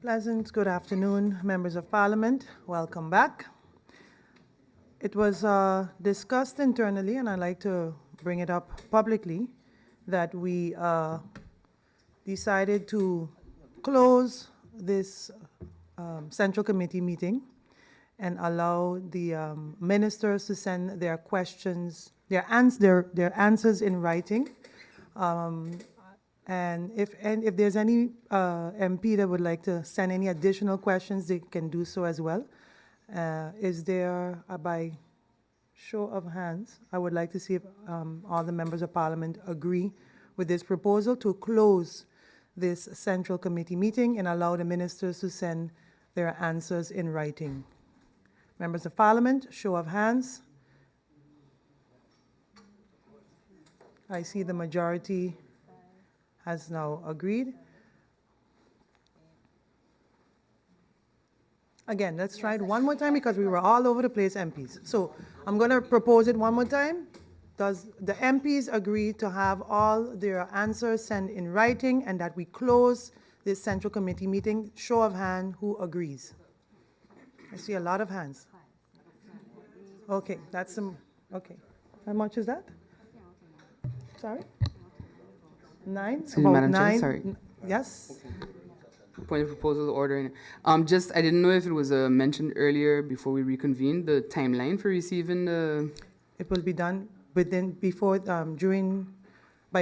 Speaker 1: Pleasant good afternoon, members of parliament. Welcome back. It was discussed internally, and I'd like to bring it up publicly, that we decided to close this Central Committee meeting and allow the ministers to send their questions, their answers in writing. And if there's any MP that would like to send any additional questions, they can do so as well. Is there, by show of hands, I would like to see if all the members of parliament agree with this proposal to close this Central Committee meeting and allow the ministers to send their answers in writing. Members of parliament, show of hands. I see the majority has now agreed. Again, let's try it one more time because we were all over the place, MPs. So I'm going to propose it one more time. Does the MPs agree to have all their answers sent in writing and that we close this Central Committee meeting? Show of hand, who agrees? I see a lot of hands. Okay, that's some, okay. How much is that? Sorry? 9?
Speaker 10: Excuse me, Madam Chair, sorry.
Speaker 1: Yes?
Speaker 10: Point of proposal ordering. I didn't know if it was mentioned earlier before we reconvened, the timeline for receiving the...
Speaker 1: It will be done by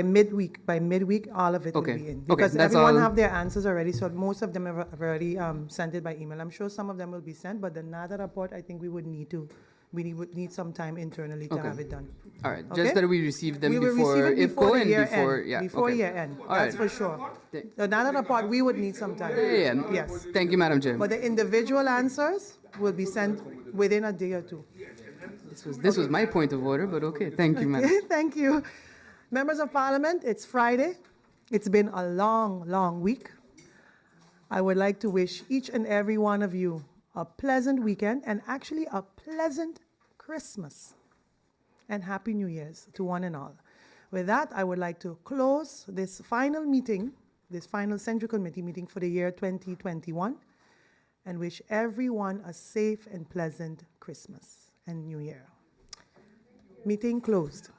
Speaker 1: midweek. By midweek, all of it will be in. Because everyone have their answers already, so most of them have already sent it by email. I'm sure some of them will be sent, but the NADA report, I think we would need some time internally to have it done.
Speaker 10: All right,
Speaker 1: Okay?
Speaker 10: just that we receive them
Speaker 1: We will
Speaker 10: before
Speaker 1: receive it before
Speaker 10: IFCO
Speaker 1: the
Speaker 10: and
Speaker 1: year
Speaker 10: before,
Speaker 1: end.
Speaker 10: yeah.
Speaker 1: Before
Speaker 10: okay.
Speaker 1: year end,
Speaker 10: All
Speaker 1: that's
Speaker 10: right.
Speaker 1: for sure. The NADA report, we would need some time.
Speaker 10: Yeah.
Speaker 1: Yes.
Speaker 10: Thank you, Madam Chair.
Speaker 1: But the individual answers will be sent within a day or two.
Speaker 10: This was my point of order, but okay. Thank you, Madam.
Speaker 1: Thank you. Members of Parliament, it's Friday. It's been a long, long week. I would like to wish each and every one of you a pleasant weekend and actually a pleasant Christmas and Happy New Year's to one and all. With that, I would like to close this final meeting, this final Central Committee meeting for the year 2021, and wish everyone a safe and pleasant Christmas and New Year. Meeting closed.